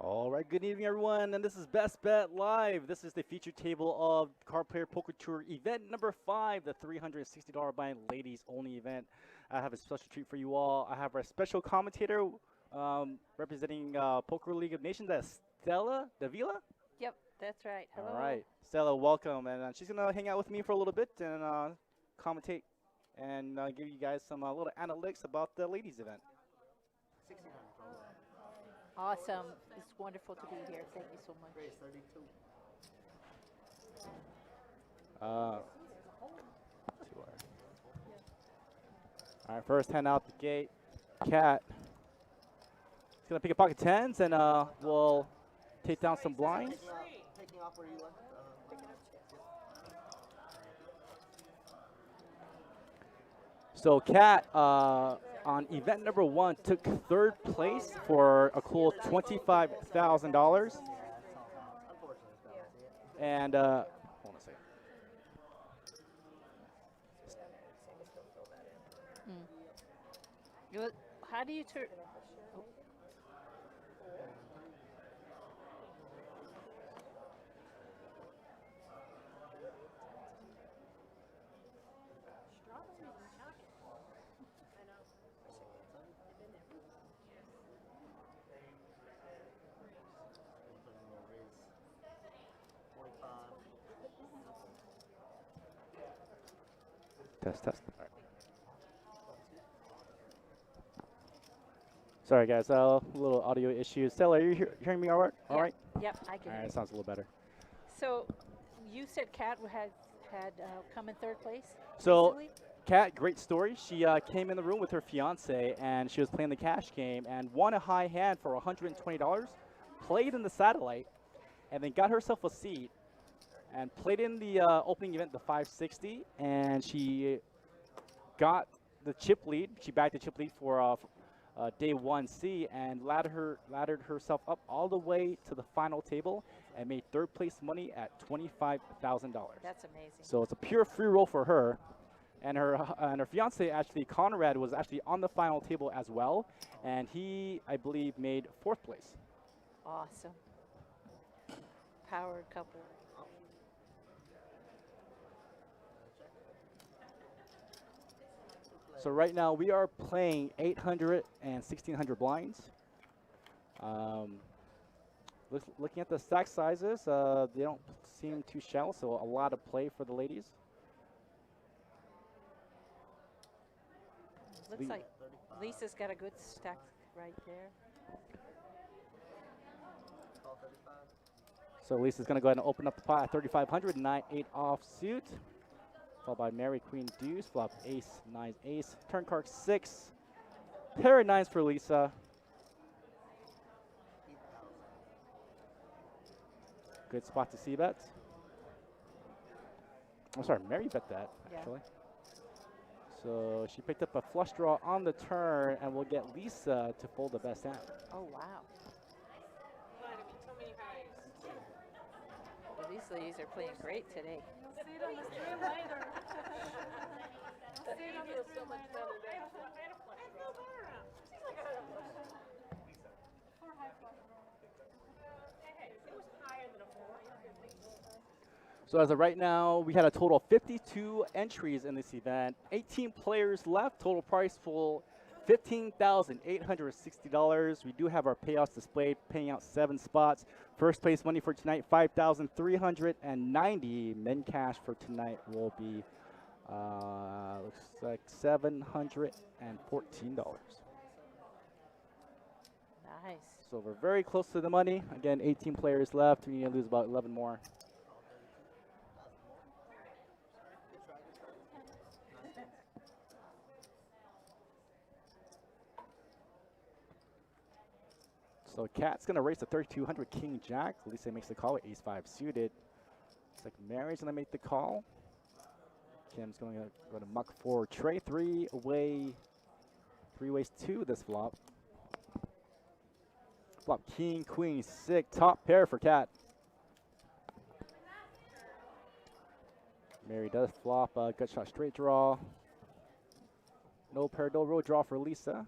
All right, good evening, everyone, and this is Best Bet Live. This is the featured table of Card Player Poker Tour event number 5, the $360 buy-in ladies only event. I have a special treat for you all. I have our special commentator representing Poker League of Nations, that's Stella Davila. Yep, that's right. Hello. All right, Stella, welcome, and she's gonna hang out with me for a little bit and commentate and give you guys some little analytics about the ladies event. Awesome. It's wonderful to be here. Thank you so much. Uh, All right, first hand out the gate, Cat. He's gonna pick a pocket tens and we'll take down some blinds. So Cat on event number 1 took third place for a cool $25,000. And hold on a second. How do you turn? Oh. Test. All right. Sorry, guys. A little audio issues. Stella, are you hearing me all right? All right? Yep, I can. All right, sounds a little better. So, you said Kat had come in third place. So, recently? Kat, great story. She came in the room with her fiance, and she was playing the cash game and won a high hand for $120. Played in the satellite, and then got herself a seat and played in the opening event, the 560, and she got the chip lead. She bagged the chip lead for day 1C and laddered herself up all the way to the final table and made third place money at $25,000. That's amazing. So it's a pure free roll for her. And her fiance, actually, Conrad, was actually on the final table as well. And he, I believe, made fourth place. Awesome. Powered couple. So right now we are playing 800 and 1600 blinds. Looking at the stack sizes, they don't seem too shallow, so a lot of play for the ladies. Looks like Lisa's got a good stack right there. So Lisa's going to go ahead and open up the pot at 3,500, 9-8 offsuit. Followed by Mary, Queen, Deuce, flop Ace, 9, Ace, turn card 6, pair of 9s for Lisa. Good spot to see bet. I'm sorry, Mary bet that, actually. So she picked up a flush draw on the turn, and we'll get Lisa to fold the best hand. Oh, wow. Well, these ladies are playing great today. So as of right now, we had a total of 52 entries in this event. 18 players left. Total price full $15,860. We do have our payouts displayed, paying out 7 spots. First place money for tonight, $5,390. Men cash for tonight will be looks like $714. Nice. So we're very close to the money. Again, 18 players left. We need to lose about 11 more. So Cat's going to race the 3,200 King Jack. Lisa makes the call with Ace-5 suited. Looks like Mary's going to make the call. Kim's going to go to muck 4 tray, 3 ways 2 this flop. Flop King, Queen, 6, top pair for Cat. Mary does flop gut shot straight draw. No pair, no road draw for Lisa.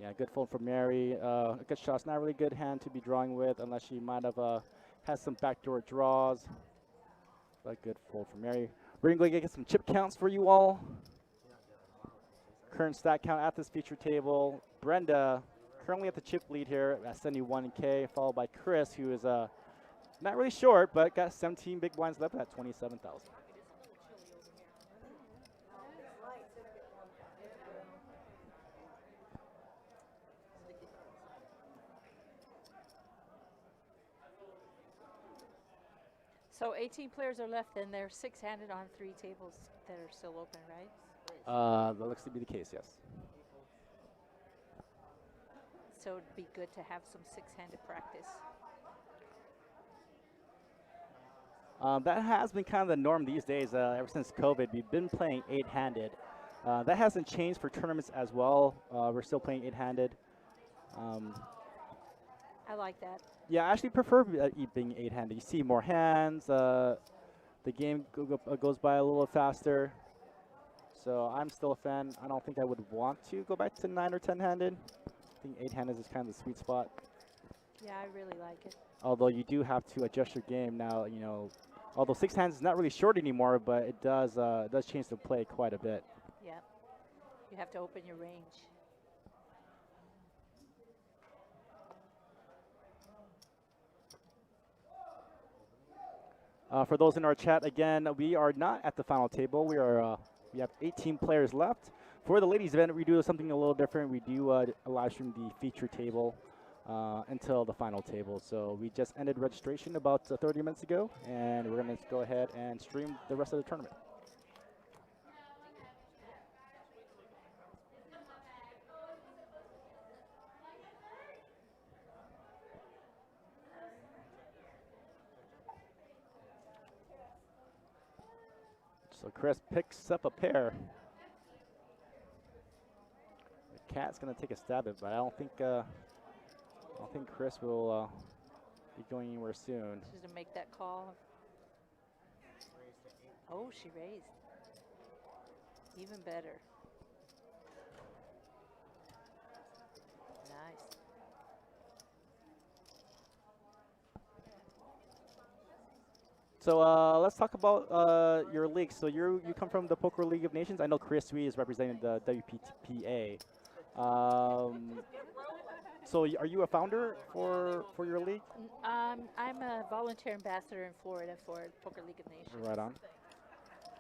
Yeah, good fold from Mary. A good shot. It's not a really good hand to be drawing with unless she might have had some backdoor draws. But good fold from Mary. We're going to get some chip counts for you all. Current stat count at this feature table. Brenda currently at the chip lead here at 71K, followed by Chris, who is not really short, but got 17 big blinds left at 27,000. So 18 players are left, and they're six-handed on 3 tables that are still open, right? That looks to be the case, yes. So it'd be good to have some six-handed practice. That has been kind of the norm these days. Ever since COVID, we've been playing 8-handed. That hasn't changed for tournaments as well. We're still playing 8-handed. I like that. Yeah, I actually prefer being 8-handed. You see more hands. The game goes by a little faster. So I'm still a fan. I don't think I would want to go back to 9 or 10-handed. I think 8-handed is kind of the sweet spot. Yeah, I really like it. Although you do have to adjust your game now. You know, although 6 hands is not really short anymore, but it does change the play quite a bit. Yeah, you have to open your range. For those in our chat, again, we are not at the final table. We have 18 players left. For the ladies event, we do something a little different. We do live stream the feature table until the final table. So we just ended registration about 30 minutes ago, and we're going to go ahead and stream the rest of the tournament. So Chris picks up a pair. The cat's going to take a stab at it, but I don't think Chris will be going anywhere soon. She's to make that call. Oh, she raised. Even better. Nice. So let's talk about your league. So you come from the Poker League of Nations. I know Chris Wee is representing the WPPA. So are you a founder for your league? I'm a volunteer ambassador in Florida for Poker League of Nations. Right on.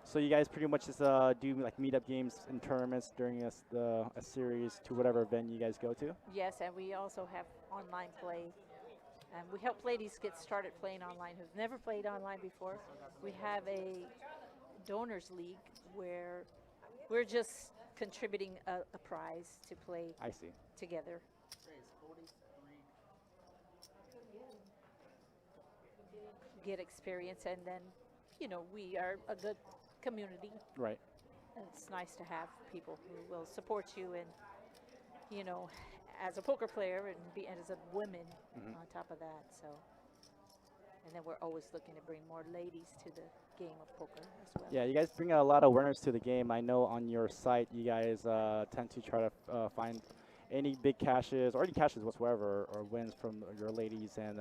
So you guys pretty much just do like meetup games and tournaments during a series to whatever event you guys go to? Yes, and we also have online play. And we help ladies get started playing online who've never played online before. We have a donors league where we're just contributing a prize to play together. Get experience, and then, you know, we are a good community. Right. And it's nice to have people who will support you and, you know, as a poker player and as a woman on top of that. So, and then we're always looking to bring more ladies to the game of poker as well. Yeah, you guys bring a lot of awareness to the game. I know on your site you guys tend to try to find any big cashes or any cashes whatsoever or wins from your ladies, and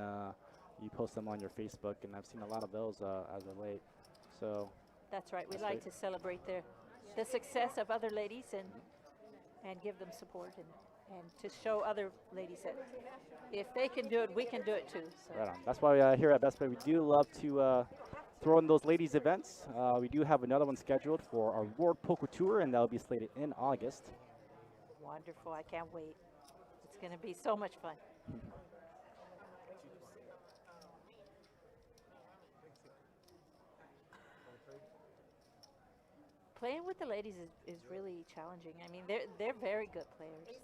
you post them on your Facebook, and I've seen a lot of those as of late. So that's right. We like to celebrate the success of other ladies and give them support and to show other ladies that if they can do it, we can do it too. So. Right on. That's why here at Best Play we do love to throw in those ladies events. We do have another one scheduled for our World Poker Tour, and that'll be slated in August. Wonderful. I can't wait. It's going to be so much fun. Playing with the ladies is really challenging. I mean, they're very good players.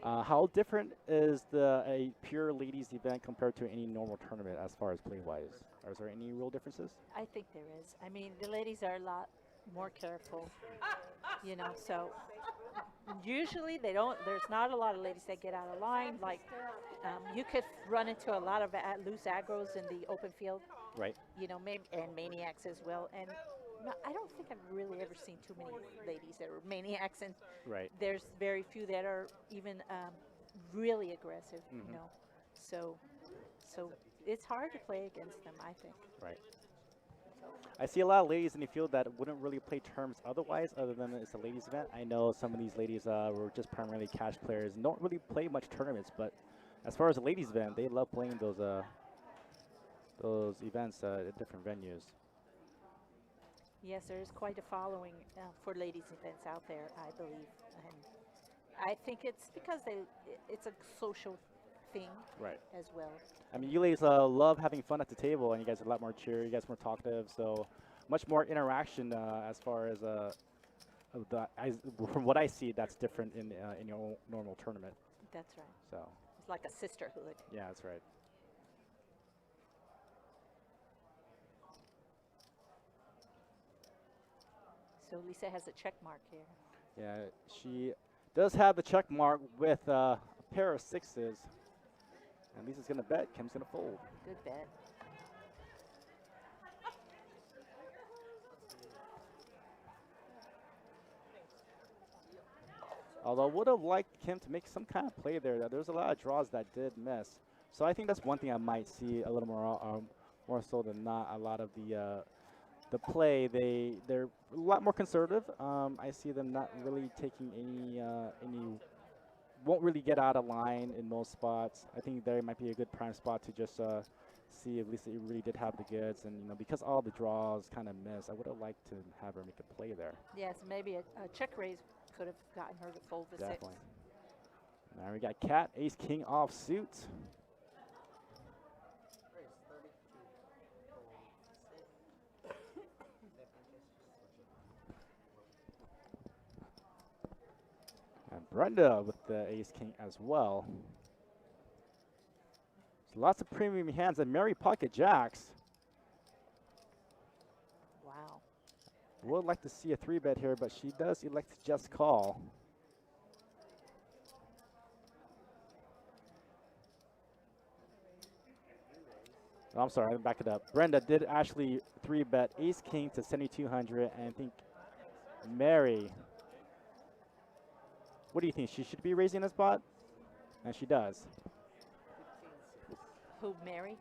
How different is a pure ladies event compared to any normal tournament as far as play-wise? Is there any real differences? I think there is. I mean, the ladies are a lot more careful, you know, so usually there's not a lot of ladies that get out of line. Like, you could run into a lot of loose aggros in the open field. Right. You know, and maniacs as well. And I don't think I've really ever seen too many ladies that are maniacs, and right. There's very few that are even really aggressive, Mhm. you know. So it's hard to play against them, I think. Right. I see a lot of ladies in the field that wouldn't really play terms otherwise, other than it's a ladies event. I know some of these ladies were just primarily cash players and don't really play much tournaments. But as far as a ladies event, they love playing those events at different venues. Yes, there is quite a following for ladies events out there, I believe, and I think it's because it's a social thing Right. as well. I mean, you ladies love having fun at the table, and you guys are a lot more cheery. You guys are more talkative, so much more interaction as far as from what I see, that's different in your normal tournament. That's right. So It's like a sisterhood. yeah, that's right. So Lisa has a check mark here. Yeah, she does have the check mark with a pair of sixes. And Lisa's going to bet. Kim's going to fold. Good bet. Although I would have liked Kim to make some kind of play there. There's a lot of draws that did miss. So I think that's one thing I might see a little more so than not. A lot of the play, they're a lot more conservative. I see them not really taking any won't really get out of line in most spots. I think there might be a good prime spot to just see if Lisa really did have the goods. And, because all the draws kind of miss, I would have liked to have her make a play there. Yes, maybe a check raise could have gotten her to fold the Definitely. six. Now we got Cat, Ace, King off suit. And Brenda with the Ace King as well. So lots of premium hands and Mary Pocket Jacks. Wow. Would like to see a 3-bet here, but she does elect to just call. Oh, I'm sorry, let me back it up. Brenda did actually 3-bet Ace King to 7,200, and I think Mary. What do you think? She should be raising this spot? And she does. Who, Mary?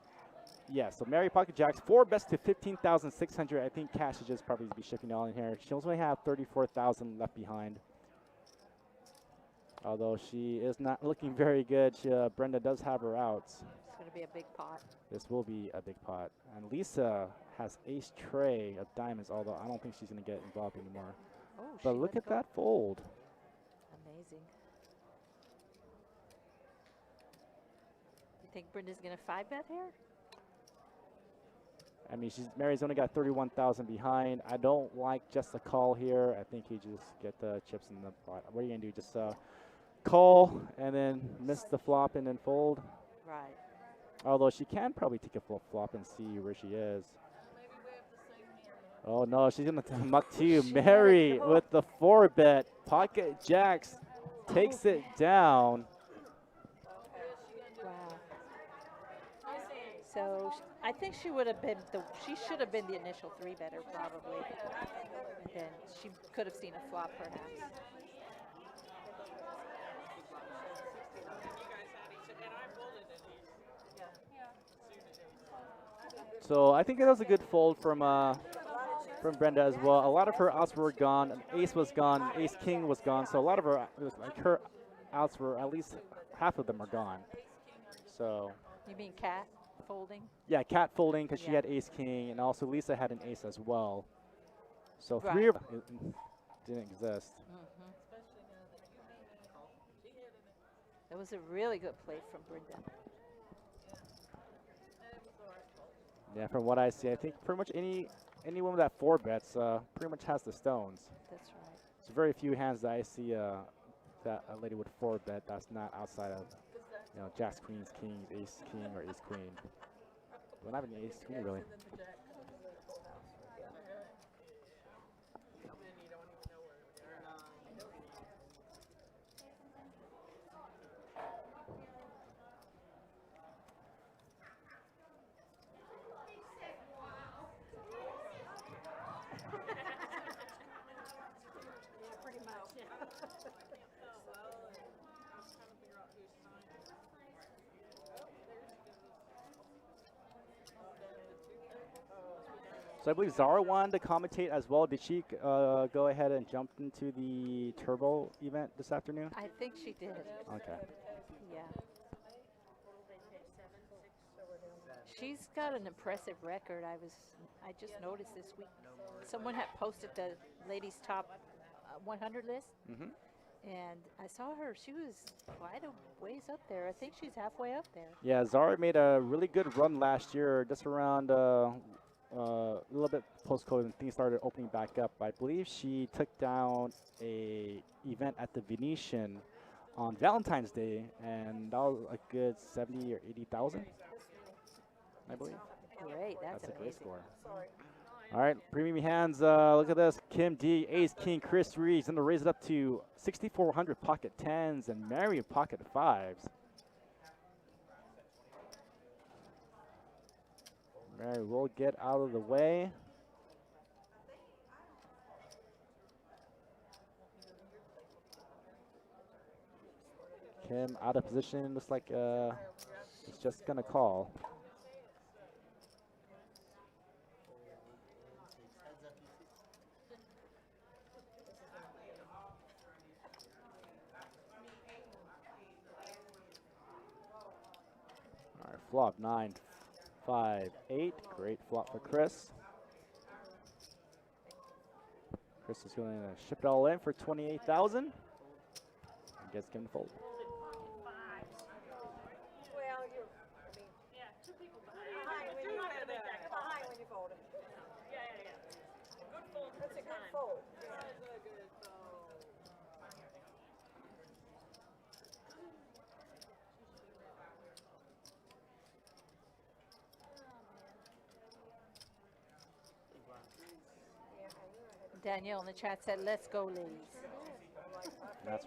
Yeah, so Mary Pocket Jacks, 4 bets to 15,600. I think cash should just probably be shifting all in here. She only have 34,000 left behind. Although she is not looking very good. Brenda does have her outs. It's going to be a big pot. This will be a big pot. And Lisa has ace tray of diamonds, although I don't think she's going to get involved anymore. Oh, But she look let at go. that fold. Amazing. You think Brenda's going to 5-bet here? I mean, Mary's only got 31,000 behind. I don't like just a call here. I think you just get the chips in the pot. What are you going to do? Just call and then miss the flop and then fold? Right. Although she can probably take a full flop and see where she is. Oh no, she's gonna muck too. Mary with the 4-bet. Pocket Jacks takes it down. Wow. So I think she would have been she should have been the initial 3-better probably. And then she could have seen a flop perhaps. So I think that was a good fold from Brenda as well. A lot of her outs were gone. An ace was gone. Ace King was gone. So a lot of her outs were, at least half of them are gone. So. You mean Cat folding? Yeah, Cat folding because she Yeah. had Ace King, and also Lisa had an ace as well. So Right. 3 of them didn't exist. That was a really good play from Brenda. Yeah, from what I see, I think pretty much anyone with that 4 bets pretty much has the stones. That's right. There's very few hands that I see that a lady would 4 bet that's not outside of Jacks, Queens, Kings, Ace King, or Ace Queen. Well, not even Ace Queen really. So I believe Zara wanted to commentate as well. Did she go ahead and jump into the Turbo event this afternoon? I think she did. Okay. Yeah. She's got an impressive record. I just noticed this week. Someone had posted the ladies' top 100 list, Mm-hmm. and I saw her. She was quite a ways up there. I think she's halfway up there. Yeah, Zara made a really good run last year, just around a little bit post-COVID when things started opening back up. I believe she took down a event at the Venetian on Valentine's Day, and that was a good 70 or 80,000, I believe. Great, that's a great amazing. score. All right, premium hands. Look at this. Kim D, Ace King, Chris Reeves, going to raise it up to 6,400 pocket tens and Marion pocket fives. Mary will get out of the way. Kim out of position. Looks like it's just going to call. All right, flop 9, 5, 8. Great flop for Chris. Chris is going to ship it all in for 28,000 and gets Kim to fold. Danielle in the chat said, "Let's go, ladies." That's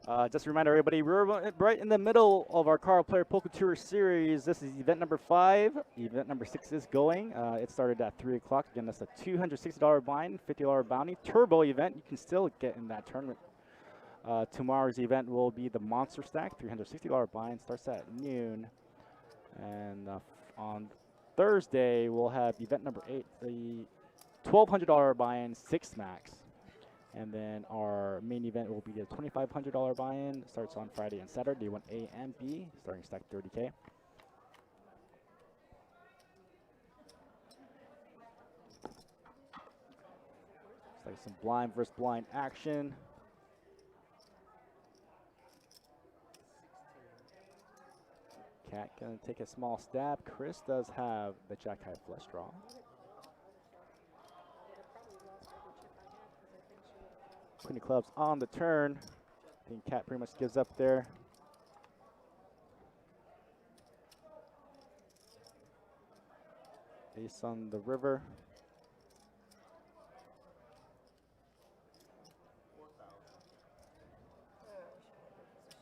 right. Just a reminder, everybody, we're right in the middle of our Card Player Poker Tour series. This is event number 5. Event number 6 is going. It started at 3 o'clock. Again, that's a $260 bind, $50 bounty. Turbo event. You can still get in that tournament. Tomorrow's event will be the Monster Stack, $360 bind. Starts at noon. And on Thursday, we'll have event number 8, the $1,200 buy-in, 6 max. And then our main event will be a $2,500 buy-in. Starts on Friday and Saturday, 1 A and B, starting stack 30K. It's like some blind versus blind action. Cat gonna take a small stab. Chris does have the Jack High flush draw. Queen of clubs on the turn. I think Cat pretty much gives up there. Ace on the river.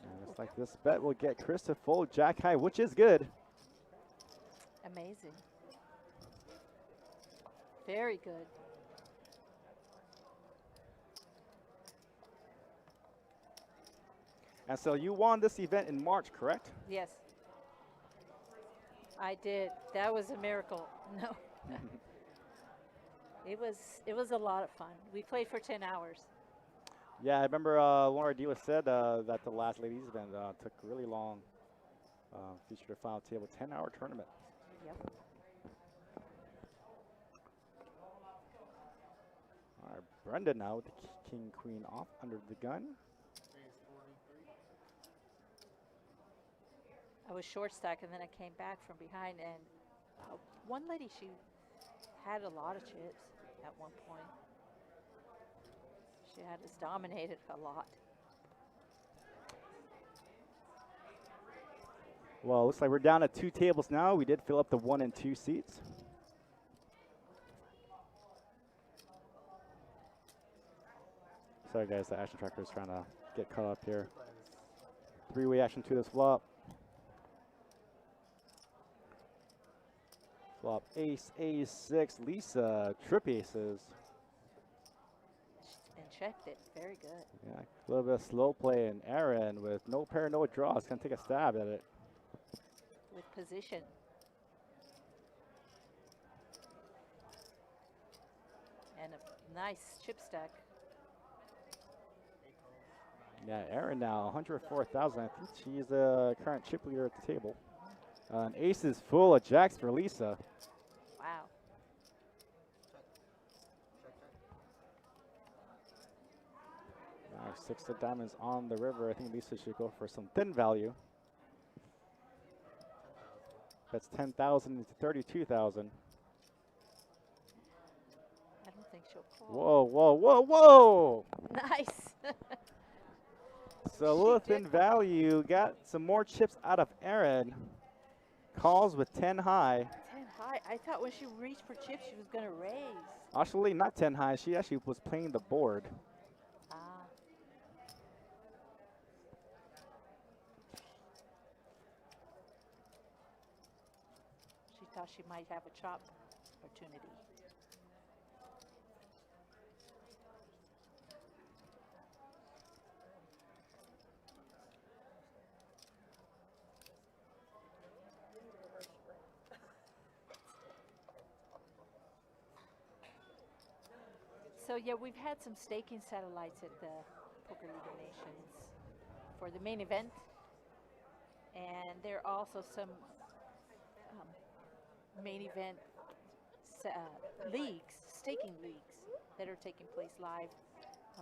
And it's like this bet will get Chris to fold Jack High, which is good. Amazing. Very good. And so you won this event in March, correct? Yes. I did. That was a miracle. No. It was a lot of fun. We played for 10 hours. Yeah, I remember one of our dealers said that the last ladies event took really long. Featured a final table 10-hour tournament. Yep. All right, Brenda now with the king, queen off under the gun. I was short stack, and then I came back from behind, and one lady, she had a lot of chips at one point. She had us dominated a lot. Well, looks like we're down at 2 tables now. We did fill up the 1 and 2 seats. Sorry guys, the action tracker is trying to get caught up here. 3-way action to this flop. Flop ace, ace, 6, Lisa, trip aces. And checked it. Very good. Yeah, a little bit of slow play, and Aaron with no pair, no draw is going to take a stab at it. With position. Nice chip stack. Yeah, Erin now 104,000. I think she's the current chip leader at the table. An ace is full of jacks for Lisa. Wow. Now 6 of diamonds on the river. I think Lisa should go for some thin value. That's 10,000 into 32,000. I don't think she'll call. Whoa, whoa, whoa, whoa! Nice. So a little thin value. Got some more chips out of Erin. Calls with 10 high. 10 high. I thought when she reached for chips, she was going to raise. Actually, not 10 high. She actually was playing the board. Ah. She thought she might have a chop opportunity. So yeah, we've had some staking satellites at the Poker League of Nations for the main event, and there are also some main event leagues, staking leagues, that are taking place live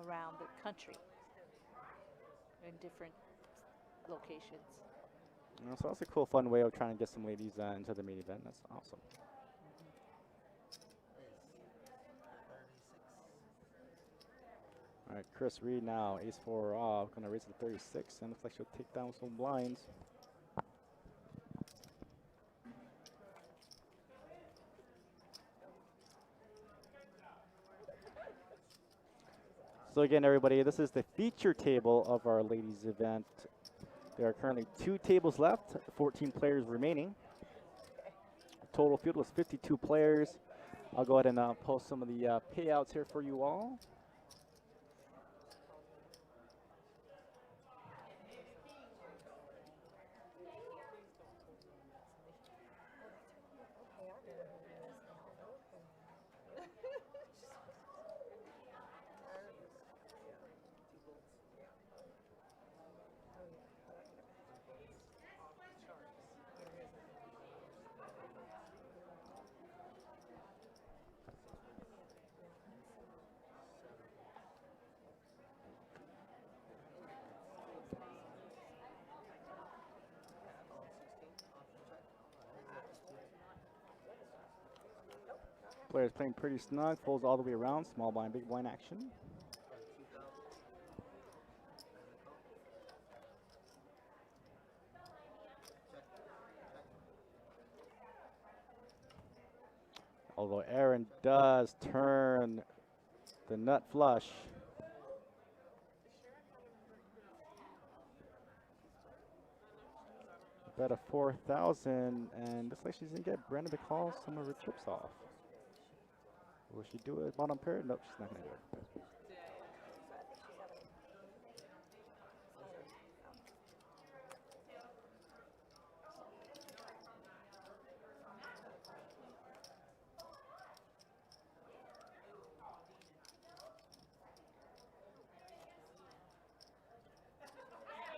around the country in different locations. So that's a cool, fun way of trying to get some ladies into the main event. That's awesome. All right, Chris Reed now, ace 4 off, gonna raise to 36, and looks like she'll take down some blinds. So again, everybody, this is the feature table of our ladies event. There are currently 2 tables left, 14 players remaining. Total field was 52 players. I'll go ahead and post some of the payouts here for you all. Players playing pretty snug, folds all the way around, small blind, big blind action. Although Erin does turn the nut flush. Bet of 4,000, and looks like she's gonna get Brandon to call some of her chips off. Will she do it bottom pair? Nope, she's not gonna do it.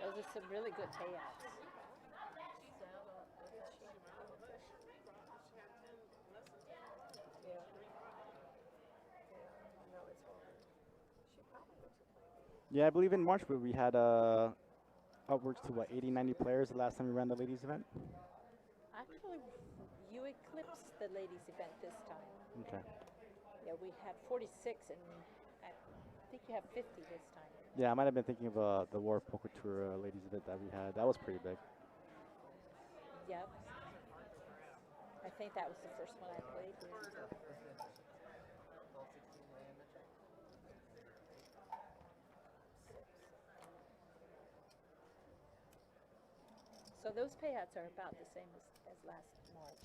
Those are some really good payouts. Yeah, I believe in March we had upwards to what, 80, 90 players the last time we ran the ladies event. Actually, you eclipsed the ladies event this time. Okay. Yeah, we had 46, and I think you have 50 this time. Yeah, I might have been thinking of the War Poker Tour ladies event that we had. That was pretty big. Yep. I think that was the first one I played with. So those payouts are about the same as last March.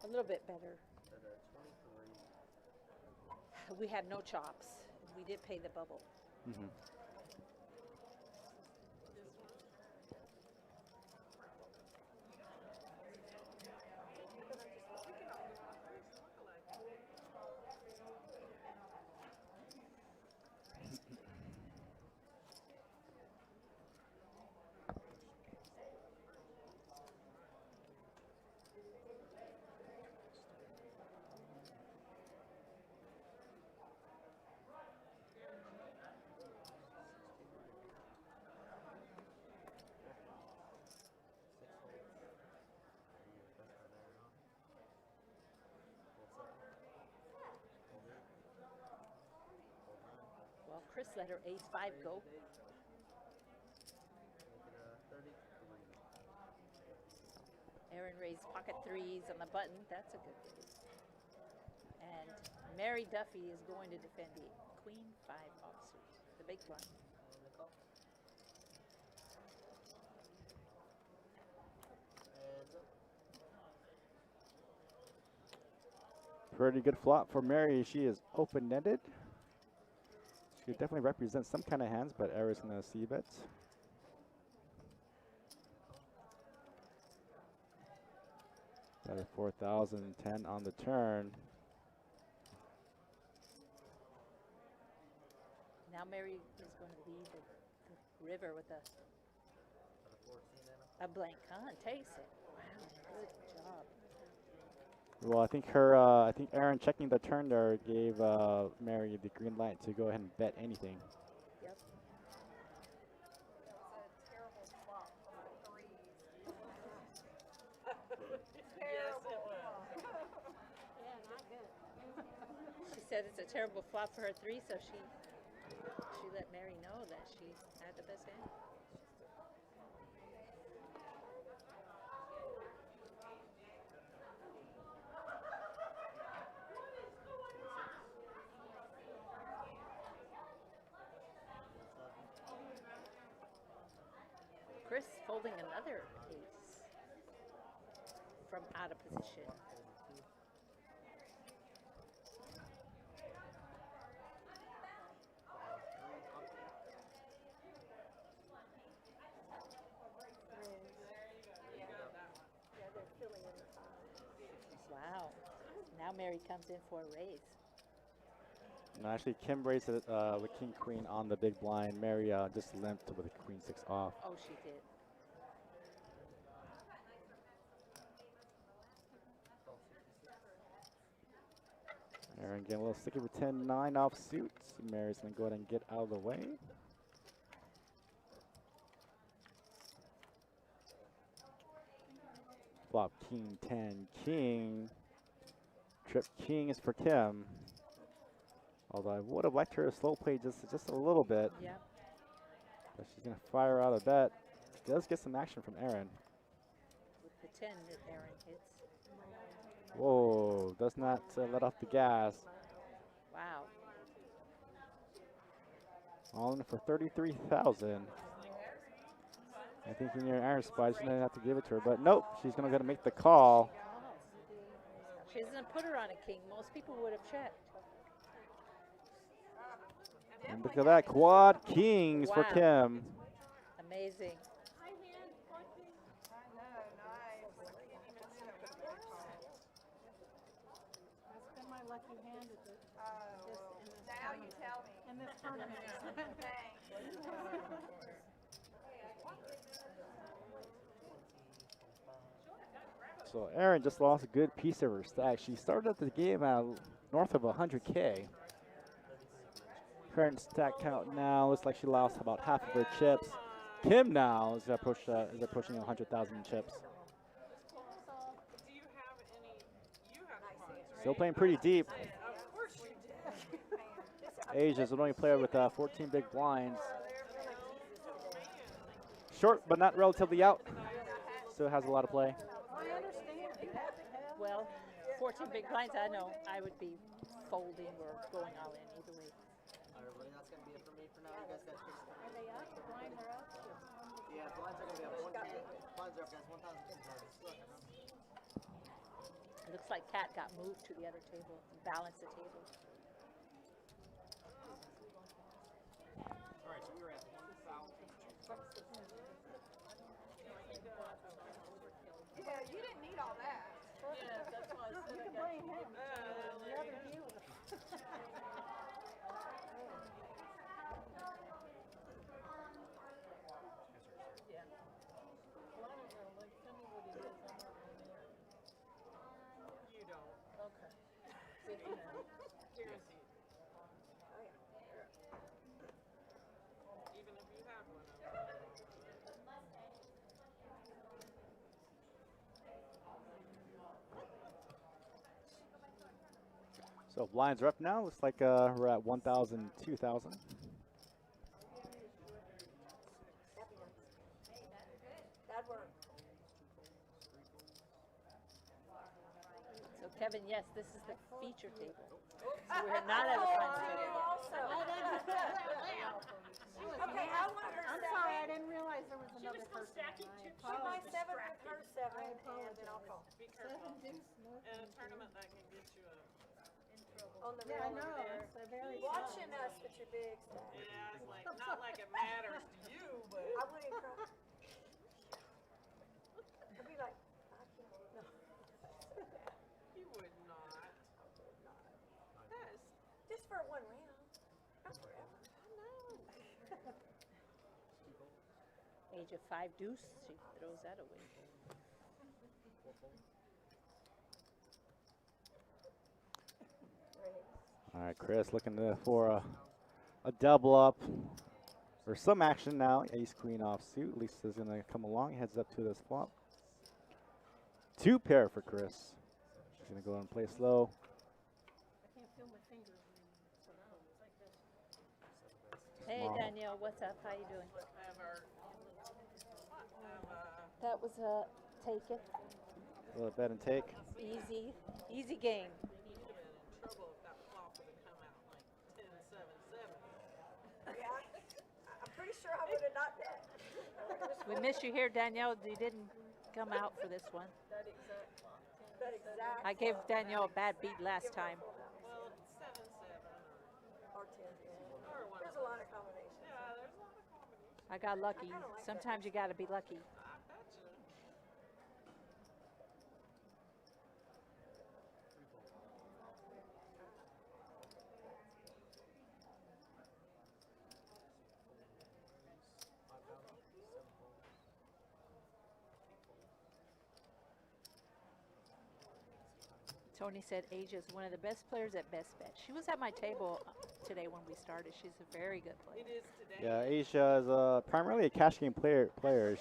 A little bit better. We had no chops. We did pay the bubble. Mm-hmm. Chris let her ace 5 go. Aaron raised pocket 3s on the button. That's a good raise. And Mary Duffy is going to defend the queen 5 offsuit, the big blind. Pretty good flop for Mary. She is open-ended. She could definitely represent some kind of hands, but Era's going to see bet. Got a 4,010 on the turn. Now Mary is going to lead the river with a blank con. Takes it. Wow, good job. Well, I think Aaron checking the turn there gave Mary the green light to go ahead and bet anything. Yep. She said it's a terrible flop for her 3, so she let Mary know that she had the best hand. Chris folding another ace from out of position. Wow. Now Mary comes in for a raise. No, actually, Kim raised it with King Queen on the big blind. Mary just limped with a Queen 6 off. Oh, she did. Aaron getting a little sticky with 10-9 off suit. Mary's going to go ahead and get out of the way. Flop King 10 King. Trip King is for Kim. Although I would have liked her to slow play just a little bit. Yep. But she's going to fire out a bet. Does get some action from Aaron. With the 10 that Aaron hits. Whoa, does not let off the gas. Wow. All in for 33,000. I think in your Aaron spot, she's going to have to give it to her. But nope, she's going to go to make the call. She doesn't put her on a king. Most people would have checked. And look at that, quad kings for Wow. Kim. Amazing. That's been my lucky hand at this, now you tell me. In this tournament. So Aaron just lost a good piece of her stack. She started the game at north of 100K. Current stack count now looks like she lost about half of her chips. Kim now is approaching 100,000 chips. Still playing pretty deep. Age is the only player with 14 big blinds. Short, but not relatively out. Still has a lot of play. Well, 14 big blinds, I know I would be folding or going all in either way. Everybody, that's going to be it for me for now. You guys got fixed. Are they up? The blinds are up? Yeah, blinds are going to be up. Blinds are up, guys. 1,200. It looks like Cat got moved to the other table to balance the table. All right, so we were at 1,000. Yeah, you didn't need all that. Yeah, that's why I said you can blame him. The other you. So blinds are up now. Looks like we're at 1,000, 2,000. Kevin, yes, this is the feature table. So we're not at the final table yet. Also. Okay, I want her I'm second. sorry, I didn't realize there was She another was still person. stacking I too. Put my apologize. 7 with her 7, and then I'll call. Be careful. Seven deuce, no In a thank you. tournament, that can get you in trouble. On the Yeah, I rail know, over there. it's a very Watching small. us with your big stack. Yeah, it's like not like it matters to you, but I wouldn't cry. I'd be like, I can't. No. you would not. That is Just for one round. Not forever. Age of 5 deuce, she throws that away. All right, Chris looking for a double up or some action now. Ace queen offsuit. Lisa's gonna come along, heads up to this flop. 2 pair for Chris. She's gonna go and play slow. I can't feel my fingers. So now it's like this. Hey, Small. Danielle, what's up? How you doing? ever. That was a take it. A little bet and take. Easy game. You'd have been in trouble if that flop would have come out like 10-7-7. Yeah, I'm pretty sure I would have knocked that. We miss you here, Danielle. You didn't come out for this one. That exact flop. That exact I gave flop. Danielle a bad beat last time. Well, 7-7 Or 10. or one. There's a lot of combinations. Yeah, there's a lot of combinations. I got lucky. kinda like that. Sometimes you got to be lucky. I bet you. Tony said Asia is one of the best players at Best Bet. She was at my table today when we started. She's a very good player. It is today. Yeah, Asia is primarily a cash game player.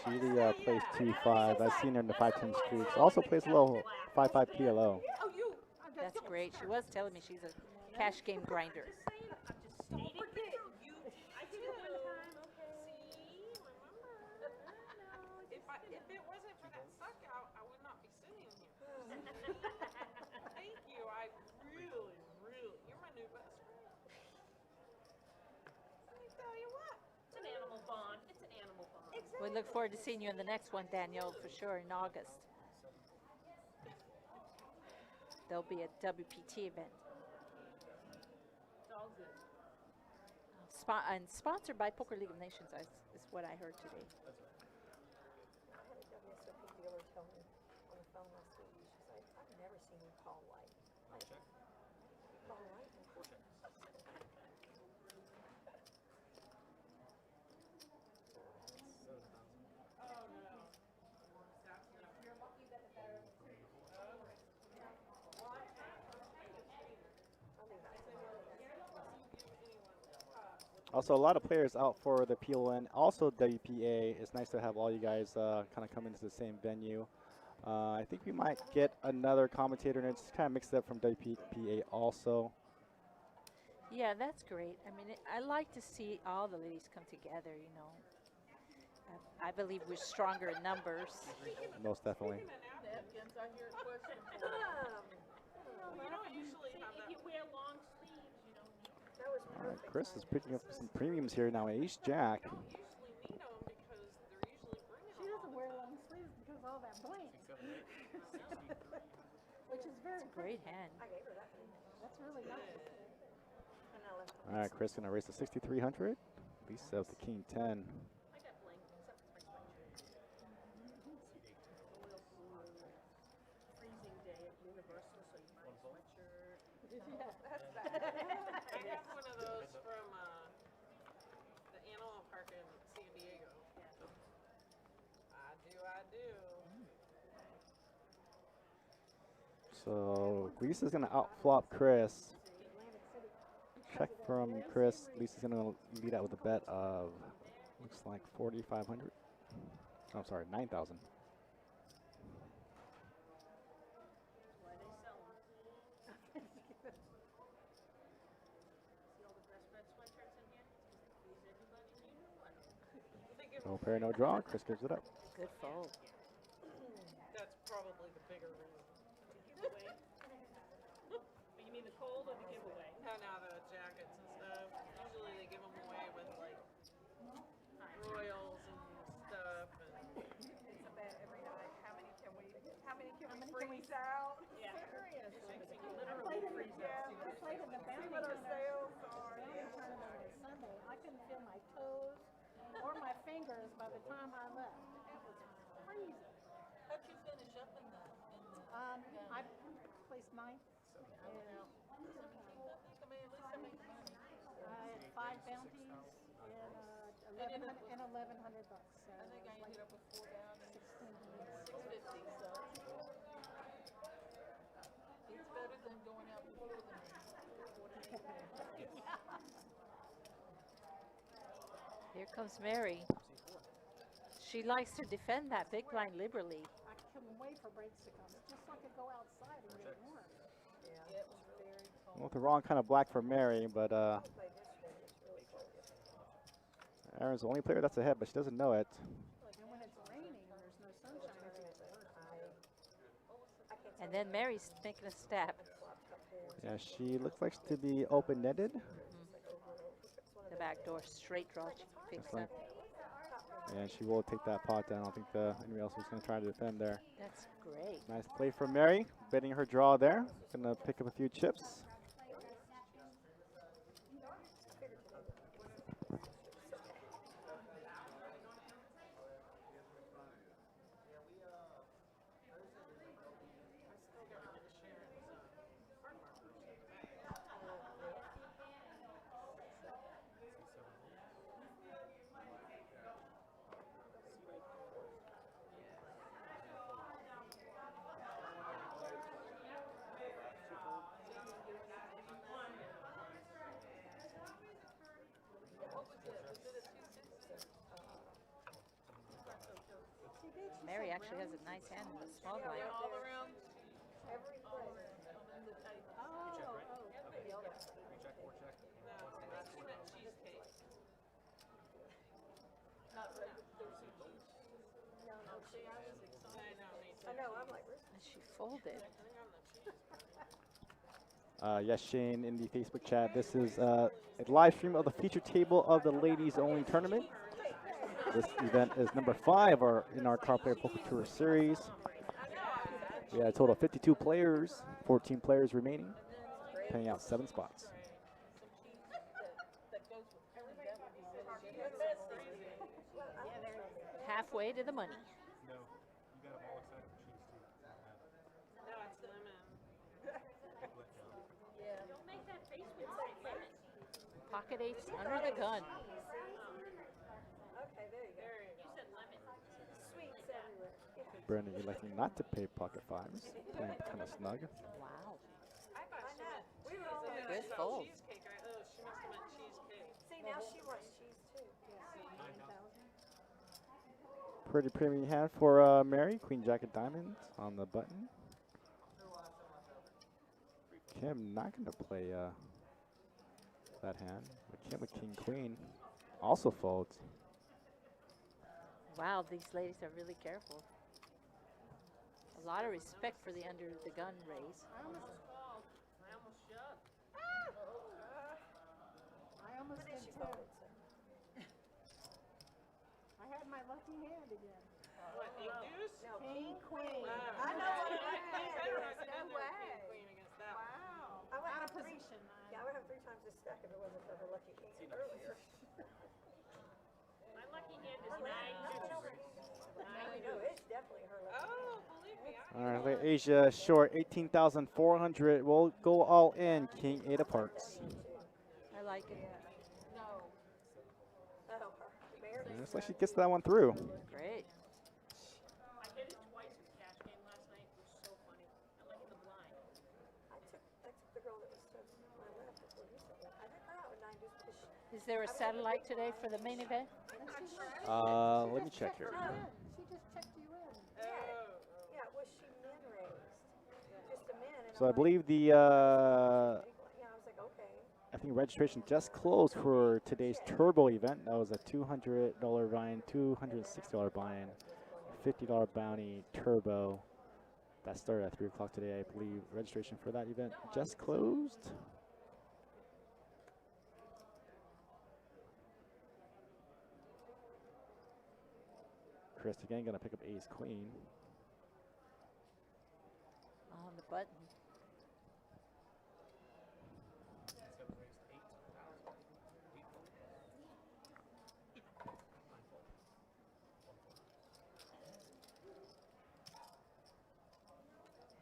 She usually plays 2-5. I've seen her in the 5-10 streaks. Also plays a little 5-5 PLO. Oh, you. That's great. She was telling me she's a cash game grinder. Don't forget, you. I did it one time. See, remember? If it wasn't for that suck out, I would not be sitting here. Thank you. I really, you're my new best friend. Let me tell you what. It's an animal bond. It's an animal bond. We look forward to seeing you in the next one, Danielle, for sure, in August. There'll be a WPT event. It's all good. And sponsored by Poker League of Nations, is what I heard today. I had a WSOP dealer tell me on the phone last week. She's like, I've never seen you call white. Like, you call white? Also, a lot of players out for the PLN. Also, WPA. It's nice to have all you guys kind of come into the same venue. I think we might get another commentator, and it's kind of mixed up from WPA also. Yeah, that's great. I mean, I like to see all the ladies come together, you know. I believe we're stronger in numbers. Most definitely. Napkins, I hear a question. You don't usually have If that. you wear long sleeves, you don't need That was All right, perfect. Chris is picking up some premiums here now. Ace Jack. You don't usually need them because they're usually bringing She them doesn't all. wear long sleeves because of all that blank. Which is very Great hand. I gave her that one. That's really nice. And I left All right, Chris gonna raise to 6,300. Lisa up to King 10. I got blank except for my sweatshirt. Freezing day at Universal, so you buy a sweatshirt. I have one of those from the animal park in San Diego. I do. So Lisa's gonna outflop Chris. Check from Chris. Lisa's gonna lead out with a bet of looks like 4,500. Oh, sorry, 9,000. Why they sell them. See all the best red sweatshirts in here? Please everybody need one. No pair, no draw. Chris gives it up. Good fold. That's probably the bigger reason. To give away. cold or the giveaway? No, the jackets and stuff. Usually they give them away with like royals and stuff. And It's a bet every night. How many can we freeze out? Yeah. Seriously. Literally freeze out. I played in the bounty tournament. Bounty tournament on Sunday. I couldn't feel my toes or my fingers by the time I left. It was freezing. how'd you finish up in the I placed ninth. I mean, at least I made money. I had 5 bounties and $1,100 bucks. So I think I ended up with 4 down and 1600. 650. So it's better than going out before the Here comes Mary. She likes to defend that big blind liberally. I couldn't wait for breaks to come. It's just so I could go outside and get warm. Yeah, it was very cold. Well, the wrong kind of black for Mary, but Aaron's the only player that's ahead, but she doesn't know it. And when it's raining, there's no sunshine. It's even worse. And then Mary's making a stab. Yeah, she looks like to be open-netted. The back door straight draw. She picks like- up. And she will take that pot down. I don't think anybody else was going to try to defend there. That's great. Nice play from Mary, betting her draw there. Going to pick up a few chips. Mary actually has a nice hand in the small blind. All around. Every place. She meant cheesecake. Not there's some cheese. No, See, I was excited. I know, me too. I know. I'm like, where's And she folded. I think I'm the cheese. Yes, Shane, in the Facebook chat. This is a live stream of the feature table of the ladies only tournament. This event is number 5 in our Car Player Poker Tour series. We had a total of 52 players, 14 players remaining, paying out 7 spots. Halfway to the money. No, you got them all excited for cheese too. No, it's lemon. Don't make that face when you say lemon. Pocket eights under the gun. Okay, there you go. You said lemon. Sweets everywhere. Yeah. Brandon electing not to pay pocket 5s, playing kind of snug. Wow. I thought she meant We were all there. Good fold. cheesecake. Oh, she must have meant cheesecake. See, now she wants cheese too. Pretty premium hand for Mary, Queen Jack of Diamonds on the button. Kim not going to play that hand, but Kim with King Queen also folds. Wow, these ladies are really careful. A lot of respect for the under the gun raise. I almost shoved. I almost did too. I had my lucky hand again. What, 8 deuce? No, King, Queen. Wow. I know what You I better not had. get No in there with way. King Queen against that one. Wow. I would Out have of three. position. Yeah, I would have 3 times this stack if it wasn't for her lucky king earlier. My lucky hand is 9 I know, it's definitely her lucky Oh, believe me, I All right, Asia short 18,400. We'll go all in. King 8 of hearts. I like it. No. Oh, Mary. And looks like she gets that one through. Great. I hit it twice in the cash game last night. It was so funny. I like the blind. I took the girl that was to my left before you said that. I took her out with 9 deuce because she. Is there a satellite today for the main event? Let me check here. She just checked you in. Yeah, was she min raised? Just a min. And So I I'm like, believe the yeah, I was like, okay. I think registration just closed for today's Turbo event. That was a $200 buy-in, $260 buy-in, $50 bounty Turbo. That started at 3 o'clock today, I believe. Registration for that event just closed. Chris again gonna pick up ace queen. On the button.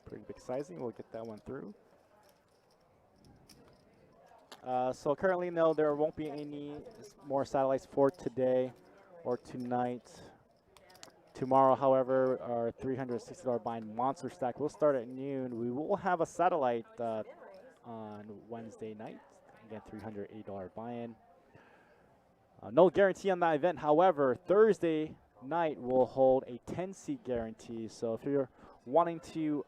Pretty big sizing. We'll get that one through. So currently, no, there won't be any more satellites for today or tonight. Tomorrow, however, our $360 bind monster stack will start at noon. We will have a satellite on Wednesday night. Again, $380 buy-in. No guarantee on that event. However, Thursday night will hold a 10-seat guarantee. So if you're wanting to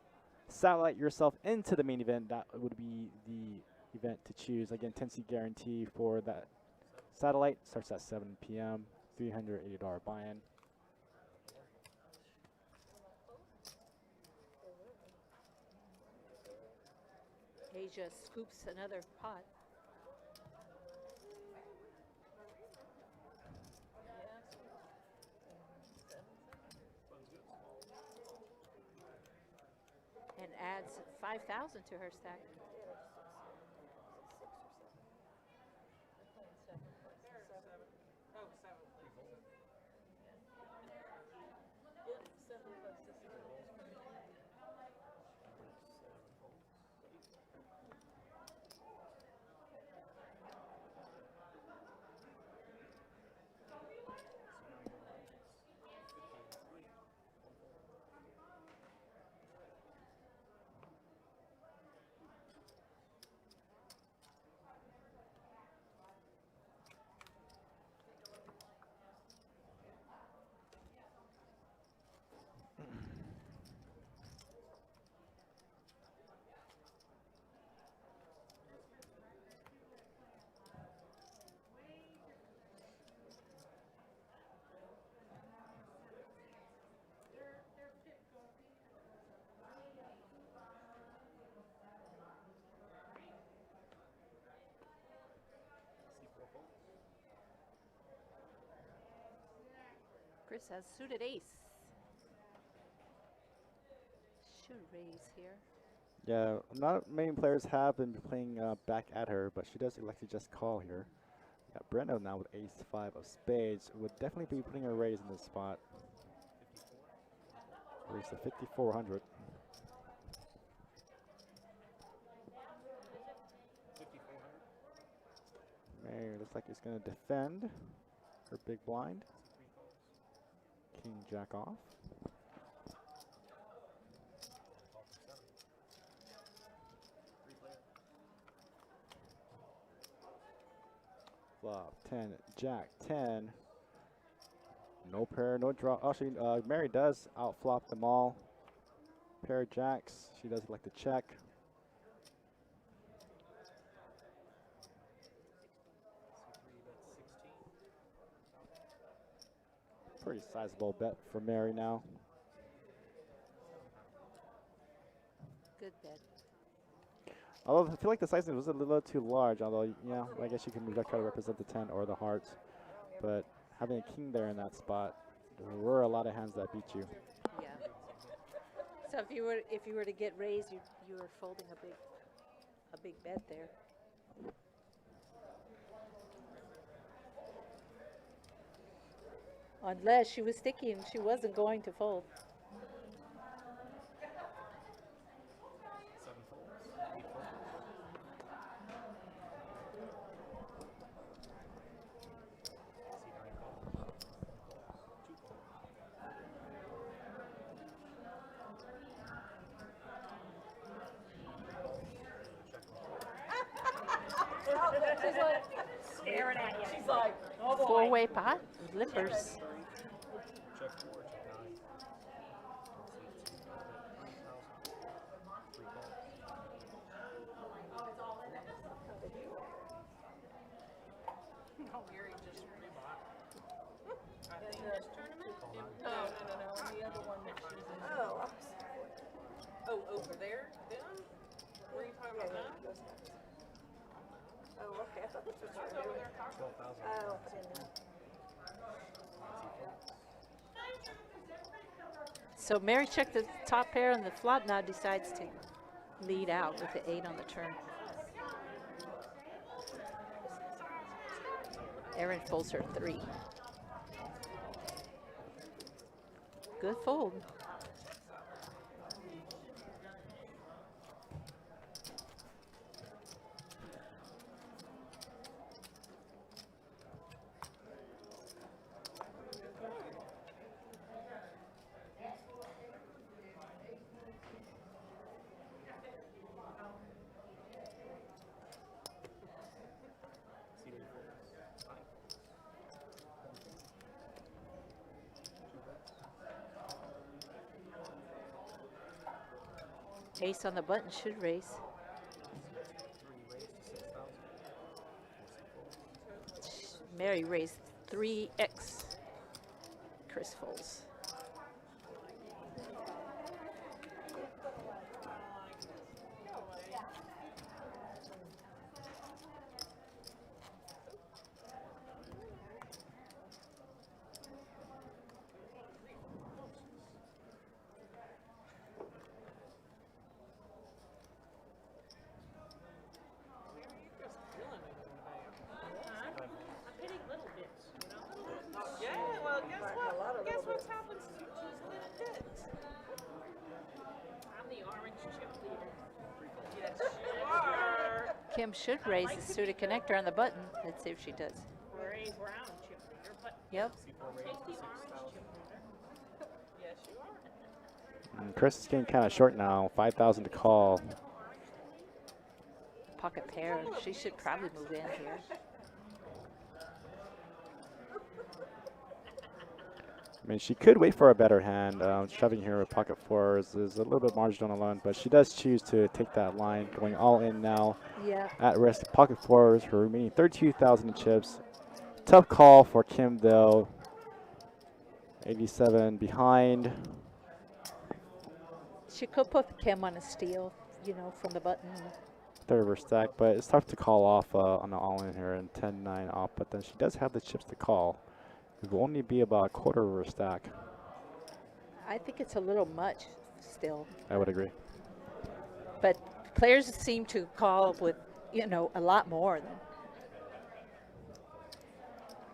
satellite yourself into the main event, that would be the event to choose. Again, 10-seat guarantee for that satellite. Starts at 7 p.m. $380 buy-in. Asia scoops another pot. And adds 5,000 to her stack. Chris has suited ace. Should raise here. Yeah, not many players have been playing back at her, but she does elect to just call here. Got Brenda now with ace-5 of spades. Would definitely be putting a raise in this spot. Raise to 5,400. Mary looks like he's going to defend her big blind. King jack off. Flop 10, jack 10. No pair, no draw. Actually, Mary does outflop them all. Pair of jacks. She does like to check. Pretty sizable bet for Mary now. Good bet. Although I feel like the sizing was a little too large, although, yeah, I guess you can try to represent the 10 or the hearts. But having a king there in that spot, there were a lot of hands that beat you. Yeah. So if you were to get raised, you were folding a big bet there. Unless she was sticky and she wasn't going to fold. Staring at you. She's like, oh boy. Four-way pot, lippers. Check 4, check 9. Oh, Gary just rebought. I think this tournament? No. The other one that she's in. Oh, Oh, put in there. So Mary checked the top pair, and the flop now decides to lead out with the 8 on the turn. Erin folds her 3. Good fold. Ace on the button should raise. Mary raised 3x. Chris folds. I'm hitting little bits, you know? Yeah, well, guess what's happened since you choose little bits? I'm the orange cheerleader. Yes, you are. Kim should raise the suited connector on the button. Let's see if she does. Ray Brown cheerleader, but Yep. take the orange cheerleader. Yes, you are. And Chris is getting kind of short now. 5,000 to call. Pocket pair. She should probably move in here. I mean, she could wait for a better hand. Shoving here with pocket fours is a little bit marginal alone, but she does choose to take that line, going all in now. Yeah. At risk, pocket fours, her remaining 32,000 in chips. Tough call for Kim, though. 87 behind. She could put Kim on a steal, you know, from the button. Third reverse stack, but it's tough to call off on the all in here and 10-9 off, but then she does have the chips to call. It will only be about a quarter reverse stack. I think it's a little much still. I would agree. But players seem to call with, you know, a lot more than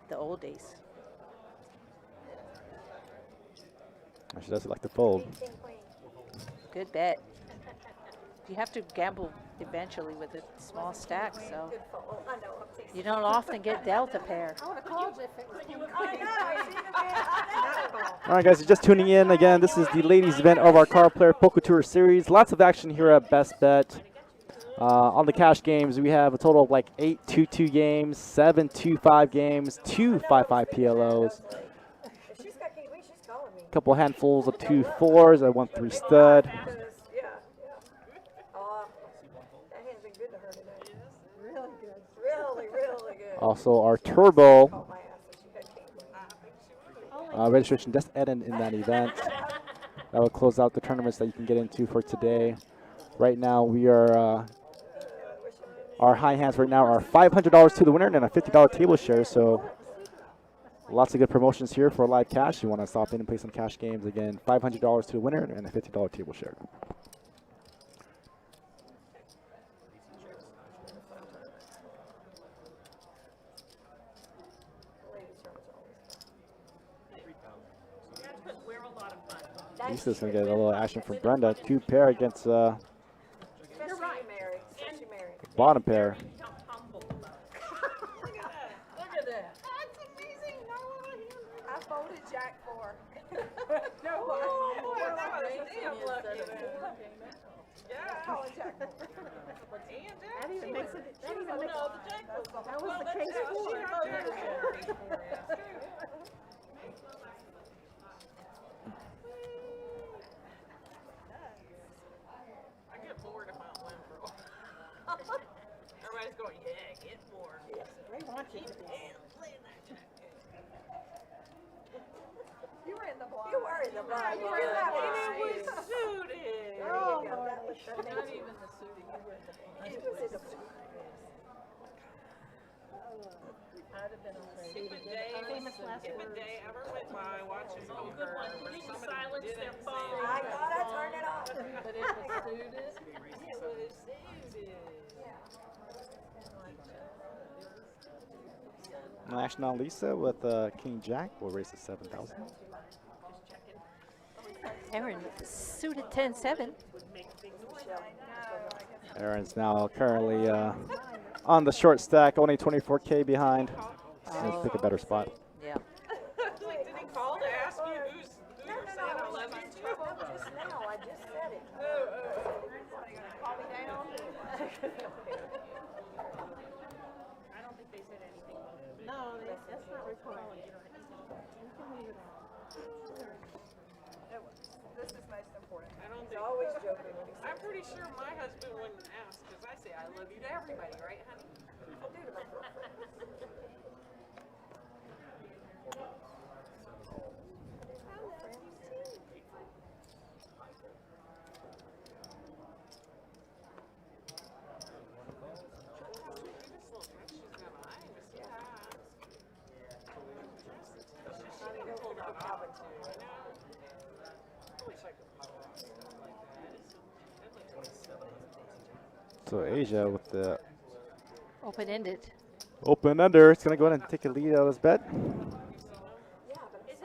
the old days. She does like to fold. King, queen. Good bet. You have to gamble eventually with a small stack, so Good fold. I know, I'm teasing. you don't often get dealt a pair. I would have called you if it was king. I know, I see the man. I know. All right, guys, you're just tuning in. Again, this is the ladies' event of our Card Player Poker Tour Series. Lots of action here at Best Bet. On the cash games, we have a total of like 8 2-2 games, 7 2-5 games, 2 5-5 PLOs, If she's got king, queen, she's calling me. a couple handfuls of 2-4s, a 1-3 stud. Because, yeah. That hand's been good to her today. Really good. Really, really good. Also, our Turbo Caught my ass if she had king, queen. registration just ended in that event. That will close out the tournaments that you can get into for today. Right now, we are our high hands right now are $500 to the winner and a $50 table share. So lots of good promotions here for live cash. You want to stop in and play some cash games. Again, $500 to the winner and a $50 table share. That's because we're a lot of fun. Lisa's going to get a little action from Brenda. 2 pair against Especially you, Mary. Especially Mary. bottom pair. Become humble about it. Look at that. Look at that. That's amazing. No one I folded Jack 4. No, Oh, boy, that was damn lucky there. Yeah. Calling Jack 4. And That Jack. even makes it, that even makes No, the Jack was that was the case She for had Jack four before, yeah. I get bored if I don't win for a while. Everybody's going, yeah, get bored. They want you to be. You were in the blind. You were in the blind. You were in that one. And it was suited. Oh, that was Not even the suited. You were in the It was in the blind. I'd have been afraid. If a day, Famous last if a words. day ever went by watching Oh, poker good one. Can where you just somebody silence didn't their say phone? anything, I gotta turn it off. But it was suited. it was suited. National Lisa with King Jack will raise to 7,000. Aaron suited 10-7. Aaron's now currently on the short stack, only 24K behind. Let's pick a better spot. Yeah. Like, did he call to ask you who you're saying I love you to? Just now, I just said it. Call me down? I don't think they said anything about it. No, that's not required. You can leave it out. This is nice and important. I don't He's think. always joking when he says I'm pretty sure my husband wouldn't ask because I say I love you to everybody, right, honey? I do to my girlfriend. So Asia with the Open-ended. open under. It's going to go ahead and take a lead out of his bet. Isn't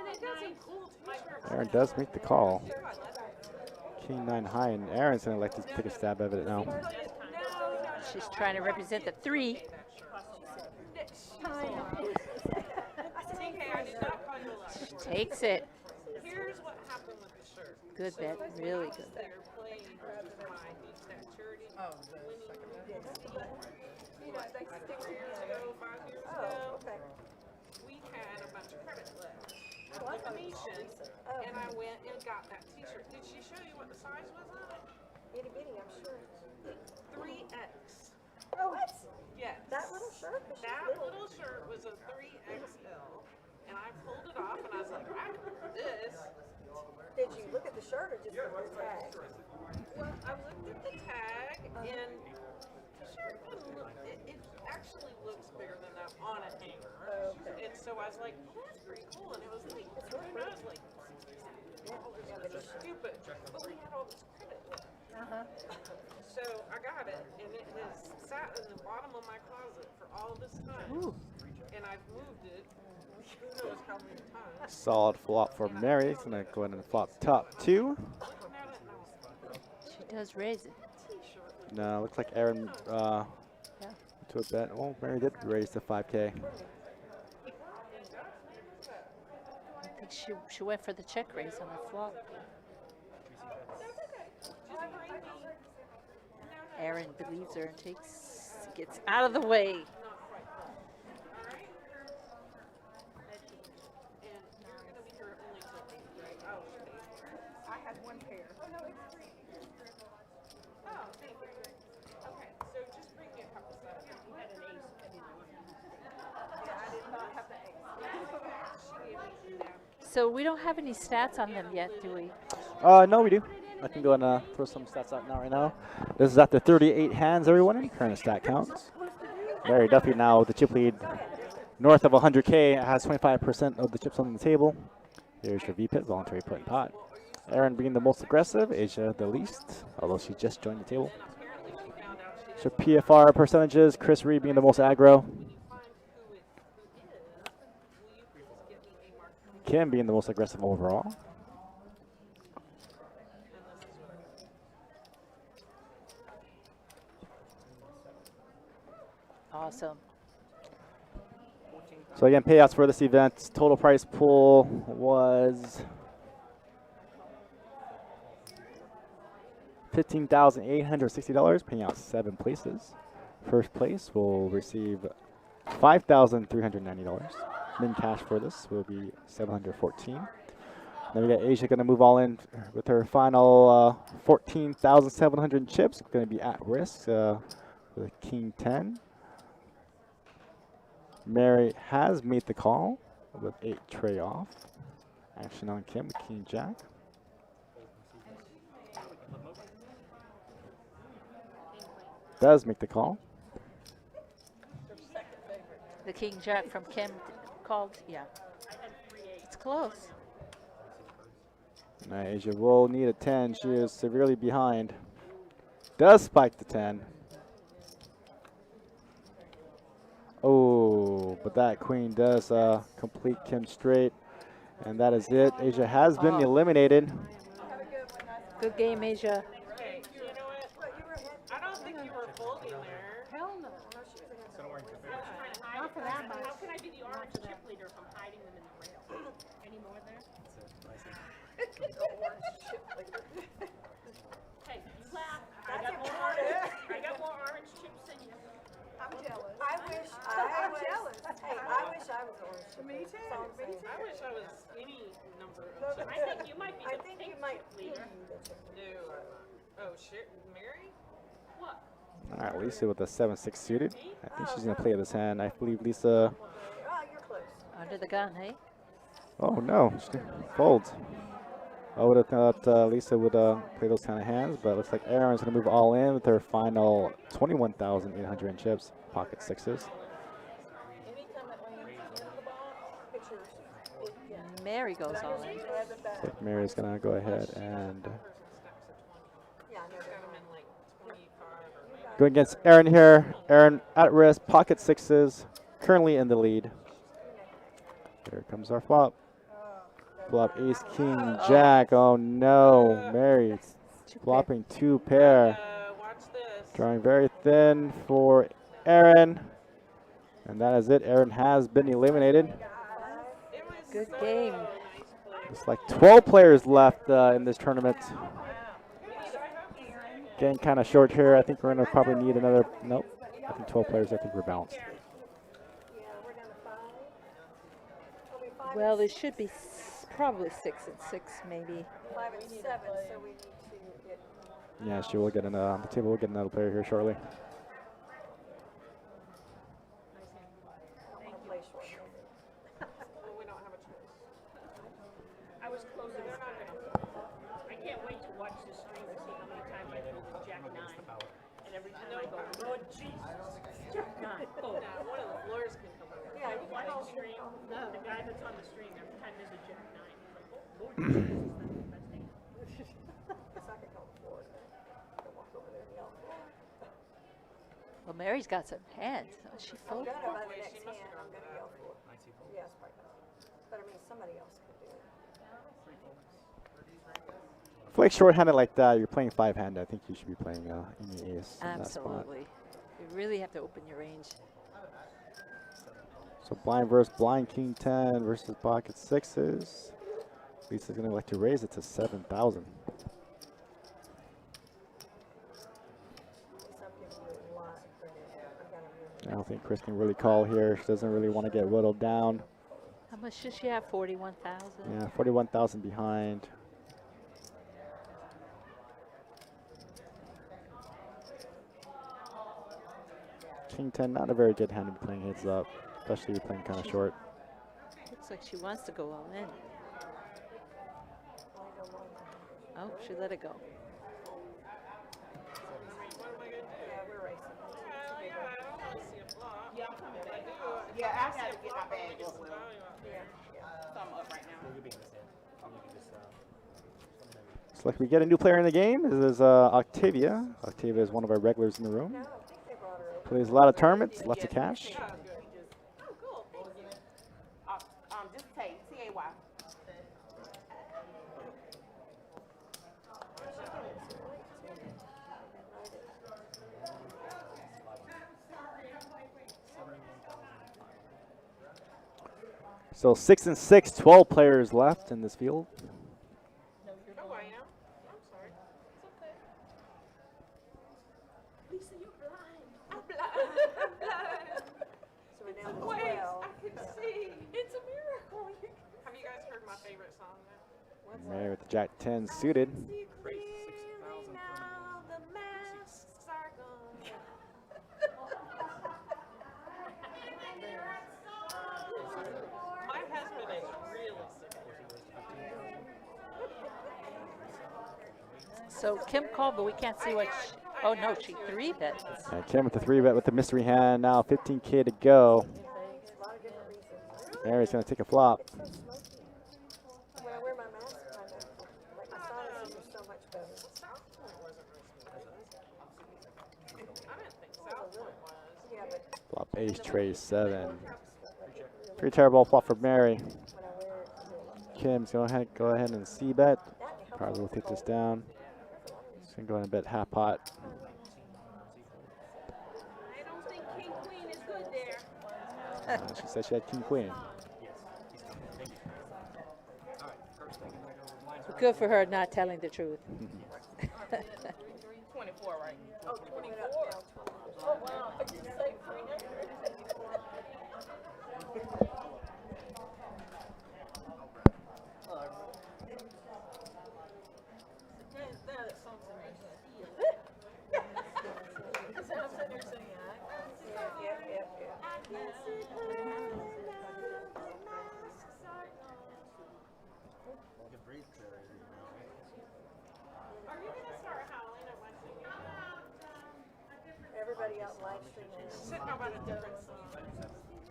it nice? Aaron does make the call. King 9 high, and Aaron's going to like to take a stab at it now. She's trying to represent the 3. She takes it. Here's what happened with the shirt. Good bet. Really good bet. They're playing my Beach That Charity. Oh, You know, like 6 years ago, 5 years ago, we had a bunch of credit left at the Venetian, and I went and got that T-shirt. Did she show you what the size was on it? Itty bitty, I'm sure. 3X. Oh, what? Yes. That little shirt? That little shirt was a 3XL, and I pulled it off, and I was like, I can wear this. Did you look at the shirt or just look at the tag? Well, I looked at the tag, and the shirt doesn't look, it actually looks bigger than that on a hanger. And so I was like, well, that's pretty cool, and it was like, who knows, like, $60. Stupid, but we had all this credit left. So I got it, and it has sat in the bottom of my closet for all this time, and I've moved it, who knows how many times. Solid flop for Mary. He's going to go ahead and flop top 2. Looking at it, and I was like, She does raise it. No, looks like Aaron to a bet. Oh, Mary did raise to 5K. I think she went for the check raise on the flop. Aaron believes her and gets out of the way. I had one pair. Oh, thank you. Okay, so just bring me a couple sets. You had an ace. Yeah, I did not have the ace. She gave me that. So we don't have any stats on them yet, do we? No, we do. I can go and throw some stats out now right now. This is after 38 hands, everyone. Current stat counts. Mary Duffy now with the chip lead north of 100K. Has 25% of the chips on the table. Here's your VPIT, voluntary put and pot. Aaron being the most aggressive, Asia the least, although she just joined the table. So PFR percentages, Chris Reed being the most aggro. Kim being the most aggressive overall. Awesome. So again, payouts for this event, total prize pool was $15,860, paying out 7 places. First place will receive $5,390. Min cash for this will be $714. Then we got Asia going to move all in with her final 14,700 chips. Going to be at risk with King 10. Mary has made the call with 8 tray off. Action on Kim with King Jack. Does make the call. The king jack from Kim called. Yeah. It's close. Now Asia will need a 10. She is severely behind. Does spike the 10. Oh, but that queen does complete Kim straight. And that is it. Asia has been eliminated. Good game, Asia. Hey, you know what? I don't think you were folding there. Hell no. Not for that much. How can I be the orange chip leader if I'm hiding them in the rail? Any more there? Hey, you laugh. I got more orange chips than you. I'm jealous. I'm jealous. Hey, I wish I was orange. Me too. Me too. I wish I was any number of chips. I think you might be I the think pink you might chip leader. No. Oh, shit. Mary? What? All right, Lisa with a 7-6 suited. I think she's going to play this hand. I believe Lisa. Oh, you're close. Under the gun, hey? Oh, no. She folds. I would have thought Lisa would play those kind of hands, but it looks like Erin's going to move all in with her final 21,800 in chips, pocket sixes. Mary goes all in. Looks like Mary's going to go ahead and Yeah, I know. Got them in like 25 or maybe. go against Erin here. Erin at risk, pocket sixes, currently in the lead. Here comes our flop. Flop ace, king, jack. Oh no, Mary flopping two pair. Watch this. Drawing very thin for Erin. And that is it. Erin has been eliminated. It was Good so game. nice play. It's like 12 players left in this tournament. Getting kind of short here. I think we're going to probably need another. Nope. I think 12 players. I think we're balanced. Yeah, we're down to 5. It'll be 5 Well, there should be probably 6 and 6, maybe. 5 and 7, so we need to get. Yeah, she will get on the table. We'll get another player here shortly. I don't want to play short. Well, we don't have a choice. I was closing. They're not gonna. I can't wait to watch this stream and see how many times I pull the Jack 9. And every time I go, Lord Jesus, Jack 9. Oh, Now, one of the floors can come over. Yeah, you watch can the stream. The guy that's on the stream, every time there's a Jack 9, he's like, oh, Lord Jesus, that's the best thing. Guess I could go forward. Go walk over there and yell. Well, Mary's got some hands. Oh, she I'm folded. gonna by the Wait, next she must hand. have I'm gone gonna to yell for it. Yes, probably. But I mean, somebody else could do it. If like short-handed like that, you're playing five-handed. I think you should be playing in the ace. in that spot. Absolutely. You really have to open your range. So blind versus blind, king 10 versus pocket sixes. Lisa's going to like to raise it to 7,000. So I'm giving you a lot for this. I've got a I don't think Chris can really call here. She doesn't really want to get whittled down. How much does she have? 41,000? Yeah, 41,000 behind. King 10, not a very good hand to be playing heads up, especially if you're playing kind of short. Looks like she wants to go all in. Oh, she let it go. Yeah, we're racing. Well, yeah, I don't want to see a flop. Yeah, I'm coming back. Yeah, I have to get my bag as well. So I'm up right now. Looks like we get a new player in the game. This is Octavia. Octavia is one of our regulars in the room. No, I think they brought her over. Plays a lot of tournaments, lots of cash. Oh, cool. Just say T-A-Y. So 6 and 6, 12 players left in this field. Oh, I am. I'm sorry. It's okay. Lisa, you're blind. I'm blind. I'm blind. So we're down to Wait, 12. I can see. It's a miracle. Have you guys heard my favorite song now? Mary with the Jack 10 suited. See clearly now the masks are gone. My husband is really sick. So Kim called, but we can't see what she, oh no, she 3-bet. Kim with the 3-bet with the mystery hand. Now 15K to go. Mary's gonna take a flop. When I wear my mask, like my sinuses are so much better. Yeah, but Flop ace, trace 7. Pretty terrible flop for Mary. when I wear it, Kim's go ahead and C bet. Probably will take this down. She's gonna go ahead and bet half pot. I don't think king queen is good there. She said she had king queen. Good for her not telling the truth. 24, right? Oh, 24. oh wow, I just say 300. That's something right there. Because I'm sitting there saying, You can breathe clearer, you know. are you going to start howling at once again? Everybody out live streaming. Sitting about a different song.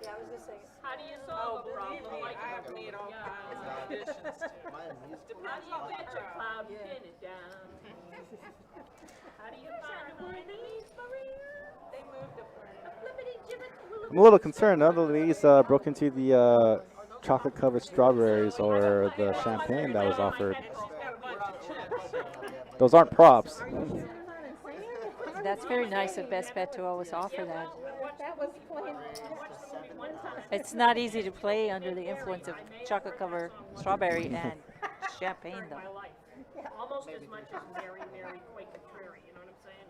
Yeah, I was just saying. How do you Oh, solve a believe problem me, like I have made all kinds of additions to it. Mine is How do you pitch a crowd. cloud and pin it down? How do you find a word that means Maria? They moved a point. A flippity gibbet I'm a little concerned. None of these broke into the chocolate covered strawberries or the champagne that was offered. She's got a bunch of chips. Those aren't props. That's very nice of Best Bet to always offer that. That was playing. It's not easy to play under the influence of chocolate covered strawberry and champagne, though. my life. Almost as much as Mary, Mary, Quake and Trary, you know what I'm saying?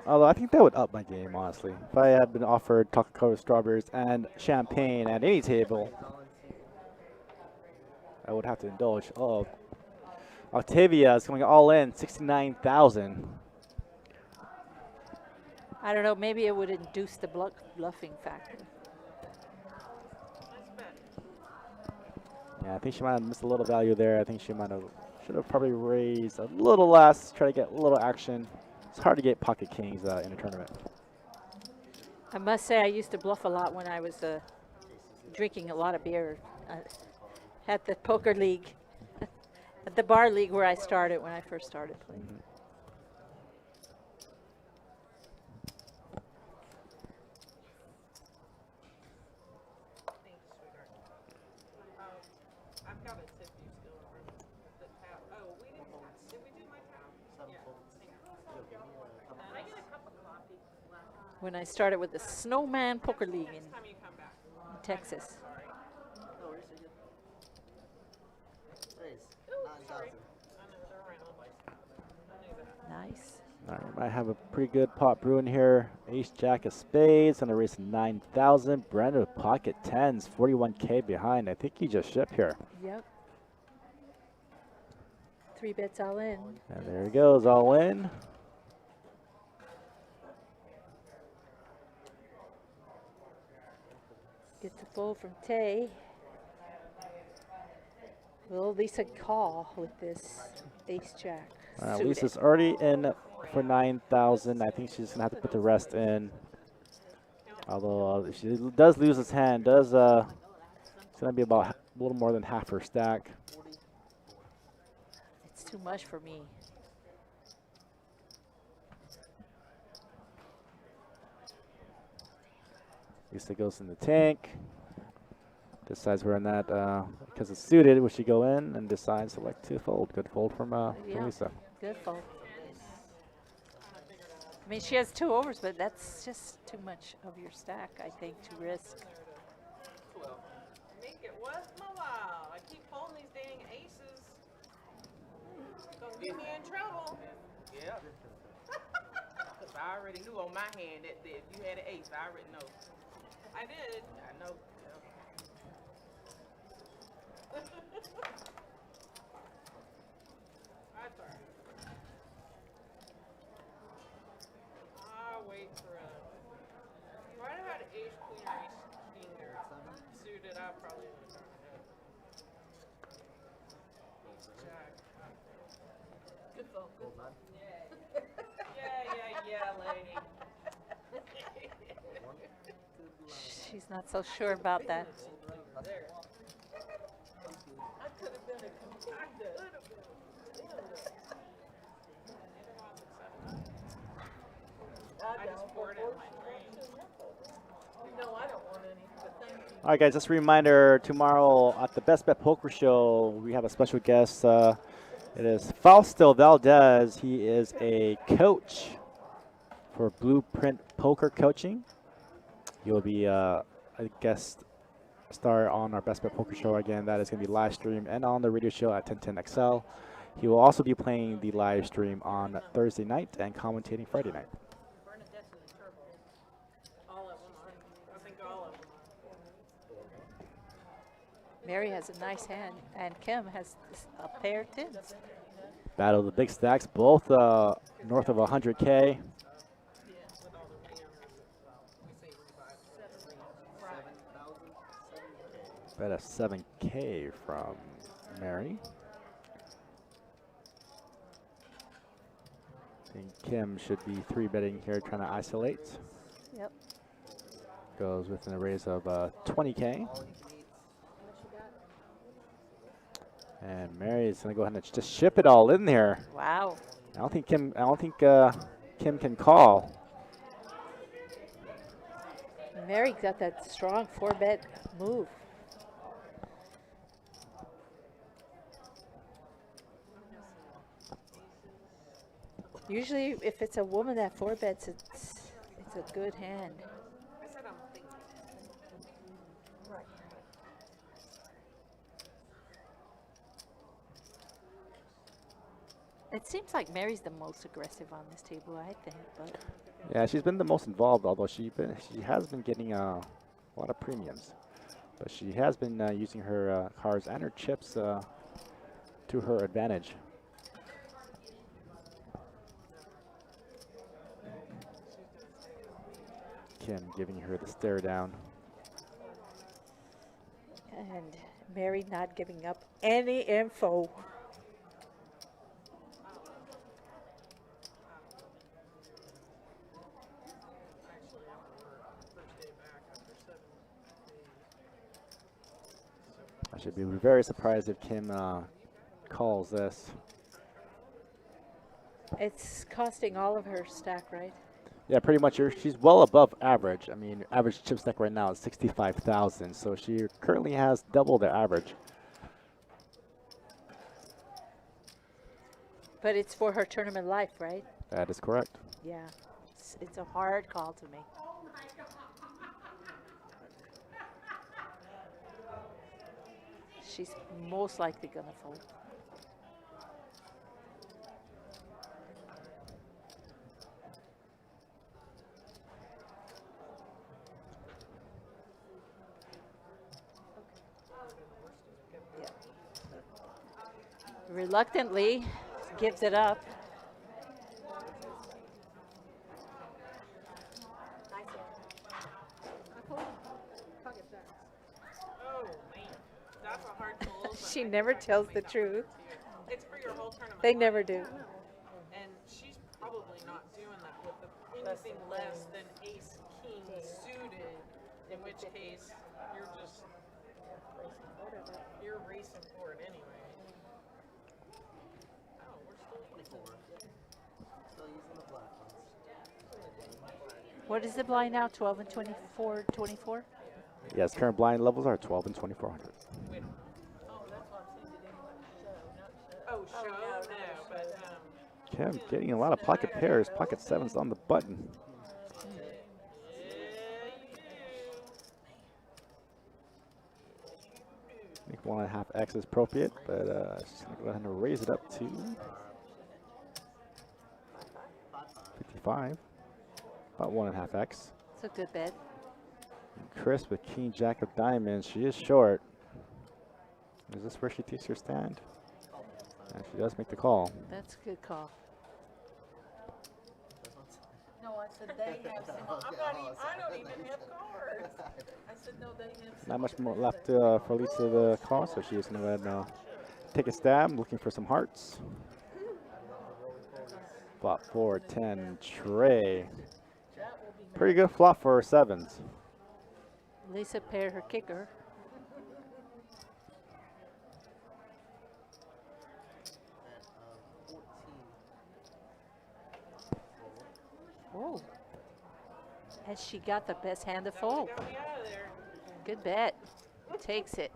Although I think that would up my game, honestly. If I had been offered chocolate covered strawberries and champagne at any table, I would have to indulge. Oh, Octavia is coming all in, 69,000. I don't know, maybe it would induce the bluffing factor. Yeah, I think she might have missed a little value there. I think she should have probably raised a little less, try to get a little action. It's hard to get pocket kings in a tournament. I must say I used to bluff a lot when I was drinking a lot of beer at the poker league, at the bar league where I started when I first started playing. I've got a tip you still remember. The towel. Oh, we didn't. Did we do my towel? Yeah. Can I get a cup of coffee? When I started with the Snowman Poker League in Next time you come back. Texas. No, where's it? Raise. 9,000. I know they're around. I knew that. Nice. All right, might have a pretty good pot brewing here. Ace, jack of spades, gonna raise 9,000. Brandon with pocket tens, 41K behind. I think he just shipped here. Yep. 3 bets all in. And there he goes, all in. Gets a fold from Tay. Will Lisa call with this ace jack? suited? Lisa's already in for 9,000. I think she's gonna have to put the rest in. Although she does lose his hand, it's gonna be about a little more than half her stack. It's too much for me. Lisa goes in the tank. Decides we're in that because it's suited. Will she go in and decides to select to fold? Good fold from Yeah. Lisa. Good fold. I mean, she has 2 overs, but that's just too much of your stack, I think, to risk. Make it worth my while. I keep holding these dang aces. Gonna get me in trouble. Yeah. Cause I already knew on my hand that if you had an ace, I already know. I did. I know. That's all right. I'll wait for a. If I'd have had ace, queen, or ace, king there suited, I probably would have gone ahead. Jack. Good phone. Good phone. Yeah, lady. She's not so sure about that. I just poured it in my drink. No, I don't want any, but thank you. All right, guys, just a reminder, tomorrow at the Best Bet Poker Show, we have a special guest. It is Fausto Valdez. He is a coach for Blueprint Poker Coaching. He'll be a guest star on our Best Bet Poker Show again. That is going to be live streamed and on the radio show at 1010XL. He will also be playing the live stream on Thursday night and commentating Friday night. Bernadette's in trouble. All of them are. I think all of them are. Mary has a nice hand, and Kim has a pair of tens. Battle of the big stacks, both north of 100K. Bet a 7K from Mary. I think Kim should be 3-betting here, trying to isolate. Yep. Goes with a raise of 20K. And Mary is going to go ahead and just ship it all in there. Wow. I don't think Kim can call. Mary got that strong 4-bet move. Usually, if it's a woman that 4-bets, it's a good hand. I said I'm thinking. It seems like Mary's the most aggressive on this table, I think. But Yeah, she's been the most involved, although she has been getting a lot of premiums. But she has been using her cards and her chips to her advantage. Kim giving her the stare down. and Mary not giving up any info. I should be very surprised if Kim calls this. It's costing all of her stack, right? Yeah, pretty much. She's well above average. I mean, average chip stack right now is 65,000, so she currently has double the average. But it's for her tournament life, right? That is correct. Yeah. It's a hard call to make. She's most likely gonna fold. Yeah. Reluctantly gives it up. Oh, man. That's a hard pull. but She I never think I tells can the make that work truth. too. It's for your whole tournament. They life. never do. And she's probably not doing that with anything less than ace king suited, in which case you're racing for it anyway. Oh, we're still 24. Still using the black ones. What is the blind now? 12 and 24, 24? Yes, current blind levels are 12 and 2400. wait. Oh, show no, but Kim getting a lot of pocket pairs, pocket sevens on the button. I think 1.5x is appropriate, but she's going to go ahead and raise it up to 55. About 1.5x. It's a good bet. Chris with King Jack of Diamonds. She is short. Is this where she takes her stand? And she does make the call. That's a good call. no, I said they have some. I don't even have cards. I said no, they have some. Not much more left for Lisa to call, so she is going to go ahead and take a stab, looking for some hearts. Flop 4, 10, tray. Pretty good flop for sevens. Lisa paired her kicker. And she got the best hand to fold. Got me out of there. Good bet. Takes it.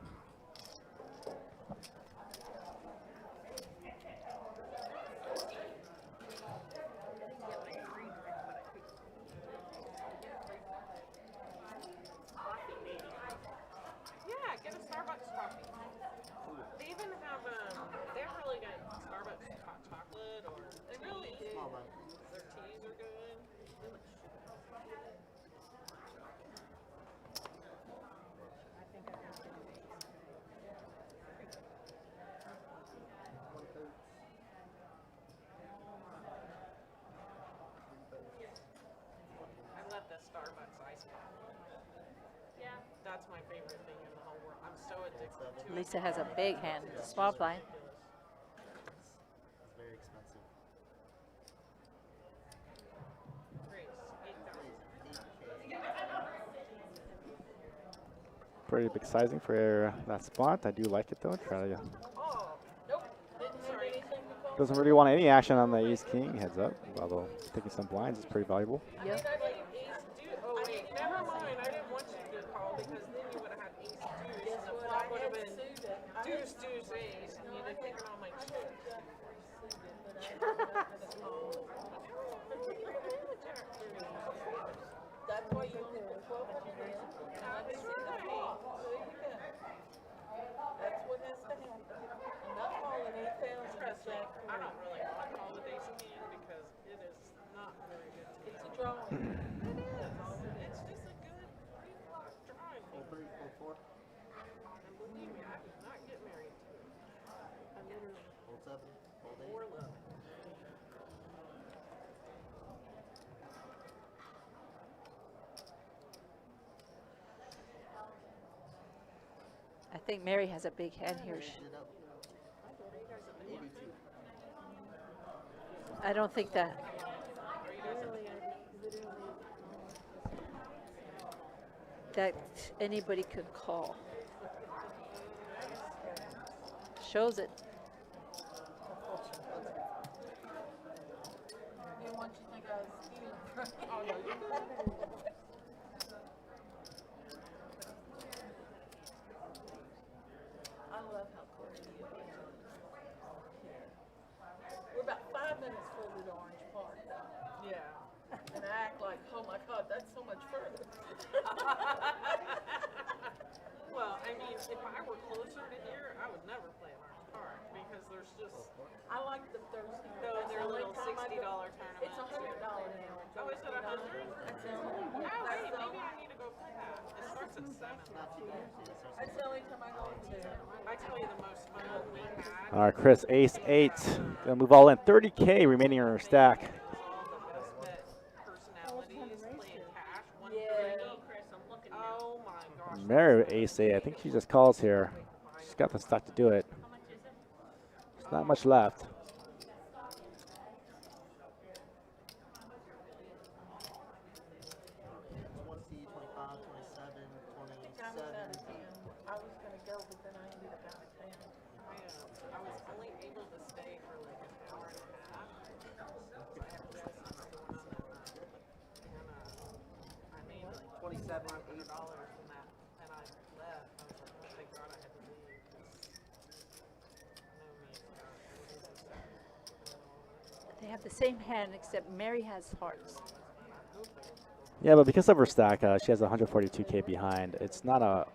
Yeah, get a Starbucks coffee. They even have they have really good Starbucks hot chocolate or they really do. Small one. Their teas are good. I love the Starbucks ice cream. Yeah. That's my favorite thing in the whole world. I'm so addicted to it. Lisa has a big hand. Small blind. It's very expensive. Grace, 8,000. Pretty big sizing for that spot. I do like it though. Try to Oh, nope. Didn't have anything to call. doesn't really want any action on the ace king heads up. Although taking some blinds is pretty valuable. Yep. I like ace deuce. Oh wait, never mind. I didn't want you to call because then you would have had ace deuce and the flop would have been deuce deuce ace and you'd have taken all my chips. That's why you only put 1200 in. Now they see the flop. There you go. That's what has to happen. I'm not calling 8,000 Trust me, Jack I four. don't really want to call the ace king because it is not very good to me. It's a drawing. It is. It's just a good pre-flop drawing. Full 3, full 4, And believe me, I did not get married to it. I literally full 7, full 8. more love. I think Mary has a big hand here. Raised it up. 82. I don't think that. That anybody could call. Shows it. Didn't want you to think I was stealing from you. Oh, no, you're good. I love how close you are. We're about 5 minutes further to Orange Park, Yeah. and I act like, oh my God, that's so much further. Well, I mean, if I were closer to here, I would never play Orange Park because there's just I like the Thursday. no, That's they're the only little time I $60 go- tournaments. It's $100 now. Oh, is it 100? That's the only. Oh, That's hey, the maybe only- I need to go play that. It starts at 7. Not too bad. See, it starts That's the only time I go to. I tell you, the most fun we had. All right, Chris, ace 8. Gonna move all in. 30K remaining in her stack. All the best bet personalities playing cash. Yeah. 130. Oh my gosh. Mary with ace 8. I think she just calls here. She's got the stock to do it. There's not much left. 20, 25, 27, 27. I was gonna go, but then I ended up out of town. I was only able to stay for like an hour and a half. I had to set something going on that night. And I made like 27, $500 from that. And I left. I was like, oh, thank God I had to leave. 'Cause no means God. It was just They have the same hand except Mary has hearts. Yeah, but because of her stack, she has 142K behind. It's not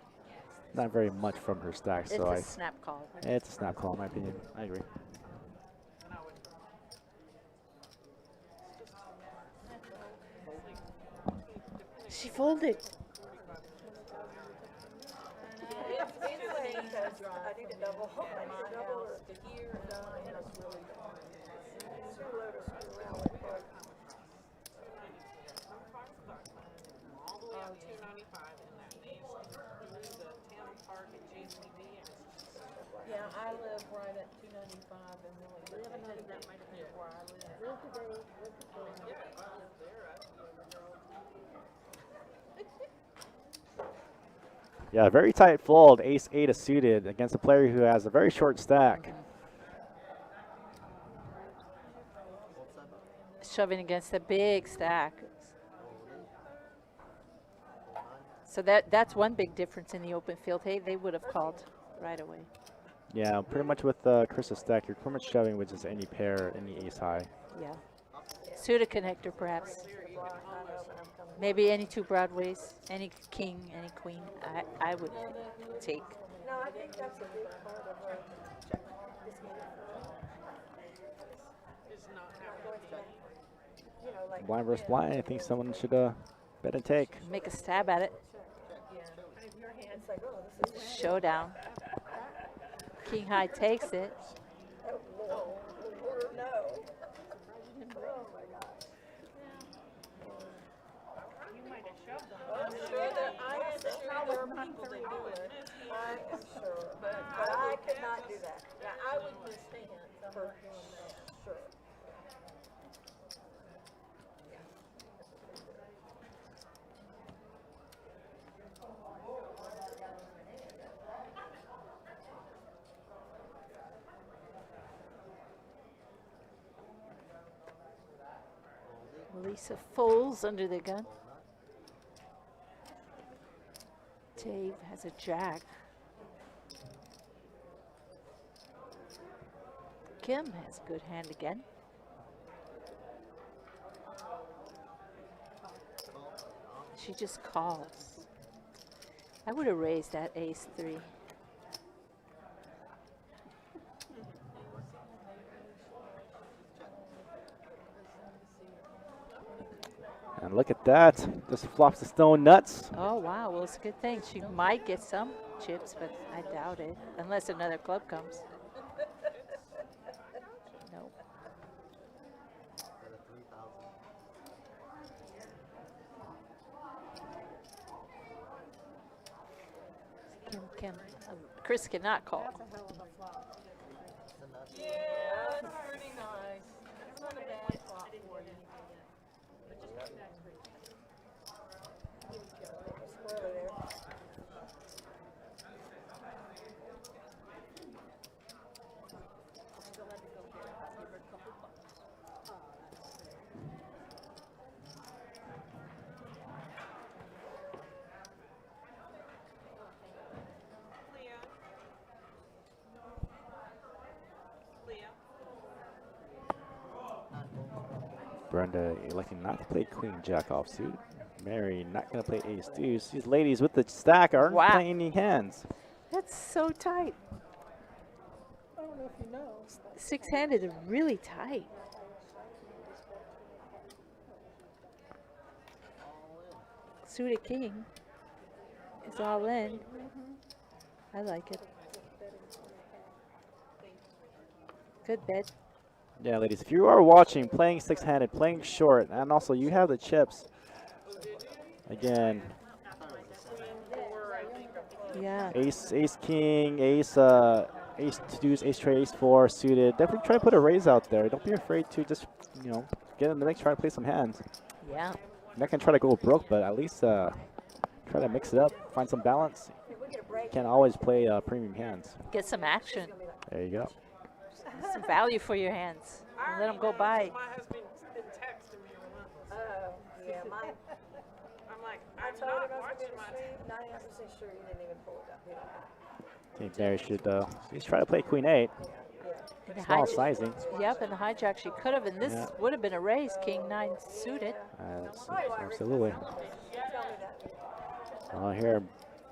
very much from her stack, It's so a snap call. it's a snap call in my opinion. I agree. and I would. She folded. It's funny because I need a double from my house to here, and it's really far. It's a load of screw out with park. All the way up 295 in that maze. Through the town park at JCB. And it's just Yeah, I live right at 295 and really, that might have been where I live. Yeah, very tight fold. Ace 8 is suited against a player who has a very short stack. Shoving against a big stack. So that's one big difference in the open field. Hey, they would have called right away. Yeah, pretty much with Chris's stack, you're pretty much shoving with just any pair, any ace high. Yeah. Suited connector, perhaps. Maybe any two broadways, any king, any queen. I would take. No, I think that's a big part of her check. Is not having You know, like. Blind versus blind, I think someone should bet and take. Make a stab at it. It's like, oh, this is. Showdown. King high takes it. Oh, Lord, no. Oh, my gosh. I'm sure that I am sure there are people that do it. I am sure, but I could not do that. Now, I would miss hands for doing that, sure. Lisa folds under the gun. Dave has a jack. Kim has a good hand again. She just calls. I would have raised that ace 3. And look at that. Just flops the stone nuts. Oh, wow. Well, it's a good thing. She might get some chips, but I doubt it. Unless another club comes. No. Chris cannot call. Yeah, it's pretty nice. It's not a bad flop for you. Spoiler there. Brenda electing not to play queen jack offsuit. Mary not going to play ace deuce. These ladies with the stack aren't playing any hands. That's so tight. I don't know if you know. Six-handed is really tight. Suited king is all in. I like it. Good bet. Yeah, ladies, if you are watching, playing six-handed, playing short, and also you have the chips, again, yeah, ace king, ace deuce, ace trade, ace 4 suited. Definitely try to put a raise out there. Don't be afraid to just, get in the mix, try to play some hands. Yeah. You're not going to try to go broke, but at least try to mix it up, find some balance. You can't always play premium hands. Get some action. There you go. Some value for your hands. And let them go by. My husband's been texting me relentless. Oh, yeah, mine. I'm like, I I'm told not him I was watching going my to stream, 99% sure you didn't even pull it up. You know. I think Mary should just try to play queen 8. And the Small hijack- sizing. Yep, and the hijack she could have, and this would have been a raise, king 9 suited. Absolutely. Tell me that. Well, here,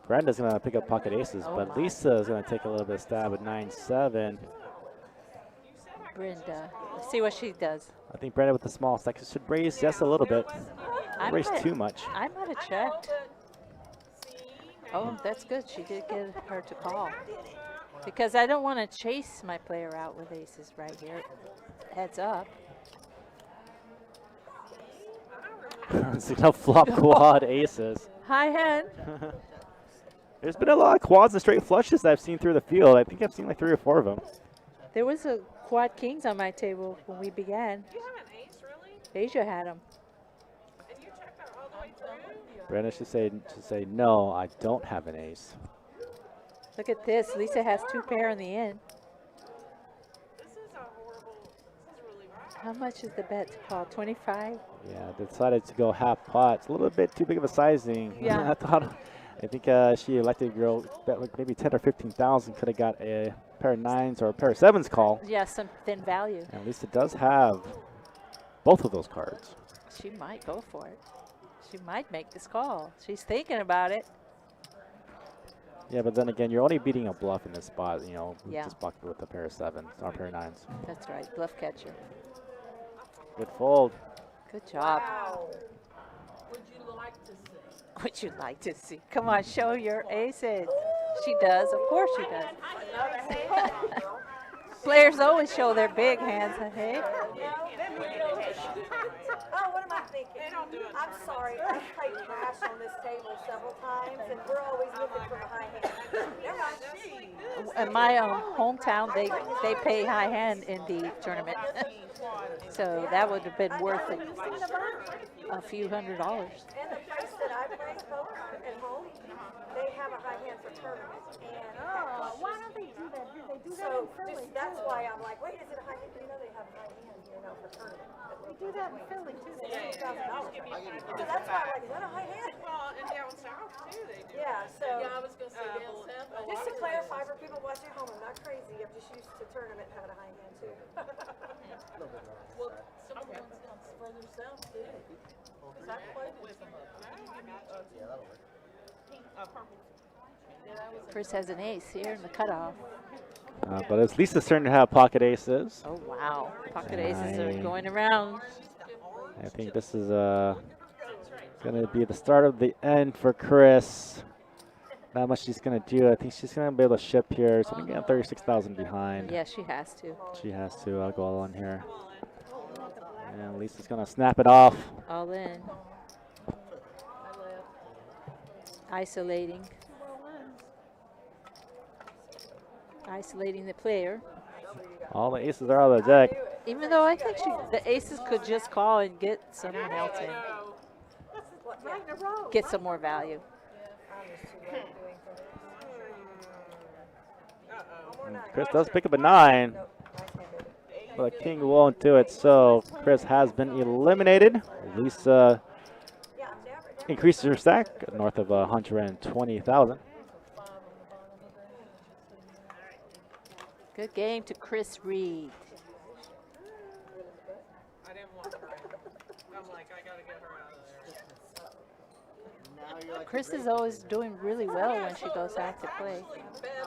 Brenda's going to pick up pocket aces, but Lisa's going to take a little bit of stab at 9-7. Brenda, let's see what she does. I think Brenda with the small stack should raise just a little bit. I Raise might- too much. I might have checked. Oh, that's good. She did get her to call. Because I don't want to chase my player out with aces right here. Heads up. See no flop quad aces. High hand. There's been a lot of quads and straight flushes that I've seen through the field. I think I've seen like 3 or 4 of them. There was a quad kings on my table when we began. You have an ace, really? Asia had them. And you checked that all the way through? Brenda should say no, I don't have an ace. Look at this. Lisa has 2 pair in the end. This is a horrible, this is really bad. How much is the bet to call? 25? Yeah, decided to go half pot. It's a little bit too big of a sizing. Yeah. I think she elected to go bet like maybe 10 or 15,000. Could have got a pair of nines or a pair of sevens call. Yeah, some thin value. At least it does have both of those cards. She might go for it. She might make this call. She's thinking about it. Yeah, but then again, you're only beating a bluff in this spot, you know, with Yeah. this bucket with a pair of sevens or a pair of nines. That's right. Bluff catcher. Good fold. Good job. Wow. Would you like to see? Would you like to see? Come on, show your aces. She does. Of course she does. Another hand. Players always show their big hands. Hey? Oh, what am I thinking? I'm sorry, I've played cash on this table several times, and we're always looking for a high hand. Never mind. In my hometown, they pay high hand in the tournament. So that would have been worth it. A few $100. And the place that I play poker at home, they have a high hand for tournaments. And Why don't they do that? Do they do that so in Philly? that's why I'm like, wait, is it a high hand? You know they have a high hand, for tournament. They do that in Philly too. $2,000. So that's why I'm like, is that a high hand? Well, and down south too, they do. Yeah, so. Yeah, I was gonna say down south. Just to clarify for people watching at home, I'm not crazy. I'm just used to tournament having a high hand too. Well, some of the ones down further south too. Cause I played with them. Yeah, that'll work. Purple. Chris has an ace here in the cutoff. But at least it's starting to have pocket aces. Oh, wow. Pocket aces are Nice. going around. I think this is going to be the start of the end for Chris. Not much she's going to do. I think she's going to be able to ship here. So I'm going to get 36,000 behind. Yeah, she has to. She has to. I'll go all in here. And Lisa's going to snap it off. All in. Isolating. Isolating the player. All the aces are out of the deck. Even though I think the aces could just call and get someone else in. Get some more value. Chris does pick up a 9. But King won't do it, so Chris has been eliminated. Lisa increases her stack north of 120,000. Good game to Chris Reed. I didn't want her. I'm like, I gotta get her out of there. Now you're like Chris the is great always doing really well when she goes out to play. not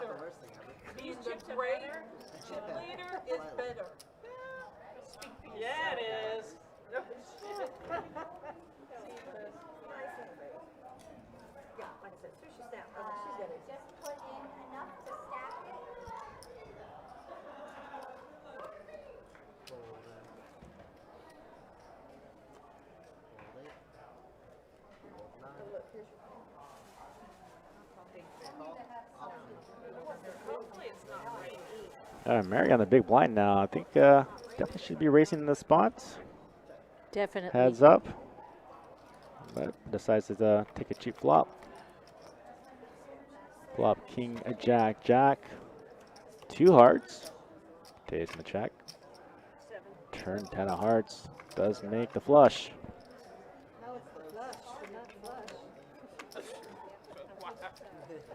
the worst thing ever. Being the great leader is better. Yeah, it is. Yeah, like I said, sushi snap. She's got it. Just put in enough to stack it. Fold it. Fold 9. Hopefully it's not raining. Mary on the big blind now. I think definitely should be racing the spots. Definitely. Heads up. But decides to take a cheap flop. Flop king, a jack, jack. 2 hearts. Stays in the check. Turn 10 of hearts. Does make the flush.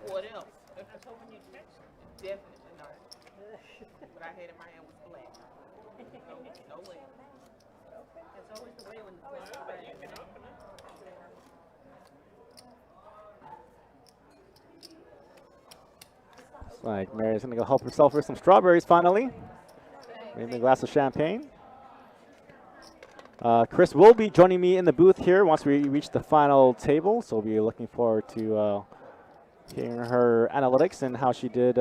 What else? Definitely not. What I had in my hand was black. No way. That's always the way when the flash is back. You can open it. Looks like Mary's gonna go help herself with some strawberries finally. Maybe a glass of champagne. Chris will be joining me in the booth here once we reach the final table, so we'll be looking forward to hearing her analytics and how she did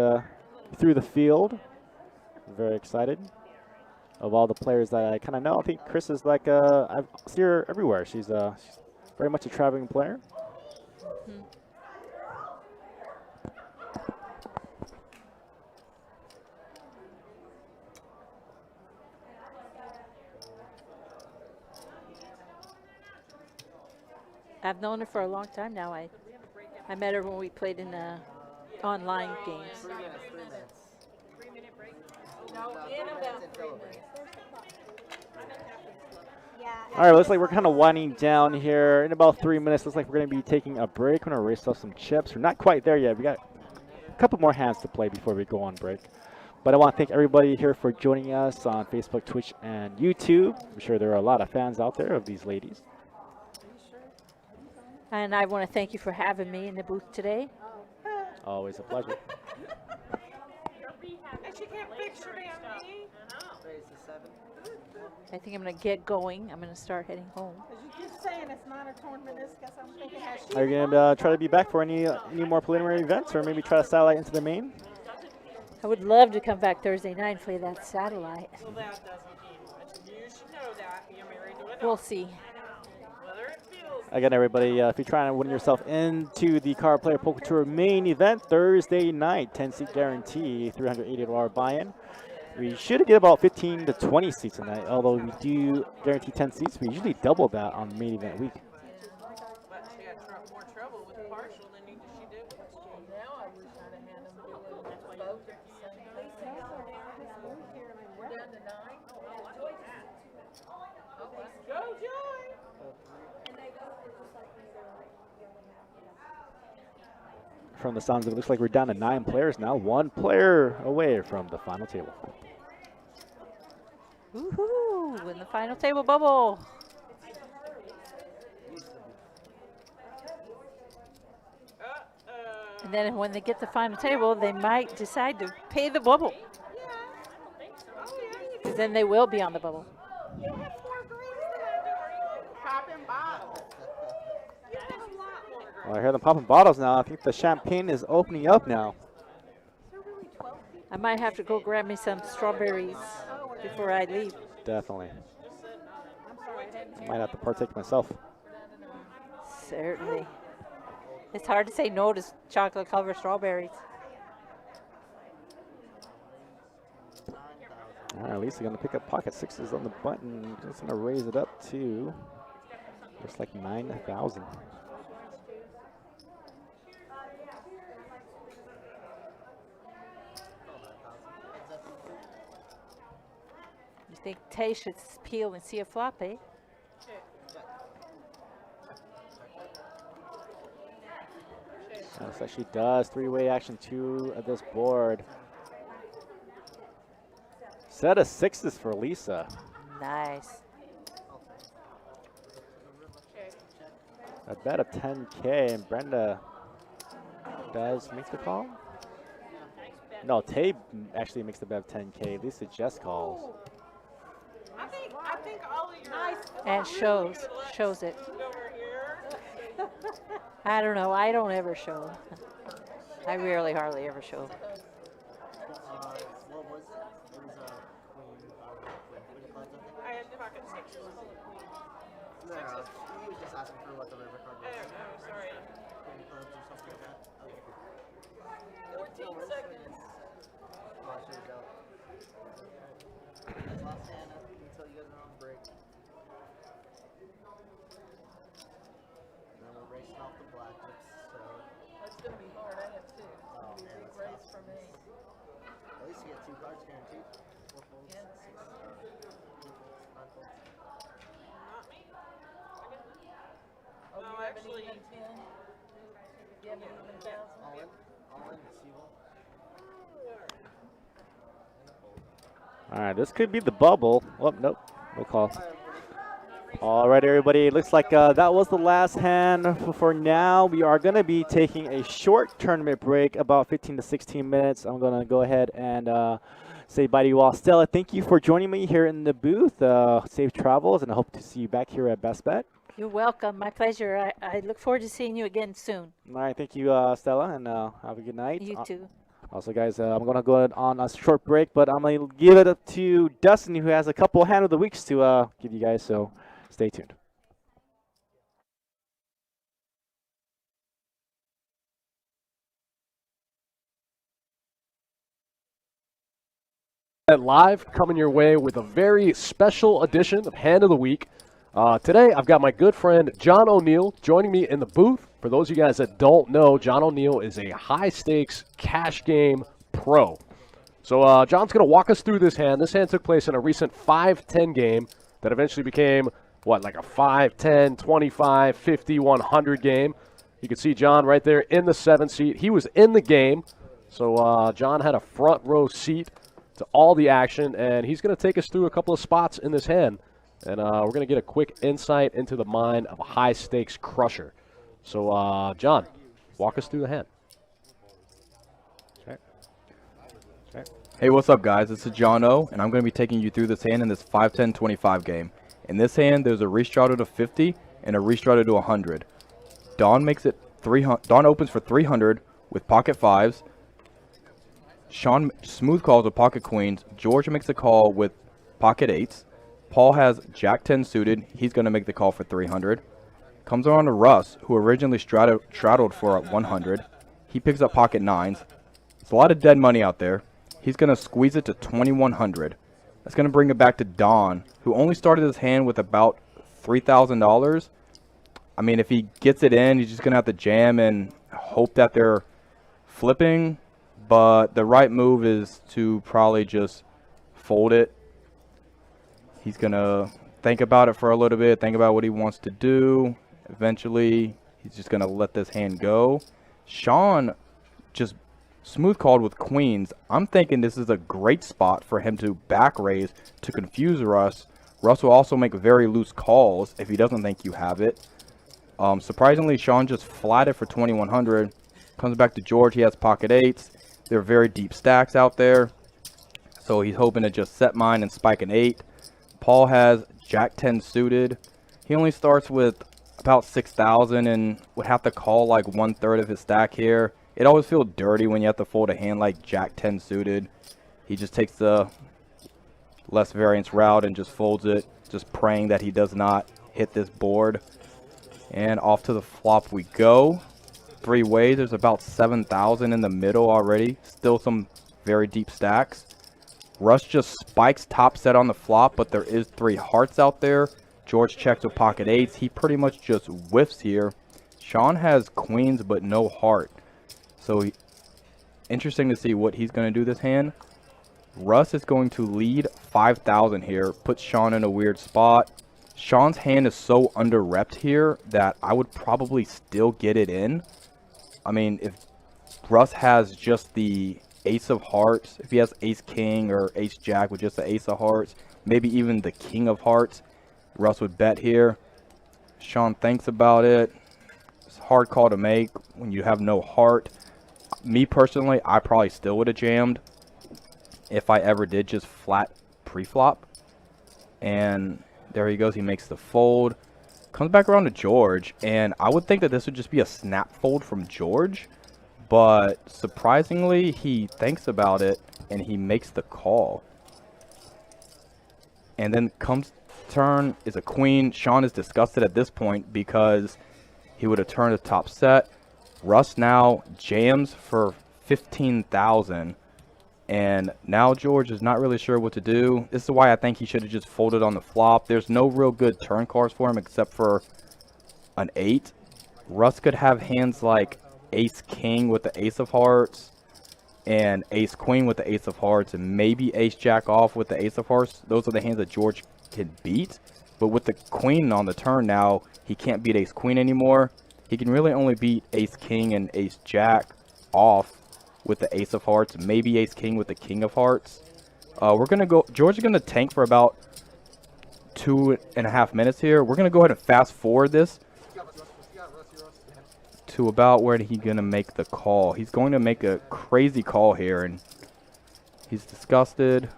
through the field. Very excited. Of all the players that I kind of know, I think Chris is like, I see her everywhere. She's very much a traveling player. I've known her for a long time now. I met her when we played in the online games. 3 minutes, 3 minutes. No, in about 3 minutes. All right, looks like we're kind of winding down here. In about 3 minutes, looks like we're going to be taking a break. We're going to race off some chips. We're not quite there yet. We got a couple more hands to play before we go on break. But I want to thank everybody here for joining us on Facebook, Twitch, and YouTube. I'm sure there are a lot of fans out there of these ladies. And I want to thank you for having me in the booth today. Always a pleasure. And she can't fix her damn knee. Raise to 7. I think I'm going to get going. I'm going to start heading home. Because you keep saying it's not a torn meniscus. I'm thinking, has she Are you going to try to be back for any more preliminary events, or maybe try to satellite into the main? I would love to come back Thursday night and play that satellite. Well, that doesn't mean much. You should know that. You're married to a We'll dog. see. Whether it feels Again, everybody, if you're trying to win yourself into the Card Player Poker Tour main event Thursday night, 10-seat guarantee, $380 buy-in. We should get about 15 to 20 seats tonight, although we do guarantee 10 seats. We usually double that on main event week. but she had more trouble with partial than she did with full. Now I wish I'd have had them doing both at the same time. Down to 9. Go, Joy! From the sounds of it, looks like we're down to 9 players now, 1 player away from the final table. Woohoo! In the final table bubble. And then when they get the final table, they might decide to pay the bubble. Because then they will be on the bubble. You have 4 greens that I do. Popping bottles. You have a lot more greens. Well, I hear them popping bottles now. I think the champagne is opening up now. I might have to go grab me some strawberries before I leave. Definitely. Might have to partake myself. Certainly. It's hard to say no to chocolate covered strawberries. All right, Lisa going to pick up pocket sixes on the button. Just going to raise it up to looks like 9,000. You think Tay should peel and see a flop, eh? Looks like she does. 3-way action 2 at this board. Set of 6s for Lisa. Nice. A bet of 10K, and Brenda does make the call? No, Tay actually makes the bet of 10K. Lisa just calls. I think all of your And shows it. over here. I don't know. I don't ever show. I hardly ever show. What was it? It was queen cards, I think. I had pocket sixes. No, he was just asking for what the river card was. Oh, sorry. Queen clubs or something like that. Okay. 14 seconds. Oh, I should have dealt. That's last hand until you guys are on break. And then we're racing off the black chips, so That's going to be hard. I have 2. It's Oh, going to be man, a big that's race for me. at least you get 2 cards guaranteed. 4 folds, 6 And 5 folds. Not me. Oh, No, you have an actually- even 10? You have an even 1,000? All in, receival. All right, this could be the bubble. Oh, nope, no call. All right, everybody. Looks like that was the last hand for now. We are going to be taking a short tournament break, about 15 to 16 minutes. I'm going to go ahead and say bye to you all. Stella, thank you for joining me here in the booth. Safe travels, and I hope to see you back here at Best Bet. You're welcome. My pleasure. I look forward to seeing you again soon. All right, thank you, Stella, and have a good night. You too. Also, guys, I'm going to go on a short break, but I'm going to give it up to Dustin, who has a couple hand of the weeks to give you guys, so stay tuned. Live coming your way with a very special edition of Hand of the Week. Today, I've got my good friend John O'Neill joining me in the booth. For those of you guys that don't know, John O'Neill is a high-stakes cash game pro. So John's going to walk us through this hand. This hand took place in a recent 5-10 game that eventually became like a 5, 10, 25, 50, 100 game. You can see John right there in the 7th seat. He was in the game, so John had a front row seat to all the action, and he's going to take us through a couple of spots in this hand. And we're going to get a quick insight into the mind of a high-stakes crusher. So, John, walk us through the hand. Hey, what's up, guys? This is John O, and I'm going to be taking you through this hand in this 5-10-25 game. In this hand, there's a restraughter to 50 and a restraughter to 100. Don makes it 300. Don opens for 300 with pocket 5s. Sean smooth calls with pocket queens. George makes a call with pocket 8s. Paul has Jack 10 suited. He's going to make the call for 300. Comes around to Russ, who originally straddled for 100. He picks up pocket 9s. It's a lot of dead money out there. He's going to squeeze it to 2,100. That's going to bring it back to Don, who only started his hand with about $3,000. I mean, if he gets it in, he's just going to have to jam and hope that they're flipping. But the right move is to probably just fold it. He's going to think about it for a little bit, think about what he wants to do. Eventually, he's just going to let this hand go. Sean just smooth called with queens. I'm thinking this is a great spot for him to back raise to confuse Russ. Russ will also make very loose calls if he doesn't think you have it. Surprisingly, Sean just flatted for 2,100. Comes back to George. He has pocket 8s. There are very deep stacks out there. So he's hoping to just set mine and spike an 8. Paul has Jack 10 suited. He only starts with about 6,000 and would have to call like 1/3 of his stack here. It always feels dirty when you have to fold a hand like Jack 10 suited. He just takes the less variance route and just folds it, just praying that he does not hit this board. And off to the flop we go. 3 ways. There's about 7,000 in the middle already. Still some very deep stacks. Russ just spikes top set on the flop, but there is 3 hearts out there. George checks with pocket 8s. He pretty much just whiffs here. Sean has queens but no heart. So interesting to see what he's going to do this hand. Russ is going to lead 5,000 here. Puts Sean in a weird spot. Sean's hand is so under-repped here that I would probably still get it in. I mean, if Russ has just the ace of hearts, if he has ace king or ace jack with just the ace of hearts, maybe even the king of hearts, Russ would bet here. Sean thinks about it. It's a hard call to make when you have no heart. Me personally, I probably still would have jammed if I ever did just flat pre-flop. And there he goes. He makes the fold. Comes back around to George. And I would think that this would just be a snap fold from George. But surprisingly, he thinks about it and he makes the call. And then comes turn is a queen. Sean is disgusted at this point because he would have turned the top set. Russ now jams for 15,000. And now George is not really sure what to do. This is why I think he should have just folded on the flop. There's no real good turn cards for him except for an 8. Russ could have hands like ace king with the ace of hearts and ace queen with the ace of hearts and maybe ace jack off with the ace of hearts. Those are the hands that George can beat. But with the queen on the turn now, he can't beat ace queen anymore. He can really only beat ace king and ace jack off with the ace of hearts, maybe ace king with the king of hearts. We're gonna go. George is gonna tank for about 2.5 minutes here. We're gonna go ahead and fast forward this to about where he's gonna make the call. He's going to make a crazy call here, and he's disgusted.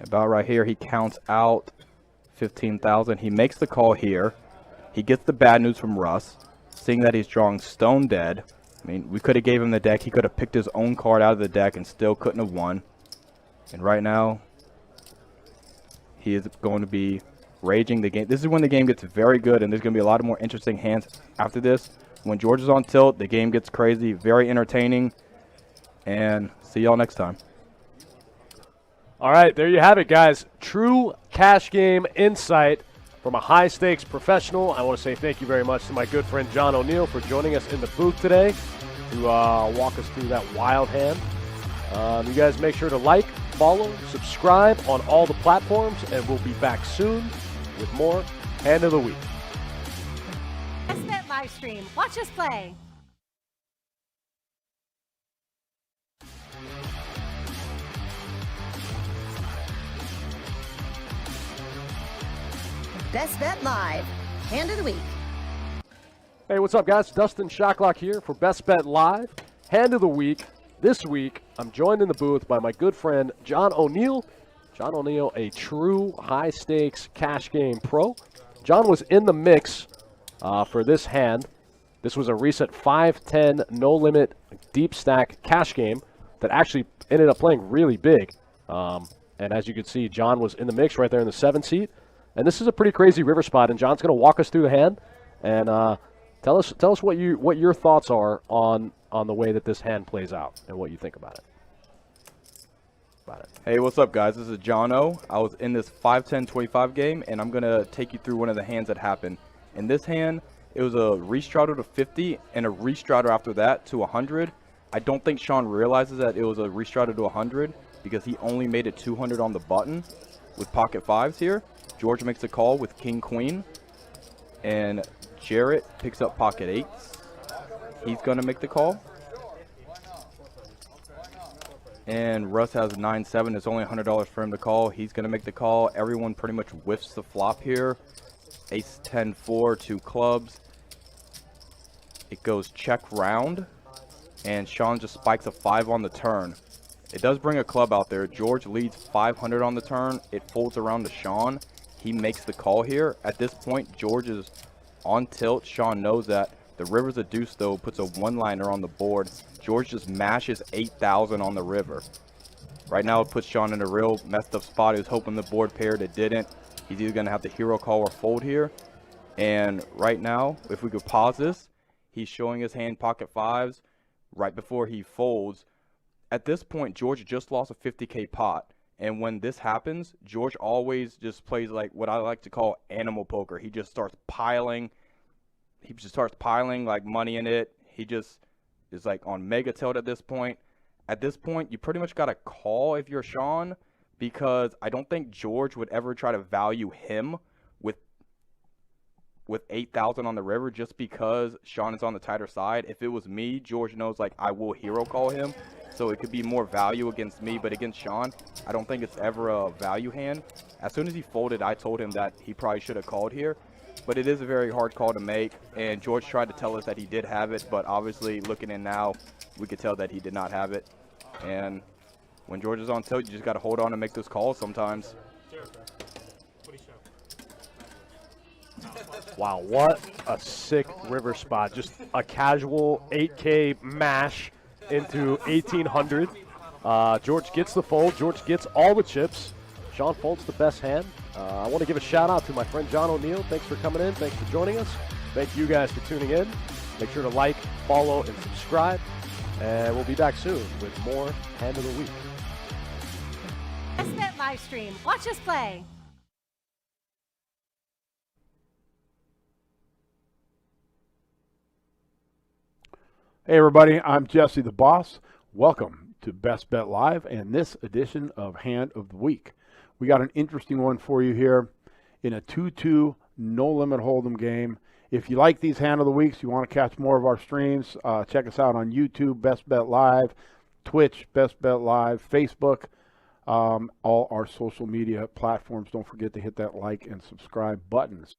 About right here, he counts out 15,000. He makes the call here. He gets the bad news from Russ, seeing that he's drawing stone dead. I mean, we could have gave him the deck. He could have picked his own card out of the deck and still couldn't have won. And right now, he is going to be raging the game. This is when the game gets very good, and there's going to be a lot of more interesting hands after this. When George is on tilt, the game gets crazy, very entertaining. And see y'all next time. All right, there you have it, guys. True cash game insight from a high-stakes professional. I want to say thank you very much to my good friend John O'Neill for joining us in the booth today to walk us through that wild hand. You guys make sure to like, follow, subscribe on all the platforms, and we'll be back soon with more Hand of the Week. Best Bet live stream. Watch us play. Best Bet Live. Hand of the Week. Hey, what's up, guys? Dustin Shocklock here for Best Bet Live. Hand of the Week. This week, I'm joined in the booth by my good friend, John O'Neill. John O'Neill, a true high-stakes cash game pro. John was in the mix for this hand. This was a recent 5-10 no-limit deep stack cash game that actually ended up playing really big. And as you can see, John was in the mix right there in the 7 seat. And this is a pretty crazy river spot, and John's going to walk us through the hand and tell us what your thoughts are on the way that this hand plays out and what you think about it. Hey, what's up, guys? This is John O. I was in this 5-10-25 game, and I'm going to take you through one of the hands that happened. In this hand, it was a restraddle to 50 and a restraddle after that to 100. I don't think Sean realizes that it was a restraddle to 100 because he only made it 200 on the button with pocket fives here. George makes a call with king queen, and Jarrett picks up pocket eights. He's going to make the call. And Russ has 9-7. It's only $100 for him to call. He's going to make the call. Everyone pretty much whiffs the flop here. Ace 10-4, 2 clubs. It goes check round, and Sean just spikes a 5 on the turn. It does bring a club out there. George leads 500 on the turn. It folds around to Sean. He makes the call here. At this point, George is on tilt. Sean knows that. The river's a deuce, though, puts a one-liner on the board. George just mashes 8,000 on the river. Right now, it puts Sean in a real messed up spot. He was hoping the board paired. It didn't. He's either going to have to hero call or fold here. And right now, if we could pause this, he's showing his hand pocket fives right before he folds. At this point, George just lost a 50K pot. And when this happens, George always just plays like what I like to call animal poker. He just starts piling. He just starts piling like money in it. He just is like on mega tilt at this point. At this point, you pretty much got to call if you're Sean, because I don't think George would ever try to value him with 8,000 on the river just because Sean is on the tighter side. If it was me, George knows like I will hero call him, so it could be more value against me. But against Sean, I don't think it's ever a value hand. As soon as he folded, I told him that he probably should have called here. But it is a very hard call to make, and George tried to tell us that he did have it, but obviously looking in now, we could tell that he did not have it. And when George is on tilt, you just got to hold on and make those calls sometimes. Wow, what a sick river spot. Just a casual 8K mash into 1,800. George gets the fold. George gets all the chips. Sean folds the best hand. I want to give a shout out to my friend John O'Neill. Thanks for coming in. Thanks for joining us. Thank you guys for tuning in. Make sure to like, follow, and subscribe. And we'll be back soon with more Hand of the Week. Best Bet live stream. Watch us play. Hey everybody, I'm Jesse the Boss. Welcome to Best Bet Live and this edition of Hand of the Week. We got an interesting one for you here in a 2-2 no-limit hold'em game. If you like these Hand of the Weeks, you want to catch more of our streams, check us out on YouTube, Best Bet Live, Twitch, Best Bet Live, Facebook, all our social media platforms. Don't forget to hit that like and subscribe buttons.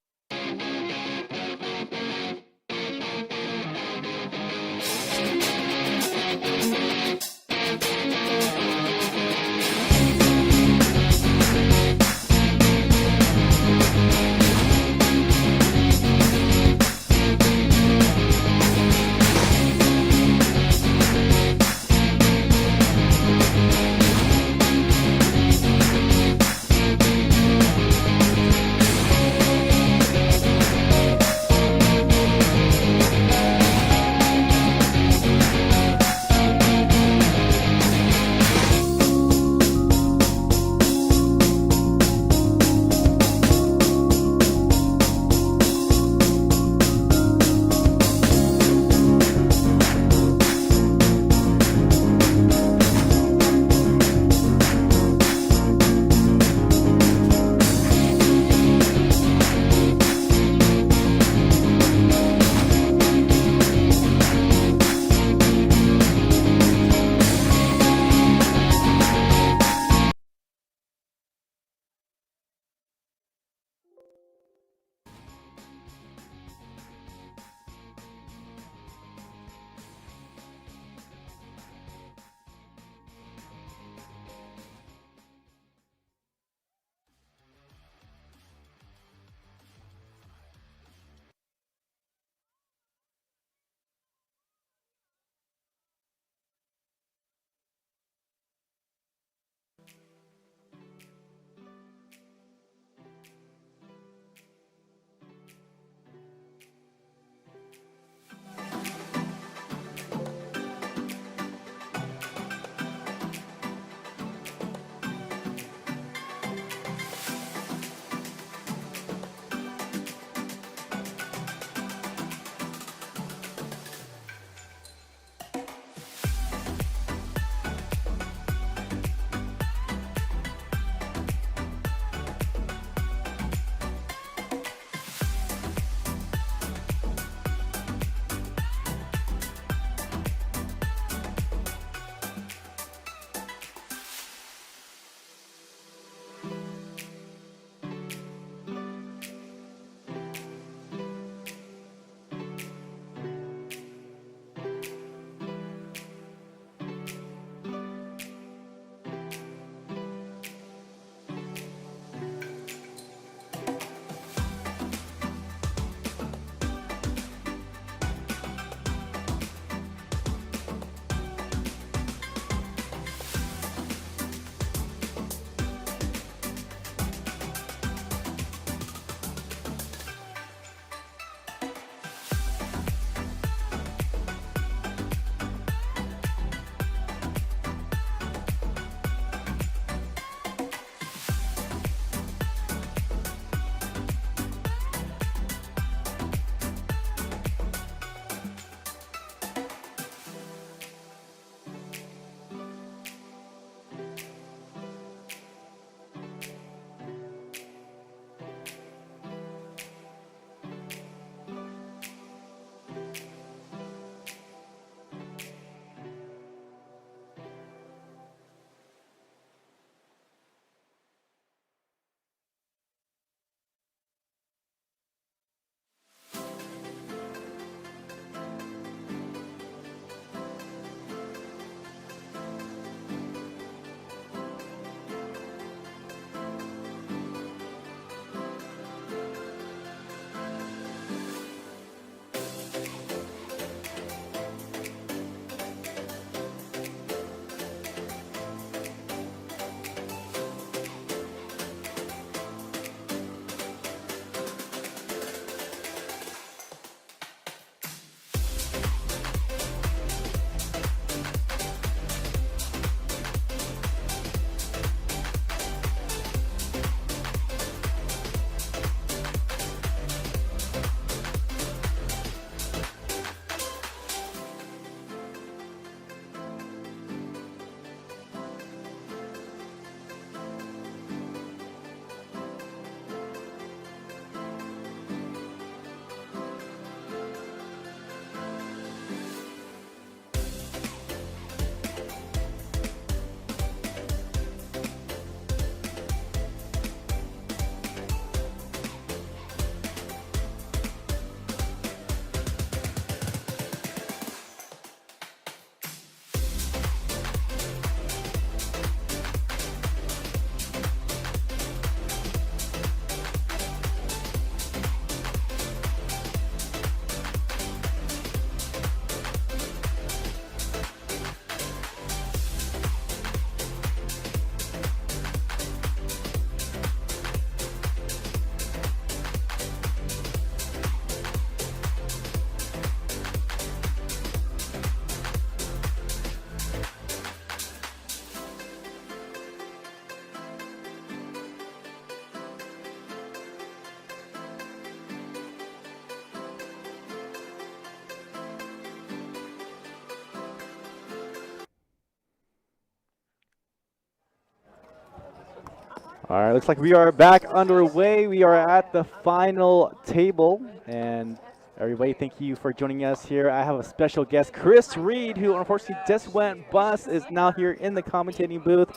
All right, looks like we are back underway. We are at the final table, and everybody, thank you for joining us here. I have a special guest, Chris Reed, who unfortunately just went bust, is now here in the commentating booth.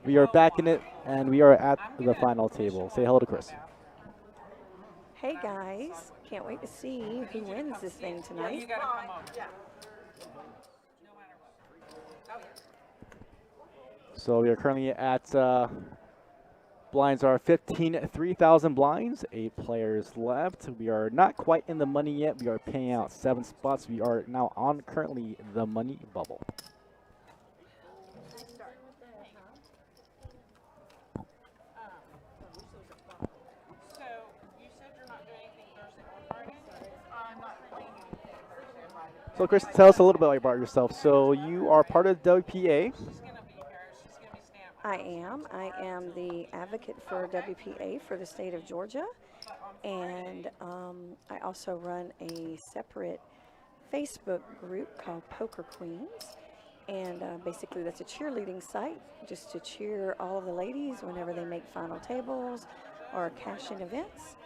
We are back in it, and we are at the final table. Say hello to Chris. Hey guys, can't wait to see who wins this thing tonight. So we are currently at blinds are 3,000 blinds, 8 players left. We are not quite in the money yet. We are paying out 7 spots. We are now on currently the money bubble. So Chris, tell us a little bit about yourself. So you are part of WPA. I am the advocate for WPA for the state of Georgia, and I also run a separate Facebook group called Poker Queens, and basically that's a cheerleading site just to cheer all of the ladies whenever they make final tables or cash-in events.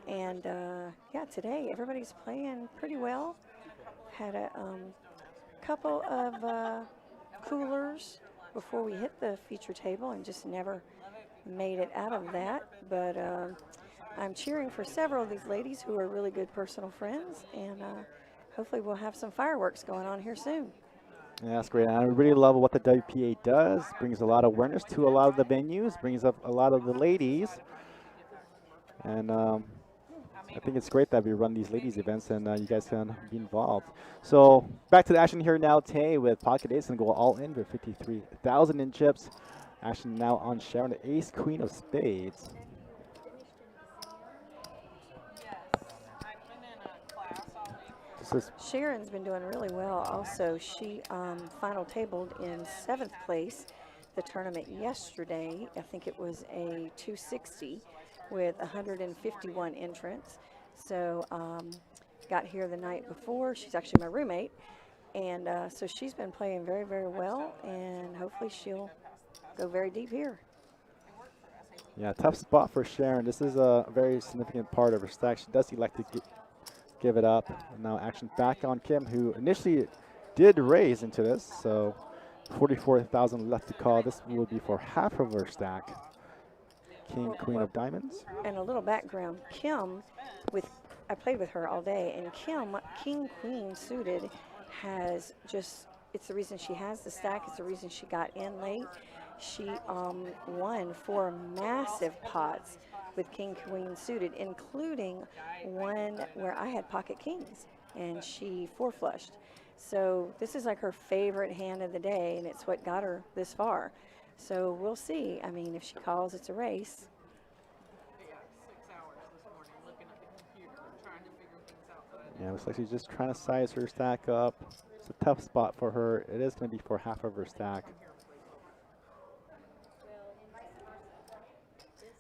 And yeah, today everybody's playing pretty well. Had a couple of coolers before we hit the feature table and just never made it out of that. But I'm cheering for several of these ladies who are really good personal friends, and hopefully we'll have some fireworks going on here soon. Yeah, that's great. And I really love what the WPA does. Brings a lot of awareness to a lot of the venues, brings up a lot of the ladies. And I think it's great that we run these ladies events and you guys can be involved. So back to the action here now. Tay with pocket ace and go all in for 53,000 in chips. Action now on Sharon, the ace queen of spades. Sharon's been doing really well. Also, she final tabled in 7th place the tournament yesterday. I think it was a 260 with 151 entrants. So got here the night before. She's actually my roommate, and so she's been playing very, very well, and hopefully she'll go very deep here. Yeah, tough spot for Sharon. This is a very significant part of her stack. She does elect to give it up. And now action back on Kim, who initially did raise into this. So 44,000 left to call. This will be for half of her stack. King, queen of diamonds. And a little background, Kim, I played with her all day, and Kim, king, queen suited, has just, it's the reason she has the stack, it's the reason she got in late. She won 4 massive pots with king, queen suited, including one where I had pocket kings, and she 4-flushed. So this is like her favorite hand of the day, and it's what got her this far. So we'll see. I mean, if she calls, it's a race. Yeah, looks like she's just trying to size her stack up. It's a tough spot for her. It is going to be for half of her stack.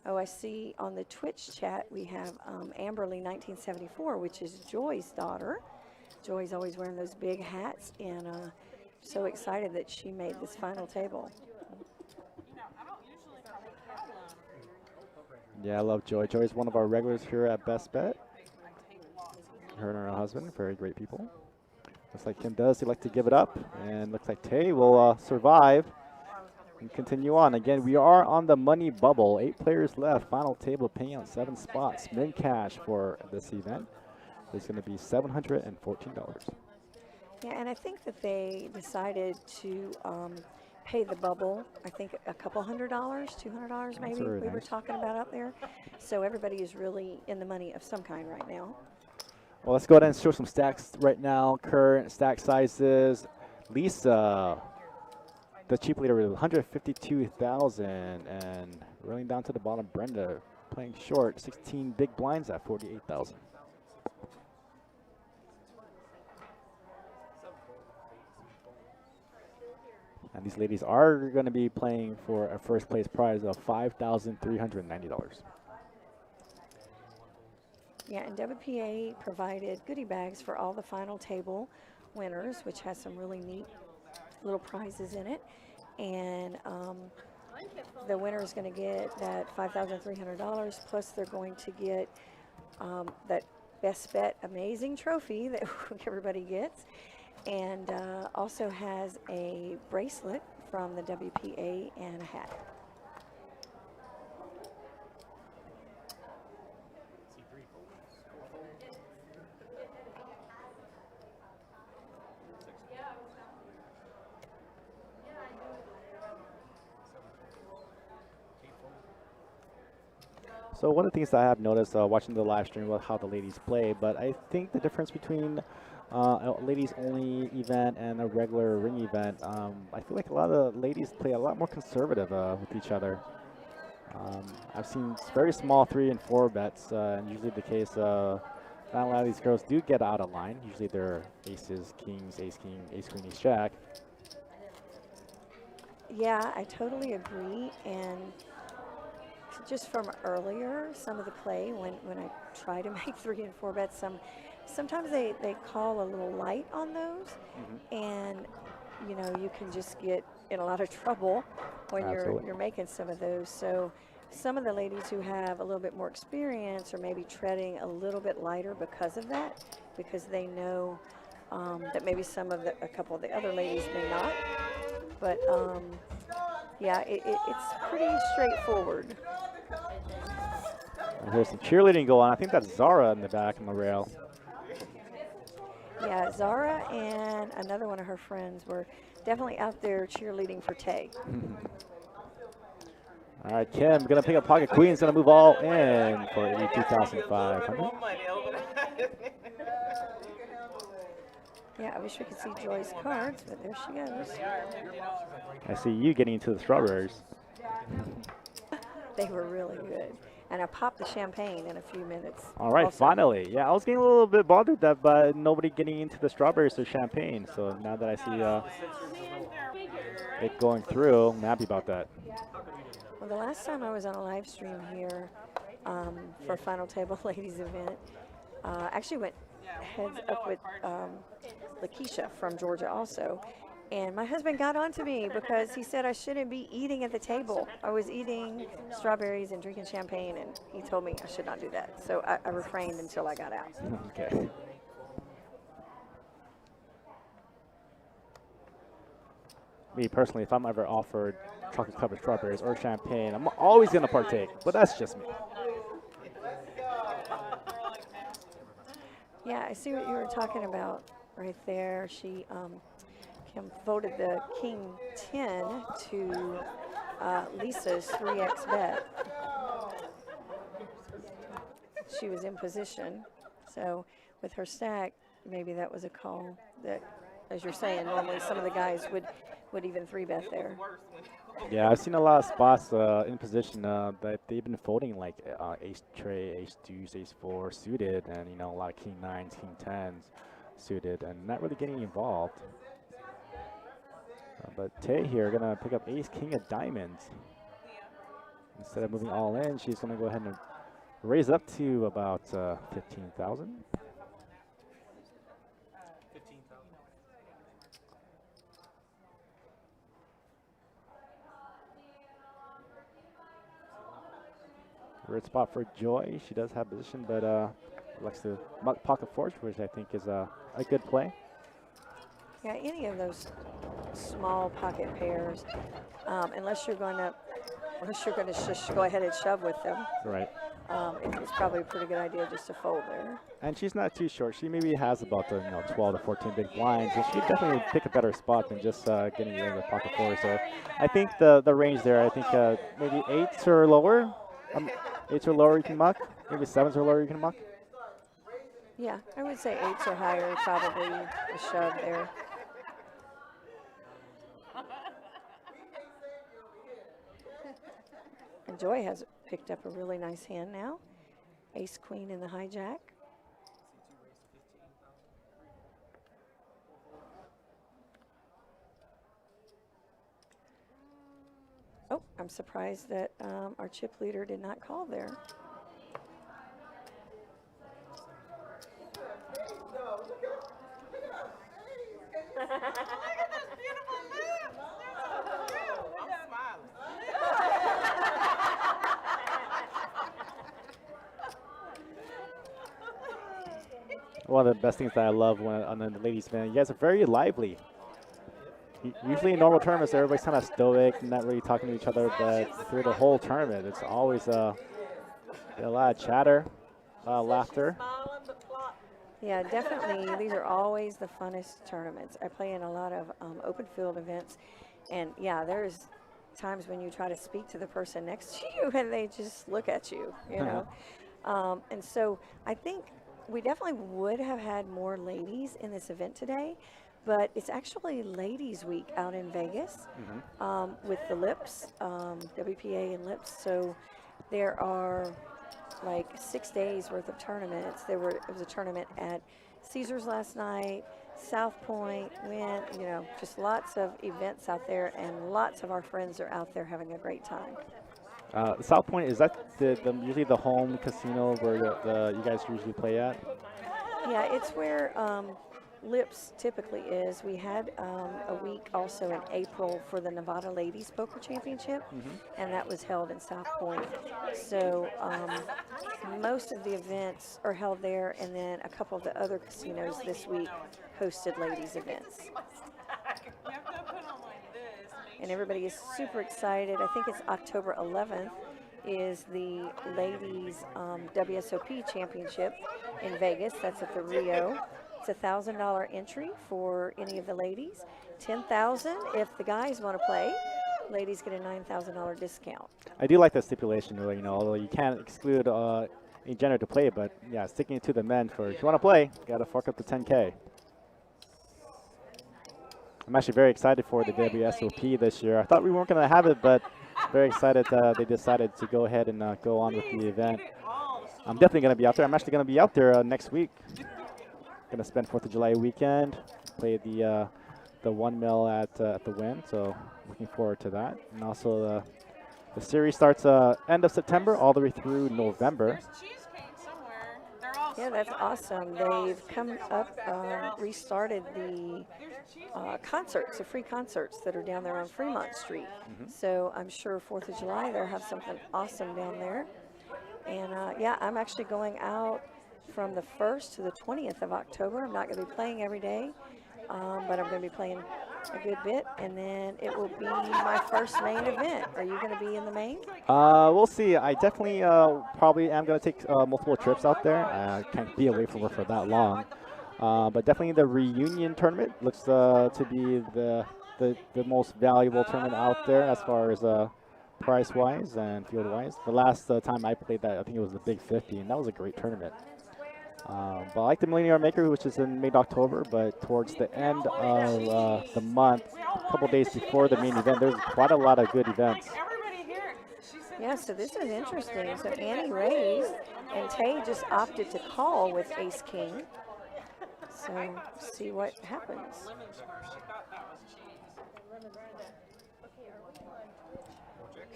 Oh, I see on the Twitch chat we have Amberly 1974, which is Joy's daughter. Joy's always wearing those big hats, and so excited that she made this final table. Yeah, I love Joy. Joy is one of our regulars here at Best Bet. Her and her husband, very great people. Looks like Kim does elect to give it up, and looks like Tay will survive and continue on. Again, we are on the money bubble. 8 players left. Final table paying out 7 spots. Min cash for this event is going to be $714. Yeah, and I think that they decided to pay the bubble, I think a couple $100, $200 maybe we were talking about out there. So everybody is really in the money of some kind right now. Well, let's go ahead and show some stacks right now. Current stack sizes. Lisa, the cheap leader with 152,000, and rolling down to the bottom, Brenda playing short, 16 big blinds at 48,000. And these ladies are going to be playing for a first place prize of $5,390. Yeah, and WPA provided goodie bags for all the final table winners, which has some really neat little prizes in it. And the winner is going to get that $5,300, plus they're going to get that Best Bet Amazing Trophy that everybody gets, and also has a bracelet from the WPA and a hat. So one of the things that I have noticed watching the live stream was how the ladies play, but I think the difference between a ladies only event and a regular ring event, I feel like a lot of the ladies play a lot more conservative with each other. I've seen very small 3 and 4 bets, and usually the case, not a lot of these girls do get out of line. Usually they're aces, kings, ace king, ace queen, ace jack. Yeah, I totally agree, and just from earlier, some of the play, when I try to make 3 and 4 bets, sometimes they call a little light on those, and you know, you can just get in a lot of trouble when you're making some of those. So some of the ladies who have a little bit more experience are maybe treading a little bit lighter because of that, because they know that maybe a couple of the other ladies may not. But yeah, it's pretty straightforward. And here's some cheerleading going on. I think that's Zara in the back on the rail. Yeah, Zara and another one of her friends were definitely out there cheerleading for Tay. All right, Kim gonna pick up pocket queens, gonna move all in for 82,500. Yeah, I wish we could see Joy's cards, but there she goes. I see you getting into the strawberries. They were really good. And I popped the champagne in a few minutes. All right, also. finally. Yeah, I was getting a little bit bothered that by nobody getting into the strawberries or champagne. So now that I see it going through, I'm happy about that. Well, the last time I was on a live stream here for Final Table Ladies event, actually went heads up with Lakeisha from Georgia also. And my husband got on to me because he said I shouldn't be eating at the table. I was eating strawberries and drinking champagne, and he told me I should not do that. So I refrained until I got out. Okay. Me personally, if I'm ever offered chocolate covered strawberries or champagne, I'm always going to partake, but that's just me. Yeah, I see what you were talking about right there. She Kim voted the King 10 to Lisa's 3x bet. She was in position. So with her stack, maybe that was a call that, as you're saying, normally some of the guys would even 3-bet there. Yeah, I've seen a lot of spots in position that they've been folding like ace tray, ace deuce, ace 4 suited, and you know, a lot of king 9s, king 10s suited, and not really getting involved. But Tay here gonna pick up ace king of diamonds. Instead of moving all in, she's gonna go ahead and raise up to about 15,000. Great spot for Joy. She does have position, but likes to pocket forge, which I think is a good play. Yeah, any of those small pocket pairs, unless you're going to just go ahead and shove with them. Right. It's probably a pretty good idea just to fold there. And she's not too short. She maybe has about the 12 to 14 big blinds, so she could definitely pick a better spot than just getting in the pocket four. So I think the range there, I think maybe 8s or lower. 8s or lower you can muck. Maybe 7s or lower you can muck. Yeah, I would say 8s or higher, probably a shove there. And Joy has picked up a really nice hand now. Ace queen in the hijack. Oh, I'm surprised that our chip leader did not call there. one of the best things that I love when on the ladies' event. You guys are very lively. Usually in normal tournaments, everybody's kind of stoic, not really talking to each other, but through the whole tournament, it's always a lot of chatter, a lot of laughter. Yeah, definitely. These are always the funnest tournaments. I play in a lot of open field events, and yeah, there's times when you try to speak to the person next to you and they just look at you, you know. And so I think we definitely would have had more ladies in this event today, but it's actually Ladies Week out in Vegas with the LIPS, WPA and LIPS. So there are like 6 days worth of tournaments. It was a tournament at Caesars last night, South Point, went, you know, just lots of events out there, and lots of our friends are out there having a great time. South Point, is that usually the home casino where you guys usually play at? Yeah, it's where LIPS typically is. We had a week also in April for the Nevada Ladies Poker Championship, and that was held in South Point. So most of the events are held there, and then a couple of the other casinos this week hosted ladies events. And everybody is super excited. I think it's October 11th is the ladies WSOP championship in Vegas. That's at the Rio. It's a $1,000 entry for any of the ladies. $10,000 if the guys want to play. Ladies get a $9,000 discount. I do like the stipulation, really, you know, although you can't exclude any gender to play, but yeah, sticking to the men for if you want to play, you got to fork up the 10K. I'm actually very excited for the WSOP this year. I thought we weren't going to have it, but very excited they decided to go ahead and go on with the event. I'm definitely going to be out there. I'm actually going to be out there next week. Going to spend 4th of July weekend, play the 1 mil at the Wynn, so looking forward to that. And also the series starts end of September all the way through November. Yeah, that's awesome. They've come up, restarted the concerts, the free concerts that are down there on Fremont Street. So I'm sure 4th of July they'll have something awesome down there. And yeah, I'm actually going out from the 1st to the 20th of October. I'm not going to be playing every day, but I'm going to be playing a good bit, and then it will be my first main event. Are you going to be in the main? We'll see. I definitely probably am going to take multiple trips out there. I can't be away from her for that long. But definitely the reunion tournament looks to be the most valuable tournament out there as far as price-wise and field-wise. The last time I played that, I think it was the Big 50, and that was a great tournament. But I like the Millionaire Maker, which is in mid-October, but towards the end of the month, a couple days before the main event, there's quite a lot of good events. Yeah, so this is interesting. So Annie raised, and Tay just opted to call with Ace-King. So see what happens.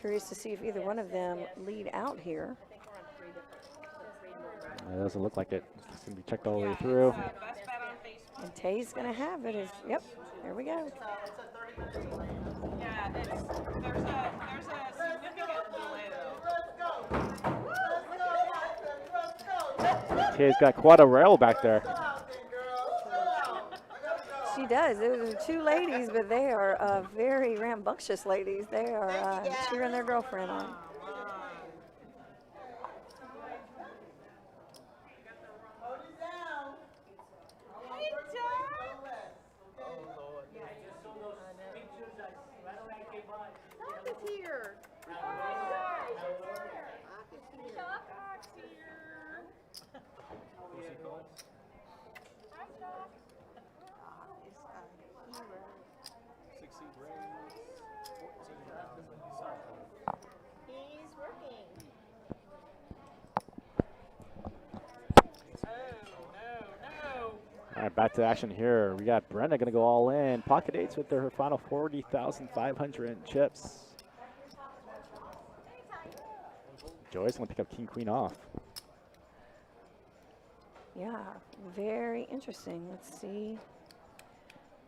Curious to see if either one of them lead out here. It doesn't look like it. It's going to be checked all the way through. And Tay's going to have it. Yep, there we go. Yeah, there's a significant delay though. Tay's got quite a rail back there. She does. Those are two ladies, but they are very rambunctious ladies. They are cheering their girlfriend on. All right, back to action here. We got Brenda going to go all in. Pocket eights with her final 40,500 chips. Joy's going to pick up King Queen off. Yeah, very interesting. Let's see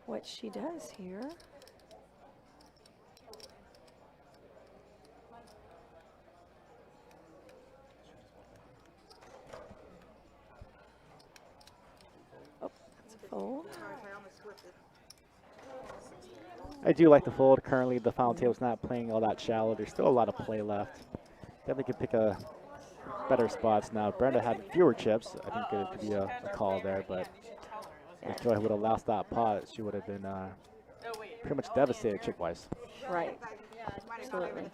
what she does here. fold. I do like the fold. Currently, the final table's not playing all that shallow. There's still a lot of play left. Definitely could pick a better spots now. Brenda had fewer chips. I think it could be a call there, but if Joy would have lost that pot, she would have been pretty much devastated chip-wise. Right. Absolutely.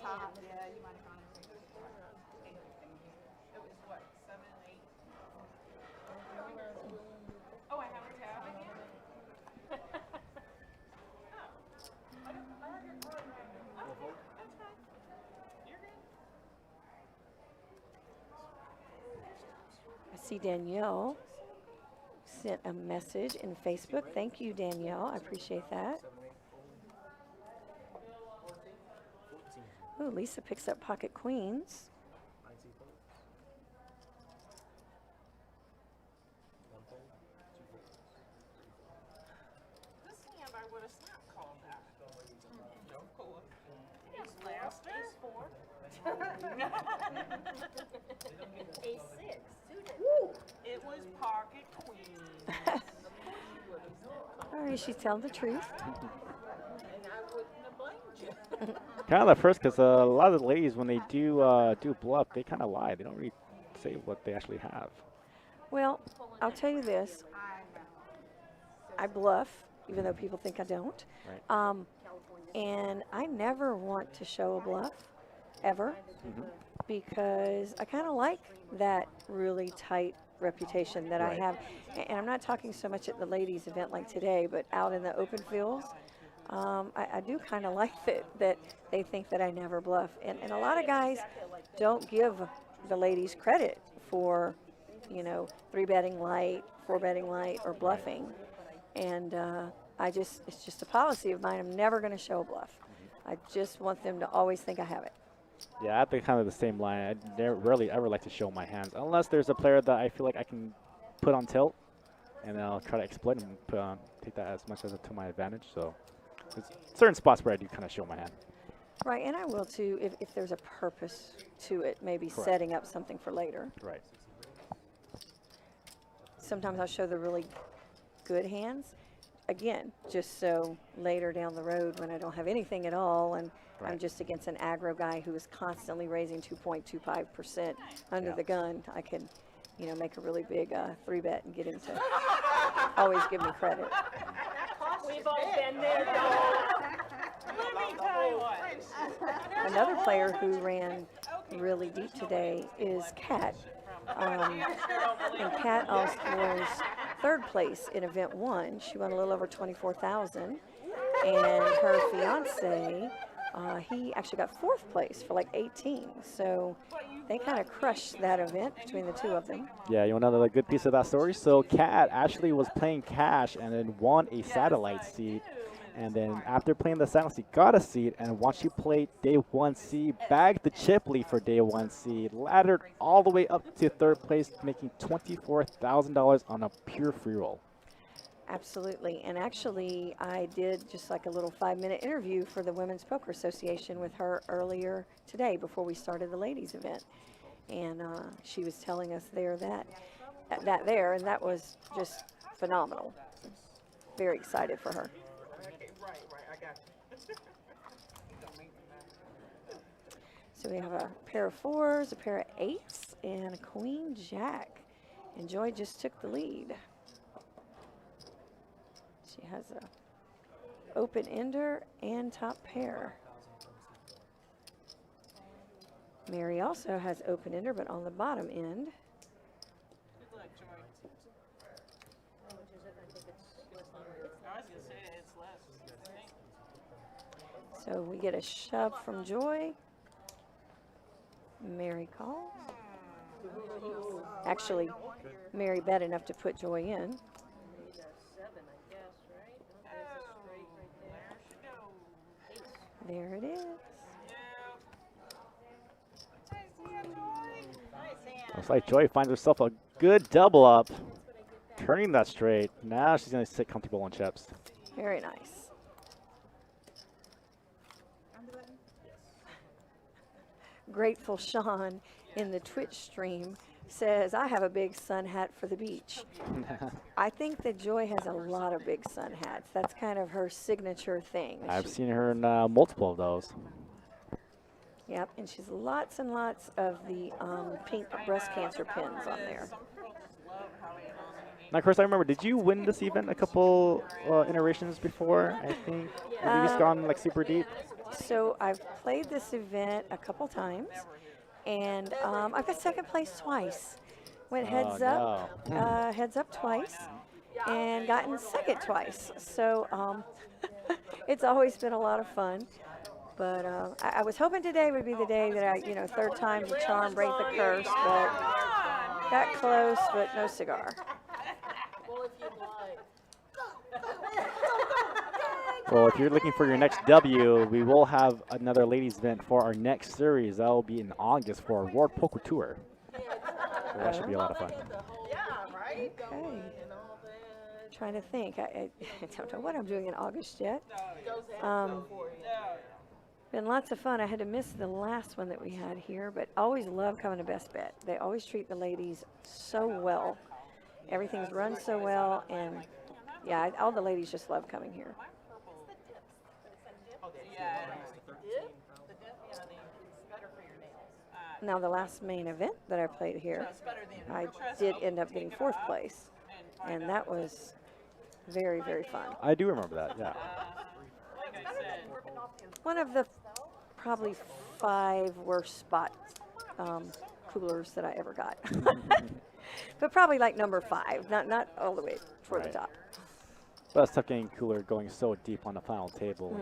I see Danielle sent a message in Facebook. Thank you, Danielle. I appreciate that. Ooh, Lisa picks up pocket queens. This hand I would have snap called that. Of course. Yes, master. Ace 4. Ace 6. It was pocket queen. All right, she's telling the truth. And I wouldn't have blamed you. Kind of the first, because a lot of the ladies, when they do bluff, they kind of lie. They don't really say what they actually have. Well, I'll tell you this. I bluff, even though people think I don't. Right. And I never want to show a bluff, ever, because I kind of like that really tight reputation that I have. And I'm not talking so much at the ladies event like today, but out in the open fields, I do kind of like that they think that I never bluff. And a lot of guys don't give the ladies credit for, you know, 3-betting light, 4-betting light, or bluffing. And it's just a policy of mine. I'm never going to show a bluff. I just want them to always think I have it. Yeah, I think kind of the same line. I rarely ever like to show my hands, unless there's a player that I feel like I can put on tilt, and then I'll try to exploit and take that as much as to my advantage. So there's certain spots where I do kind of show my hand. Right, and I will too if there's a purpose to it, maybe Correct. setting up something for later. Right. Sometimes I'll show the really good hands, again, just so later down the road when I don't have anything at all and I'm just against an aggro guy who is constantly raising 2.25% under the gun, I can, you know, make a really big 3-bet and get him to always give me credit. We've all been there, Let me tell you what. Another player who ran really deep today is Kat. And Kat also was 3rd place in event 1. She won a little over 24,000, and her fiance, he actually got 4th place for like 18. So they kind of crushed that event between the two of them. Yeah, you want another good piece of that story? So Kat actually was playing cash and then won a satellite seat. And then after playing the satellite seat, got a seat. And once she played day 1C, bagged the chip lead for day 1C, laddered all the way up to 3rd place, making $24,000 on a pure free roll. Absolutely. And actually, I did just like a little 5-minute interview for the Women's Poker Association with her earlier today before we started the ladies event. And she was telling us there and that was just phenomenal. Very excited for her. Right, I got you. So we have a pair of 4s, a pair of 8s, and a queen jack. And Joy just took the lead. She has a open ender and top pair. Mary also has open ender, but on the bottom end. Good luck, Joy. How much is it? I think it's less than I was going to say it's less. So we get a shove from Joy. Mary calls. Actually, Mary bet enough to put Joy in. Need a 7, I guess, right? There's a straight right there. There it is. Looks like Joy finds herself a good double up, turning that straight. Now she's going to sit comfortable on chips. Very nice. Grateful Sean in the Twitch stream says, I have a big sun hat for the beach. I think that Joy has a lot of big sun hats. That's kind of her signature thing. I've seen her in multiple of those. Yep, and she's lots and lots of the pink breast cancer pins on there. Now, Chris, I remember, did you win this event a couple iterations before, I think? Have you just gone like super deep? So I've played this event a couple times, and I've got second place twice. Went heads up twice, and gotten second twice. So it's always been a lot of fun. But I was hoping today would be the day that I, third time's a charm, break the curse, but got close, but no cigar. Well, if you're looking for your next W, we will have another ladies event for our next series. That will be in August for our World Poker Tour. So that should be a lot of fun. Okay. Trying to think. I don't know what I'm doing in August yet. Been lots of fun. I had to miss the last one that we had here, but always love coming to Best Bet. They always treat the ladies so well. Everything's run so well, and yeah, all the ladies just love coming here. Now, the last main event that I played here, I did end up getting fourth place, and that was very, very fun. I do remember that, yeah. One of the probably 5 worst spot coolers that I ever got. But probably like number 5, not all the way toward the top. But it's tough getting cooler going so deep on the final table,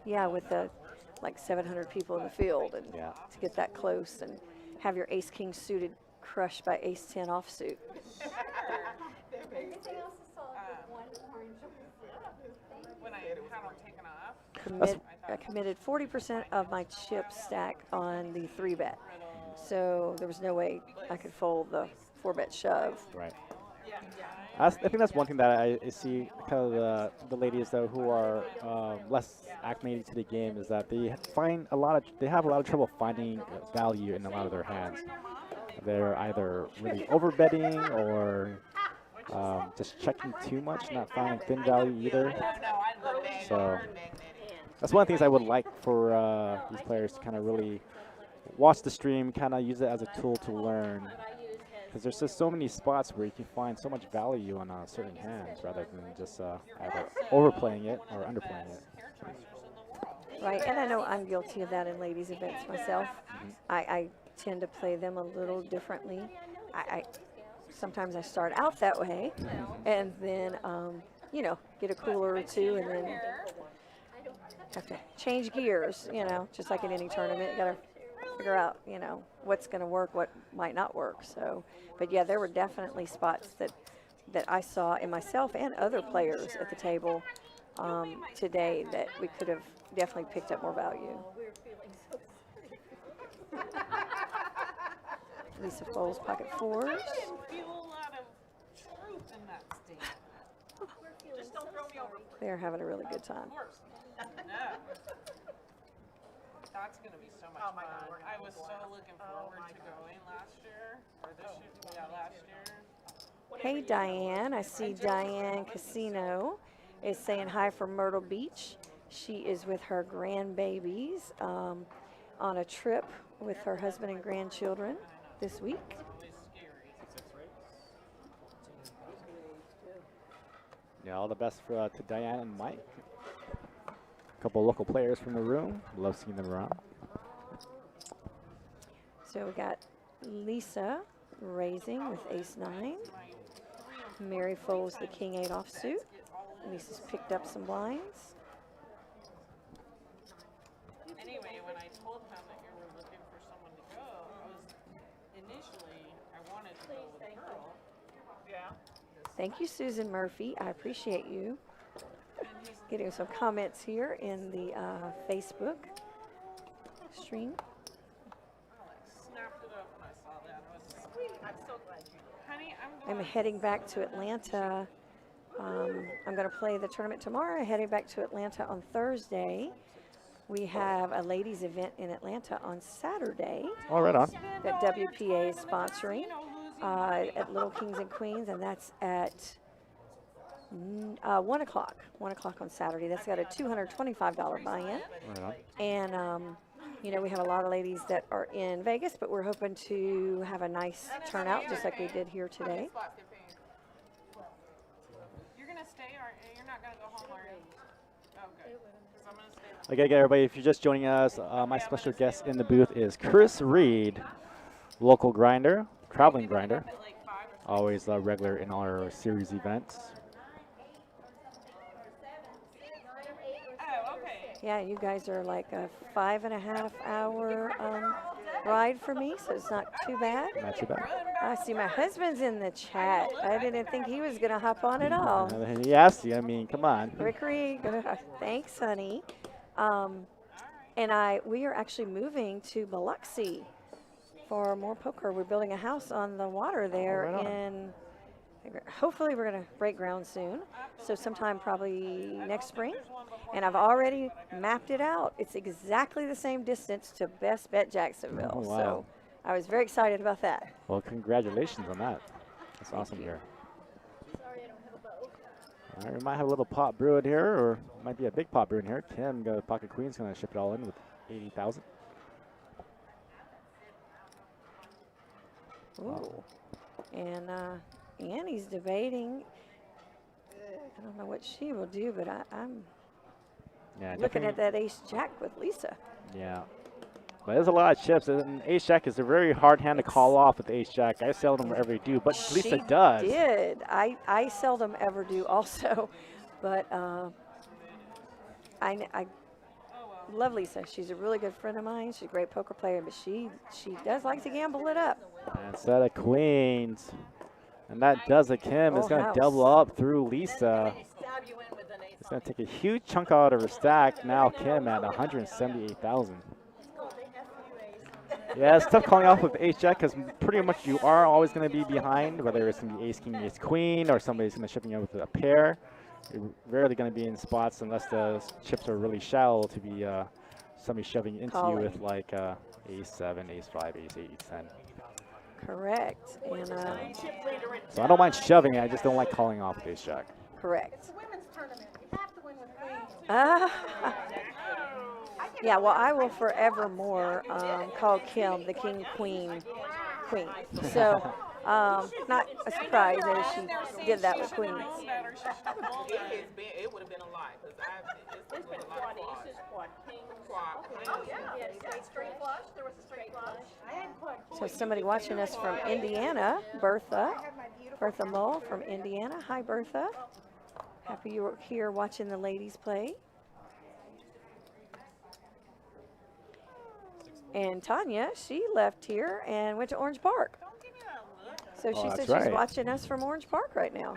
Yeah, with the like 700 people in the field, and to get that close and have your ace-king suited crushed by ace-10 offsuit. I committed 40% of my chip stack on the 3-bet. So there was no way I could fold the 4-bet shove. Right. I think that's one thing that I see kind of the ladies though who are less acclimated to the game is that they have a lot of trouble finding value in a lot of their hands. They're either really over betting or just checking too much, not finding thin value either. So that's one of the things I would like for these players to kind of really watch the stream, kind of use it as a tool to learn. Because there's just so many spots where you can find so much value on certain hands rather than just either overplaying it or underplaying it. Right, and I know I'm guilty of that in ladies' events myself. I tend to play them a little differently. Sometimes I start out that way, and then, get a cooler or two, and then have to change gears, just like in any tournament. You got to figure out, what's going to work, what might not work. So, but yeah, there were definitely spots that I saw in myself and other players at the table today that we could have definitely picked up more value. Lisa Foles, pocket 4s. They're having a really good time. That's going to be so much fun. I was so looking forward to going last year, or this year, last year. Hey, Diane. I see Diane Casino is saying hi from Myrtle Beach. She is with her grandbabies on a trip with her husband and grandchildren this week. Yeah, all the best to Diane and Mike. A couple local players from the room. Love seeing them around. So we got Lisa raising with ace-9. Mary folds the king-8 offsuit. Lisa's picked up some blinds. Anyway, when I told him that you were looking for someone to go, initially I wanted to go with a girl. Yeah. Thank you, Susan Murphy. I appreciate you. Getting some comments here in the Facebook stream. I'm heading back to Atlanta. I'm going to play the tournament tomorrow. Heading back to Atlanta on Thursday we have a ladies event in Atlanta on Saturday. Oh, right on. That WPA is sponsoring at Little Kings and Queens, and that's at 1 o'clock. 1 o'clock on Saturday. That's got a $225 buy-in. Right on. And, you know, we have a lot of ladies that are in Vegas, but we're hoping to have a nice turnout, just like we did here today. You're going to stay or you're not going to go home, are you? Okay. 'Cause I'm going to stay. Okay, everybody, if you're just joining us, my special guest in the booth is Chris Reed, local grinder, traveling grinder, always regular in our series events. Yeah, you guys are like a 5.5 hour ride for me, so it's not too bad. Not too bad. I see my husband's in the chat. I didn't think he was going to hop on at all. He asked you. I mean, come on. Rickery, thanks, honey. And we are actually moving to Biloxi for more poker. We're building a house on the water there, and hopefully we're going to break ground soon. So sometime probably next spring. And I've already mapped it out. It's exactly the same distance to Best Bet Jacksonville. Oh, wow. So I was very excited about that. Well, congratulations on that. That's awesome here. All right, we might have a little pot brewing here, or might be a big pot brewing here. Kim, got a pocket queen's going to ship it all in with 80,000. Ooh. And Annie's debating. I don't know what she will do, but I'm looking at that ace-jack with Lisa. Yeah. But there's a lot of chips. And ace-jack is a very hard hand to call off with ace-jack. I seldom ever do, but Lisa does. She did. I seldom ever do also. But I love Lisa. She's a really good friend of mine. She's a great poker player, but she does like to gamble it up. And set of queens. And that does it, Kim. It's going to double up through Lisa. It's going to take a huge chunk out of her stack. Now Kim at 178,000. Yeah, it's tough calling off with ace-jack because pretty much you are always going to be behind, whether it's going to be ace-king, ace-queen, or somebody's going to ship you with a pair. You're rarely going to be in spots unless the chips are really shallow to be somebody shoving into you with like ace-7, ace-5, ace-8, ace-10. Correct. And so I don't mind shoving it, I just don't like calling off with ace-jack. Correct. It's a women's tournament. You have to win with queens. Yeah, well, I will forevermore call Kim the king, queen. So, not a surprise that she did that with queens. It would have been a lie because There's been quad aces, quad kings. Oh, Yeah, straight flush. There was a straight flush. I had quad So somebody watching us from Indiana, Bertha Mull from Indiana. Hi, Bertha. Happy you were here watching the ladies play. And Tanya, she left here and went to Orange Park. So she said she's watching us from Orange Park right now.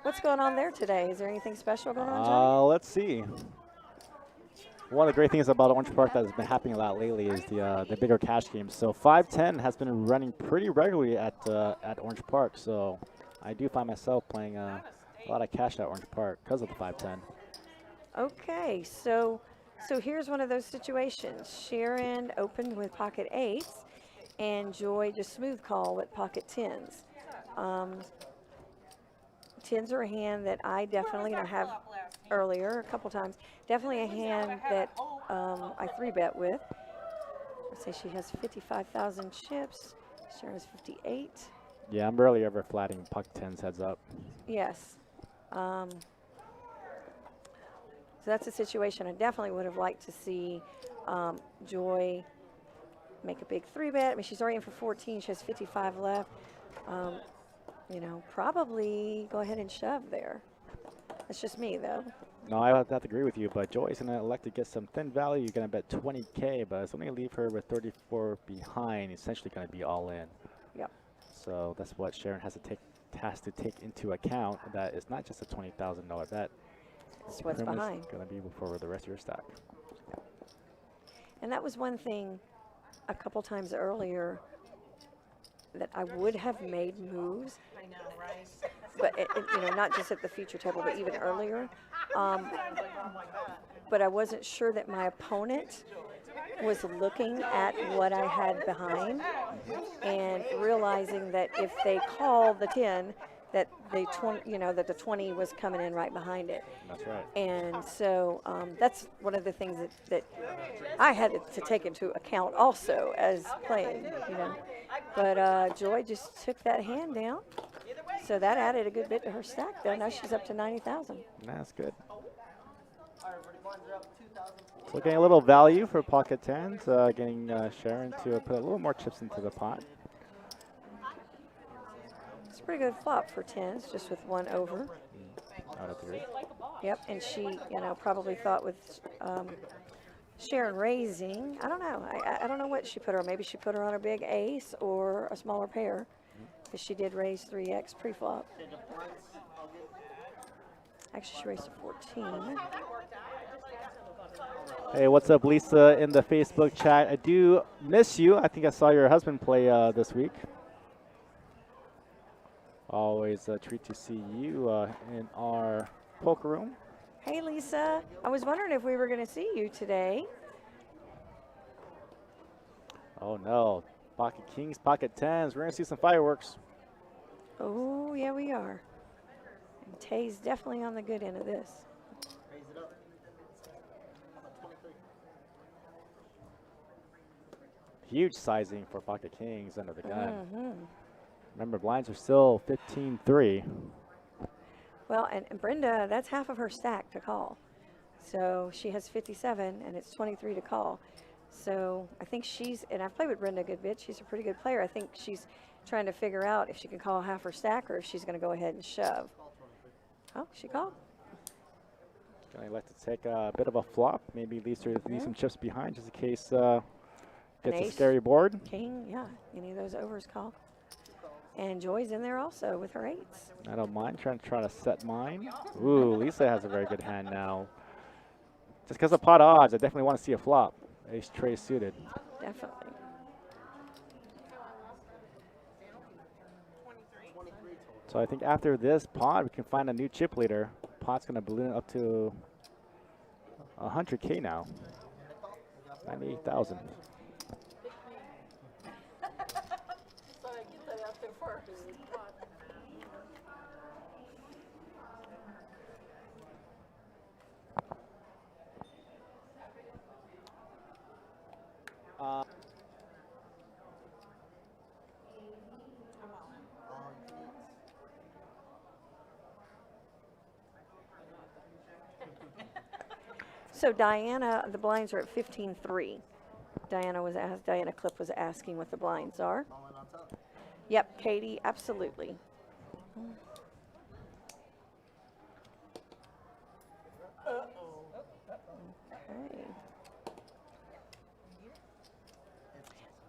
What's going on there today? Is there anything special going on, Johnny? Let's see. One of the great things about Orange Park that has been happening a lot lately is the bigger cash games. So 510 has been running pretty regularly at Orange Park. So I do find myself playing a lot of cash at Orange Park because of the 510. Okay, so here's one of those situations. Sharon opened with pocket eights, and Joy just smooth call with pocket tens. Tens are a hand that I definitely have earlier a couple times. Definitely a hand that I 3-bet with. Let's say she has 55,000 chips. Sharon has 58. Yeah, I'm barely ever flatting puck tens heads up. Yes. So that's a situation I definitely would have liked to see Joy make a big 3-bet. I mean, she's already in for 14. She has 55 left. You know, probably go ahead and shove there. That's just me, though. No, I have to agree with you, but Joy's going to elect to get some thin value. You're going to bet 20K, but it's only going to leave her with 34 behind, essentially going to be all in. Yep. So that's what Sharon has to take into account, that it's not just a $20,000 bet. It's what's behind. It's going to be for the rest of your stack. And that was one thing a couple times earlier that I would have made moves. I know, right? But, you know, not just at the feature table, but even earlier. but I wasn't sure that my opponent was looking at what I had behind and realizing that if they call the 10, that the 20, that the 20 was coming in right behind it. That's right. And so that's one of the things that I had to take into account also as playing, But Joy just took that hand down, so that added a good bit to her stack. Though now she's up to 90,000. That's good. So getting a little value for pocket tens, getting Sharon to put a little more chips into the pot. It's a pretty good flop for tens, just with one over. Out of 3. Yep, and she, probably thought with Sharon raising, I don't know. I don't know what she put her on. Maybe she put her on a big ace or a smaller pair, because she did raise 3x pre-flop. Actually, she raised a 14. Hey, what's up, Lisa, in the Facebook chat? I do miss you. I think I saw your husband play this week. Always a treat to see you in our poker room. Hey, Lisa. I was wondering if we were going to see you today. Oh, no. Pocket kings, pocket tens. We're going to see some fireworks. Oh, yeah, we are. And Tay's definitely on the good end of this. Huge sizing for pocket kings under the gun. Remember, blinds are still 15-3. Well, and Brenda, that's half of her stack to call. So she has 57, and it's 23 to call. So I think and I've played with Brenda a good bit. She's a pretty good player. I think she's trying to figure out if she can call half her stack or if she's going to go ahead and shove. Oh, she called. Going to like to take a bit of a flop, maybe leave some chips behind just in case gets a scary board. King, yeah, any of those overs call. And Joy's in there also with her eights. I don't mind trying to set mine. Ooh, Lisa has a very good hand now. Just because of pot odds, I definitely want to see a flop. Ace tray suited. Definitely. So I think after this pot, we can find a new chip leader. Pot's going to balloon up to 100K now. 98,000. So Diana, the blinds are at 15-3. Diana Cliff was asking what the blinds are. Yep, Katie, absolutely. Okay.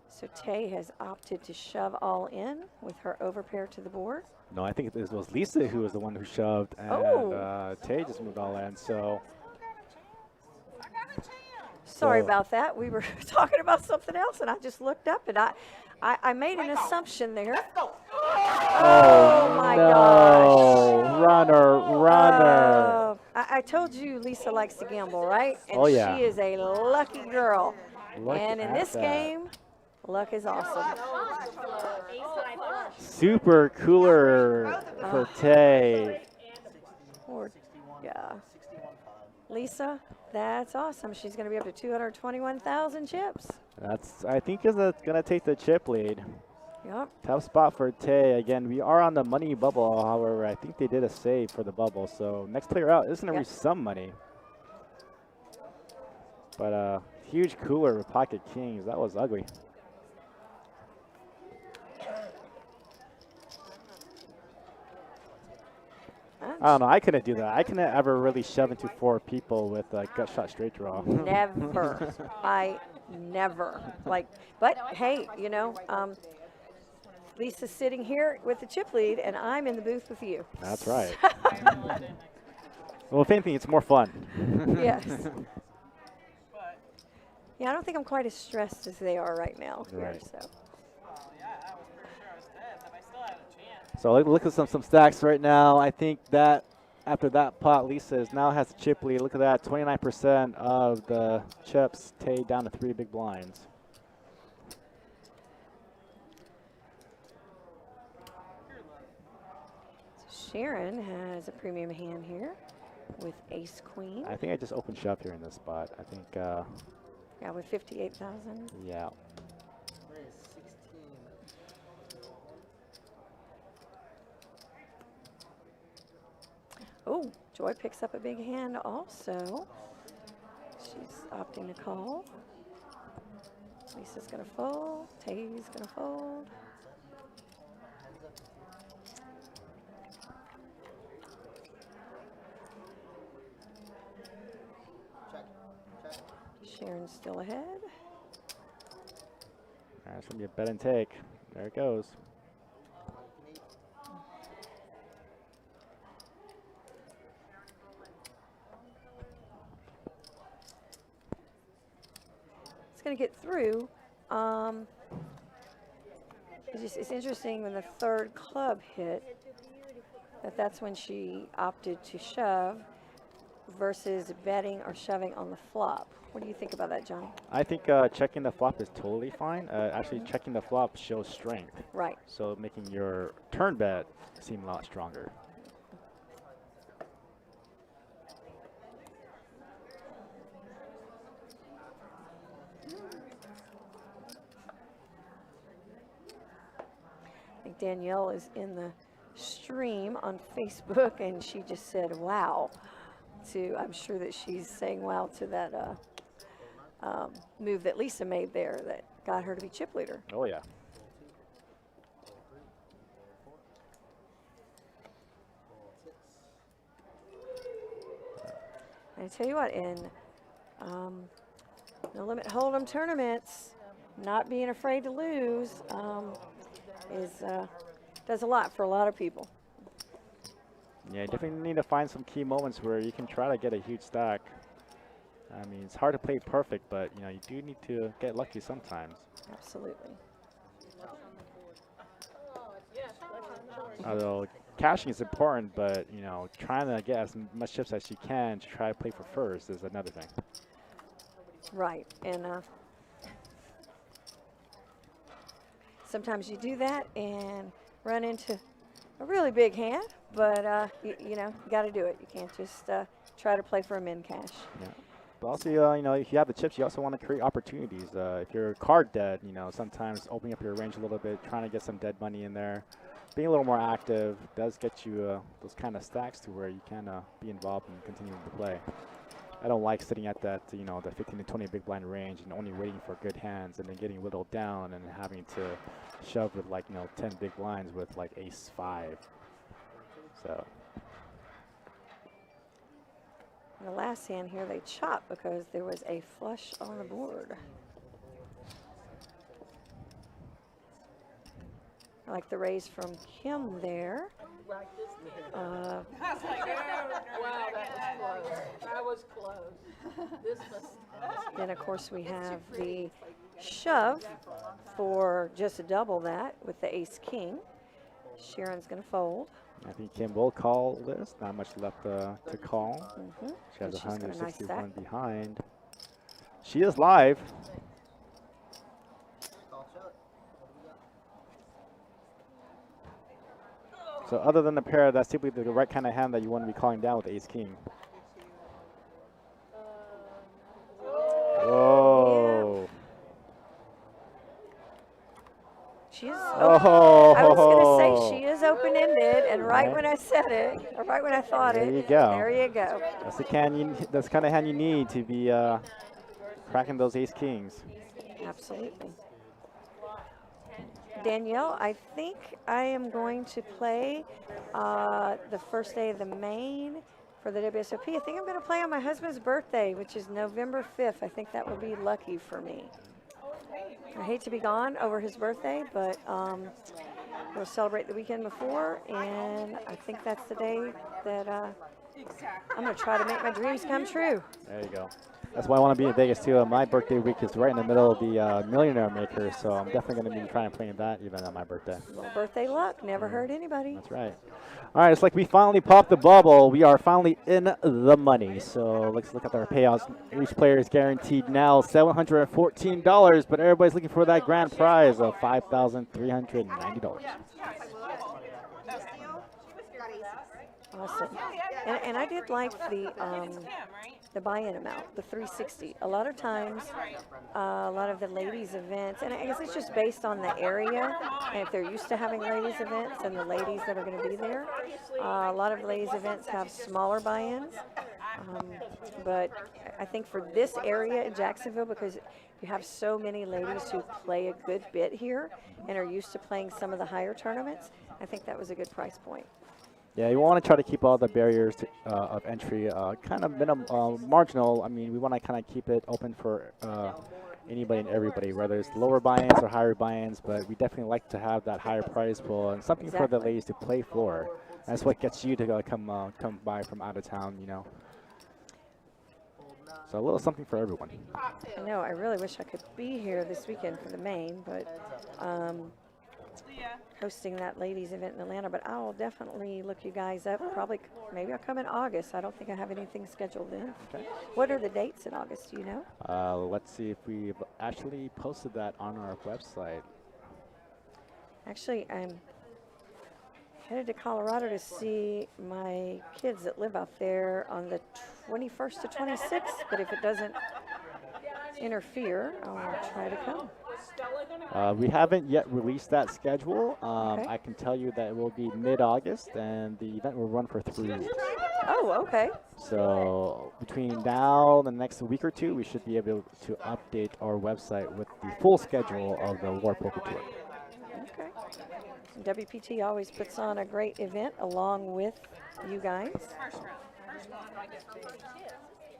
So Tay has opted to shove all in with her overpair to the board. No, I think it was Lisa who was the one who shoved, and Tay just moved all in. So. Sorry about that. We were talking about something else, and I just looked up, and I made an assumption there. Oh my gosh! Runner. I told you Lisa likes to gamble, right? And oh yeah. She is a lucky girl. Lucky and in this game, luck is awesome. Super cooler for Tay. Yeah. Lisa, that's awesome. She's going to be up to 221,000 chips. I think is going to take the chip lead. Yep. Tough spot for Tay. Again, we are on the money bubble. However, I think they did a save for the bubble. So next player out is going to reach some money. But huge cooler with pocket kings. That was ugly. I don't know. I couldn't do that. I couldn't ever really shove into 4 people with a gut shot straight draw. Never. I never. But hey, Lisa's sitting here with the chip lead, and I'm in the booth with you. That's right. Well, if anything, it's more fun. Yes. Yeah, I don't think I'm quite as stressed as they are right now. Right. Here, so. So look at some stacks right now. I think that After that pot, Lisa now has the chip lead. Look at that, 29% of the chips take down to 3 big blinds. Sharon has a premium hand here with ace queen. I think I just opened shove here in this spot. I think. Yeah, with 58,000. Yeah. Oh, Joy picks up a big hand also. She's opting to call. Lisa's gonna fold. Tay's gonna fold. Sharon's still ahead. That's gonna be a bet and take. There it goes. It's going to get through. It's interesting when the third club hit, that's when she opted to shove versus betting or shoving on the flop. What do you think about that, John? I think checking the flop is totally fine. Actually, checking the flop shows strength. Right. So making your turn bet seem a lot stronger. I think Danielle is in the stream on Facebook, and she just said, wow. I'm sure that she's saying wow to that move that Lisa made there that got her to be chip leader. Oh, yeah. I tell you what, in No Limit Hold'em tournaments, not being afraid to lose does a lot for a lot of people. Yeah, you definitely need to find some key moments where you can try to get a huge stack. I mean, it's hard to play perfect, but you know, you do need to get lucky sometimes. Absolutely. Although cashing is important, but you know, trying to get as much chips as you can to try to play for first is another thing. Right, and sometimes you do that and run into a really big hand, but you know, you got to do it. You can't just try to play for a min cash. Yeah. But also, you know, if you have the chips, you also want to create opportunities. If you're card dead, you know, sometimes opening up your range a little bit, trying to get some dead money in there, being a little more active does get you those kind of stacks to where you can be involved and continuing to play. I don't like sitting at that, you know, the 15 to 20 big blind range and only waiting for good hands and then getting whittled down and having to shove with like, you know, 10 big blinds with like ace 5. So. The last hand here, they chopped because there was a flush on the board. I like the raise from Kim there. I was like, wow, that was close. This Then, of course, we have the shove for just a double that with the ace-king. Sharon's going to fold. I think Kim will call this. Not much left to call. She has And she's got a nice 161 stack. behind. She is live. So other than the pair, that's typically the right kind of hand that you want to be calling down with ace-king. Whoa. She's Oh. I was going to say she is open-ended, and right when I said it, or right when I thought There it, you go. there you go. That's the kind of hand you need to be cracking those ace-kings. Absolutely. Danielle, I think I am going to play the first day of the main for the WSOP. I think I'm going to play on my husband's birthday, which is November 5th. I think that will be lucky for me. I hate to be gone over his birthday, but we'll celebrate the weekend before, and I think that's the day that I'm going to try to make my dreams come true. There you go. That's why I want to be in Vegas too. My birthday week is right in the middle of the Millionaire Maker, so I'm definitely going to be trying to play that event on my birthday. Well, birthday luck. Never hurt anybody. That's right. All right, it's like we finally popped the bubble. We are finally in the money. So let's look at our payouts. Each player is guaranteed now $714, but everybody's looking for that grand prize of $5,390. Awesome. And I did like the buy-in amount, the 360. A lot of times, a lot of the ladies events, and I guess it's just based on the area, and if they're used to having ladies events and the ladies that are going to be there. A lot of ladies events have smaller buy-ins, but I think for this area in Jacksonville, because you have so many ladies who play a good bit here and are used to playing some of the higher tournaments, I think that was a good price point. Yeah, you want to try to keep all the barriers of entry kind of marginal. I mean, we want to kind of keep it open for anybody and everybody, whether it's lower buy-ins or higher buy-ins, but we definitely like to have that higher prize pool and something for the ladies to play for. That's what gets you to come by from out of town, you know. So a little something for everyone. I know, I really wish I could be here this weekend for the main, but hosting that ladies event in Atlanta, but I will definitely look you guys up. Probably, maybe I'll come in August. I don't think I have anything scheduled then. Okay. What are the dates in August? Do you know? Let's see if we've actually posted that on our website. Actually, I'm headed to Colorado to see my kids that live out there on the 21st to 26th, but if it doesn't interfere, I'll try to come. We haven't yet released that schedule. Okay. I can tell you that it will be mid-August, and the event will run for 3 weeks. Oh, okay. So between now and the next week or two, we should be able to update our website with the full schedule of the World Poker Tour. Okay. WPT always puts on a great event along with you guys.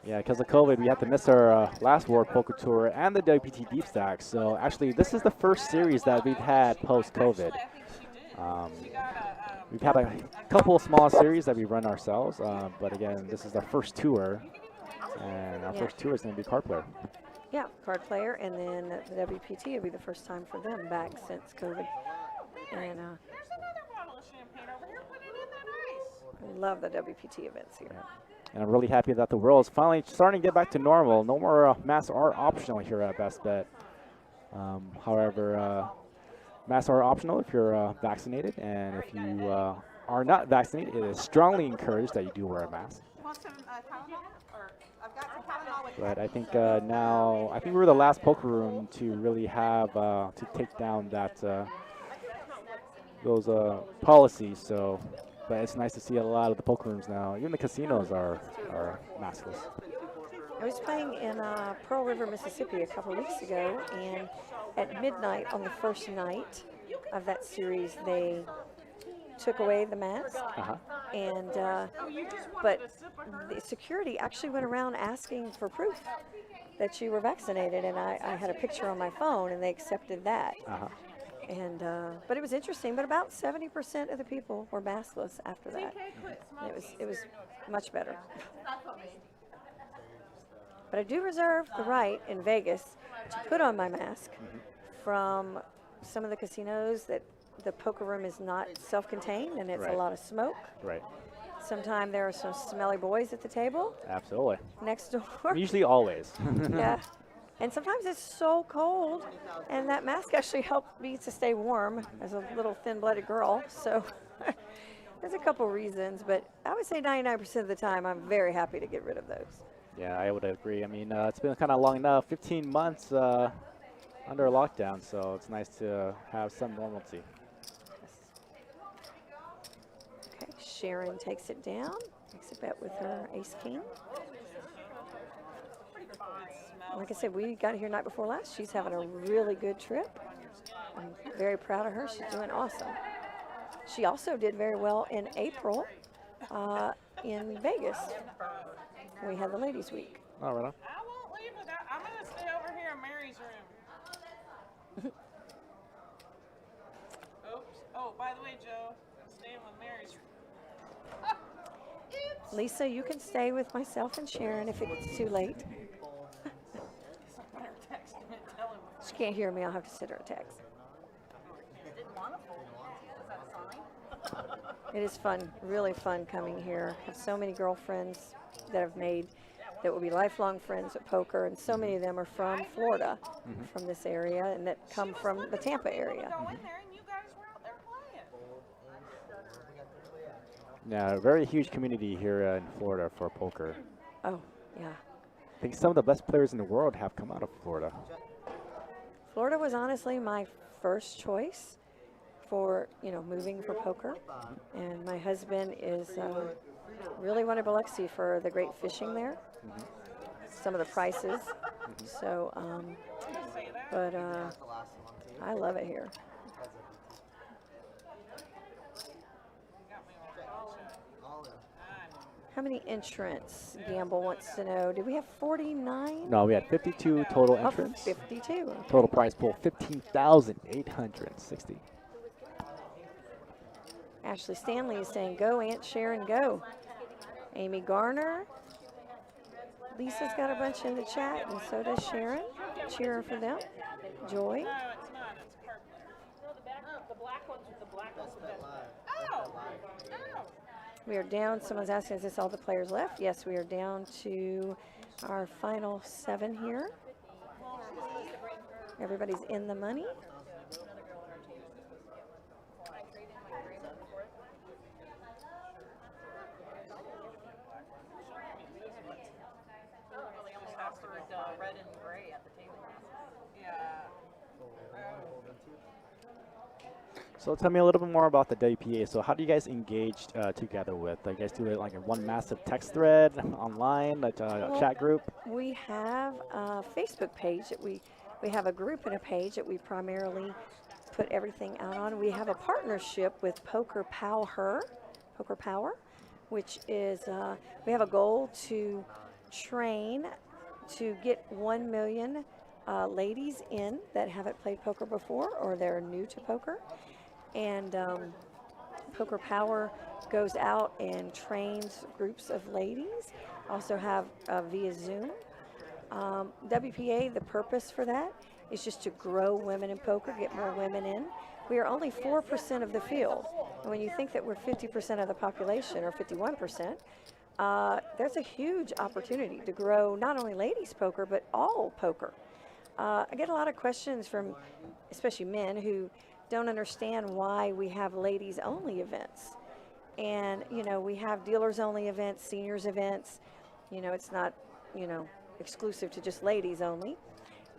Yeah, because of COVID, we had to miss our last World Poker Tour and the WPT Deep Stack. So actually, this is the first series that we've had post-COVID. We've had a couple of small series that we run ourselves, but again, this is the first tour, and our first tour is going to be Card Player. Yeah, Card Player, and then the WPT will be the first time for them back since COVID. And I love the WPT events here. Yeah. And I'm really happy that the world is finally starting to get back to normal. No more masks are optional here at Best Bet. However, masks are optional if you're vaccinated, and if you are not vaccinated, it is strongly encouraged that you do wear a mask. But I think now, I think we're the last poker room to really have to take down that those policies. So. But it's nice to see a lot of the poker rooms now. Even the casinos are maskless. I was playing in Pearl River, Mississippi a couple of weeks ago, and at midnight on the first night of that series, they took away the mask. And but the security actually went around asking for proof that you were vaccinated, and I had a picture on my phone, and they accepted that. And but it was interesting. But about 70% of the people were maskless after that. It was much better. But I do reserve the right in Vegas to put on my mask from some of the casinos that the poker room is not self-contained and it's a lot of smoke. Right. Sometimes there are some smelly boys at the table. Absolutely. Next door. Usually always. Yeah. And sometimes it's so cold, and that mask actually helped me to stay warm as a little thin-blooded girl. So there's a couple reasons, but I would say 99% of the time I'm very happy to get rid of those. Yeah, I would agree. I mean, it's been kind of long enough, 15 months under lockdown, so it's nice to have some normalcy. Okay, Sharon takes it down, makes a bet with her ace-king. Like I said, we got here night before last. She's having a really good trip. I'm very proud of her. She's doing awesome. She also did very well in April in Vegas. We had the ladies' week. Oh, right on. I won't leave without. I'm going to stay over here in Mary's room. Oops. Oh, by the way, Joe, I'm staying with Mary's room. Lisa, you can stay with myself and Sharon if it's too late. she can't hear me, I'll have to send her a text. It is fun, really fun coming here. I have so many girlfriends that I've made that will be lifelong friends at poker, and so many of them are from Florida, from this area, and that come from the Tampa area. Yeah, a very huge community here in Florida for poker. Oh, yeah. I think some of the best players in the world have come out of Florida. Florida was honestly my first choice for, moving for poker. And my husband is really wanted Biloxi for the great fishing there, some of the prices. So, but I love it here. How many entrants? Gamble wants to know. Did we have 49? No, we had 52 total entrants. 52. Total prize pool, 15,860. Ashley Stanley is saying, go, Aunt Sharon, go. Amy Garner. Lisa's got a bunch in the chat, and so does Sharon. Cheering for them. Joy. We are down. Someone's asking, is this all the players left? Yes, we are down to our final 7 here. Everybody's in the money. So tell me a little bit more about the WPA. So how do you guys engage together with? Do you guys do it like in one massive text thread online, like a chat group? We have a Facebook page that we have a group and a page that we primarily put everything out on. We have a partnership with Poker Power, which is we have a goal to train to get 1 million ladies in that haven't played poker before or they're new to poker. And Poker Power goes out and trains groups of ladies. Also have via Zoom. WPA, the purpose for that is just to grow women in poker, get more women in. We are only 4% of the field. And when you think that we're 50% of the population, or 51%, there's a huge opportunity to grow not only ladies poker, but all poker. I get a lot of questions from especially men who don't understand why we have ladies only events. And, we have dealers only events, seniors events. It's not, exclusive to just ladies only.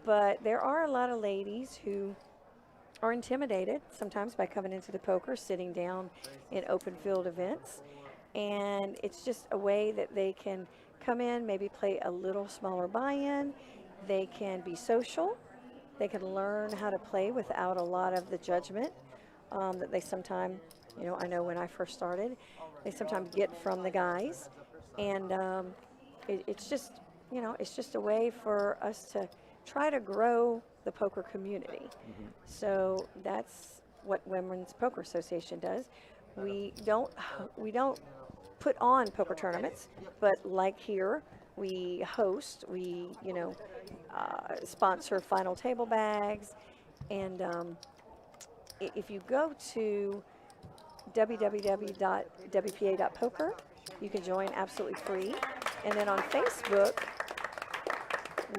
But there are a lot of ladies who are intimidated sometimes by coming into the poker, sitting down in open field events. And it's just a way that they can come in, maybe play a little smaller buy-in. They can be social. They can learn how to play without a lot of the judgment that they sometimes, I know when I first started, they sometimes get from the guys. And it's just, it's just a way for us to try to grow the poker community. So that's what Women's Poker Association does. We don't put on poker tournaments, but like here, we host, we, sponsor final table bags. And if you go to www.wpa.poker, you can join absolutely free. And then on Facebook,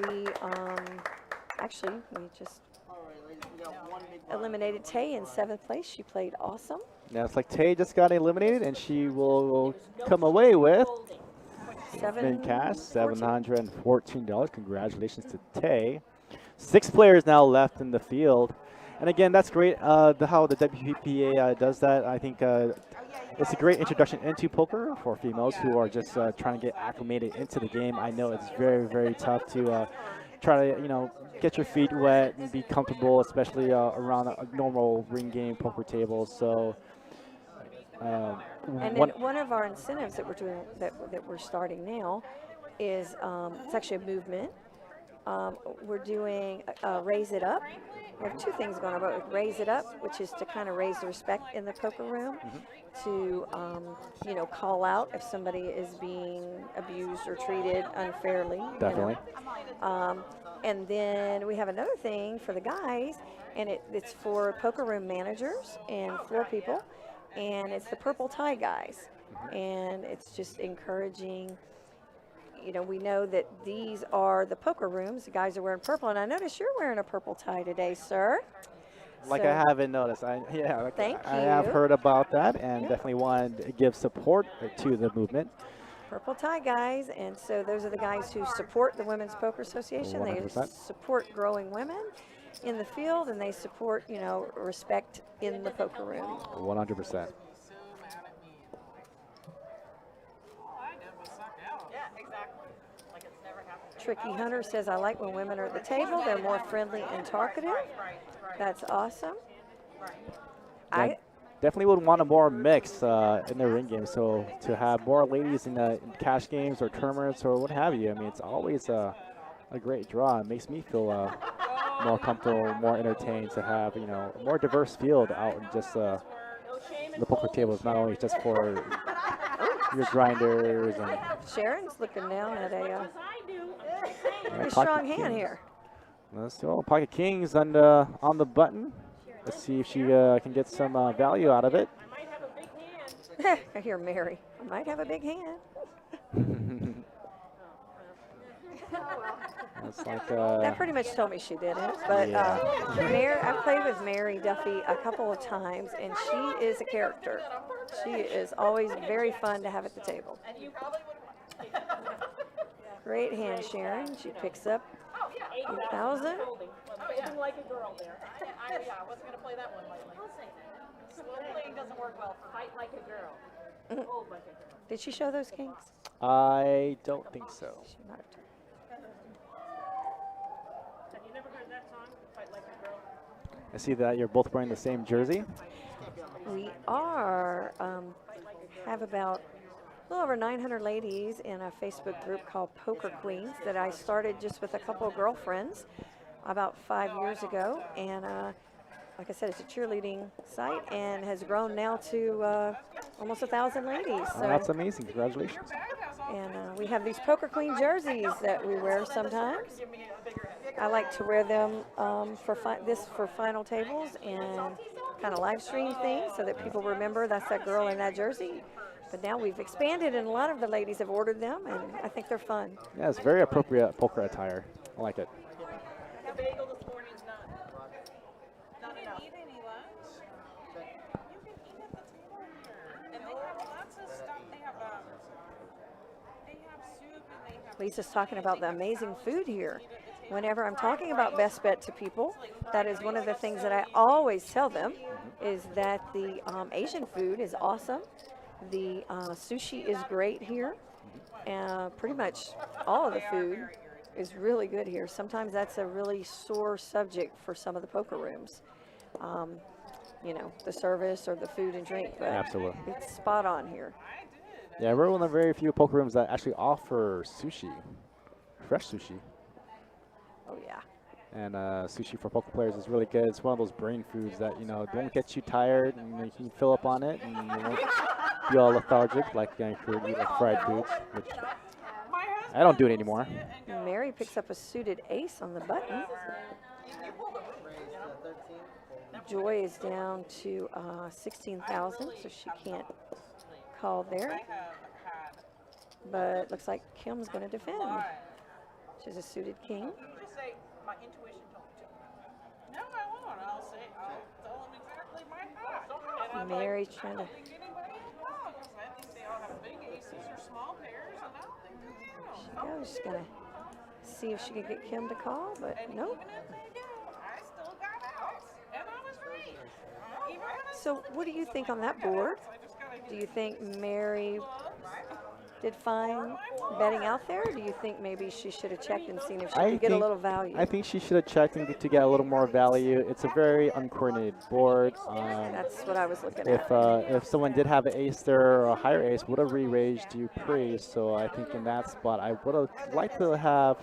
we just eliminated Tay in 7th place. She played awesome. Yeah, it's like Tay just got eliminated, and she will come away with in cash, $714. Congratulations to Tay. 6 players now left in the field. And again, that's great how the WPA does that. I think it's a great introduction into poker for females who are just trying to get acclimated into the game. I know it's very, very tough to try to, get your feet wet and be comfortable, especially around a normal ring game poker table. So, and then one of our incentives that we're doing, that we're starting now, is it's actually a movement. We're doing Raise It Up. We have 2 things going on, but with Raise It Up, which is to kind of raise the respect in the poker room, to call out if somebody is being abused or treated unfairly. Definitely. And then we have another thing for the guys, and it's for poker room managers and floor people, and it's the purple tie guys. And it's just encouraging. You know, we know that these are the poker rooms. The guys are wearing purple, and I noticed you're wearing a purple tie today, sir. Like So- I haven't noticed. Thank I have you. heard about that and Yeah. definitely wanted to give support to the movement. Purple tie guys, and so those are the guys who support the Women's Poker Association. They 100%. support growing women in the field, and they support, you know, respect in the poker room. 100%. Tricky Hunter says, I like when women are at the table. They're more friendly and talkative. That's awesome. I definitely would want a more mix in the ring game. So to have more ladies in cash games or tournaments or what have you, I mean, it's always a great draw. It makes me feel more comfortable, more entertained to have, you know, a more diverse field out in just the poker table. It's not only just for your grinders and Sharon's looking down at a pretty Pocket strong hand Kings. here. Let's go. Pocket Kings on the button. Let's see if she can get some value out of it. I hear Mary. I might have a big hand. It's like That pretty much told me she didn't. But Yeah. I've played with Mary Duffy a couple of times, and she is a character. She is always very fun to have at the table. Great hand, Sharon. She picks up 8,000. Acting like a girl there. I wasn't going to play that one lightly. Slow playing doesn't work well for me. Fight like a girl. Hold like a girl. Did she show those kings? I don't think so. She might have. Have you never heard that song? Fight like a girl. I see that you're both wearing the same jersey. We are, have about a little over 900 ladies in a Facebook group called Poker Queens that I started just with a couple of girlfriends about 5 years ago. And like I said, it's a cheerleading site and has grown now to almost 1,000 ladies. So, That's amazing. Congratulations. and we have these Poker Queen jerseys that we wear sometimes. I like to wear them for final tables and kind of live stream things so that people remember that's that girl in that jersey. But now we've expanded, and a lot of the ladies have ordered them, and I think they're fun. Yeah, it's very appropriate poker attire. I like it. The bagel this morning's not enough. Eat any lunch? You can eat at the table here. And they have lots of stuff. They have soup and they have Lisa's talking about the amazing food here. Whenever I'm talking about Best Bet to people, that is one of the things that I always tell them is that the Asian food is awesome. The sushi is great here. Pretty much all of the food is really good here. Sometimes that's a really sore subject for some of the poker rooms. You know, the service or the food and drink, but Absolutely. it's spot on here. Yeah, we're one of the very few poker rooms that actually offer sushi, fresh sushi. Oh yeah. And sushi for poker players is really good. It's one of those brain foods that, you know, don't get you tired and you can fill up on it and you won't be all lethargic like if you eat like fried foods, which I don't do it anymore. Mary picks up a suited ace on the button. Joy is down to 16,000, so she can't call there. But looks like Kim's going to defend. She's a suited king. Just say, my intuition told me to. No, I won't. I'll tell them exactly my thought. Mary's trying to. I think they all have big aces or small pairs, and I don't think they do. She's going to see if she can get Kim to call, but nope. Even if they do, I still got outs, and I was right. Even when I So what do you think on that board? Do you think Mary did fine betting out there? Or do you think maybe she should have checked and seen if she could get a little value? I think she should have checked to get a little more value. It's a very uncoordinated board. That's what I was looking at. If someone did have an ace there or a higher ace, would have re-raised you pre. So I think in that spot, I would have liked to have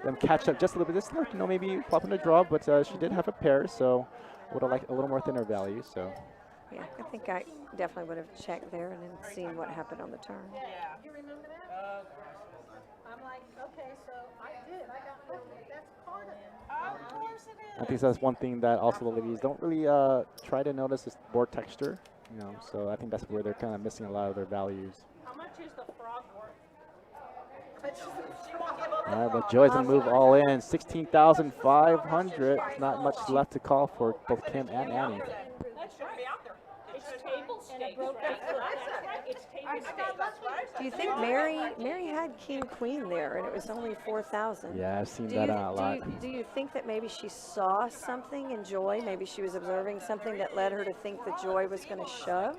them catch up just a little bit. Just like, you know, maybe flop in a draw, but she did have a pair, so would have liked a little more thinner value. So. Yeah, I think I definitely would have checked there and then seen what happened on the turn. You remember that? I'm like, okay, so I did. I got lucky. That's I think that's one thing that also the ladies don't really try to notice is board texture. You know, so I think that's where they're kind of missing a lot of their values. How much is the frog worth? All right, but Joy's gonna move all in, 16,500. Not much left to call for both Kim and Annie. That's right. It's table stakes, right? It's table stakes. Do you think Mary had King Queen there and it was only 4,000? Yeah, I've seen that a lot. Do you think that maybe she saw something in Joy? Maybe she was observing something that led her to think that Joy was going to shove?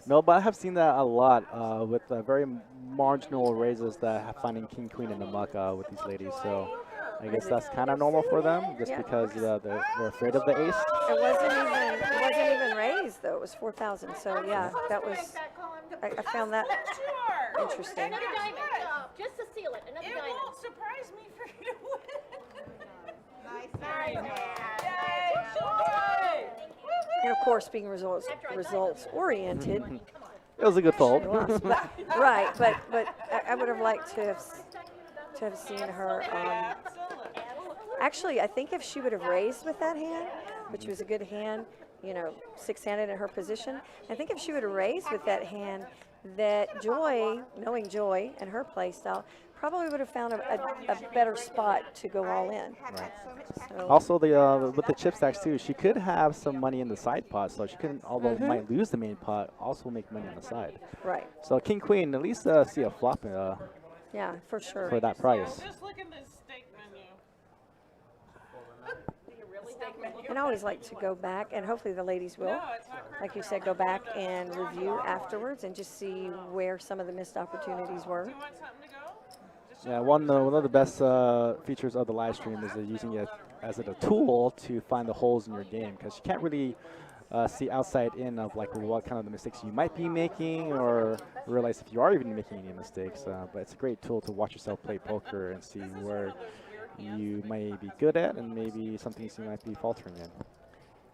No, but I have seen that a lot with very marginal raises that have finding King Queen in the muck with these ladies. So I guess that's kind of normal for them, just because they're afraid of the ace. It wasn't even raised though. It was 4,000. So yeah, that was. I found that interesting. Another diamond, just to seal it. Another diamond. It won't surprise me for you to win. Nice. And of course, being results oriented. It was a good fold. Right, but I would have liked to have seen her. Actually, I think if she would have raised with that hand, which was a good hand, you know, six-handed in her position, I think if she would have raised with that hand, that Joy, knowing Joy and her play style, probably would have found a better spot to go all in. Right. So Also, with the chip stacks too, she could have some money in the side pot, so she couldn't, although might lose the main pot, also make money on the side. Right. So King Queen, at least see a flop yeah, for sure. for that price. Just look at this steak menu. And I always like to go back, and hopefully the ladies will, like you said, go back and review afterwards and just see where some of the missed opportunities were. Yeah, one of the best features of the live stream is using it as a tool to find the holes in your game, because you can't really see outside in of like what kind of the mistakes you might be making, or realize if you are even making any mistakes. But it's a great tool to watch yourself play poker and see where you may be good at and maybe some things you might be faltering in.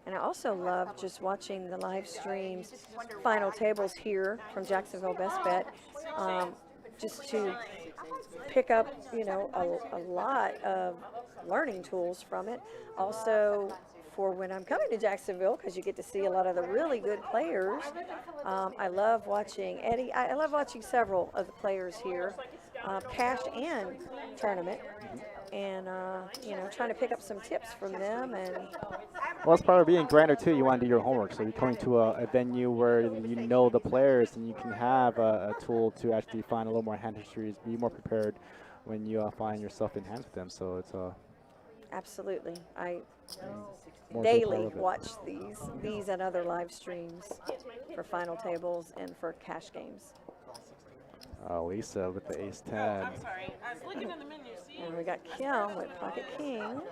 And I also love just watching the live streams, final tables here from Jacksonville Best Bet, just to pick up, you know, a lot of learning tools from it. Also, for when I'm coming to Jacksonville, because you get to see a lot of the really good players. I love watching Eddie. I love watching several of the players here, cash and tournament, and you know, trying to pick up some tips from them. And well, as part of being grinder too, you want to do your homework. So you're coming to a venue where you know the players, and you can have a tool to actually find a little more hand histories, be more prepared when you find yourself in hands with them. So it's absolutely, I more daily watch these and other live streams for final tables and for cash games. Lisa with the ace 10. I'm sorry, I was looking in the menu. See? And we got Kim with pocket kings.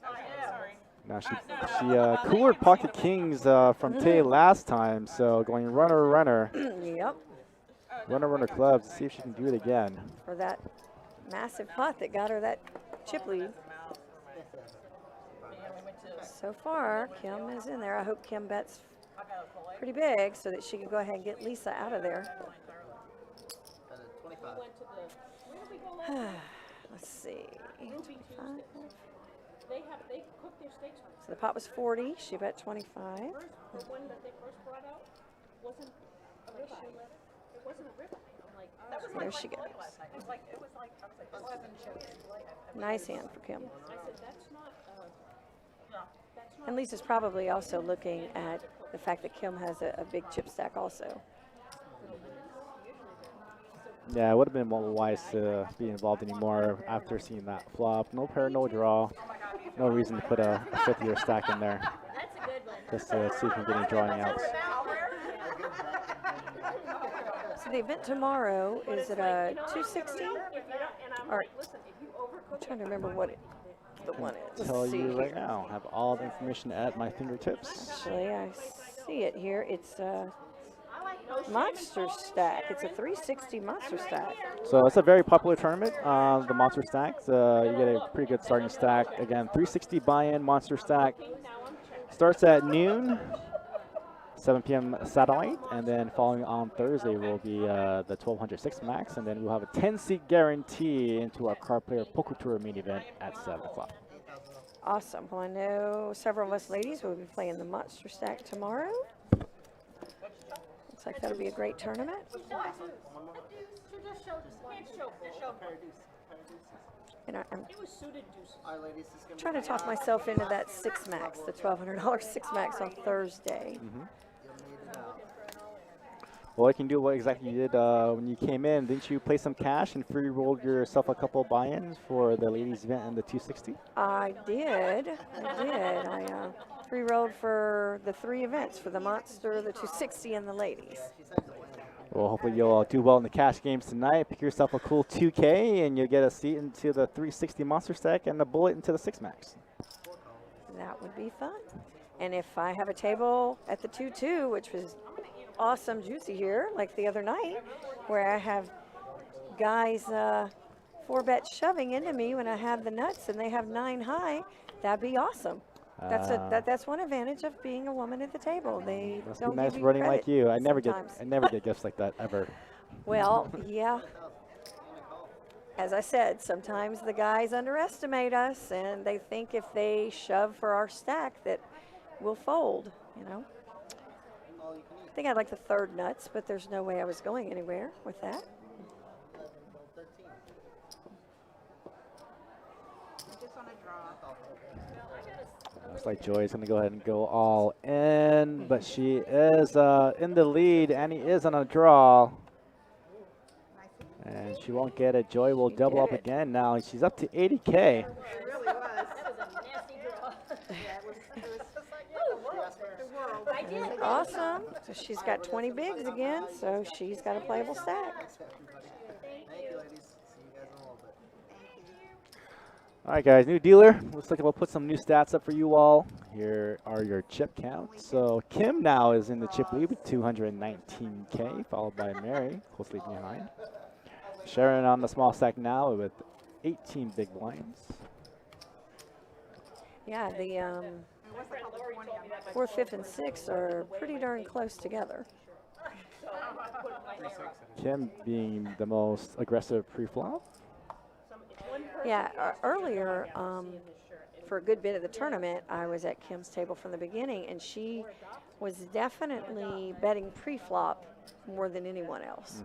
Sorry. Now she coolered pocket kings from Tay last time, so going runner. Yep. Runner clubs to see if she can do it again. For that massive pot that got her that chip lead. So far, Kim is in there. I hope Kim bets pretty big so that she can go ahead and get Lisa out of there. Let's see. So the pot was 40. She bet 25. The one that they first brought out wasn't a ribeye. It wasn't a ribeye. I'm like, There she goes. Nice hand for Kim. I said, that's not And Lisa's probably also looking at the fact that Kim has a big chip stack also. Yeah, it would have been more wise to be involved anymore after seeing that flop. No pair, no draw. No reason to put a 50-year stack in there. That's a good one. Just to see if we can get any drawing outs. So the event tomorrow is at 260? Or, I'm trying to remember what the one is. Let's Tell see you right here. now. Have all the information at my fingertips. Actually, I see it here. It's a monster stack. It's a 360 monster stack. So it's a very popular tournament, the Monster Stacks. You get a pretty good starting stack. Again, 360 buy-in Monster Stack. Starts at noon, 7 p.m. satellite, and then following on Thursday will be the 1206 max, and then we'll have a 10-seat guarantee into our Card Player Poker Tour main event at 7 o'clock. Awesome. Well, I know several of us ladies will be playing the Monster Stack tomorrow. Looks like that'll be a great tournament. And I'm trying to talk myself into that 6 max, the $1,200 6 max on Thursday. Well, I can do what exactly you did when you came in. Didn't you play some cash and free rolled yourself a couple buy-ins for the ladies event and the 260? I did. I free rolled for the 3 events, for the Monster, the 260, and the ladies. Well, hopefully you'll do well in the cash games tonight. Pick yourself a cool 2K, and you'll get a seat into the 360 Monster Stack and a bullet into the 6 max. That would be fun. And if I have a table at the 2-2, which was awesome juicy here, like the other night, where I have guys 4-bet shoving into me when I have the nuts and they have 9 high, that'd be awesome. That's one advantage of being a woman at the table. They Must don't be nice give you running credit like you. I never sometimes. get gifts like that ever. Well, yeah. As I said, sometimes the guys underestimate us and they think if they shove for our stack that we'll fold, you know. I think I'd like the 3rd nuts, but there's no way I was going anywhere with that. Looks like Joy's going to go ahead and go all in, but she is in the lead. Annie is on a draw. And she won't get it. Joy will double up again now. She's up to 80K. It really was. That was a nasty draw. Yeah, it was just like the world. I did. Awesome. So she's got 20 bigs again, so she's got a playable stack. Thank you, ladies. See you guys in a little bit. All right, guys, new dealer. Looks like we'll put some new stats up for you all. Here are your chip counts. So Kim now is in the chip lead with 219K, followed by Mary, closely behind. Sharon on the small stack now with 18 big blinds. Yeah, the 4th, 5th, and 6th are pretty darn close together. Kim being the most aggressive pre-flop. Yeah, earlier, for a good bit of the tournament, I was at Kim's table from the beginning, and she was definitely betting pre-flop more than anyone else.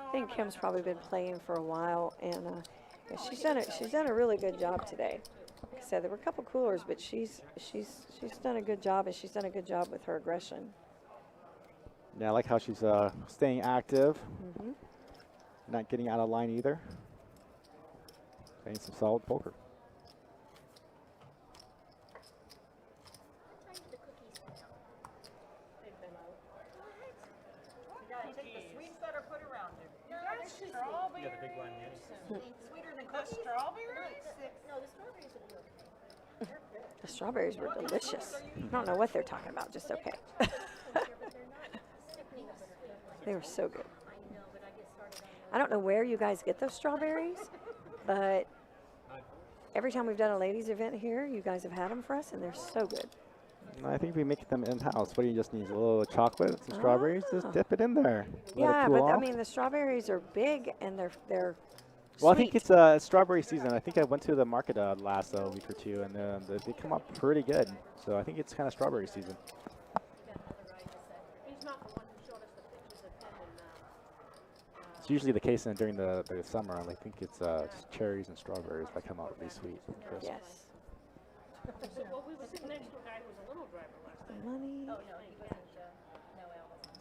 I think Kim's probably been playing for a while, and she's done a really good job today. Like I said, there were a couple coolers, but she's done a good job, and she's done a good job with her aggression. Yeah, I like how she's staying active, not getting out of line either. Playing some solid poker. Strawberries. Yeah, the big line, yes. Sweeter than cookies? Strawberries? No, the strawberries are good. The strawberries were delicious. I don't know what they're talking about, just okay. They were so good. I don't know where you guys get those strawberries, but every time we've done a ladies event here, you guys have had them for us, and they're so good. I think we make them in-house. What do you just need? A little chocolate, some strawberries, just dip it in there. Yeah, cool but I off. mean the strawberries are big and they're Well, sweet. I think it's strawberry season. I think I went to the market last week or two, and they come up pretty good. So I think it's kind of strawberry season. He's not the one who showed us the pictures of him and It's usually the case during the summer. I think it's just cherries and strawberries that come out really sweet and crisp. Yes. well, we were sitting next to a guy who was a little driver last time. Money. Oh, no, he wasn't, no, Al wasn't.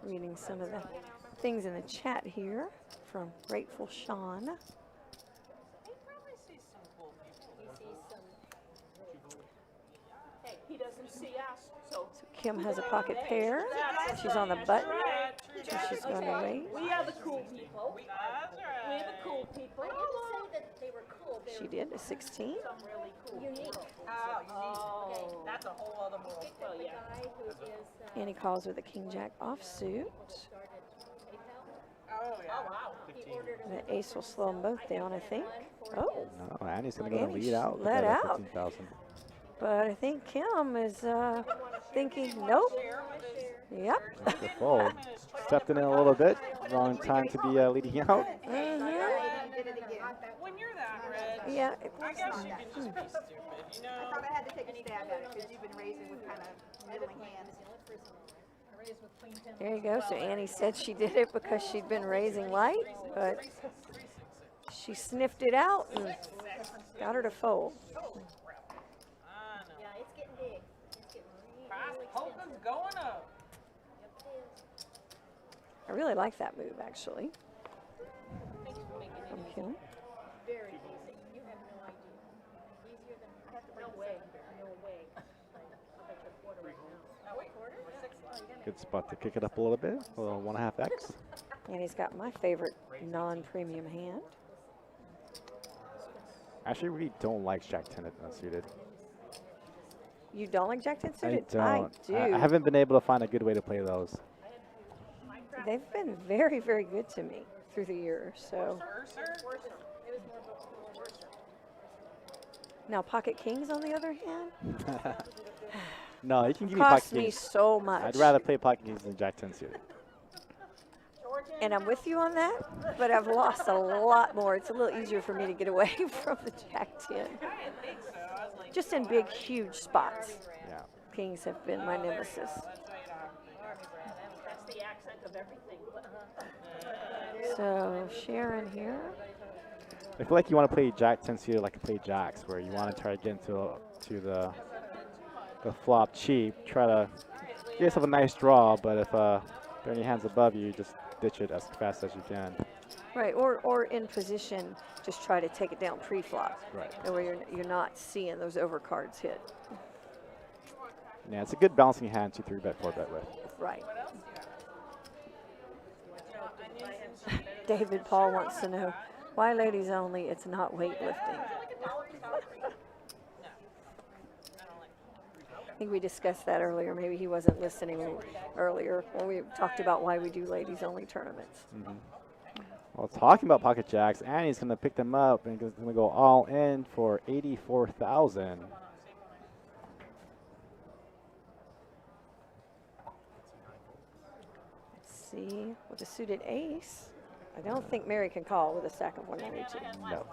Reading some of the things in the chat here from Grateful Sean. He probably sees some cool people. He sees some. Hey, he doesn't see us, so. Kim has a pocket pair. She's on the button. She's going to raise. We are the cool people. We're the cool people. I didn't say that they were cool. She did a 16. Really cool. Unique. Oh, Okay. that's a whole other world. Well, The yeah. guy who is And he calls with a king jack offsuit. Oh, wow. he ordered The ace will slow them both down, I think. Oh, No, Annie's going to go to Annie lead out. with let that out. 15,000. but I think Kim is thinking, nope. Yep. The fold. Stepped in a little bit. Wrong time to be leading out. When you're that rich, Yeah. I guess you can just be stupid, you know? I thought I had to take a stab at it because you've been raising with kind of middling hands. There you go. So Annie said she did it because she'd been raising light, but she sniffed it out and got her to fold. Yeah, it's getting big. It's getting really Polka's going up. I really like that move, actually. From Kim. very easy. You have no idea. Easier than I have to bring no way. No way. I'll bet you a quarter right now. No, a quarter? Good spot to kick it up a little bit. A little 1.5x. And he's got my favorite non-premium hand. Actually, I really don't like Jack 10 unsuited. You don't like Jack 10 I suited? don't. I do. I haven't been able to find a good way to play those. They've been very, very good to me through the years. So now pocket kings, on the other hand, No, you can give me pocket cost me kings. so much. I'd rather play pocket kings than Jack 10 suited. And I'm with you on that, but I've lost a lot more. It's a little easier for me to get away from the Jack 10. Just in big, huge spots. Yeah. Kings have been my nemesis. That's the accent of everything. So Sharon here. I feel like you want to play Jack 10 suited like you play Jacks, where you want to try to get into the flop cheap, try to get yourself a nice draw, but if there are any hands above you, just ditch it as fast as you can. Right, or in position, just try to take it down pre-flop. Right. That way you're not seeing those overcards hit. Yeah, it's a good balancing hand to 3-bet, 4-bet with. Right. David Paul wants to know, why ladies only? It's not weightlifting. I think we discussed that earlier. Maybe he wasn't listening earlier when we talked about why we do ladies only tournaments. Mm-hmm. Well, talking about pocket jacks, Annie's going to pick them up and going to go all in for 84,000. Let's see, with a suited ace, I don't think Mary can call with a stack of 192. No.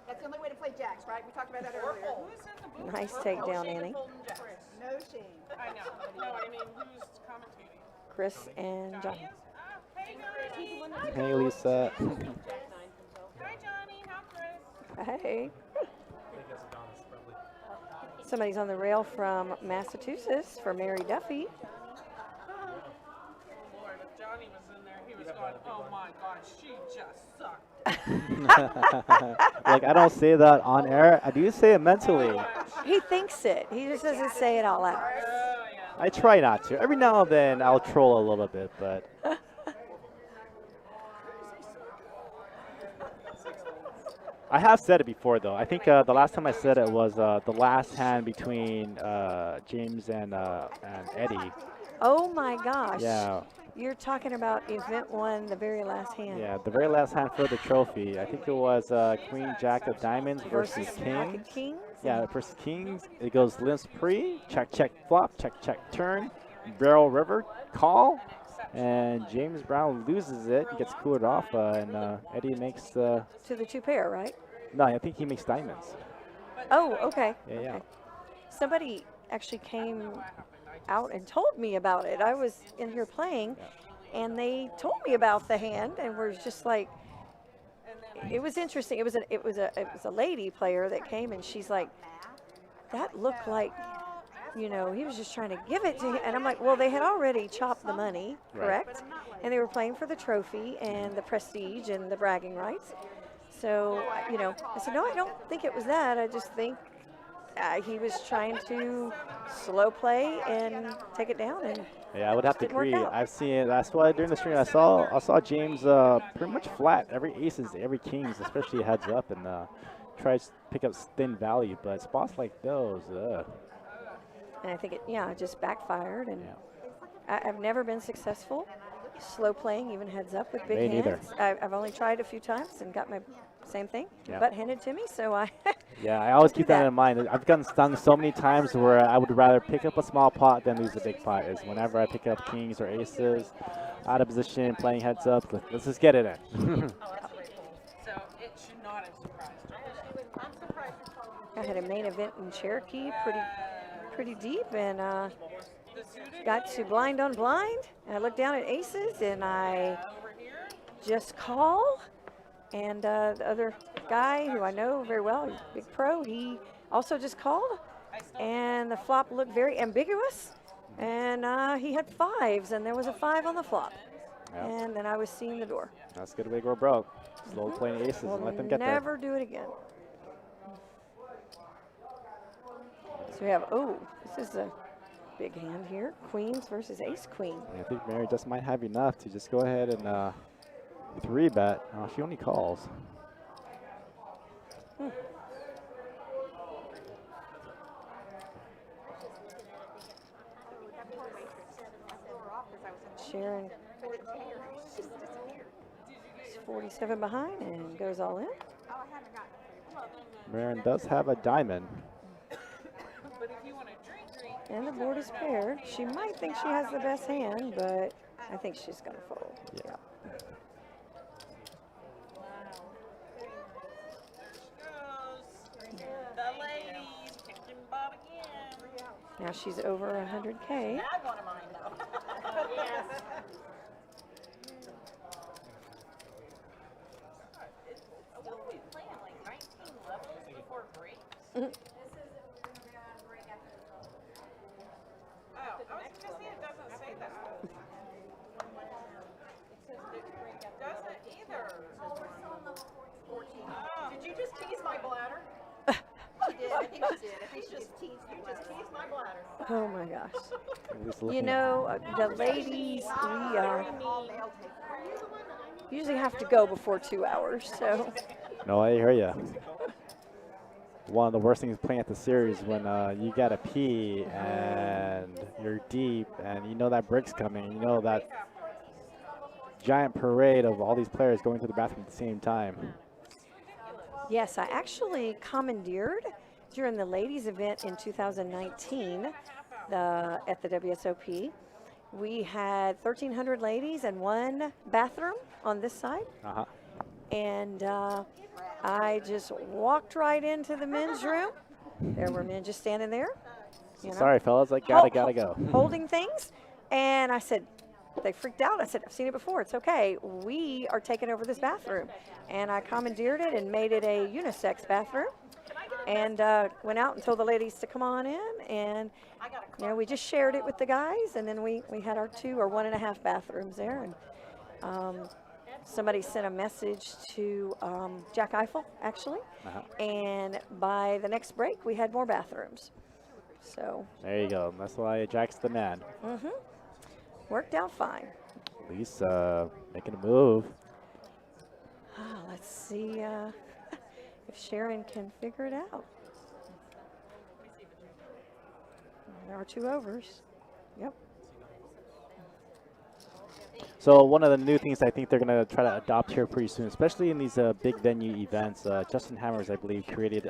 That's the only way to play jacks, right? We talked about that earlier. Nice takedown, Annie. No shame. I know. No, I mean, who's commentating? Chris and Johnny. Hey, Johnny. Hey, Lisa. Hi, Johnny. How, Chris? Hey. Somebody's on the rail from Massachusetts for Mary Duffy. Lord, if Johnny was in there, he was going, oh my God, she just sucked. Like, I don't say that on air. I do say it mentally. He thinks it. He just doesn't say it out loud. I try not to. Every now and then I'll troll a little bit, but I have said it before, though. I think the last time I said it was the last hand between James and Eddie. Oh my gosh. Yeah. You're talking about event one, the very last hand. Yeah, the very last hand for the trophy. I think it was Queen Jack of Diamonds versus King. Kings? Yeah, versus Kings. It goes limps pre, check, check, flop, check, check, turn, barrel river, call, and James Brown loses it, gets cooled off, and Eddie makes to the 2 pair, right? No, I think he makes diamonds. Oh, okay. Yeah, yeah. Okay. Somebody actually came out and told me about it. I was in here playing, and they told me about the hand, and we're just like, it was interesting. It was a lady player that came, and she's like, that looked like, you know, he was just trying to give it to him. And I'm like, well, they had already chopped the money, correct? And they were playing for the trophy and the prestige and the bragging rights. So, you know, I said, no, I don't think it was that. I just think he was trying to slow play and take it down, and Yeah, I would have to didn't work agree. out. I've seen. That's why during the stream I saw James pretty much flat every aces, every kings, especially heads up, and tries to pick up thin value. But spots like those, and I think it just backfired. And I've never been successful slow playing, even heads up with big Me neither. hands. I've only tried a few times and got my same thing, Yeah. butt handed to me. So I yeah, I always do keep that that. in mind. I've gotten stung so many times where I would rather pick up a small pot than lose a big pot. Is whenever I pick up kings or aces, out of position, playing heads up. Let's just get it in. So it should not have surprised I had a main event in Cherokee, pretty deep, and got to blind on blind. And I looked down at aces, and I just call. And the other guy who I know very well, he's a big pro, he also just called. And the flop looked very ambiguous. And he had fives, and there was a 5 on the flop. Yep. And then I was seeing the door. That's a good way to go broke. Slow playing aces and let them get there. Never do it again. So we have, this is a big hand here. Queens versus ace queen. Yeah, I think Mary just might have enough to just go ahead and 3-bet. She only calls. Sharon is 47 behind and goes all in. Marin does have a diamond. And the board is paired. She might think she has the best hand, but I think she's going to fold. Yeah. Now she's over 100K. Did you just tease my bladder? She did. I think she did. I think she just teased my bladder. Oh my gosh. You know, the ladies, we usually have to go before 2 hours, so. No, I hear you. One of the worst things playing at the series when you got a pee and you're deep and you know that break's coming. You know that giant parade of all these players going to the bathroom at the same time. Yes, I actually commandeered during the ladies event in 2019 at the WSOP. We had 1,300 ladies and 1 bathroom on this side. And I just walked right into the men's room. There were men just standing there. Sorry, fellas, I gotta go. Holding things. And I said, they freaked out. I said, I've seen it before. It's okay. We are taking over this bathroom. And I commandeered it and made it a unisex bathroom. And went out and told the ladies to come on in. And, we just shared it with the guys. And then we had our 2 or 1.5 bathrooms there. And somebody sent a message to Jack Eiffel, actually. And by the next break, we had more bathrooms. So there you go. That's why Jack's the man. Worked out fine. Lisa making a move. Let's see if Sharon can figure it out. There are 2 overs. Yep. So one of the new things I think they're going to try to adopt here pretty soon, especially in these big venue events, Justin Hammers, I believe, created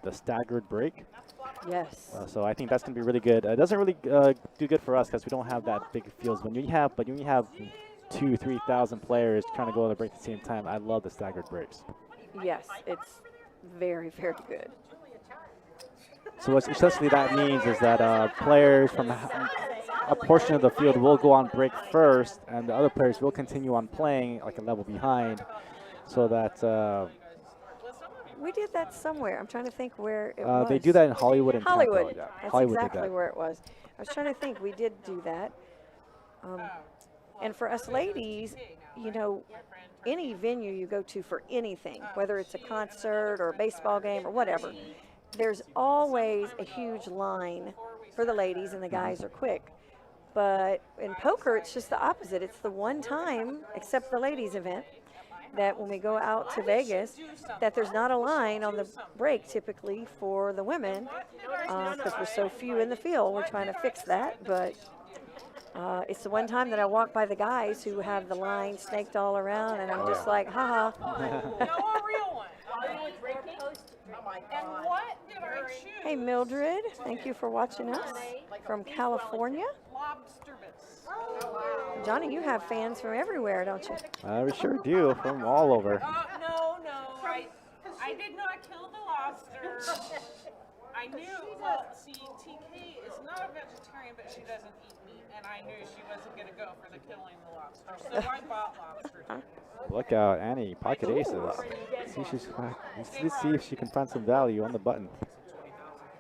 the staggered break. Yes. So I think that's going to be really good. It doesn't really do good for us because we don't have that big fields. When you have 2,000-3,000 players trying to go on the break at the same time, I love the staggered breaks. Yes, it's very, very good. So what essentially that means is that players from a portion of the field will go on break first, and the other players will continue on playing like a level behind, so that we did that somewhere. I'm trying to think where it was. They do that in Hollywood and Hollywood. Tampa. Yeah. That's Hollywood exactly where it was. I was trying to think. We did do that. And for us ladies, any venue you go to for anything, whether it's a concert or a baseball game or whatever, there's always a huge line for the ladies, and the guys are quick. But in poker, it's just the opposite. It's the one time, except the ladies event, that when we go out to Vegas, that there's not a line on the break typically for the women, because we're so few in the field. We're trying to fix that, but it's the one time that I walk by the guys who have the line snaked all around, and I'm just like, haha. No, a real one. And what did I choose? Hey, Mildred, thank you for watching us from California. Lobster bisque. Johnny, you have fans from everywhere, don't you? We sure do, from all over. No, I did not kill the lobster. I knew, well, see, TK is not a vegetarian, but she doesn't eat meat, and I knew she wasn't going to go for the killing the lobster, so I bought lobster. Look out, Annie, pocket aces. Let's see if she can find some value on the button.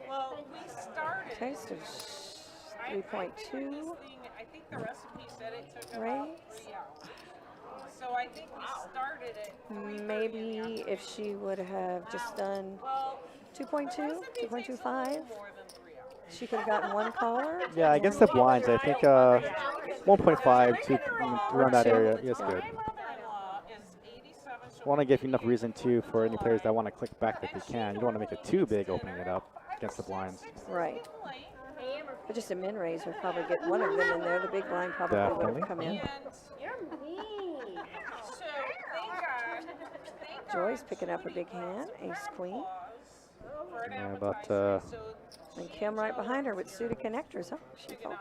Well, we started. Taste of 3.2. I think the recipe said it took about 3 hours. So I think we started it. Maybe if she would have just done 2.2, 2.25, she could have gotten one caller. Yeah, against the blinds, I think 1.5 to around that area is good. Want to give enough reason too for any players that want to click back that they can. You don't want to make it too big opening it up against the blinds. Right. But just a min raise would probably get one of them in there. The big blind probably would come in. Joy's picking up a big hand, ace queen. Yeah, about and Kim right behind her with suited connectors. Oh, she folded.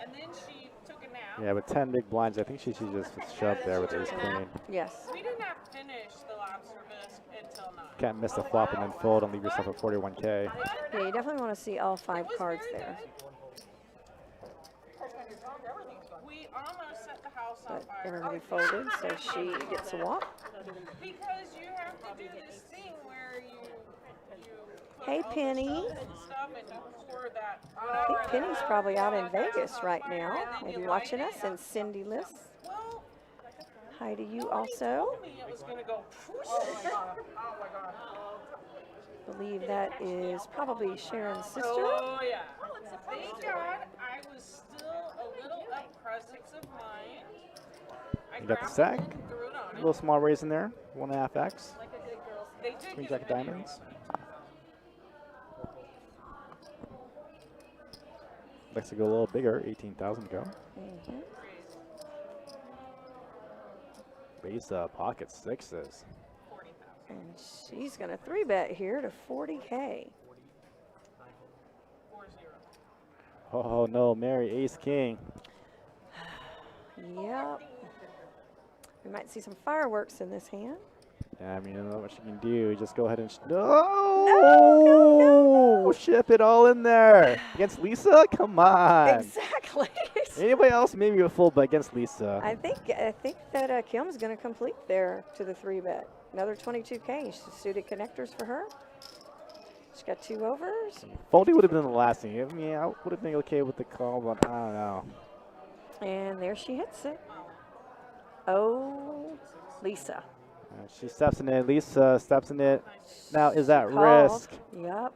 And then she took a nap. Yeah, with 10 big blinds, I think she should just shove there with ace queen. Yes. We did not finish the lobster bisque until 9. Can't miss the flop and then fold and leave yourself at 41K. Yeah, you definitely want to see all 5 cards there. We almost set the house on But fire. everybody folded, so she gets a walk. Because you have to do this thing where you put Hey, all the Penny. stuff and stuff and you pour that I think Penny's probably out in Vegas right now, maybe watching us, and Cindy Liss. Hi to you also. It was going to go. Oh my God. Oh my God. Believe that is probably Sharon's sister. Oh yeah. Thank God I was still a little up presence of mind. You got the sack. A little small raise in there. 1.5x. Queen jack of diamonds. Likes to go a little bigger. 18,000 go. Base pocket sixes. And she's going to 3-bet here to 40K. Oh no, Mary, ace king. Yep. We might see some fireworks in this hand. Yeah, I mean, I don't know what you can do. Just go ahead and no! Ship it all in there against Lisa. Come on. Exactly. Anybody else maybe a full, but against Lisa. I think that Kim's going to complete there to the 3-bet. Another 22K. She's suited connectors for her. She's got 2 overs. Folding would have been the last thing. I mean, I would have been okay with the call, but I don't know. And there she hits it. Oh, Lisa. She steps in it. Lisa steps in it. Now is that Called. risk? Yep.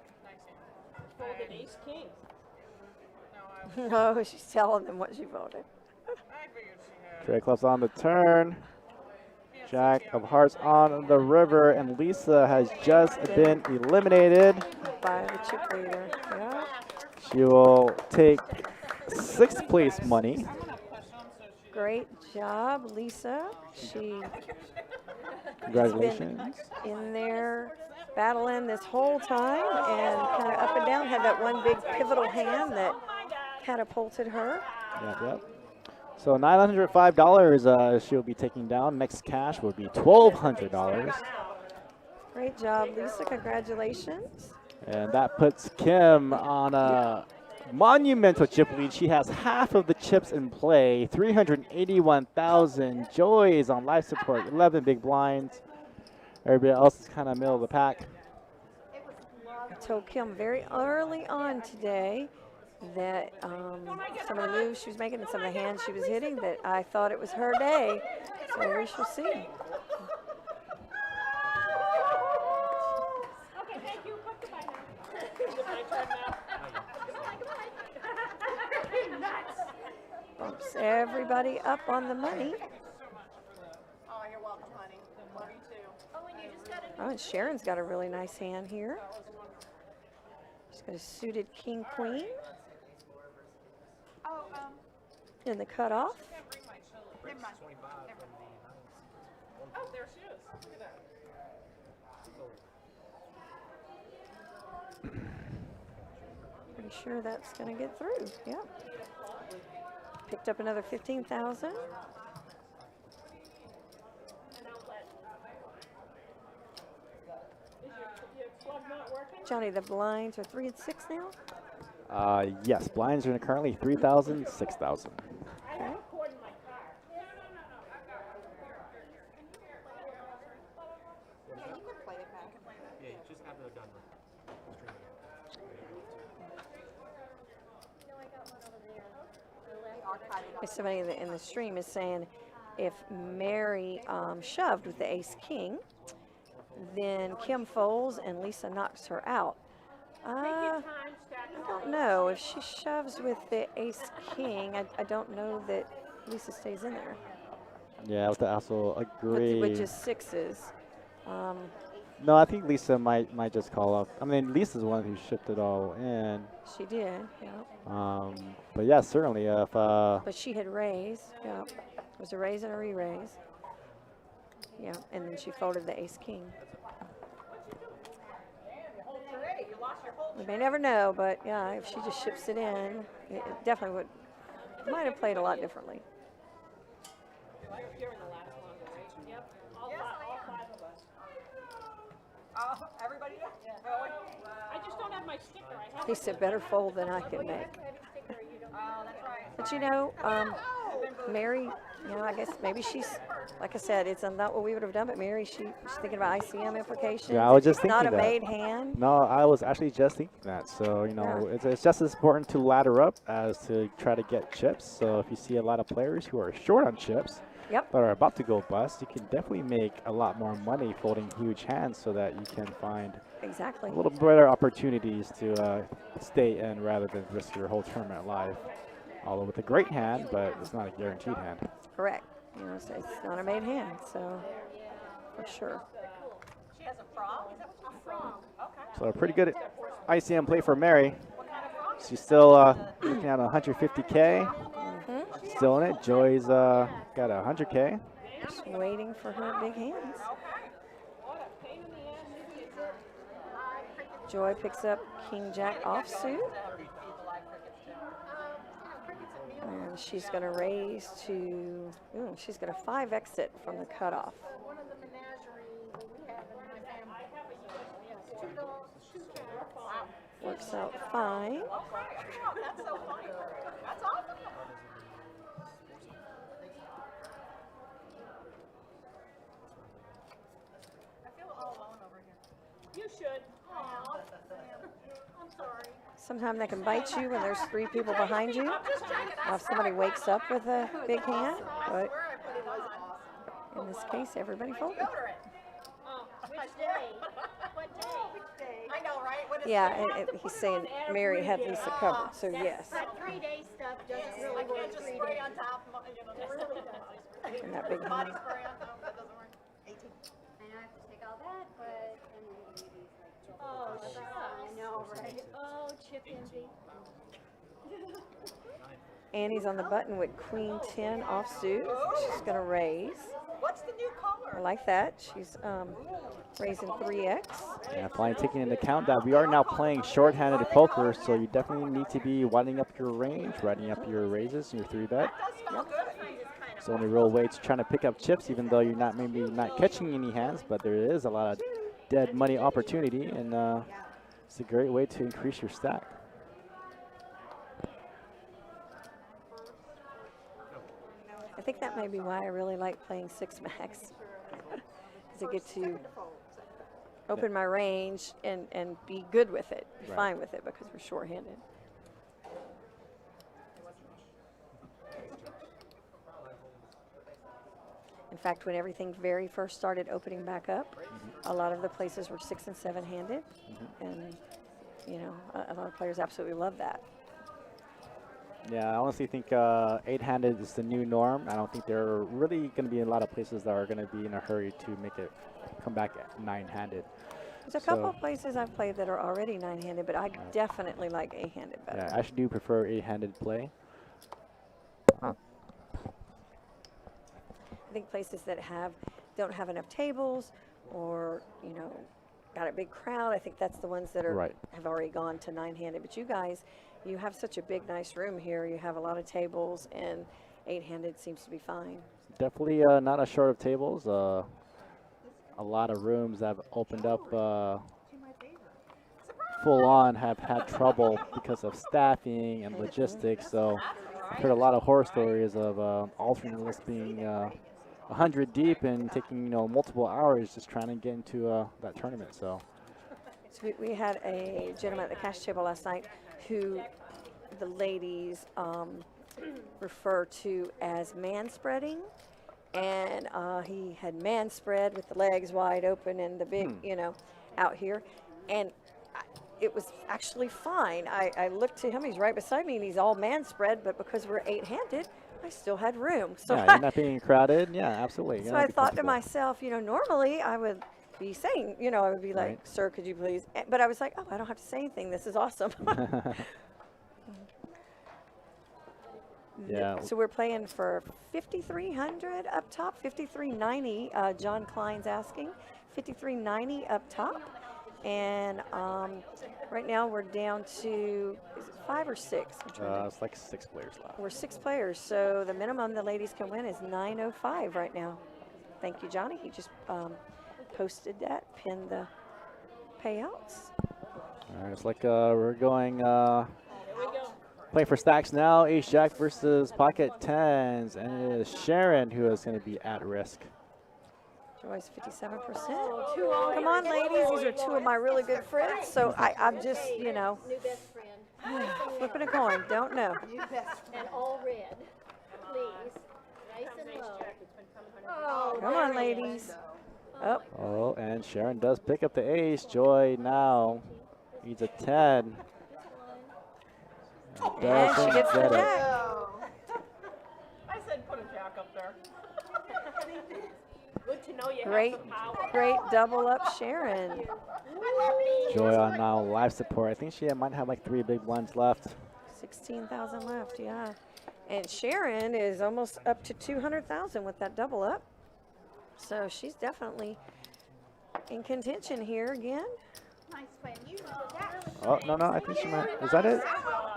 Folded ace king. No, she's telling them what she voted. Trey clubs on the turn. Jack of hearts on the river, and Lisa has just been eliminated. By the chip leader. Yeah. She will take 6th place money. Great job, Lisa. She Congratulations. been in there battling this whole time and kind of up and down. Had that one big pivotal hand that catapulted her. Yep. So $905 she'll be taking down. Next cash will be $1,200. Great job, Lisa. Congratulations. And that puts Kim on a monumental chip lead. She has half of the chips in play. 381,000. Joy is on life support. 11 big blinds. Everybody else is kind of middle of the pack. I told Kim very early on today that some of the moves she was making and some of the hands she was hitting, that I thought it was her day. So we shall see. Bumps everybody up on the money. Oh, you're welcome, honey. Love you too. Oh, and you just got a Oh, and Sharon's got a really nice hand here. She's got a suited king queen Oh, in the cutoff. never mind. Oh, there she is. Look at that. Pretty sure that's going to get through. Yeah. Picked up another 15,000. Johnny, the blinds are 3 and 6 now. Yes, blinds are currently 3,000, 6,000. Okay. Yeah, you can play it back. Yeah, just have it done. Somebody in the stream is saying if Mary shoved with the ace king, then Kim folds and Lisa knocks her out. I don't know. If she shoves with the ace king, I don't know that Lisa stays in there. Yeah, I would also agree. With just sixes. No, I think Lisa might just call up. I mean, Lisa's the one who shipped it all in. She did, yeah. But yeah, certainly if. But she had raised, yeah. It was a raise and a re-raise. Yeah, and then she folded the ace king. We may never know, but yeah, if she just ships it in, it definitely would. Might have played a lot differently. You're in the last one, right? Yep. All five of us. Oh, everybody? Really? I just don't have my sticker. I have He said better fold than I could make. Oh, that's right. But you know, Mary, you know, I guess maybe she's, like I said, it's not what we would have done, but Mary, she's thinking about ICM implications. Yeah, I was just thinking not a that. made hand. No, I was actually just thinking that. So, you know, it's just as important to ladder up as to try to get chips. So if you see a lot of players who are short on chips, Yep. but are about to go bust, you can definitely make a lot more money folding huge hands so that you can find Exactly. a little better opportunities to stay in rather than risk your whole tournament live. Although with a great hand, but it's not a guaranteed hand. Correct. You know, it's not a made hand, so for sure. She has a frog? Is that what she's frog? Okay. So a pretty good ICM play for Mary. She's still looking at 150K. Still in it. Joy's got 100K. Just waiting for her big hands. Joy picks up King Jack offsuit. And she's going to raise to, she's got a 5 exit from the cutoff. One of the menageries that we have in my family. Yes, 2 dogs, 2 cats. Works out fine. That's so funny. That's awesome. I feel all alone over here. You should. Aw, I'm sorry. Sometimes they can bite you when there's 3 people behind you. If somebody wakes up with a big hand, but in this case, everybody folded. Which day? What day? I know, right? What is Yeah, and he's saying Mary had Lisa covered, so yes. That 3-day stuff doesn't really I work. can't just 3 spray days. on top. You know, It really does. And that big body hand. spray on top. That doesn't work. 18. I know I have to take all that, but and then maybe like Oh, I know, right? Oh, chip envy. Annie's on the button with Queen 10 offsuit. She's going to raise. What's the new color? I like that. She's raising 3x. Yeah, flying taking into account that we are now playing short-handed poker, so you definitely need to be winding up your range, winding up your raises and your 3-bet. It's the only real way to trying to pick up chips, even though you're maybe not catching any hands, but there is a lot of dead money opportunity, and it's a great way to increase your stack. I think that may be why I really like playing 6 max. Because I get to open my range and be good with it, be fine with it, because we're short-handed. In fact, when everything very first started opening back up, a lot of the places were 6 and 7-handed, and you know, a lot of players absolutely love that. Yeah, I honestly think 8-handed is the new norm. I don't think there are really going to be a lot of places that are going to be in a hurry to make it come back at 9-handed. There's a couple of places I've played that are already 9-handed, but I definitely like 8-handed better. Yeah, I actually do prefer 8-handed play. I think places that don't have enough tables, or got a big crowd, I think that's the ones that are have already gone to 9-handed. But you guys, you have such a big, nice room here. You have a lot of tables, and 8-handed seems to be fine. Definitely not a short of tables. A lot of rooms have opened up full on have had trouble because of staffing and logistics. So I've heard a lot of horror stories of alternate lists being 100 deep and taking multiple hours just trying to get into that tournament. So we had a gentleman at the cash table last night who the ladies refer to as man spreading. And he had man spread with the legs wide open and the big, out here. And it was actually fine. I looked to him, he's right beside me, and he's all man spread, but because we're 8-handed, I still had room. So yeah, you're not being crowded. Yeah, absolutely. So I thought to myself, normally I would be saying, I would be like, sir, could you please? But I was like, oh, I don't have to say anything. This is awesome. Yeah. So we're playing for 5,300 up top, 5,390. John Klein's asking, 5,390 up top, and right now we're down to is it 5 or 6? It's like 6 players left. We're 6 players, so the minimum the ladies can win is 905 right now. Thank you, Johnny. He just posted that, pinned the payouts. All right, it's like we're going. Playing for stacks now, Ace-Jack versus pocket tens, and it is Sharon who is going to be at risk. Joy's 57%. Come on, ladies. These are 2 of my really good friends, so I'm just, New best friend. flipping a coin. Don't know. And all red. Please. Nice and low. Oh, come on, ladies. Oh, and Sharon does pick up the ace. Joy now needs a 10. And she gets the jack. I said put a jack up there. Good to know you Great, have the power. great double up, Sharon. Joy on now live support. I think she might have like 3 big blinds left. 16,000 left, yeah. And Sharon is almost up to 200,000 with that double up. So she's definitely in contention here again. Nice plan. You that. Oh, no, I think she might. Is that it?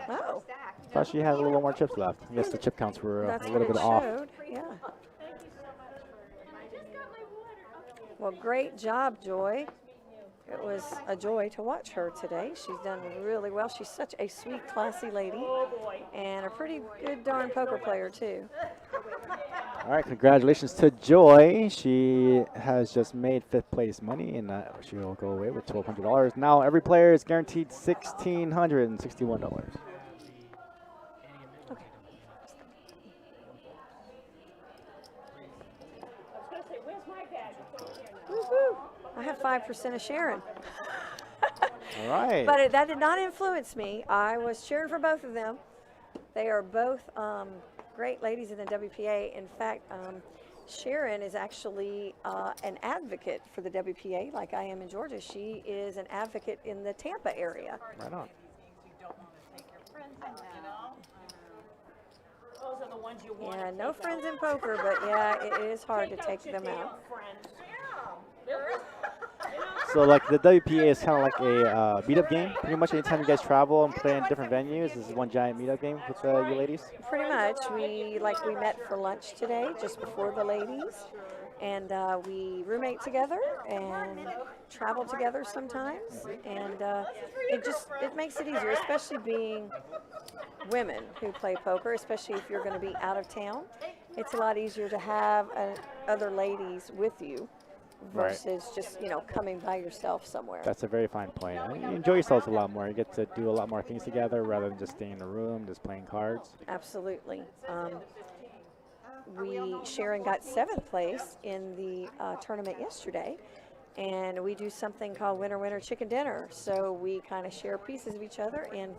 Oh. I thought she had a little more chips left. I guess the chip counts were That's a little what bit it off. showed. Yeah. Well, great job, Joy. It was a joy to watch her today. She's done really well. She's such a sweet, classy lady, and a pretty good darn poker player, too. All right, congratulations to Joy. She has just made 5th place money, and she will go away with $1,200. Now every player is guaranteed $1,661. Woo-hoo. I have 5% of Sharon. All right. But that did not influence me. I was cheering for both of them. They are both great ladies in the WPA. In fact, Sharon is actually an advocate for the WPA, like I am in Georgia. She is an advocate in the Tampa area. Right on. Those are the ones you want. Yeah, no friends in poker, but yeah, it is hard to take them out. So like the WPA is kind of like a meetup game. Pretty much anytime you guys travel and play in different venues, this is one giant meetup game with you ladies. Pretty much. We met for lunch today, just before the ladies, and we roommate together and travel together sometimes, and it makes it easier, especially being women who play poker, especially if you're going to be out of town. It's a lot easier to have other ladies with you versus just, coming by yourself somewhere. That's a very fine point. You enjoy yourselves a lot more. You get to do a lot more things together rather than just staying in a room, just playing cards. Absolutely. Sharon got 7th place in the tournament yesterday, and we do something called winner winner chicken dinner. So we kind of share pieces of each other, and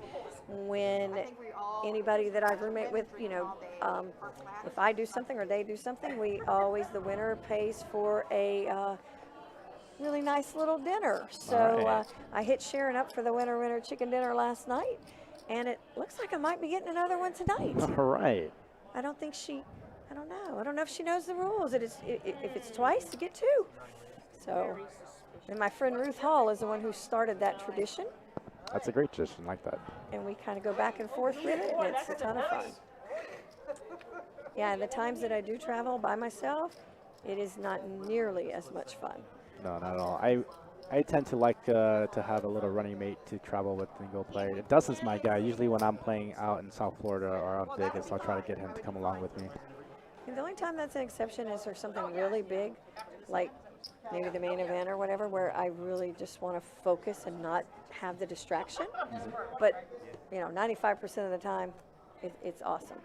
when anybody that I roommate with, you know, if I do something or they do something, the winner pays for a really nice little dinner. So I hit Sharon up for the winner winner chicken dinner last night, and it looks like I might be getting another one tonight. All right. I don't know. I don't know if she knows the rules. If it's twice, you get two. So, and my friend Ruth Hall is the one who started that tradition. That's a great tradition, like that. And we kind of go back and forth with it, and it's a ton of fun. Yeah, and the times that I do travel by myself, it is not nearly as much fun. No, not at all. I tend to like to have a little running mate to travel with and go play. Dustin's my guy. Usually when I'm playing out in South Florida or out in Vegas, I'll try to get him to come along with me. And the only time that's an exception is there's something really big, like maybe the main event or whatever, where I really just want to focus and not have the distraction. But, you know, 95% of the time, it's awesome.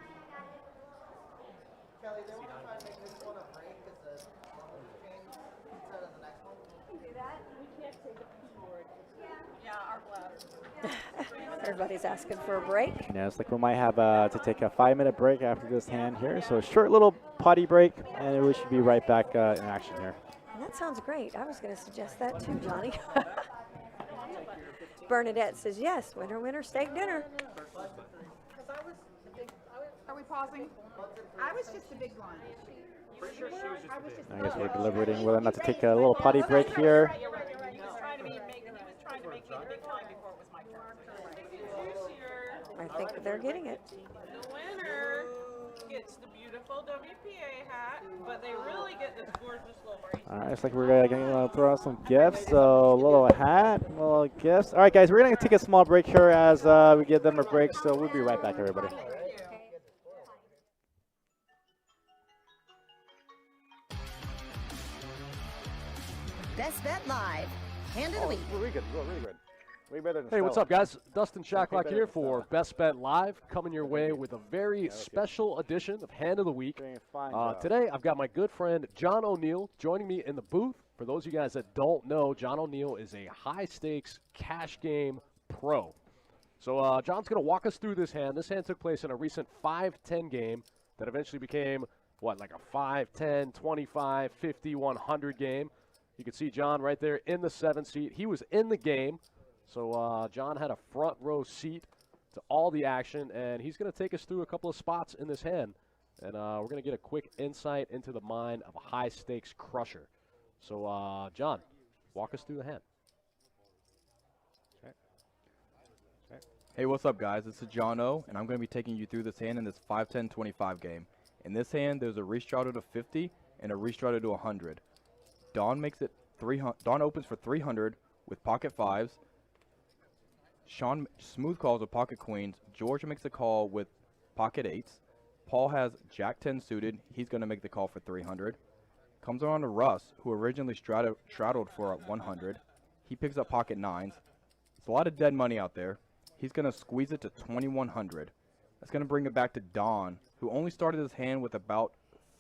Everybody's asking for a break. Yeah, it's like we might have to take a 5-minute break after this hand here. So a short little potty break, and we should be right back in action here. And that sounds great. I was going to suggest that too, Johnny. Bernadette says, yes, winner, winner, steak dinner. Are we pausing? I was just a big blind. I guess we're deliberating whether or not to take a little potty break here. He was trying to make me the big blind before it was my turn. I think they're getting it. The winner gets the beautiful WPA hat, but they really get this gorgeous little bracelet. All right, it's like we're going to throw out some gifts. So a little hat, little gifts. All right, guys, we're going to take a small break here as we give them a break. So we'll be right back, everybody. Best Bet Live. Hand of the week. Really good. Really good. Way better than Hey, what's Stella. up, guys? Dustin Shacklock better here than for Stella. Best Bet Live, coming your way with a very special edition of Hand of the Week. Doing a fine job. Today, I've got my good friend John O'Neill joining me in the booth. For those of you guys that don't know, John O'Neill is a high-stakes cash game pro. So John's going to walk us through this hand. This hand took place in a recent 5-10 game that eventually became, what, like a 5, 10, 25, 50, 100 game. You can see John right there in the 7th seat. He was in the game. So John had a front row seat to all the action, and he's going to take us through a couple of spots in this hand. And we're going to get a quick insight into the mind of a high-stakes crusher. So, John, walk us through the hand. Hey, what's up, guys? This is John O, and I'm going to be taking you through this hand in this 5-10-25 game. In this hand, there's a restraughter to 50 and a restraughter to 100. Dawn makes it 300. Dawn opens for 300 with pocket fives. Sean smooth calls with pocket queens. George makes a call with pocket eights. Paul has Jack 10 suited. He's going to make the call for 300. Comes around to Russ, who originally straddled for 100. He picks up pocket nines. It's a lot of dead money out there. He's going to squeeze it to 2100. That's going to bring it back to Don, who only started his hand with about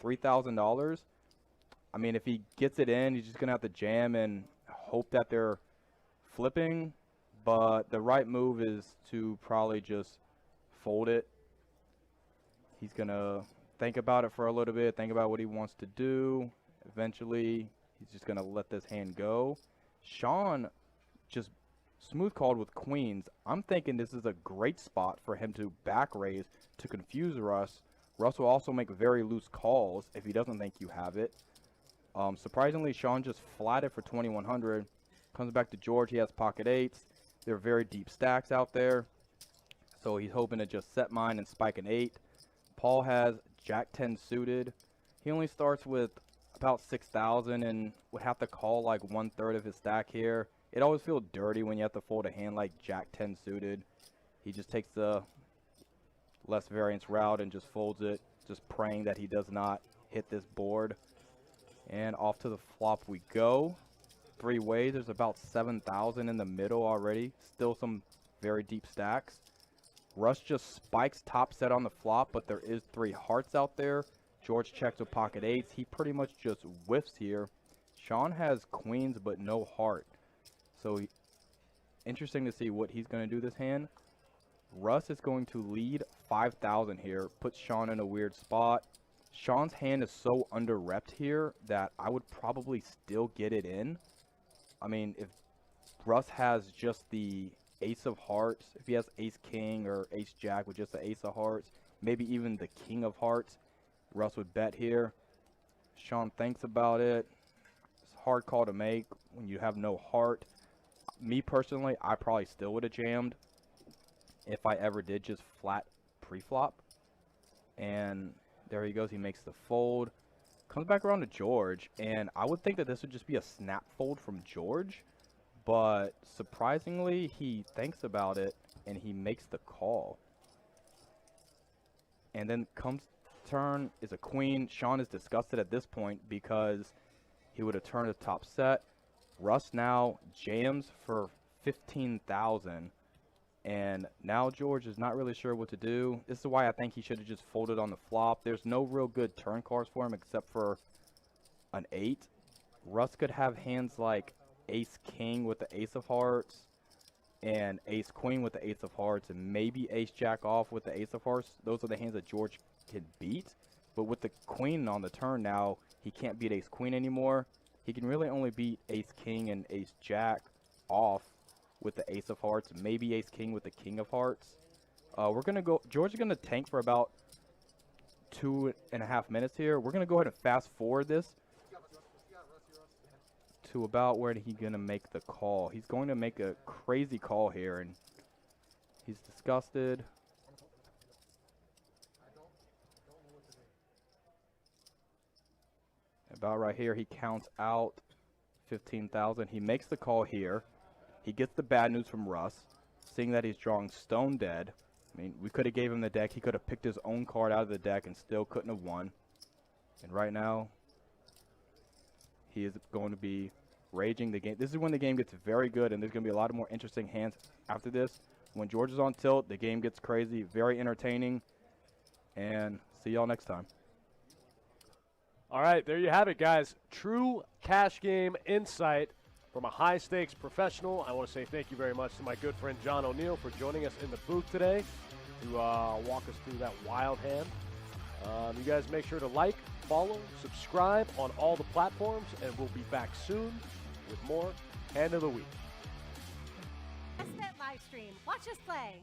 $3,000. I mean, if he gets it in, he's just going to have to jam and hope that they're flipping. But the right move is to probably just fold it. He's going to think about it for a little bit, think about what he wants to do. Eventually, he's just going to let this hand go. Sean just smooth called with queens. I'm thinking this is a great spot for him to back raise to confuse Russ. Russ will also make very loose calls if he doesn't think you have it. Surprisingly, Sean just flatted for 2100. Comes back to George. He has pocket eights. There are very deep stacks out there. So he's hoping to just set mine and spike an 8. Paul has Jack 10 suited. He only starts with about 6,000 and would have to call like 1/3 of his stack here. It always feels dirty when you have to fold a hand like Jack 10 suited. He just takes the less variance route and just folds it, just praying that he does not hit this board. And off to the flop we go. 3 ways. There's about 7,000 in the middle already. Still some very deep stacks. Russ just spikes top set on the flop, but there is 3 hearts out there. George checks with pocket eights. He pretty much just whiffs here. Sean has queens but no heart. So interesting to see what he's going to do this hand. Russ is going to lead 5,000 here, puts Sean in a weird spot. Sean's hand is so under-repped here that I would probably still get it in. I mean, if Russ has just the ace of hearts, if he has ace-king or ace-jack with just the ace of hearts, maybe even the king of hearts, Russ would bet here. Sean thinks about it. It's a hard call to make when you have no heart. Me personally, I probably still would have jammed if I ever did just flat pre-flop. And there he goes. He makes the fold. Comes back around to George. And I would think that this would just be a snap fold from George. But surprisingly, he thinks about it and he makes the call. And then comes turn is a queen. Sean is disgusted at this point because he would have turned a top set. Russ now jams for 15,000. And now George is not really sure what to do. This is why I think he should have just folded on the flop. There's no real good turn cards for him except for an 8. Russ could have hands like ace-king with the ace of hearts and ace-queen with the ace of hearts and maybe ace-jack off with the ace of hearts. Those are the hands that George can beat. But with the queen on the turn now, he can't beat ace-queen anymore. He can really only beat ace-king and ace-jack off with the ace of hearts, maybe ace-king with the king of hearts. We're going to go, George is going to tank for about 2.5 minutes here. We're going to go ahead and fast forward this to about where he's going to make the call. He's going to make a crazy call here, and he's disgusted. About right here, he counts out 15,000. He makes the call here. He gets the bad news from Russ, seeing that he's drawing stone dead. I mean, we could have gave him the deck. He could have picked his own card out of the deck and still couldn't have won. And right now, he is going to be raging the game. This is when the game gets very good, and there's going to be a lot of more interesting hands after this. When George is on tilt, the game gets crazy, very entertaining. And see y'all next time. All right, there you have it, guys. True cash game insight from a high-stakes professional. I want to say thank you very much to my good friend John O'Neill for joining us in the booth today to walk us through that wild hand. You guys make sure to like, follow, subscribe on all the platforms, and we'll be back soon with more Hand of the Week. Best Bet live stream. Watch us play.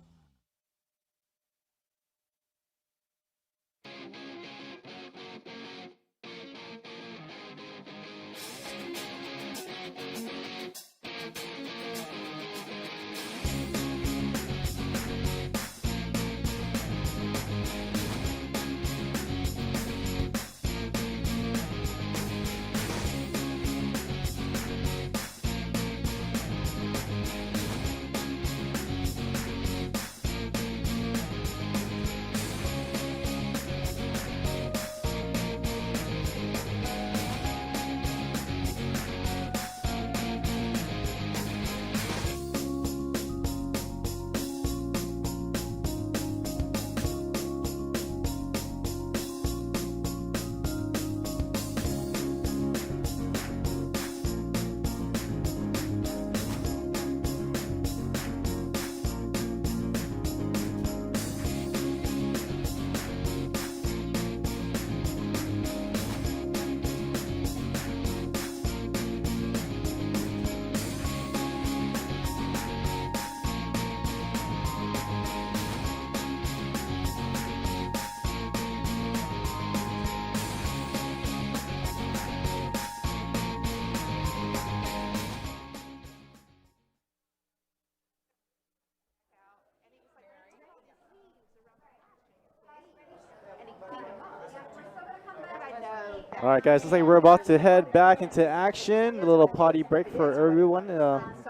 All right, guys, looks like we're about to head back into action. A little potty break for everyone,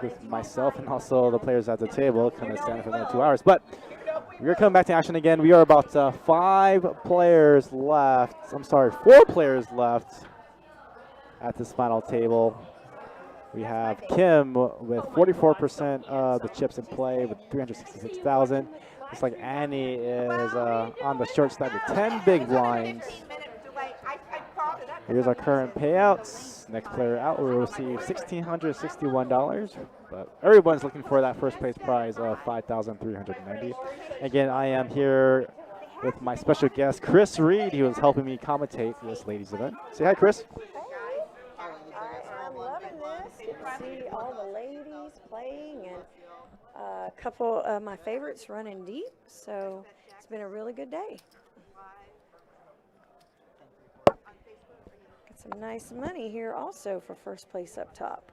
with myself and also the players at the table. Kind of stand for another 2 hours. But we're coming back to action again. We are about 5 players left. I'm sorry, 4 players left at this final table. We have Kim with 44% of the chips in play with 366,000. Looks like Annie is on the short side with 10 big blinds. I called it up. Here's our current payouts. Next player out will receive $1,661, but everyone's looking for that first place prize of $5,390. Again, I am here with my special guest, Chris Reed. He was helping me commentate this ladies' event. Say hi, Chris. I am loving this. Get to see all the ladies playing and a couple of my favorites running deep. So it's been a really good day. Got some nice money here also for first place up top.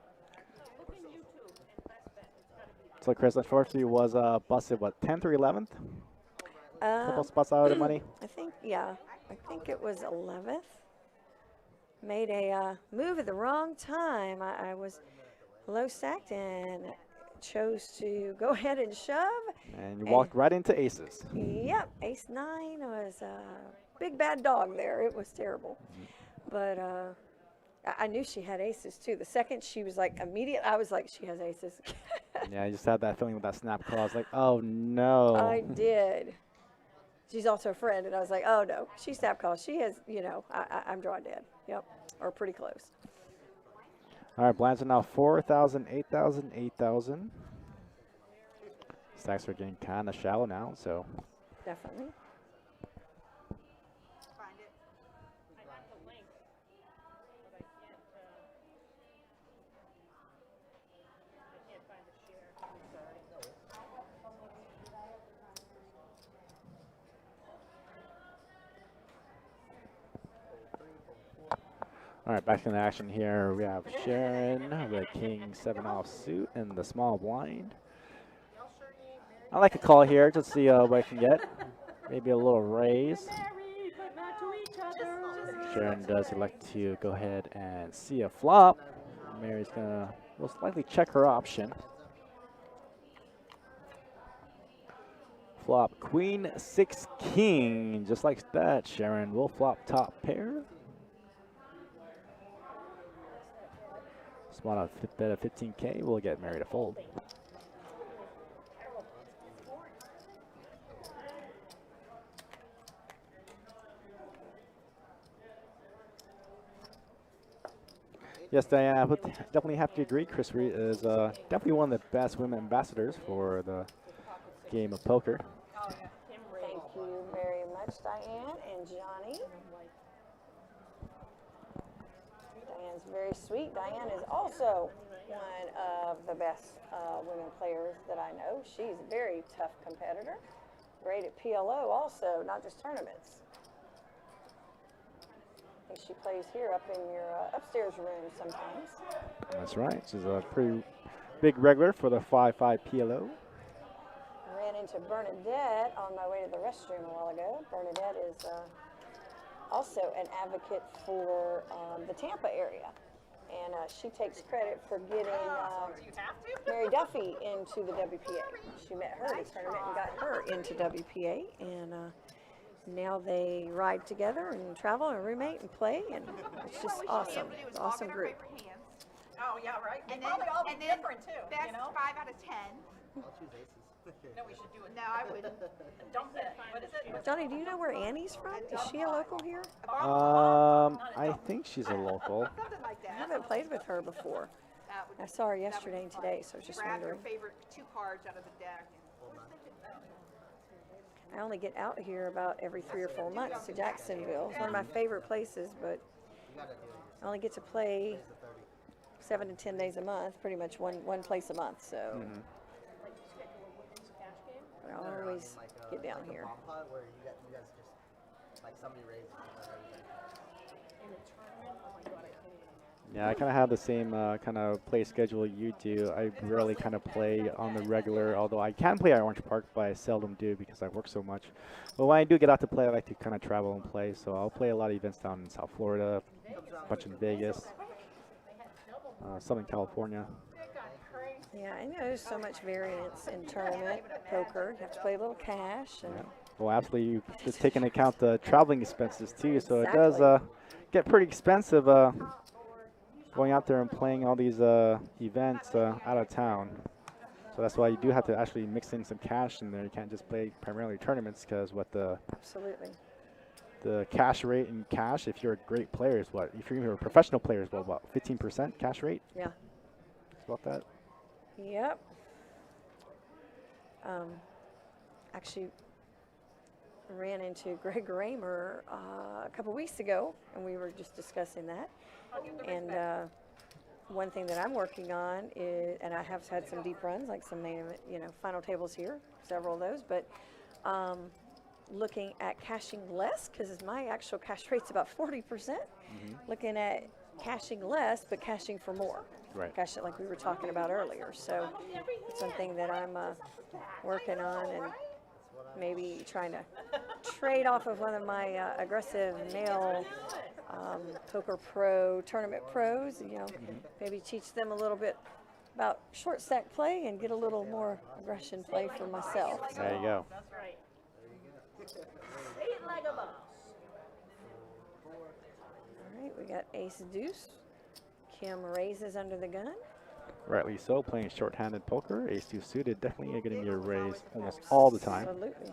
So Chris, unfortunately, was busted, what, 10th or 11th? Couple spots out of the money. I think it was 11th. Made a move at the wrong time. I was low stacked and chose to go ahead and shove. And you walked right into aces. Yep, ace 9 was a big bad dog there. It was terrible. But I knew she had aces too. The second she was like immediate, I was like, she has aces. Yeah, I just had that feeling with that snap call. I was like, oh no. I did. She's also a friend, and I was like, oh no, she snap calls. She has, I'm drawing dead. Yep, or pretty close. All right, blinds are now 4,000, 8,000, 8,000. Stacks are getting kind of shallow now, so. Definitely. All right, back in action here. We have Sharon with King 7 offsuit and the small blind. I like a call here to see what I can get. Maybe a little raise. Sharon does elect to go ahead and see a flop. Mary's gonna most likely check her option. Flop Queen 6 King, just like that. Sharon will flop top pair. Spot on bet of 15K. We'll get Mary to fold. Yes, Diane, I would definitely have to agree. Chris Reed is definitely one of the best women ambassadors for the game of poker. Thank you very much, Diane and Johnny. Diane's very sweet. Diane is also one of the best women players that I know. She's a very tough competitor. Great at PLO also, not just tournaments. I think she plays here up in your upstairs room sometimes. That's right. She's a pretty big regular for the 5-5 PLO. I ran into Bernadette on my way to the restroom a while ago. Bernadette is also an advocate for the Tampa area. And she takes credit for getting Mary Duffy into the WPA. She met her at a tournament and got her into WPA. And now they ride together and travel and roommate and play. And it's just awesome. It's an awesome group. Oh, yeah, right. And Probably all be different, too. Best you know? 5 out of 10. I'll choose aces. No, we should do it. No, I wouldn't. Don't bet. What is it? Johnny, do you know where Annie's from? Is she a local here? I think she's a local. Something like that. I haven't played with her before. I saw her yesterday and today, so I was just Grab your wondering. favorite 2 cards out of the deck. I only get out here about every 3 or 4 months to Jacksonville. It's one of my favorite places, but I only get to play 7 to 10 days a month, pretty much one place a month. So I always get down here. Where you guys just, like somebody raises. Yeah, I kind of have the same kind of play schedule you do. I rarely kind of play on the regular, although I can play at Orange Park, but I seldom do because I work so much. But when I do get out to play, I like to kind of travel and play. So I'll play a lot of events down in South Florida, a bunch in Vegas, Southern California. Yeah, I know there's so much variance in tournament poker. You have to play a little cash. And Well, absolutely. You just take into account the traveling expenses too. So Exactly. it does get pretty expensive going out there and playing all these events out of town. So that's why you do have to actually mix in some cash in there. You can't just play primarily tournaments because what the Absolutely. The cash rate in cash, if you're a great player, is what? If you're a professional player, is what, about 15% cash rate? Yeah. It's about that. Yep. Actually ran into Greg Raymer a couple weeks ago, and we were just discussing that. And one thing that I'm working on is, and I have had some deep runs, like some main, final tables here, several of those, but looking at cashing less, because my actual cash rate's about 40%. Looking at cashing less, but cashing for more. Right. Cash it like we were talking about earlier. So it's something that I'm working on, and maybe trying to trade off of one of my aggressive male poker pro tournament pros. Maybe teach them a little bit about short stack play and get a little more aggression play for myself. So. There you go. That's right. Say it like a boss. All right, we got ace deuce. Kim raises under the gun. Rightly so, playing short-handed poker. Ace-2 suited, definitely going to be a raise almost all the time. Absolutely.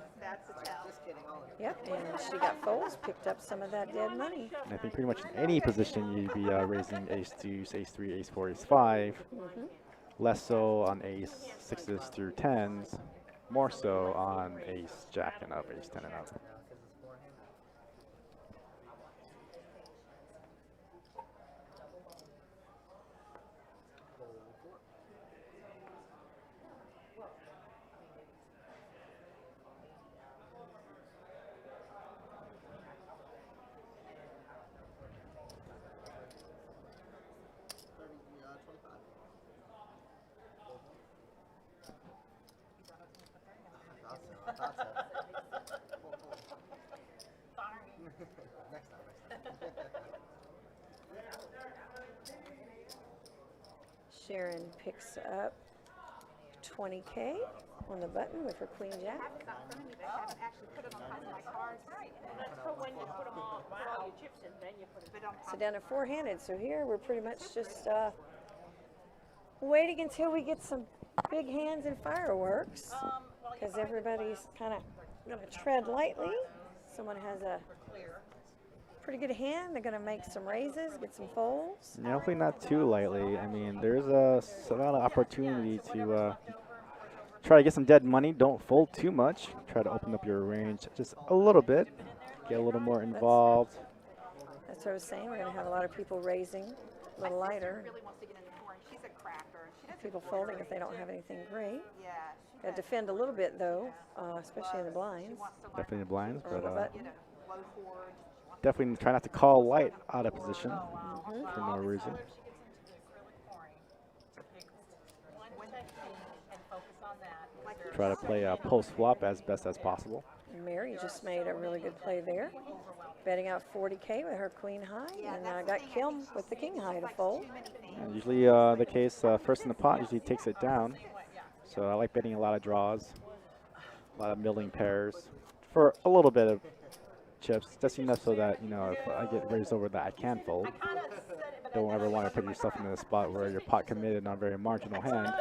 Yep, and she got folds, picked up some of that dead money. And I think pretty much in any position you'd be raising ace-2, ace-3, ace-4, ace-5. Less so on ace-6s through 10s. More so on ace-jack and up, ace-10 and up. Sharon picks up 20K on the button with her queen jack. I haven't actually put it on top of my cards. That's for when you put them all, put all your chips in, then you put it on. So down to four-handed. So here we're pretty much just waiting until we get some big hands and fireworks, because everybody's kind of going to tread lightly. Someone has a pretty good hand. They're going to make some raises, get some folds. Yeah, hopefully not too lightly. I mean, there's a lot of opportunity to try to get some dead money. Don't fold too much. Try to open up your range just a little bit. Get a little more involved. That's what I was saying. We're going to have a lot of people raising a little lighter. She's a cracker. People folding if they don't have anything great. Yeah. Got to defend a little bit though, especially in the blinds. Definitely in the blinds, On the but button. definitely try not to call light out of position for no reason. Try to play a post flop as best as possible. Mary just made a really good play there, betting out 40K with her queen high, and got Kim with the king high to fold. And usually the case first in the pot usually takes it down. So I like betting a lot of draws, a lot of milling pairs for a little bit of chips, just enough so that, if I get raised over that, I can fold. Don't ever want to put yourself in a spot where you're pot committed on a very marginal hand.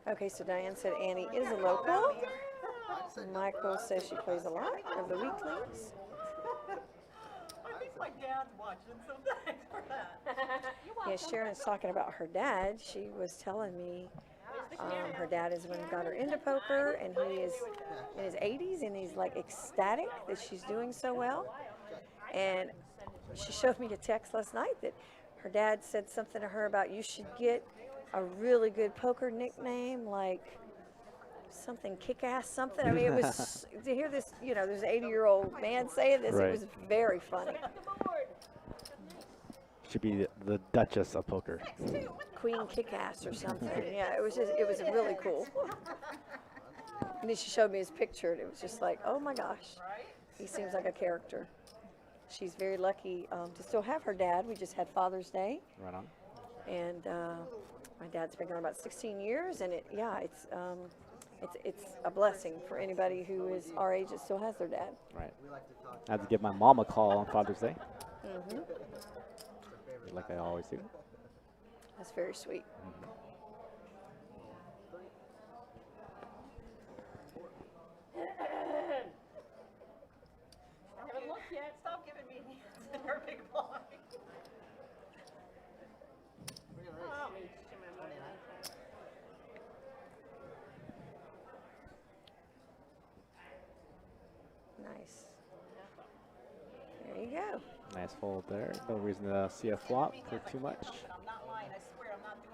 Okay, so Diane said Annie is a local. Michael says she plays a lot of the weeklings. I think my dad's watching sometimes for that. Yeah, Sharon's talking about her dad. She was telling me her dad is when got her into poker, and he is in his 80s, and he's like ecstatic that she's doing so well. And she showed me a text last night that her dad said something to her about you should get a really good poker nickname, like something kick-ass something. I mean, it was, to hear this, there's an 80-year-old man saying this, Right. It was very funny. Should be the Duchess of poker. Queen kick-ass or something. Yeah, it was really cool. And then she showed me his picture, and it was just like, oh my gosh, he seems like a character. She's very lucky to still have her dad. We just had Father's Day. Right on. And my dad's been gone about 16 years, and it's a blessing for anybody who is our age that still has their dad. Right. I had to give my mom a call on Father's Day, like I always do. That's very sweet. go. Nice fold there. No reason to see a flop for too much.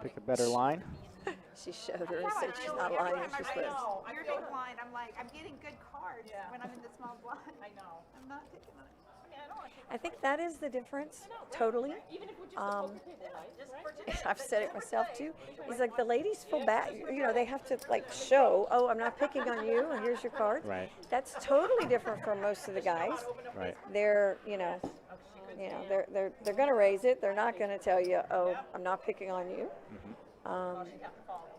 Pick a better line. She showed her and said she's not lying when she swears. You're big blind. I'm like, I'm getting good cards when I'm in the small blind. I know. I'm not picking on it. I think that is the difference, totally. I've said it myself too. It's like the ladies feel bad. You know, they have to like show, oh, I'm not picking on you, and here's your cards. Right. That's totally different from most of the guys. Right. They're, they're going to raise it. They're not going to tell you, oh, I'm not picking on you.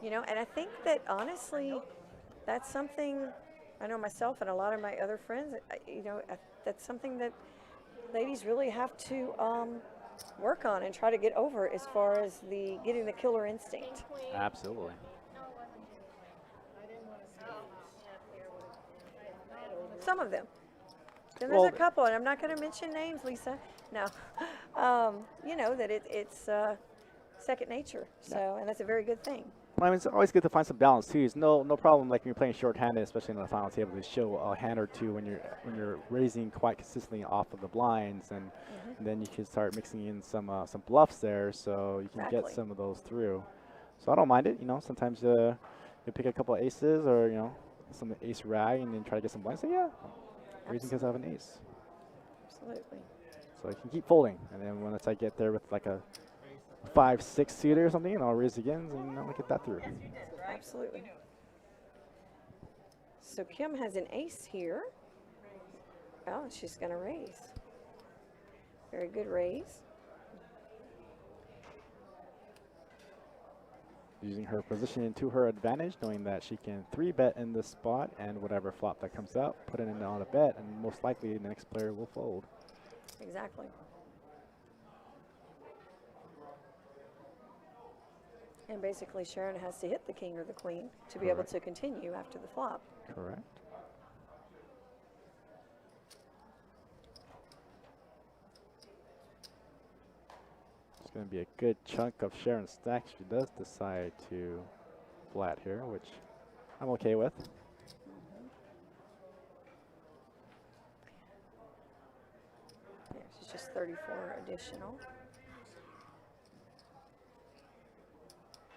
You know, and I think that honestly, that's something I know myself and a lot of my other friends. You know, that's something that ladies really have to work on and try to get over as far as getting the killer instinct. Absolutely. Some of them. Then there's a couple, and I'm not going to mention names, Lisa. No. You know that it's second nature. So, and that's a very good thing. Well, I mean, it's always good to find some balance too. It's no problem like when you're playing short-handed, especially on the final table, to show a hand or two when you're raising quite consistently off of the blinds, and then you can start mixing in some bluffs there, so you can get some of those through. So I don't mind it. You know, sometimes you pick a couple of aces or some ace rag and then try to get some blinds. So yeah, raising because I have an ace. Absolutely. So I can keep folding, and then once I get there with like a 5-6 suited or something, and I'll raise again, and I'll get that through. Absolutely. So Kim has an ace here. Oh, she's going to raise. Very good raise. Using her position to her advantage, knowing that she can 3-bet in this spot, and whatever flop that comes up, put it in on a bet, and most likely the next player will fold. Exactly. And basically Sharon has to hit the king or the queen to be able to continue after the flop. Correct. It's going to be a good chunk of Sharon's stack. She does decide to flat here, which I'm okay with. Yeah, she's just 34 additional.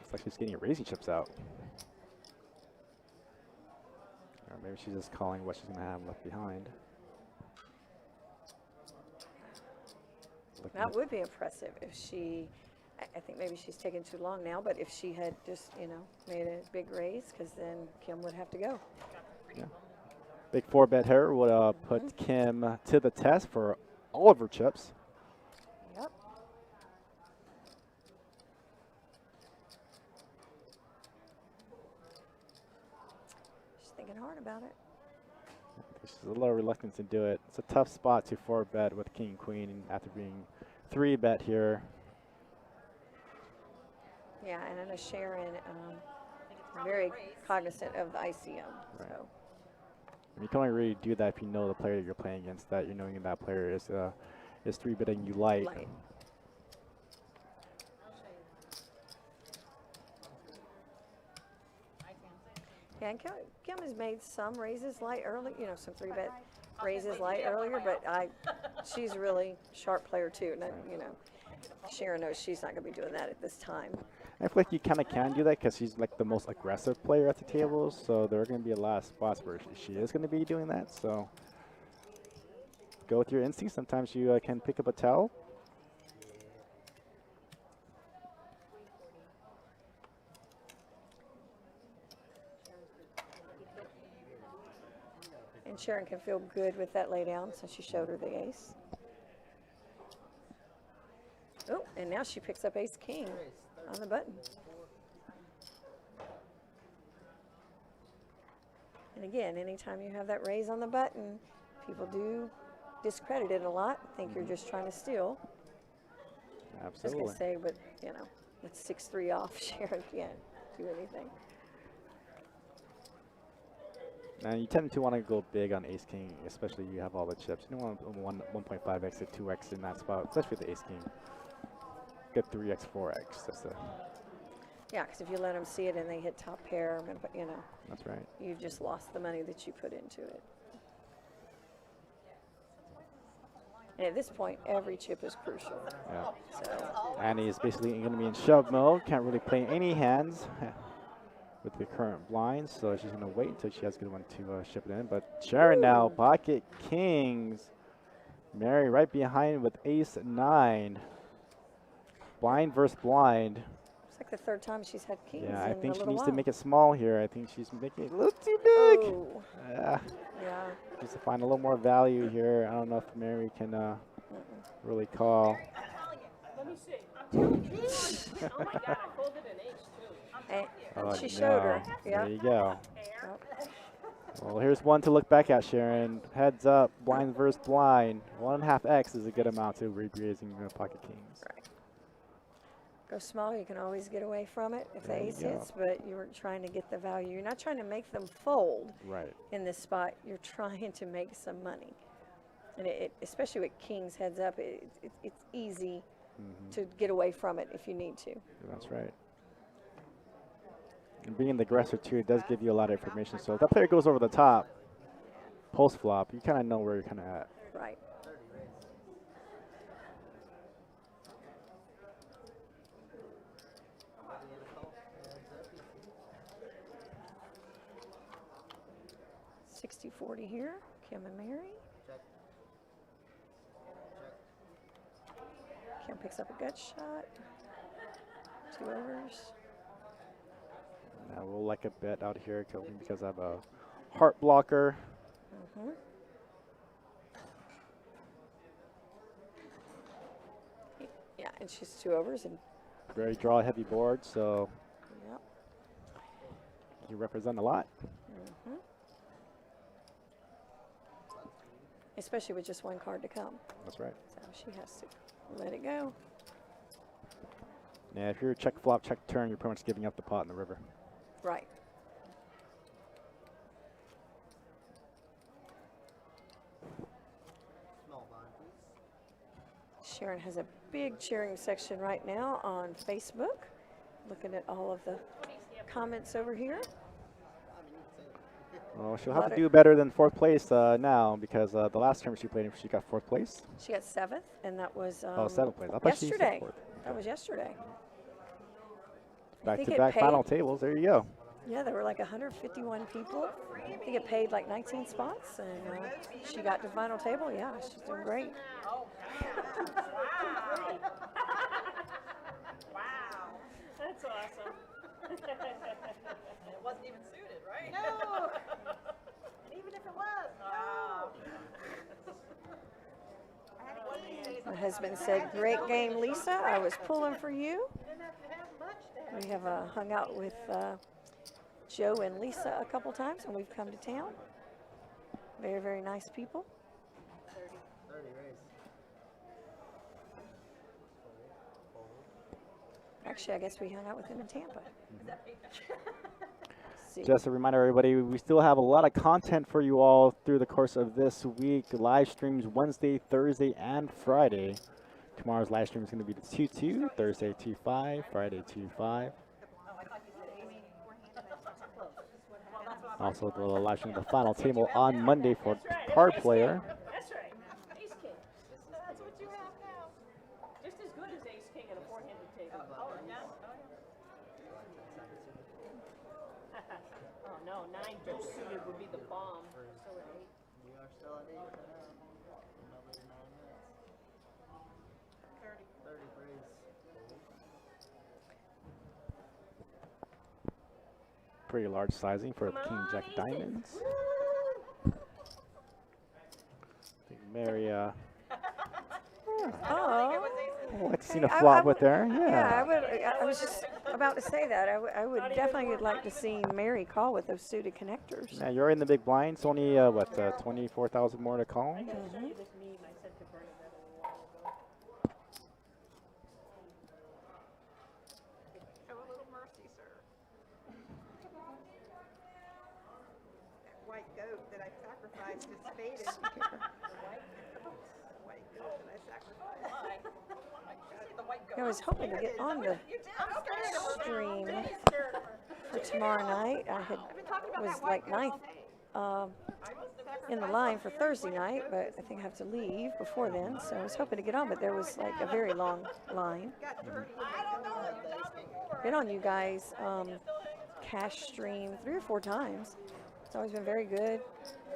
Looks like she's getting raising chips out. Or maybe she's just calling what she's going to have left behind. That would be impressive if she, I think maybe she's taking too long now, but if she had just, made a big raise, because then Kim would have to go. Yeah. Big 4-bet here would put Kim to the test for all of her chips. Yep. She's thinking hard about it. She's a little reluctant to do it. It's a tough spot to 4-bet with king queen after being 3-bet here. Yeah, and I know Sharon very cognizant of the ICM. Right. So. And you can only really do that if you know the player that you're playing against, that you're knowing that player is 3-betting you light. Yeah, and Kim has made some raises light early, some 3-bet raises light earlier, but she's a really sharp player too. And Sharon knows she's not going to be doing that at this time. I feel like you kind of can do that because she's like the most aggressive player at the table, so there are going to be a lot of spots where she is going to be doing that. So go with your instincts. Sometimes you can pick up a tell. And Sharon can feel good with that lay down since she showed her the ace. Oh, and now she picks up ace king on the button. And again, anytime you have that raise on the button, people do discredit it a lot, think you're just trying to steal. Absolutely. I was going to say, but, it's 6-3 off. Sharon can't do anything. Now you tend to want to go big on ace king, especially you have all the chips. You don't want 1.5x to 2x in that spot, especially with the ace king. Get 3x, 4x. That's the. Yeah, because if you let them see it and they hit top pair, That's right. You've just lost the money that you put into it. And at this point, every chip is crucial. Yeah. So, Annie is basically going to be in shove mode. Can't really play any hands with the current blinds, so she's going to wait until she has a good one to ship it in. But Sharon now, pocket kings. Mary right behind with ace 9. Blind versus blind. it's like the third time she's had kings Yeah, I in think a she little needs while. to make it small here. I think she's making it a little too big. Oh. Yeah. Yeah. Just to find a little more value here. I don't know if Mary can really call. Let me see. I'm telling you. Oh my God, I folded an ace too. And Oh, she showed her. no. Yeah. There you go. Yep. Well, here's one to look back at, Sharon. Heads up, blind versus blind. 1.5x is a good amount to be raising pocket kings. Right. Go small, you can always get away from it if the There you ace go. hits, but you're trying to get the value. You're not trying to make them fold Right. in this spot. You're trying to make some money. And especially with kings heads up, it's easy to get away from it if you need to. That's right. And being the aggressor, too, it does give you a lot of information. So if that player goes over the top, post flop, you kind of know where you're kind of at. Right. $60-40 here, Kim and Mary. Kim picks up a gut shot. 2 overs. Now we'll like a bet out here because I have a heart blocker. Mm-hmm. Yeah, and she's 2 overs and Very draw heavy board, so yep. you represent a lot. Mm-hmm. Especially with just one card to come. That's right. So she has to let it go. Yeah, if you're check flop, check turn, you're pretty much giving up the pot in the river. Right. Sharon has a big cheering section right now on Facebook. Looking at all of the comments over here. Well, she'll have to do better than 4th place now because the last term she played in, she got 4th place. She got 7th, and that was 7th place. I thought she said yesterday. 4th. That was yesterday. Back-to-back final tables. There you go. Yeah, there were like 151 people. I think it paid like 19 spots, and she got to final table. Yeah, she's doing great. Wow. That's awesome. It wasn't even suited, right? No. And even if it was, no. My husband said, "Great game, Lisa. I was pulling for you." We have hung out with Joe and Lisa a couple times when we've come to town. Very, very nice people. 30 raise. Actually, I guess we hung out with him in Tampa. Just a reminder, everybody, we still have a lot of content for you all through the course of this week. Live streams Wednesday, Thursday, and Friday. Tomorrow's live stream is going to be the 2-2, Thursday 2-5, Friday 2-5. Also, the live stream of the final table on Monday for card player. That's right. Ace king. That's what you have now. Just as good as ace king at a 4-handed table. Oh, yeah. Oh no, 9 deuce suited would be the bomb. Still at 8. We are still at 8 for now. Another 9 minutes. 30 raise. Pretty large sizing for King Jack Diamonds. I think Mary, Oh. I'd like to see a flop with there. Yeah. I was just about to say that. I would definitely like to see Mary call with those suited connectors. Yeah, you're in the big blind. It's only, 24,000 more to call? Mm-hmm. Show a little mercy, sir. That white goat that I sacrificed is faded. White goat that I sacrificed. I was hoping to get on the stream for tomorrow night. I was like 9th in the line for Thursday night, but I think I have to leave before then. So I was hoping to get on, but there was like a very long line. Been on you guys cash stream 3 or 4 times. It's always been very good.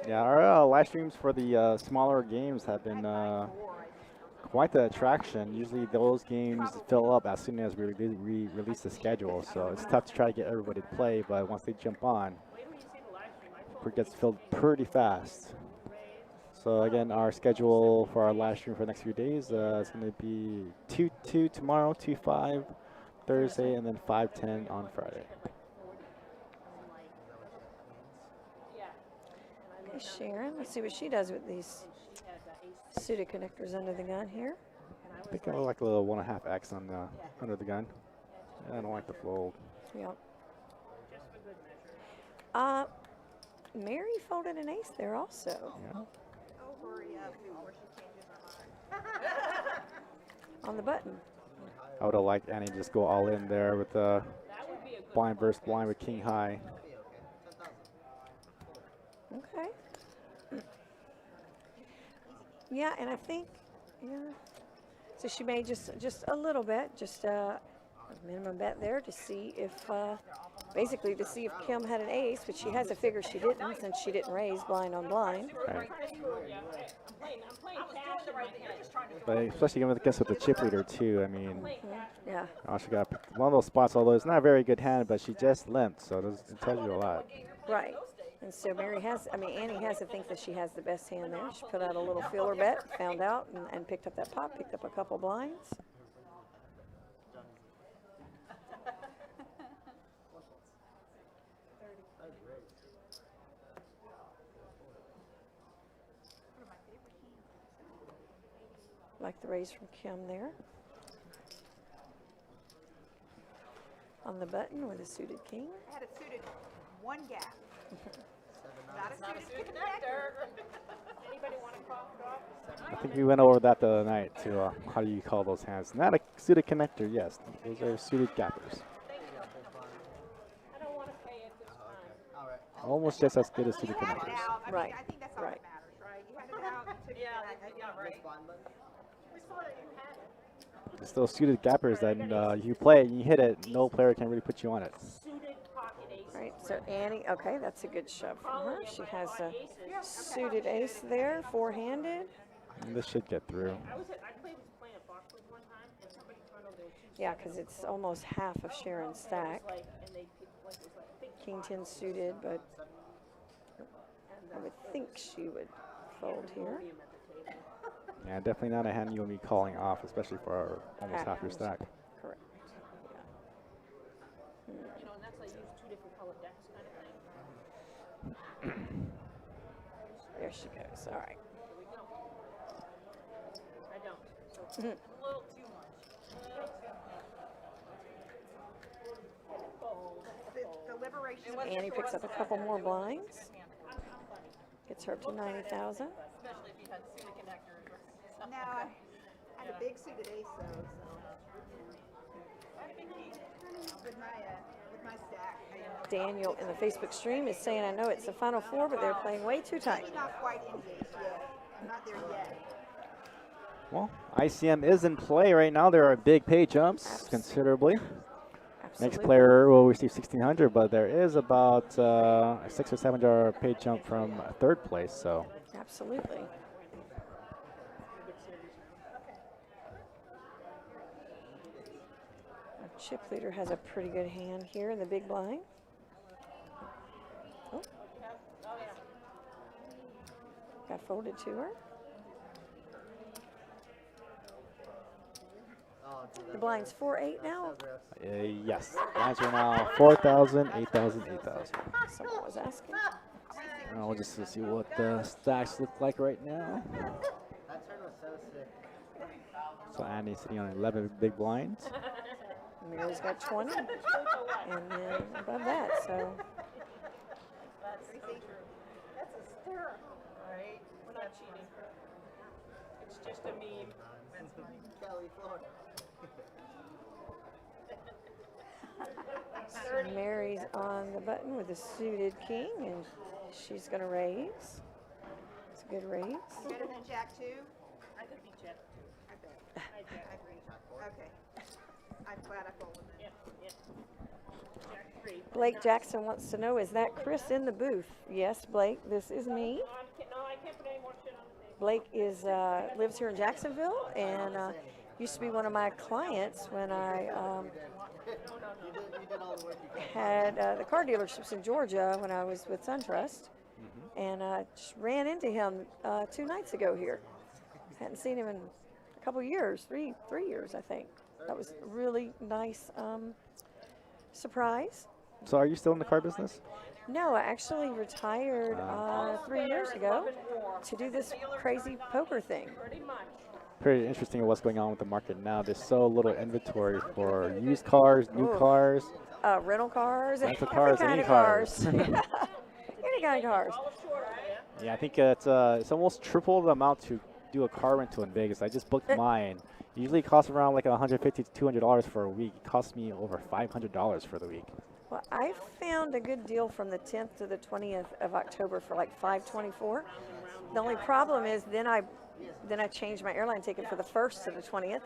Yeah, our live streams for the smaller games have been quite the attraction. Usually those games fill up as soon as we release the schedule, so it's tough to try to get everybody to play, but once they jump on, it gets filled pretty fast. So again, our schedule for our live stream for the next few days is going to be 2-2 tomorrow, 2-5 Thursday, and then 5-10 on Friday. Okay, Sharon, let's see what she does with these suited connectors under the gun here. I think I like a little 1.5X on the under the gun. I don't like the fold. Yep. Mary folded an ace there also. Yeah. Oh, hurry up before she changes her mind. On the button. I would have liked Annie to just go all in there with the blind versus blind with king high. Okay. Yeah, and I think, yeah. So she made just a little bit, just a minimum bet there to see if, basically to see if Kim had an ace, but she has a figure she didn't since she didn't raise blind on blind. Right. But especially against with the chip leader too. I mean, yeah. Oh, she got one of those spots. Although it's not a very good hand, but she just limped, so it tells you a lot. Right. And so Annie has to think that she has the best hand there. She put out a little feeler bet, found out, and picked up that pot, picked up a couple blinds. Like the raise from Kim there. On the button with a suited king. I had a suited 1 gap. Not a suited connector. Anybody want to cough drop? I think we went over that the other night too. How do you call those hands? Not a suited connector, yes. Those are suited gappers. I don't want to pay it this time. Almost just as good as suited connectors. Right. I think that's all that matters, right? You had it out, you took it out. right. We saw that you had it. It's those suited gappers that you play it and you hit it, no player can really put you on it. Right, so Annie, okay, that's a good shove from her. She has a suited ace there, 4-handed. And this should get through. I played playing at Foxwoods one time, and somebody turned over Yeah, because it's almost half of Sharon's stack. King 10 suited, but I would think she would fold here. Yeah, definitely not a hand you'll be calling off, especially for almost half your stack. Correct. You know, and that's like use 2 different colored decks kind of thing. There she goes. All right. Here we go. I don't. So Mhm. a little too much. The liberation. Annie picks up a couple more blinds. Gets her up to 90,000. Especially if you had suited connectors. No, I had a big suited ace though, so. With my stack. Daniel in the Facebook stream is saying, I know it's the Final Four, but they're playing way too tight. Maybe not quite engaged yet. I'm not there yet. Well, ICM is in play right now. There are big pay jumps considerably. Next player will receive 1,600, but there is about a $600 or $700 pay jump from 3rd place. So absolutely. Our chip leader has a pretty good hand here in the big blind. Oh. Got folded to her. The blind's 4-8 now. yes, blinds are now 4,000, 8,000, 8,000. Someone was asking. And we'll just see what the stacks look like right now. That turn was so sick. So Annie's sitting on 11 big blinds. Mary's got 20, and then above that, so. That's a stir. Right? We're not cheating. It's just a meme. That's funny. Kelly, Florida. Mary's on the button with a suited king, and She's going to raise. It's a good raise. Better than Jack 2? I could beat Jack. I bet. I Jack. Okay. I'm glad I folded it. Yep, yep. Jack 3. Blake Jackson wants to know, is that Chris in the booth? Yes, Blake, this is me. No, I can't put any more shit on the table. Blake is lives here in Jacksonville and used to be one of my clients when I had the car dealerships in Georgia when I was with SunTrust. And just ran into him 2 nights ago here. Hadn't seen him in a couple years, three years, I think. That was a really nice surprise. So are you still in the car business? No, I actually retired 3 years ago to do this crazy poker thing. Pretty interesting what's going on with the market now. There's so little inventory for used cars, new cars. Rental cars, Rental cars, every kind any of cars. Any kind of cars. Yeah, I think it's almost triple the amount to do a car rental in Vegas. I just booked mine. Usually it costs around like $150 to $200 for a week. It cost me over $500 for the week. Well, I found a good deal from the 10th to the 20th of October for like $524. The only problem is then I changed my airline ticket for the 1st to the 20th,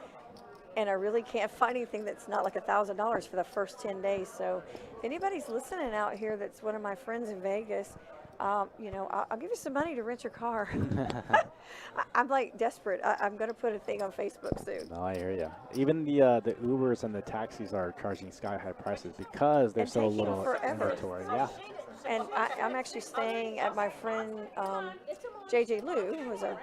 and I really can't find anything that's not like $1,000 for the first 10 days. So if anybody's listening out here that's one of my friends in Vegas, you know, I'll give you some money to rent your car. I'm like desperate. I'm going to put a thing on Facebook soon. No, I hear you. Even the Ubers and the taxis are charging sky-high prices because there's so little inventory. Yeah. And I'm actually staying at my friend JJ Liu, who's a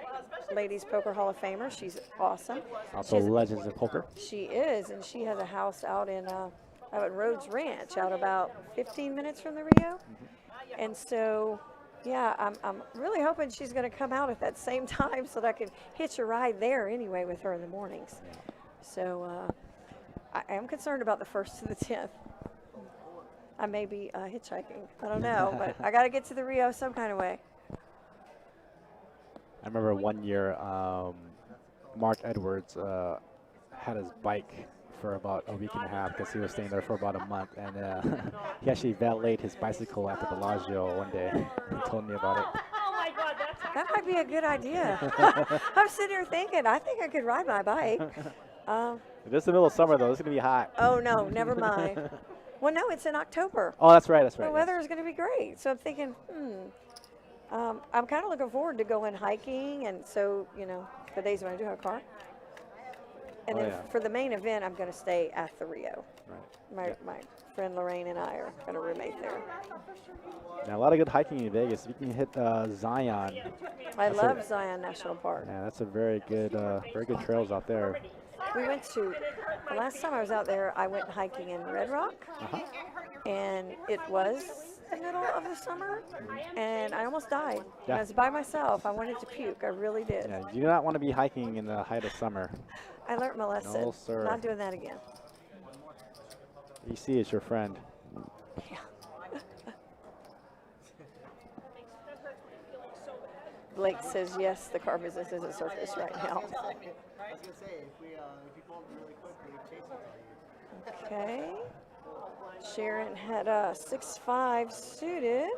ladies poker Hall of Famer. She's awesome. Also legends of poker. She is, and she has a house out in Rhodes Ranch, out about 15 minutes from the Rio. And so, yeah, I'm really hoping she's going to come out at that same time so that I can hitch a ride there anyway with her in the mornings. So I am concerned about the 1st to the 10th. I may be hitchhiking. I don't know, but I got to get to the Rio some kind of way. I remember one year, Mark Edwards had his bike for about a week and a half because he was staying there for about a month, and he actually valeted his bicycle at the Bellagio one day. He told me about it. Oh my God, that's that might be a good idea. I'm sitting here thinking, I think I could ride my bike. This is the middle of summer, though. It's going to be hot. Oh, no, never mind. Well, no, it's in October. Oh, that's right, that's right. The weather is going to be great. So I'm thinking, I'm kind of looking forward to going hiking, and so, you know, the days when I do have a car. And then for the main event, I'm going to stay at the Rio. Right. My friend Lorraine and I are going to roommate there. Now, a lot of good hiking in Vegas. You can hit Zion. I love Zion National Park. Yeah, that's a very good trails out there. We went to, the last time I was out there, I went hiking in Red Rock, and it was the middle of the summer, and I almost died. Yeah. I was by myself. I wanted to puke. I really did. Yeah, you do not want to be hiking in the height of summer. I learned my lesson. No, sir. Not doing that again. EC is your friend. Yeah. Blake says, yes, the car business is a circus right now. I was going to say, if you fold really quickly, Chase will tell you. Okay. Sharon had a 6-5 suited.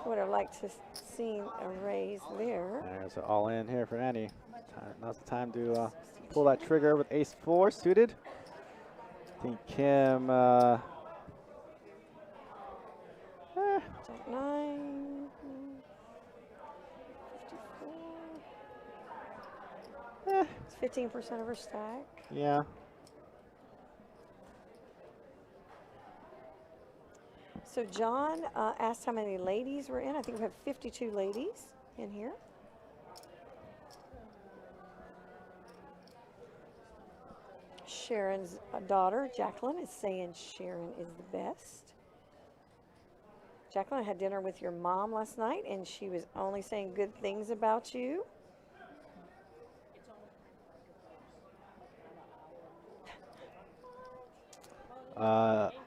Would have liked to seen a raise there. There's an all in here for Annie. Now's the time to pull that trigger with ace-4 suited. I think Kim. Jack 9. 54. It's 15% of her stack. Yeah. So John asked how many ladies were in. I think we have 52 ladies in here. Sharon's daughter, Jacqueline, is saying Sharon is the best. Jacqueline, I had dinner with your mom last night, and she was only saying good things about you.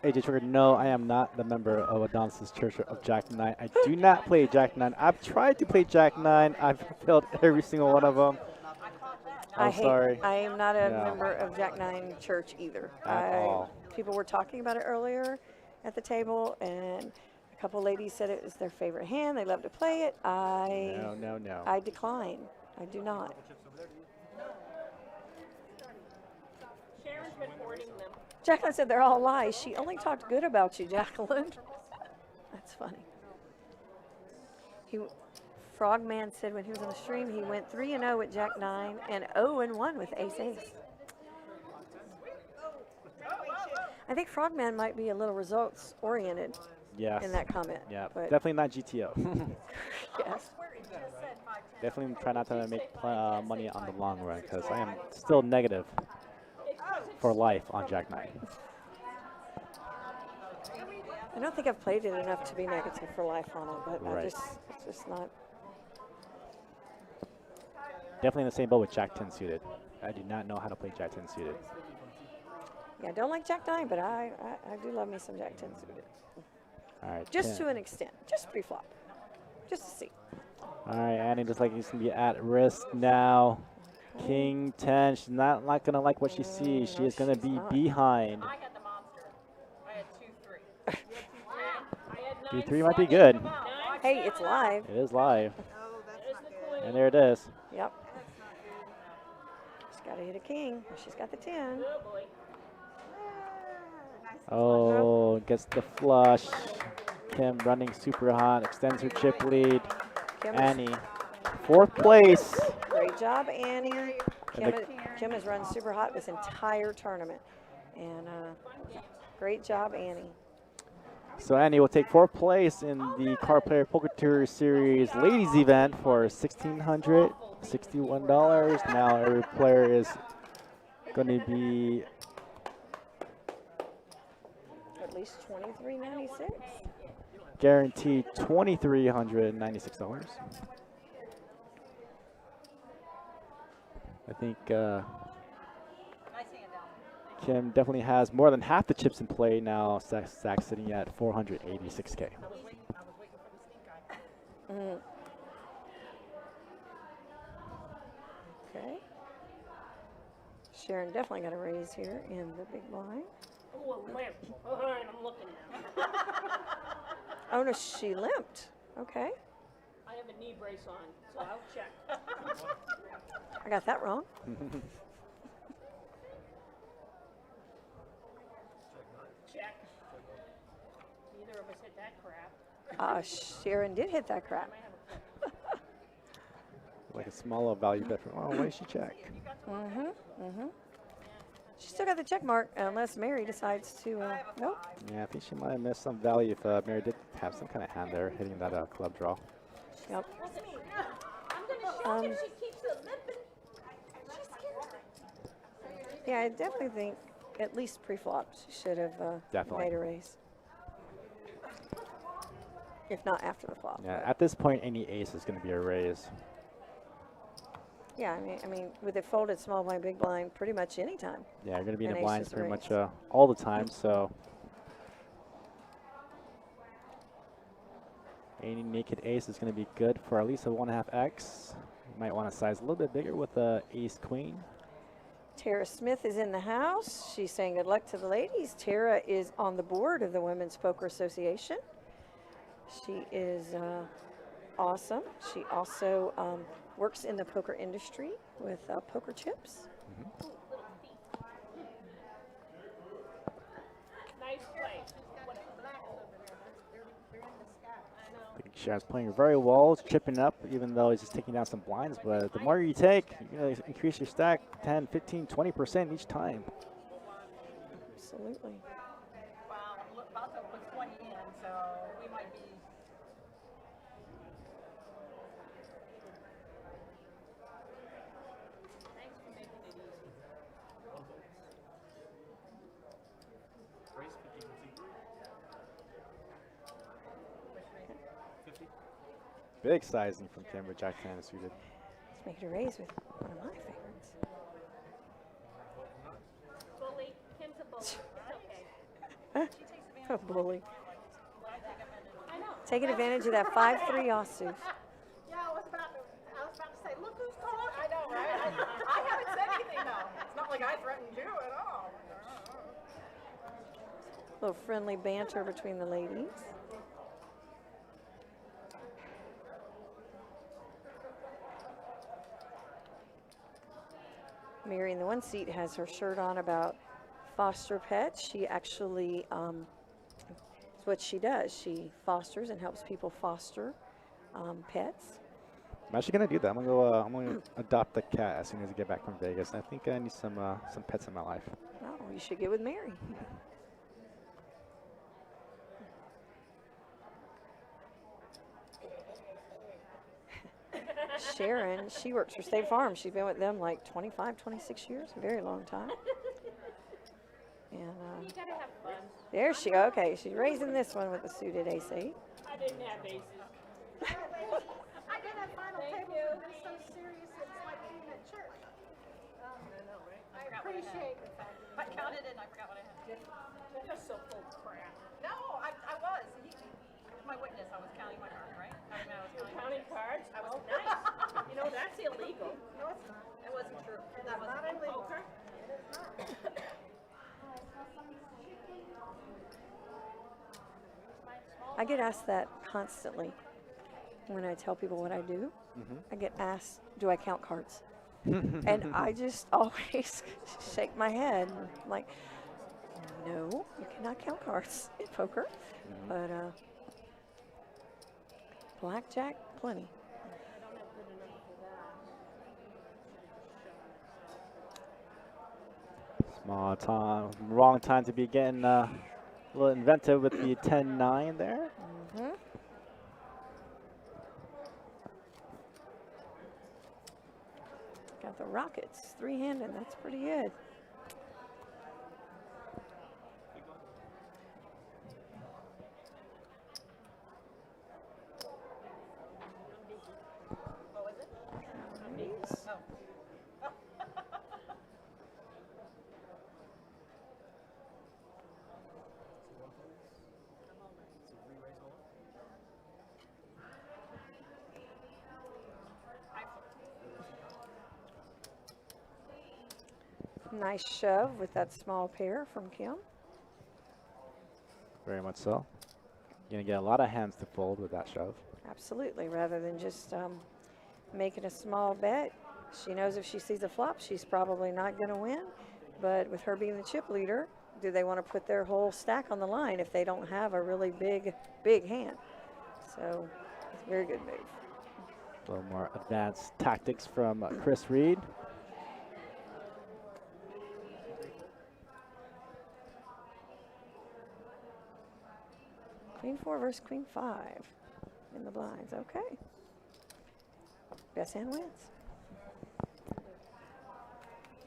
AJ Trigger, no, I am not the member of Adonis's Church of Jack 9. I do not play Jack 9. I've tried to play Jack 9. I've failed every single one of them. I'm sorry. I am not a member of Jack 9 Church either. At all. People were talking about it earlier at the table, and couple ladies said it was their favorite hand. They love to play it. No. I decline. I do not. Sharon's been hoarding them. Jacqueline said they're all lies. She only talked good about you, Jacqueline. That's funny. Frogman said when he was on the stream, he went 3-0 with Jack 9 and 0-1 with Ace Ace. I think Frogman might be a little results oriented in that comment. Yeah, but definitely not GTO. yes. Definitely try not to make money on the long run because I am still negative for life on Jack 9. I don't think I've played it enough to be negative for life on it, but Right. it's just not. Definitely in the same boat with Jack 10 suited. I do not know how to play Jack 10 suited. Yeah, I don't like Jack 9, but I do love me some Jack 10 suited. All right. Just 10. to an extent, just pre-flop, just to see. All right, Annie looks like he's going to be at risk now. Okay. King 10, she's not going to like what she sees. She is going to be behind. I had the monster. I had 2-3. 2-3 might be good. Hey, it's live. It is live. And there it is. Yep. She's got to hit a king. She's got the 10. Oh, gets the flush. Kim running super hot, extends her chip lead. Annie, 4th place. Great job, Annie. Kim has run super hot this entire tournament. And great job, Annie. So Annie will take 4th place in the Card Player Poker Tour Series ladies event for $1,661. Now every player is going to be At least $23.96. guaranteed $2,396. I think Kim definitely has more than half the chips in play now. Zach sitting at 486K. Okay. Sharon definitely got a raise here in the big blind. Oh, a limp. All right, I'm looking now. Oh, no, she limped. Okay. I have a knee brace on, so I'll check. I got that wrong. Check. Neither of us hit that crap. Sharon did hit that crap. Like a small value bet from, oh, why did she check? She still got the check mark unless Mary decides to, nope. Yeah, I think she might have missed some value if Mary did have some kind of hand there hitting that club draw. Yep. Yeah, I definitely think at least pre-flop she should have Definitely. made a raise. If not after the flop. Yeah, at this point, any ace is going to be a raise. Yeah, I mean, with it folded small blind, big blind, pretty much any time. Yeah, you're going to be in An the ace blinds is a pretty raise. much all the time, so. Any naked ace is going to be good for at least a 1.5x. You might want to size a little bit bigger with the ace queen. Tara Smith is in the house. She's saying good luck to the ladies. Tara is on the board of the Women's Poker Association. She is awesome. She also works in the poker industry with poker chips. Nice play. I think Sharon's playing very well, chipping up, even though he's just taking down some blinds. But the more you take, you're going to increase your stack 10, 15, 20% each time. Absolutely. Well, Basso put 20 in, so we might be. Thanks for making it easy. Big sizing from Kim with Jack 10 suited. Let's make it a raise with one of my favorites. Bully. Kim's a bully. It's okay. A bully. I know. Taking advantage of that 5-3 offsuit. Yeah, I was about to say, look who's calling. I know, right? I haven't said anything though. It's not like I threatened you at all. A little friendly banter between the ladies. Mary in the one seat has her shirt on about foster pets. She actually, it's what she does. She fosters and helps people foster pets. I'm actually gonna do that. I'm gonna adopt a cat as soon as I get back from Vegas. I think I need some pets in my life. Oh, you should get with Mary. Sharon, she works for State Farm. She's been with them like 25, 26 years, a very long time. And You gotta have fun. there she goes. Okay, she's raising this one with the suited AC. I didn't have aces. I did that final table, but it's so serious, it's like being at church. I appreciate the fact that I counted it and I forgot what I had. You're just so full of crap. No, I was. He was my witness. I was counting my cards, right? I was Counting cards? I was Nice. You know, that's illegal. No, it's not. It wasn't true. That was Not illegal. Poker? It is not. I get asked that constantly when I tell people what I do. I get asked, do I count cards? And I just always shake my head. I'm like, no, you cannot count cards in poker. But blackjack, plenty. Small time, wrong time to be getting a little inventive with the 10-9 there. Got the Rockets, three-handed. That's pretty good. What was it? Nice. Oh. Nice shove with that small pair from Kim. Very much so. You're gonna get a lot of hands to fold with that shove. Absolutely, rather than just making a small bet. She knows if she sees a flop, she's probably not going to win. But with her being the chip leader, do they want to put their whole stack on the line if they don't have a really big hand? So it's a very good move. A little more advanced tactics from Chris Reed. Queen 4 versus Queen 5 in the blinds. Okay. Best hand wins. Did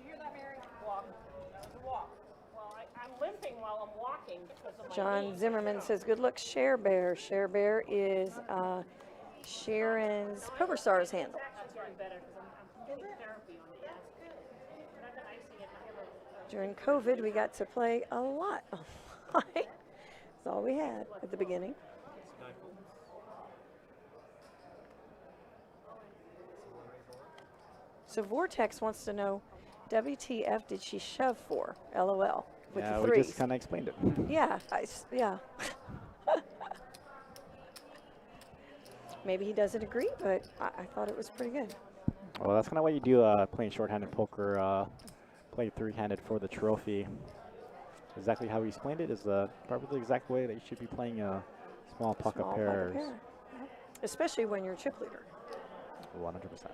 you hear that, Mary? Walk. That was a walk. Well, I'm limping while I'm walking because of my John knee. Zimmerman says, good luck, Share Bear. Share Bear is Sharon's Poker Stars handle. That's getting better because I'm getting therapy on it. That's good. But I've been icing it. I have a During COVID, we got to play a lot online. That's all we had at the beginning. So Vortex wants to know, WTF did she shove for? LOL. With Yeah, the we threes. just kind of explained it. Yeah, yeah. Maybe he doesn't agree, but I thought it was pretty good. Well, that's kind of what you do playing shorthanded poker, play three-handed for the trophy. Exactly how he explained it is probably the exact way that you should be playing small pocket Small pairs. pocket pair. Yep. Especially when you're chip leader. 100%.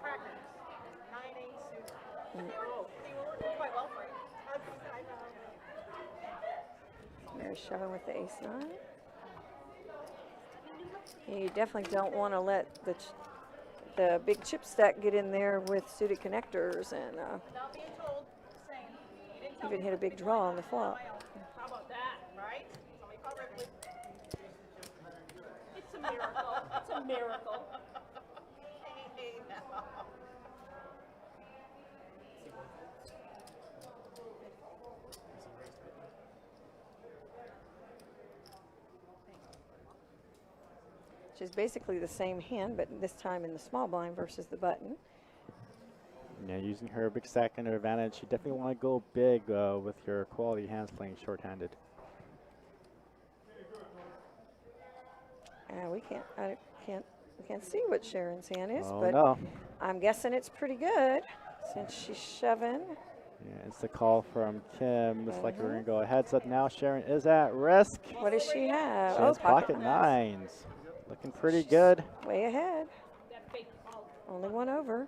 Crackers. 9-8 suit. They were working quite well for you. I know. Mary's shoving with the ace-9. You definitely don't want to let the big chip stack get in there with suited connectors and Without being told, saying, you didn't tell even me. hit a big draw on the flop. How about that, right? Somebody call Ripley. It's a miracle. It's a miracle. Hey, now. Which is basically the same hand, but this time in the small blind versus the button. Yeah, using her big stack and her advantage, you definitely want to go big with your quality hands playing shorthanded. We can't see what Sharon's hand is, Oh, but no. I'm guessing it's pretty good since she's shoving. Yeah, it's the call from Kim. Looks like we're going to go heads up now. Sharon is at risk. What does she have? She has pocket nines. Looking pretty good. Way ahead. Only one over.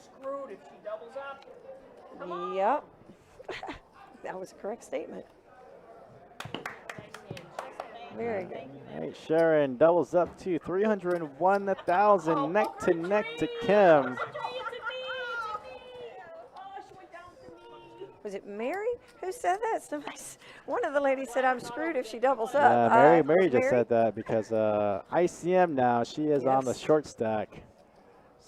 Screwed if she doubles up. Yep. That was a correct statement. Very good. All right, Sharon doubles up to 301,000 neck to neck to Kim. Was it Mary who said that? One of the ladies said, I'm screwed if she doubles up. Yeah, Mary just said that because ICM now, she is on the short stack.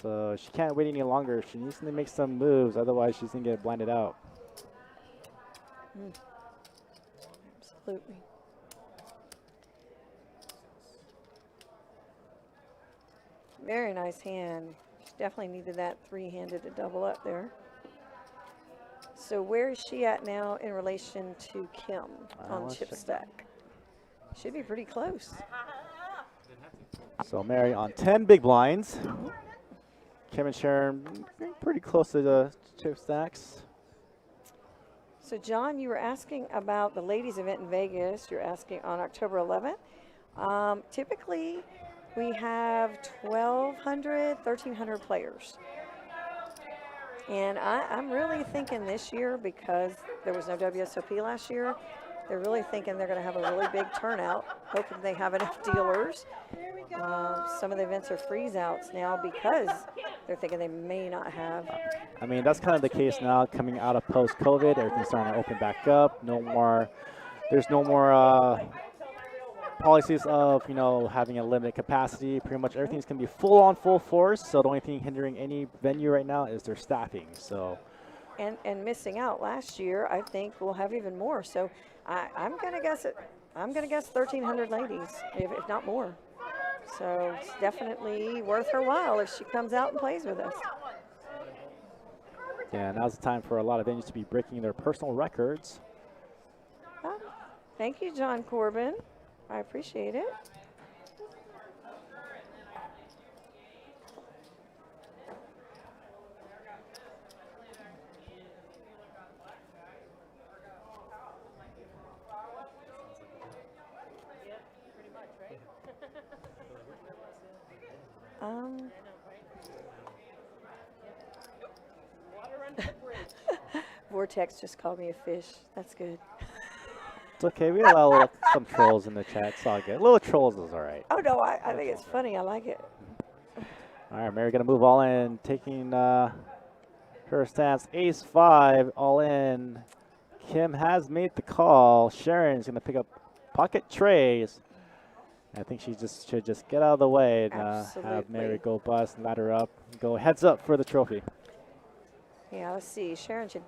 So she can't wait any longer. She needs to make some moves, otherwise she's going to get blinded out. Absolutely. Very nice hand. She definitely needed that three-handed to double up there. So where is she at now in relation to Kim on chip stack? Should be pretty close. So Mary on 10 big blinds. Kim and Sharon pretty close to the chip stacks. So John, you were asking about the ladies event in Vegas. You're asking on October 11th. Typically, we have 1,200, 1,300 players. And I'm really thinking this year, because there was no WSOP last year, they're really thinking they're going to have a really big turnout, hoping they have enough dealers. Some of the events are freeze-outs now because they're thinking they may not have. I mean, that's kind of the case now coming out of post-COVID. Everything's starting to open back up. There's no more policies of, having a limited capacity. Pretty much everything's going to be full on full force. So the only thing hindering any venue right now is their staffing. So. And missing out last year, I think we'll have even more. So I'm going to guess it. I'm going to guess 1,300 ladies, if not more. So it's definitely worth her while if she comes out and plays with us. Yeah, now's the time for a lot of venues to be breaking their personal records. Thank you, John Corbin. I appreciate it. Vortex just called me a fish. That's good. It's okay. We allow some trolls in the chat. It's all good. Little trolls is all right. Oh, no, I think it's funny. I like it. All right, Mary going to move all in, taking her stance. Ace-5, all in. Kim has made the call. Sharon's going to pick up pocket trays. I think she should just get out of the way and have Mary go bust, ladder up, go heads up for the trophy. Yeah, let's see. Sharon should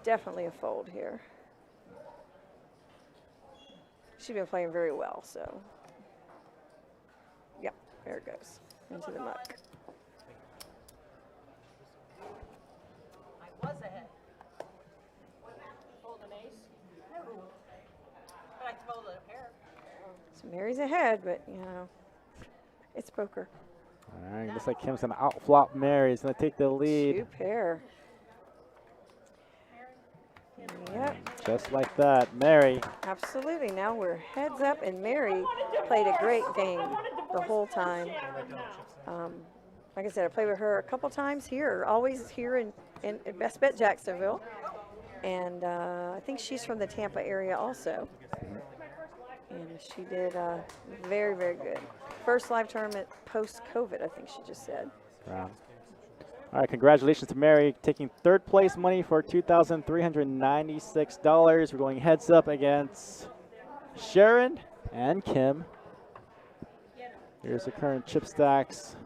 definitely a fold here. She's been playing very well, so. Yep, there it goes. Into the muck. I was ahead. Fold an ace? No. But I folded a pair. So Mary's ahead, but, it's poker. All right, looks like Kim's going to outflop Mary. He's going to take the lead. Two pair. Yep. Just like that, Mary. Absolutely. Now we're heads up, and Mary played a great game the whole time. Like I said, I played with her a couple times here, always here in Best Bet Jacksonville. And I think she's from the Tampa area also. And she did very, very good. First live tournament post-COVID, I think she just said. Wow. All right, congratulations to Mary, taking third place money for $2,396. We're going heads up against Sharon and Kim. Here's the current chip stacks.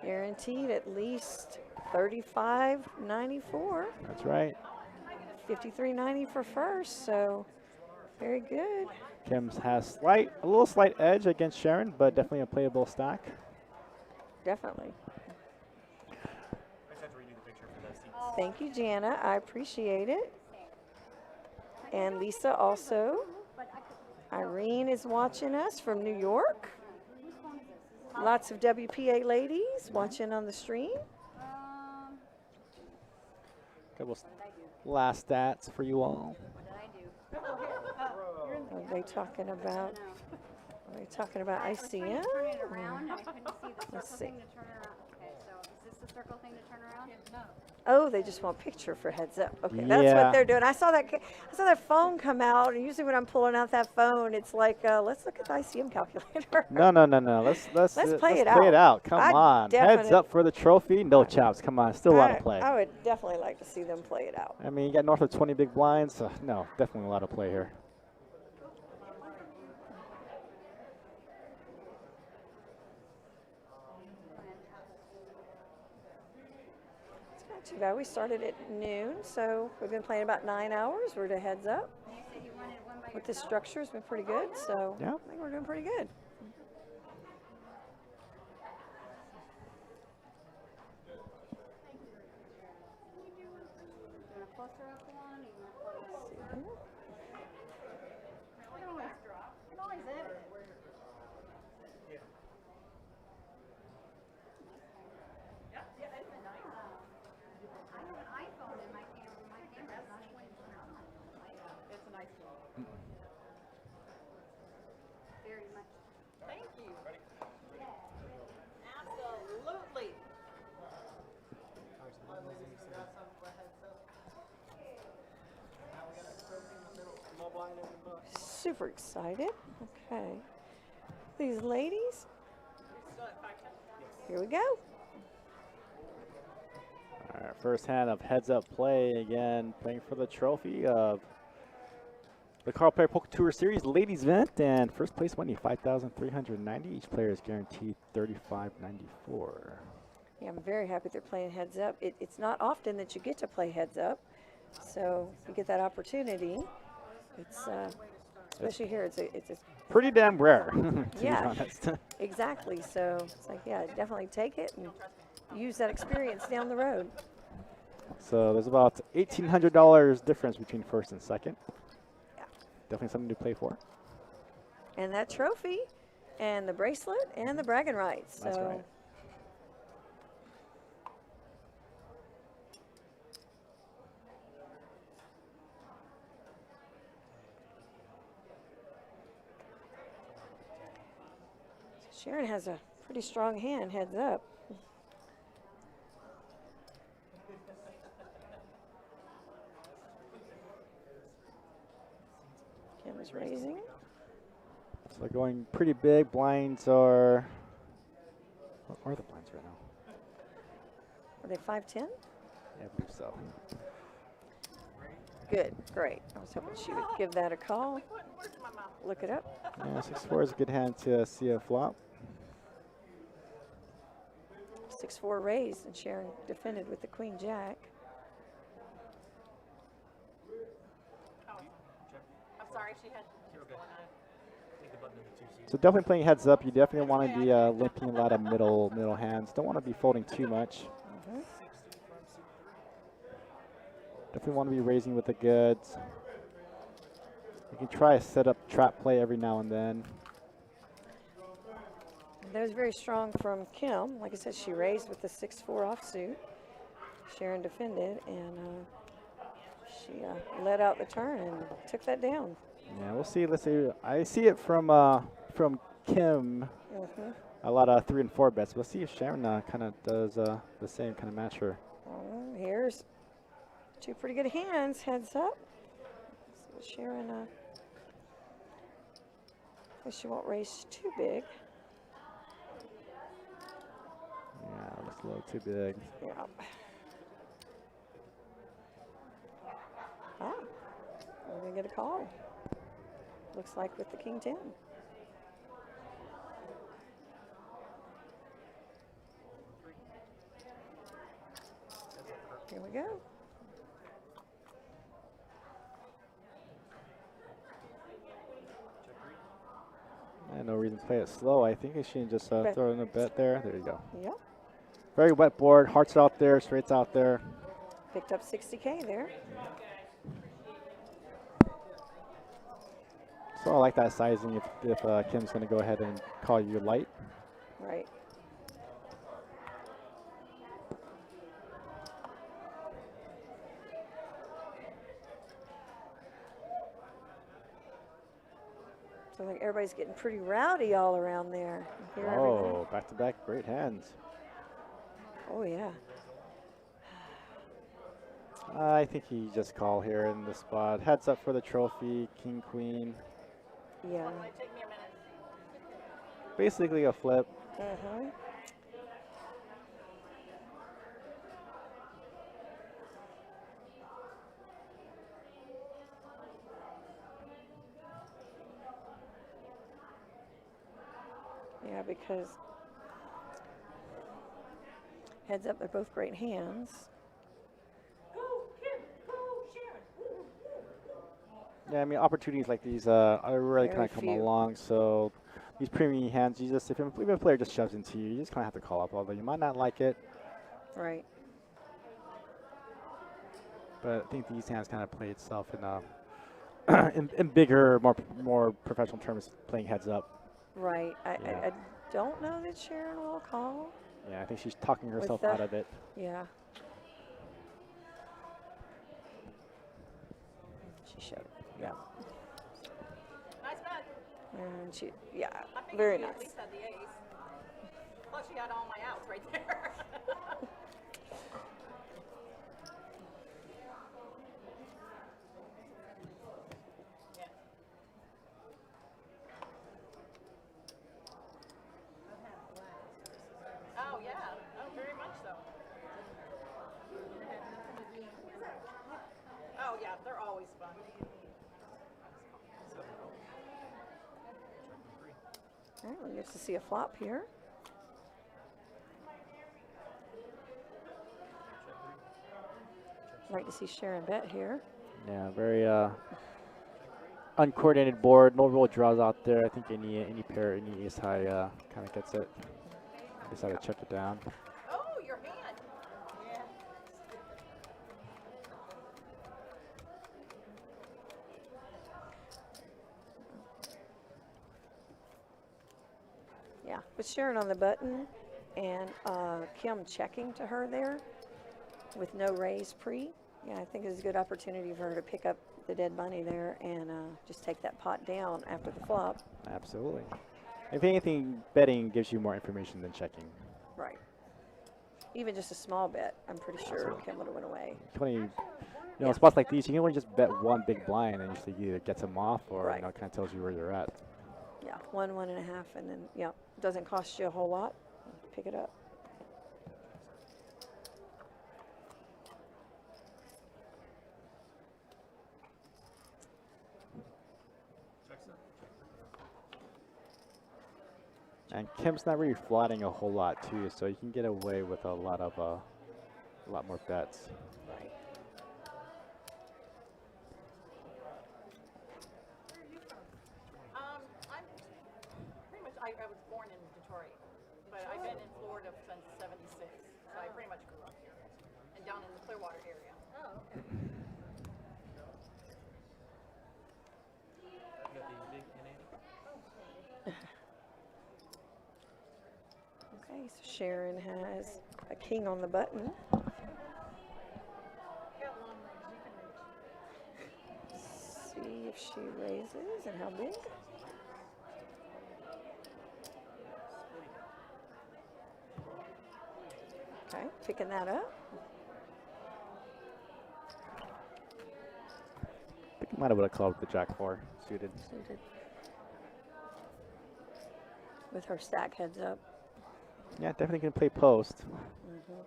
Guaranteed at least $35.94. That's right. $53.90 for first, so very good. Kim's has a little slight edge against Sharon, but definitely a playable stack. Definitely. Thank you, Jana. I appreciate it. And Lisa also Irene is watching us from New York. Lots of WPA ladies watching on the stream. Couple last stats for you all. Are they talking about? Are they talking about ICM? Turn it around. I couldn't see the Let's circle see. thing to turn around. Okay, so is this the circle thing to turn around? No. Oh, they just want picture for heads up. Okay, that's what they're doing. I saw that phone come out, and usually when I'm pulling out that phone, it's like, let's look at the ICM calculator. No. Let's play it out. Come on. Heads up for the trophy. No chops. Come on. Still a lot of play. I would definitely like to see them play it out. I mean, you got north of 20 big blinds. So no, definitely a lot of play here. Too bad we started at noon, so we've been playing about 9 hours. We're to heads up. With the structure, it's been pretty good, so yeah. I think we're doing pretty good. Thank you. Absolutely. Super excited. Okay. These ladies. Here we go. All right, first hand of heads up play again, playing for the trophy of the Carl Player Poker Tour Series Ladies event, and first place money $5,390. Each player is guaranteed $35.94. Yeah, I'm very happy they're playing heads up. It's not often that you get to play heads up, so you get that opportunity. It's especially here. It's a pretty damn rare, to yeah, be honest. Exactly. So it's like, yeah, definitely take it and use that experience down the road. So there's about $1,800 difference between first and second. Yeah. Definitely something to play for. And that trophy, and the bracelet, and the bragging rights. That's so. right. Sharon has a pretty strong hand, heads up. Kim is raising. So going pretty big. Blinds are, what are the blinds right now? Are they 5'10"? Yeah, I believe so. Good, great. I was hoping she would give that a call. Look it up. Yeah, 6-4 is a good hand to see a flop. 6-4 raised, and Sharon defended with the Queen Jack. I'm sorry, she had. So definitely playing heads up. You definitely want to be limping a lot of middle hands. Don't want to be folding too much. Definitely want to be raising with the goods. You can try a setup trap play every now and then. That was very strong from Kim. Like I said, she raised with the 6-4 offsuit. Sharon defended, and she let out the turn and took that down. Yeah, we'll see. Let's see. I see it from Kim. A lot of 3 and 4 bets. We'll see if Sharon kind of does the same, kind of match her. Here's two pretty good hands. Heads up. Let's see what Sharon. She won't raise too big. Yeah, looks a little too big. Yeah. Ah, we're going to get a call. Looks like with the King 10. Here we go. Yeah, no reason to play it slow. I think she can just throw in a bet there. There you go. Yep. Very wet board. Hearts out there, straights out there. Picked up 60K there. So I like that sizing if Kim's going to go ahead and call you light. Right. So I think everybody's getting pretty rowdy all around there. Hear Oh, back-to-back great hands. Oh, yeah. I think he just called here in the spot. Heads up for the trophy, king, queen. Yeah. Basically a flip. Mm-hmm. Yeah, because heads up, they're both great hands. Yeah, I mean, opportunities like these are really kind of come along. So these premium hands, you just if a player just shoves into you, you just kind of have to call up. Although you might not like it. Right. But I think these hands kind of play itself in in bigger, more professional terms, playing heads up. Right. Yeah. I don't know that Sharon will call. Yeah, I think she's talking herself out of it. Yeah. She showed. Yeah. Nice bet. And she, yeah, I think very she nice. at least had the ace. Plus, she had all my outs right there. Oh, yeah. Oh, very much so. Oh, yeah. They're always fun. All right, we get to see a flop here. Like to see Sharon bet here. Yeah, very uncoordinated board. No real draws out there. I think any pair, any ace high kind of gets it. Decided to check it down. Oh, your hand. Yeah. Yeah, with Sharon on the button and Kim checking to her there with no raise pre. Yeah, I think it's a good opportunity for her to pick up the dead money there and just take that pot down after the flop. Absolutely. If anything, betting gives you more information than checking. Right. Even just a small bet, I'm pretty sure Kim would have went away. 20, you know, spots like these, you can only just bet one big blind and usually either gets them off or Right. you know, kind of tells you where you're at. Yeah, 1.5, and then, yeah, doesn't cost you a whole lot. Pick it up. And Kim's not really flatting a whole lot too, so you can get away with a lot more bets. Right. I'm pretty much, I was born in Detroit, but I've been in Florida since '76, so I pretty much grew up here and down in the Clearwater area. Oh, okay. Okay, so Sharon has a king on the button. See if she raises and how big. Okay, picking that up. I think you might have would have called with the Jack 4 suited. Suited. With her stack heads up. Yeah, definitely can play post. Mm-hmm.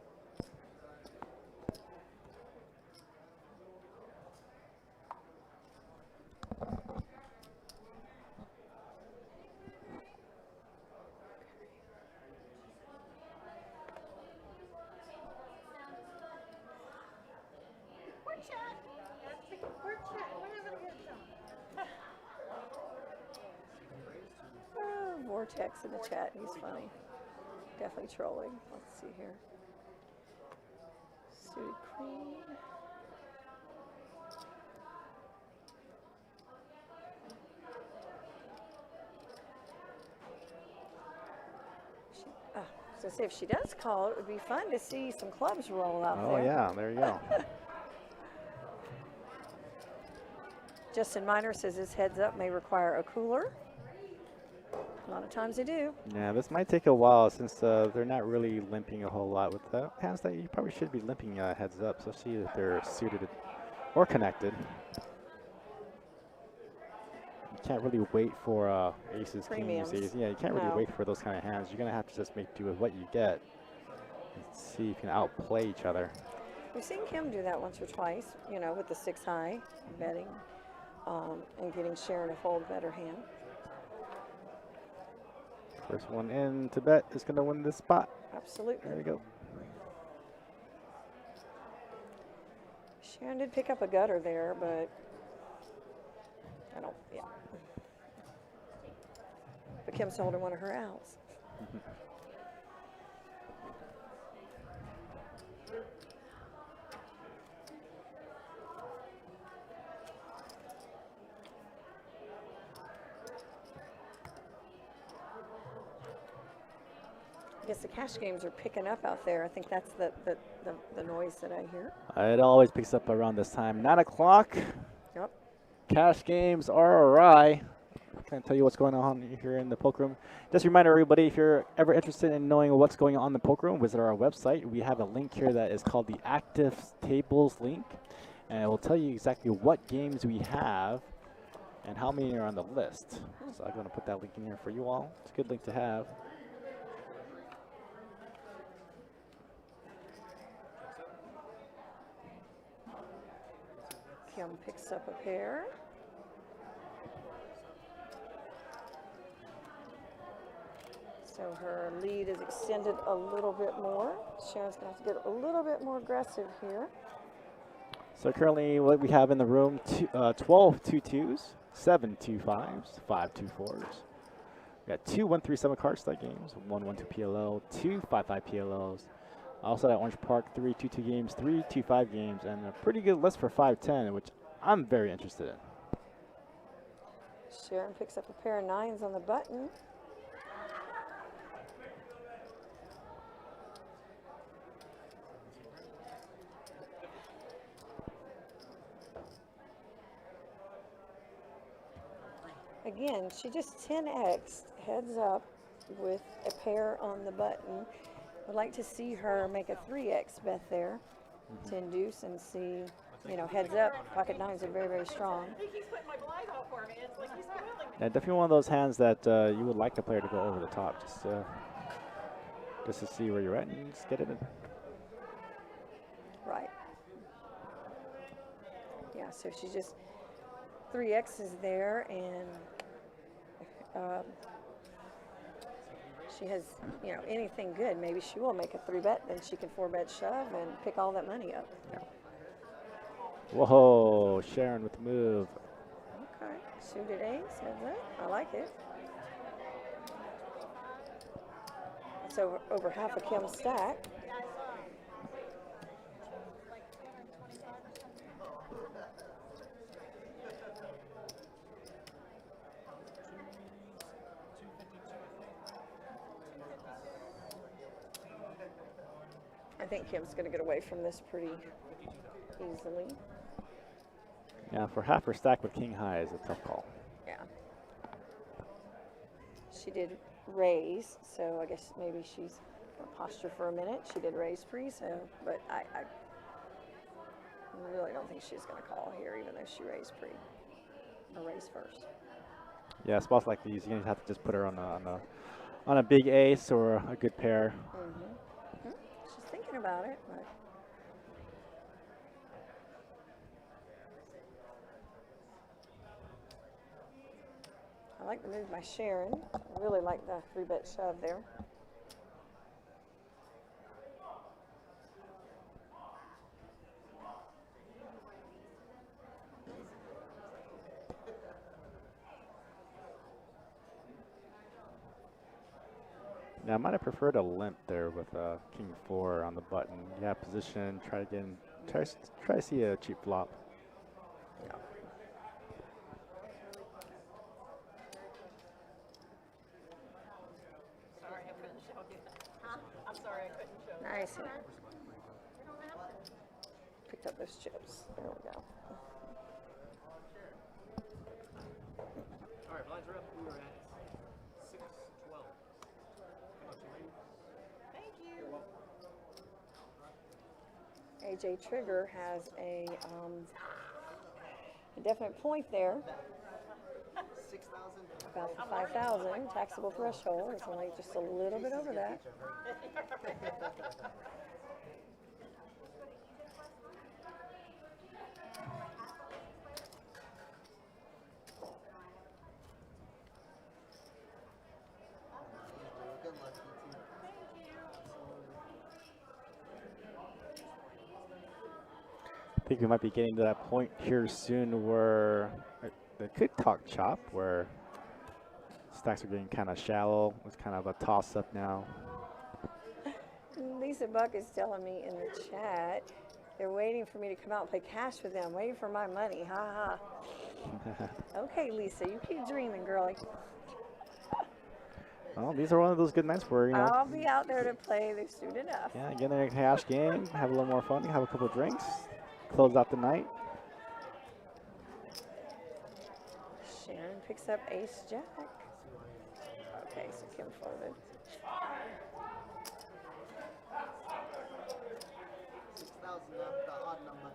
Vortex in the chat, he's funny. Definitely trolling. Let's see here. Suited queen. So see if she does call, it would be fun to see some clubs roll out Oh, there. yeah, there you go. Justin Miner says his heads up may require a cooler. A lot of times they do. Yeah, this might take a while since they're not really limping a whole lot with the hands that you probably should be limping heads up, so see if they're suited or connected. You can't really wait for aces, Premiums. kings, aces. Yeah, you can't really No. wait for those kind of hands. You're going to have to just make do with what you get and see if you can outplay each other. We've seen Kim do that once or twice, you know, with the 6 high betting and getting Sharon to fold better hand. First one in to bet is going to win this spot. Absolutely. There we go. Sharon did pick up a gutter there, but I don't, yeah. But Kim's holding one of her outs. I guess the cash games are picking up out there. I think that's the noise that I hear. It always picks up around this time. 9 o'clock. Yep. Cash games are awry. Can't tell you what's going on here in the poker room. Just a reminder, everybody, if you're ever interested in knowing what's going on in the poker room, visit our website. We have a link here that is called the Active Tables link, and it will tell you exactly what games we have and how many are on the list. So I'm going to put that link in here for you all. It's a good link to have. Kim picks up a pair. So her lead is extended a little bit more. Sharon's going to have to get a little bit more aggressive here. So currently what we have in the room, 12 2-2s, 7 2-5s, 5 2-4s. We got 2 1-3-7 card style games, 1 1-2 PLO, 2 5-5 PLOs. Also at Orange Park, 3 2-2 games, 3 2-5 games, and a pretty good list for 5-10, which I'm very interested in. Sharon picks up a pair of 9s on the button. Again, she just 10X'd heads up with a pair on the button. Would like to see her make a 3X bet there to induce and see, you know, heads up. Pocket 9s are very, very strong. He's putting my blinds out for me. It's like he's willing. Yeah, definitely one of those hands that you would like the player to go over the top, just to see where you're at and just get it in. Right. Yeah, so she just 3X is there, and she has, you know, anything good. Maybe she will make a 3-bet, then she can 4-bet shove and pick all that money up. Yeah. Whoa, Sharon with the move. Okay, suited ace, heads up. I like it. That's over half a Kim's stack. I think Kim's going to get away from this pretty easily. Yeah, for half her stack with king high is a tough call. Yeah. She did raise, so I guess maybe she's going to posture for a minute. She did raise pre, so, but I really don't think she's going to call here, even though she raised pre, or raised first. Yeah, spots like these, you're going to have to just put her on a big ace or a good pair. She's thinking about it, but I like the move by Sharon. I really like the 3-bet shove there. Yeah, I might have preferred a limp there with king 4 on the button. Yeah, position, try again, try to see a cheap flop. Sorry, I couldn't show you. Huh? I see. Picked up those chips. There we go. All right, blinds are up. We were at 6-12. Thank you. AJ Trigger has a definite point there. 6,000. About the 5,000 taxable threshold. It's only just a little bit over that. I think we might be getting to that point here soon where they could talk chop, where stacks are getting kind of shallow. It's kind of a toss-up now. Lisa Buck is telling me in the chat they're waiting for me to come out and play cash with them, waiting for my money. Ha ha. Okay, Lisa, you keep dreaming, girlie. Well, these are one of those good nights where, you know. I'll be out there to play. They've soon enough. Yeah, get in a cash game, have a little more fun, have a couple of drinks, close out the night. Sharon picks up ace jack. Okay, so Kim folded. 6,000, the odd number.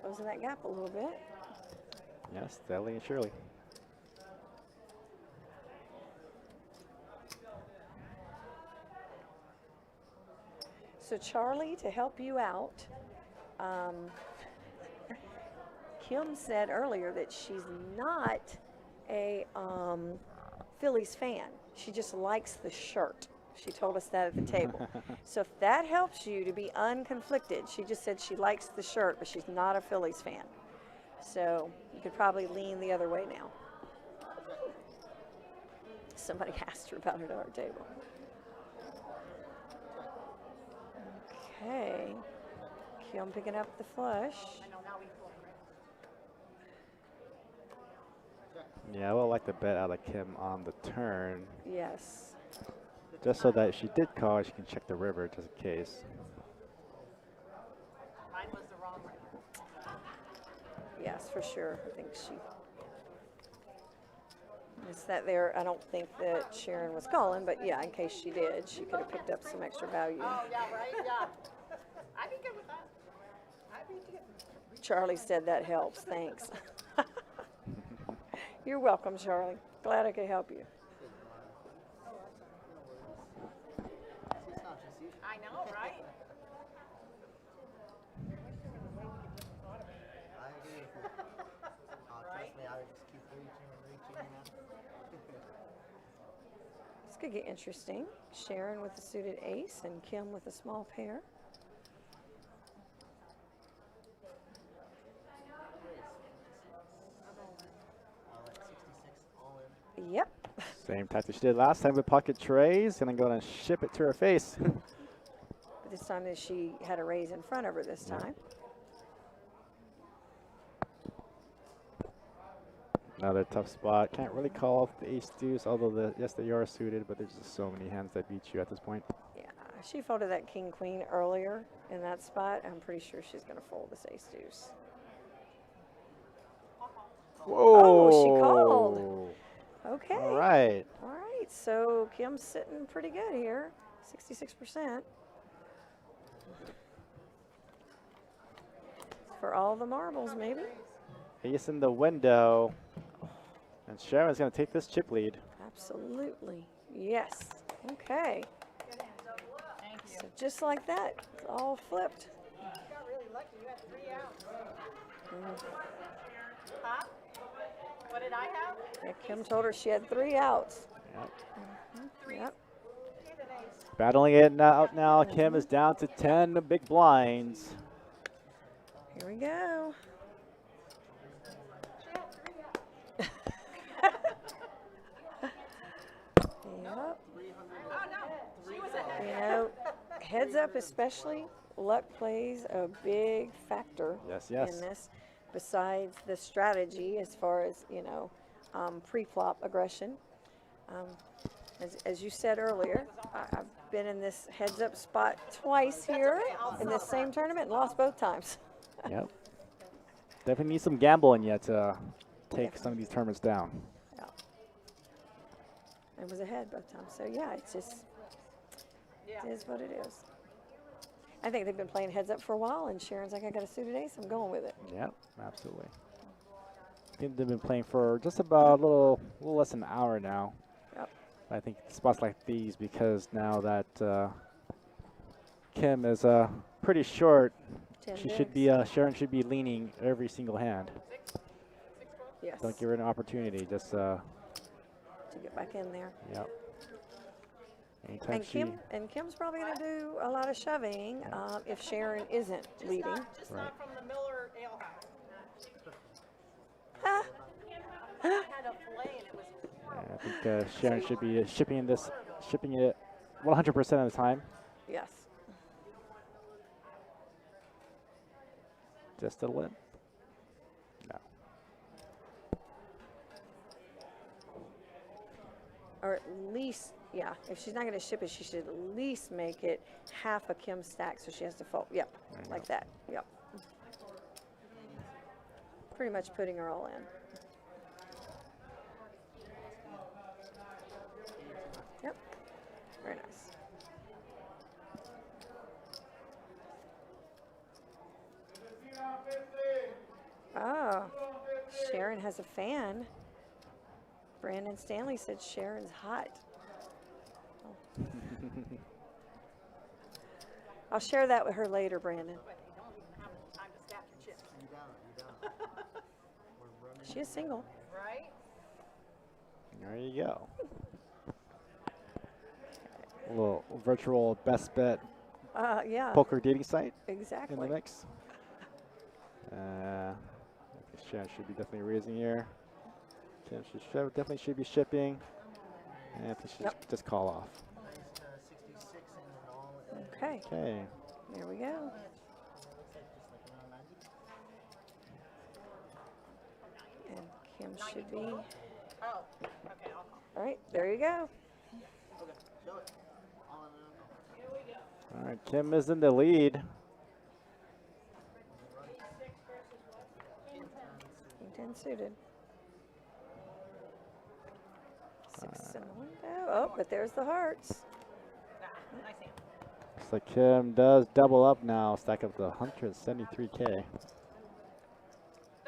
Closing that gap a little bit. Yes, steadily and surely. So Charlie, to help you out, Kim said earlier that she's not a Phillies fan. She just likes the shirt. She told us that at the table. So if that helps you to be unconflicted, she just said she likes the shirt, but she's not a Phillies fan. So you could probably lean the other way now. Somebody asked her about it at our table. Okay, Kim picking up the flush. Yeah, I would like to bet out of Kim on the turn. Yes. Just so that if she did call, she can check the river just in case. Mine was the wrong river. Yes, for sure. I think she. Is that there? I don't think that Sharon was calling, but yeah, in case she did, she could have picked up some extra value. Oh, yeah, right? Yeah. I'd be good with that. I'd be good. Charlie said that helps. Thanks. You're welcome, Charlie. Glad I could help you. I know, right? I agree with you. Trust me, I would just keep reaching and reaching. This could get interesting. Sharon with a suited ace and Kim with a small pair. Yep. Same tactic she did last time with pocket trays. Gonna go and ship it to her face. But this time she had a raise in front of her this time. Another tough spot. Can't really call off the ace deuce, although yes, they are suited, but there's just so many hands that beat you at this point. Yeah, she folded that king queen earlier in that spot. I'm pretty sure she's going to fold this ace deuce. Whoa! Oh, she called. Okay. All right. All right. So Kim's sitting pretty good here, 66%. For all the marbles, maybe. Ace in the window. And Sharon's going to take this chip lead. Absolutely. Yes. Okay. So just like that, it's all flipped. You got really lucky. You had 3 outs. Huh? What did I have? Yeah, Kim told her she had 3 outs. Yep. Yep. Battling it out now. Kim is down to 10 big blinds. Here we go. Yep. You know, heads up especially, luck plays a big factor in this, besides the strategy as far as, you know, pre-flop aggression. As you said earlier, I've been in this heads-up spot twice here in this same tournament and lost both times. Yep. Definitely need some gambling yet to take some of these tournaments down. Yeah. I was ahead both times, so yeah, it's just, it is what it is. I think they've been playing heads-up for a while, and Sharon's like, I got a suit today, so I'm going with it. Yep, absolutely. I think they've been playing for just about a little less than an hour now. Yep. I think spots like these, because now that Kim is pretty short, she should be Sharon should be leaning every single hand. Yes. Don't give her an opportunity. Just to get back in there. Yep. Anytime And Kim's probably going to do a lot of shoving if Sharon isn't leading. Just not from the Miller Ale House. I had a filet and it was horrible. I think Sharon should be shipping it 100% of the time. Yes. Just a limp. No. Or at least, yeah, if she's not going to ship it, she should at least make it half a Kim stack so she has to fold. Yep, like that. Yep. Pretty much putting her all in. Yep. Very nice. Oh, Sharon has a fan. Brandon Stanley said Sharon's hot. Oh. I'll share that with her later, Brandon. She is single. Right? There you go. A little virtual best bet yeah. poker dating site Exactly. in the mix. Sharon should be definitely raising here. Kim definitely should be shipping. And I think she should just call off. Okay. Okay. There we go. And Kim should be. Oh, okay. All right, there you go. All right, Kim is in the lead. 10 suited. 6 in the window. Oh, but there's the hearts. Looks like Kim does double up now, stack up to 173K. The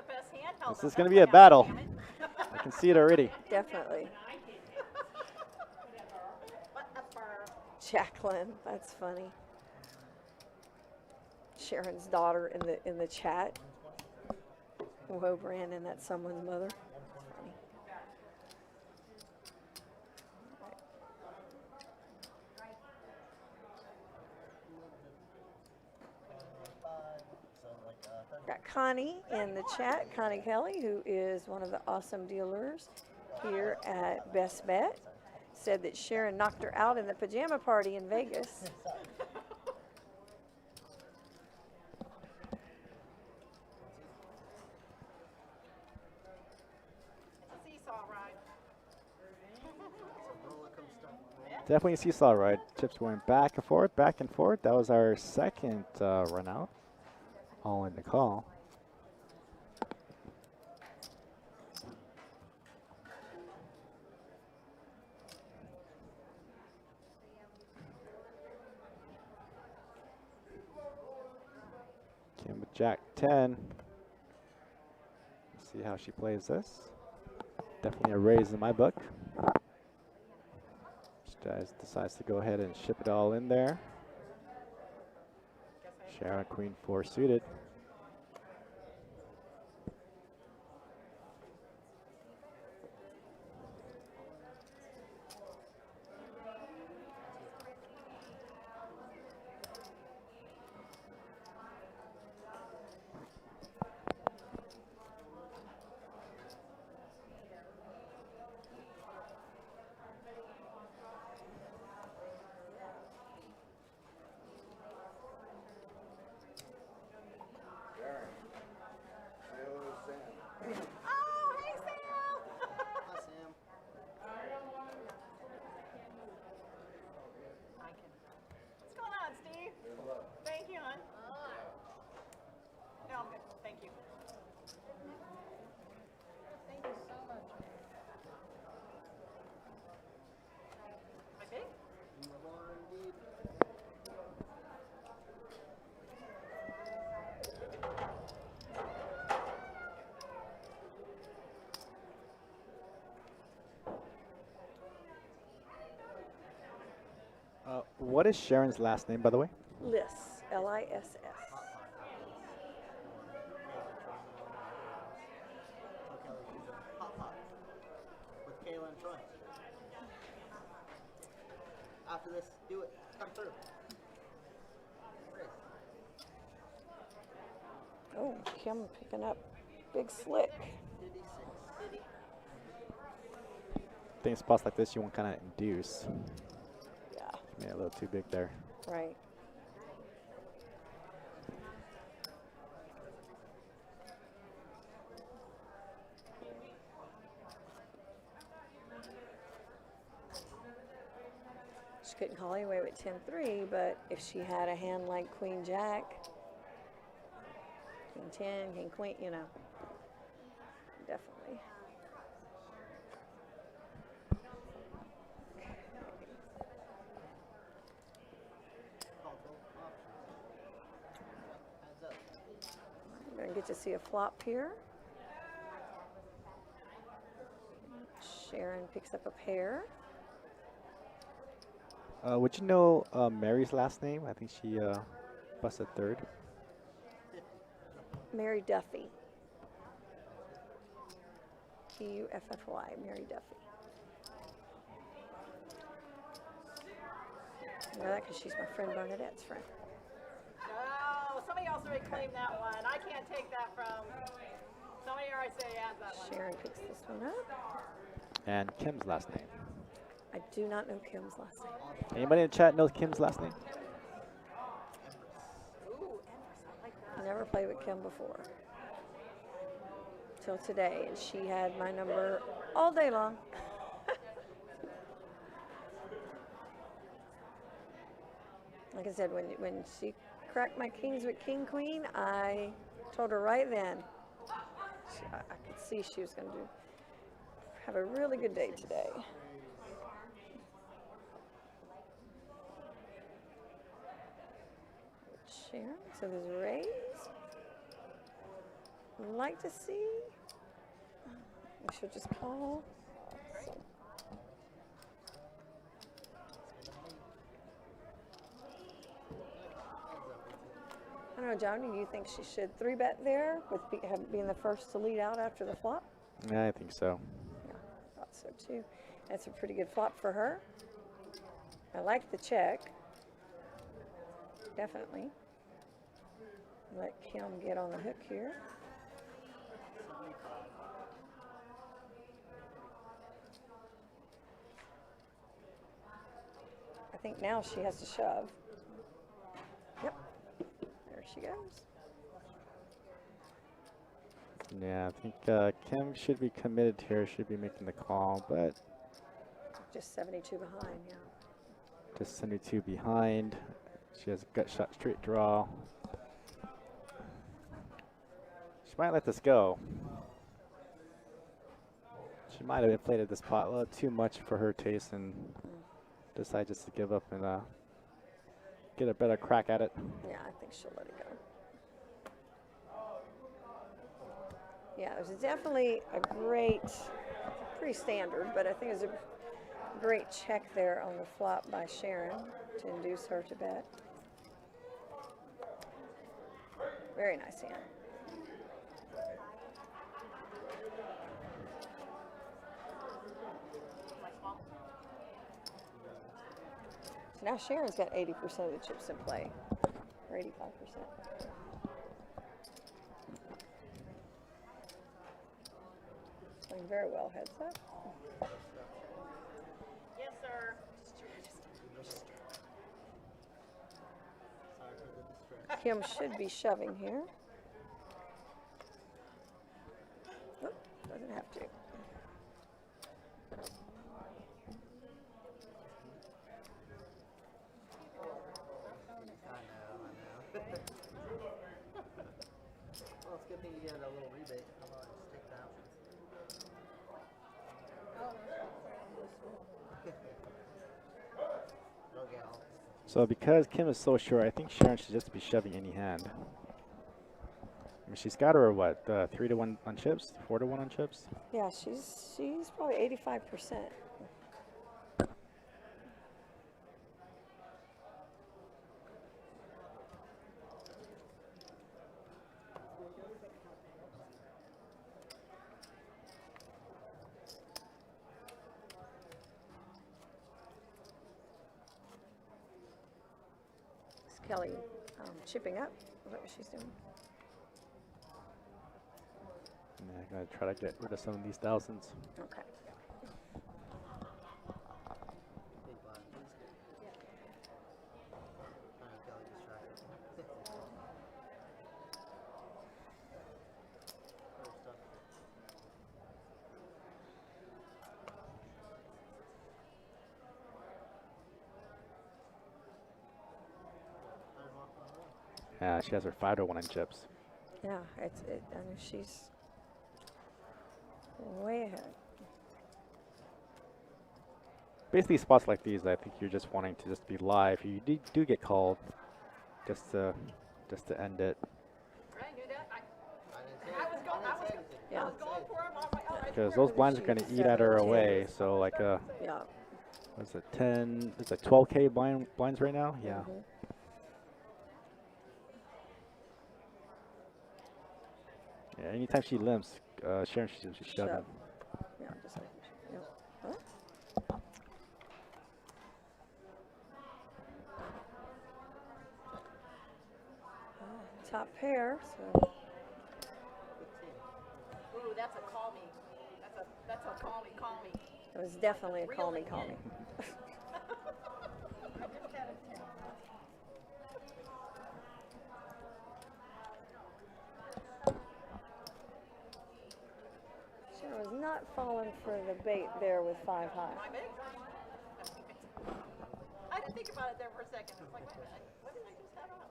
best handheld. This is going to be a battle. I can see it already. Definitely. Jacqueline, that's funny. Sharon's daughter in the chat. Whoa, Brandon, that's someone's mother. Funny. Got Connie in the chat, Connie Kelly, who is one of the awesome dealers here at Best Bet, said that Sharon knocked her out in the pajama party in Vegas. Definitely a seesaw ride. Chips going back and forth, back and forth. That was our second run out. All in the call. Kim with Jack 10. Let's see how she plays this. Definitely a raise in my book. Decides to go ahead and ship it all in there. Sharon, Queen 4 suited. What is Sharon's last name, by the way? Liss, Liss. With Kayla and Troy. After this, do it. Come through. Oh, Kim picking up big slick. I think spots like this you want kind of induce. Yeah. Made it a little too big there. Right. She couldn't call anyway with 10-3, but if she had a hand like Queen Jack, King 10, King Queen, you know, definitely. We're going to get to see a flop here. Sharon picks up a pair. Would you know Mary's last name? I think she busted third. Mary Duffy. Duffy, Mary Duffy. I know that because she's my friend Bernadette's friend. No, somebody else already claimed that one. I can't take that from. Somebody already said he has that one. Sharon picks this one up. And Kim's last name. I do not know Kim's last name. Anybody in the chat knows Kim's last name? I never played with Kim before. Till today, and she had my number all day long. Like I said, when she cracked my kings with King Queen, I told her right then. I could see she was going to have a really good day today. Sharon, so there's raise. Like to see. We should just call. I don't know, John, do you think she should 3-bet there with being the first to lead out after the flop? Yeah, I think so. Yeah, I thought so too. That's a pretty good flop for her. I like the check. Definitely. Let Kim get on the hook here. I think now she has to shove. Yep. There she goes. Yeah, I think Kim should be committed here, should be making the call, but just 72 behind, yeah. Just 72 behind. She has a gut shot straight draw. She might let this go. She might have inflated this pot a little too much for her taste and decide just to give up and get a better crack at it. Yeah, I think she'll let it go. Yeah, it was definitely a great, pretty standard, but I think it was a great check there on the flop by Sharon to induce her to bet. Very nice hand. So now Sharon's got 80% of the chips in play, or 85%. Playing very well, heads up. Yes, sir. Kim should be shoving here. Oop, doesn't have to. Well, it's a good thing you get a little rebate. How about I just take the options? No gal. So because Kim is so short, I think Sharon should just be shoving any hand. I mean, she's got her, what, 3-1 on chips? 4-1 on chips? Yeah, she's probably 85%. Kelly chipping up. Is that what she's doing? Yeah, I'm gonna try to get rid of some of these thousands. Okay. Yeah, she has her 5-1 in chips. Yeah, I mean, she's way ahead. Basically, spots like these, I think you're just wanting to just be live. You do get called, just to end it. Yeah. Because those blinds are going to eat at her away. So like yeah. What's it? 10? It's like 12K blinds right now. Yeah. Mm-hmm. Yeah. Anytime she limps, Sharon, she's shoving. Yeah, just like, yeah. Huh? Top pair, so. Ooh, that's a call me. That's a call me, call me. It was definitely a call me, call me. Sharon was not falling for the bait there with 5 high. I didn't think about it there for a second. It's like, what did I just have up?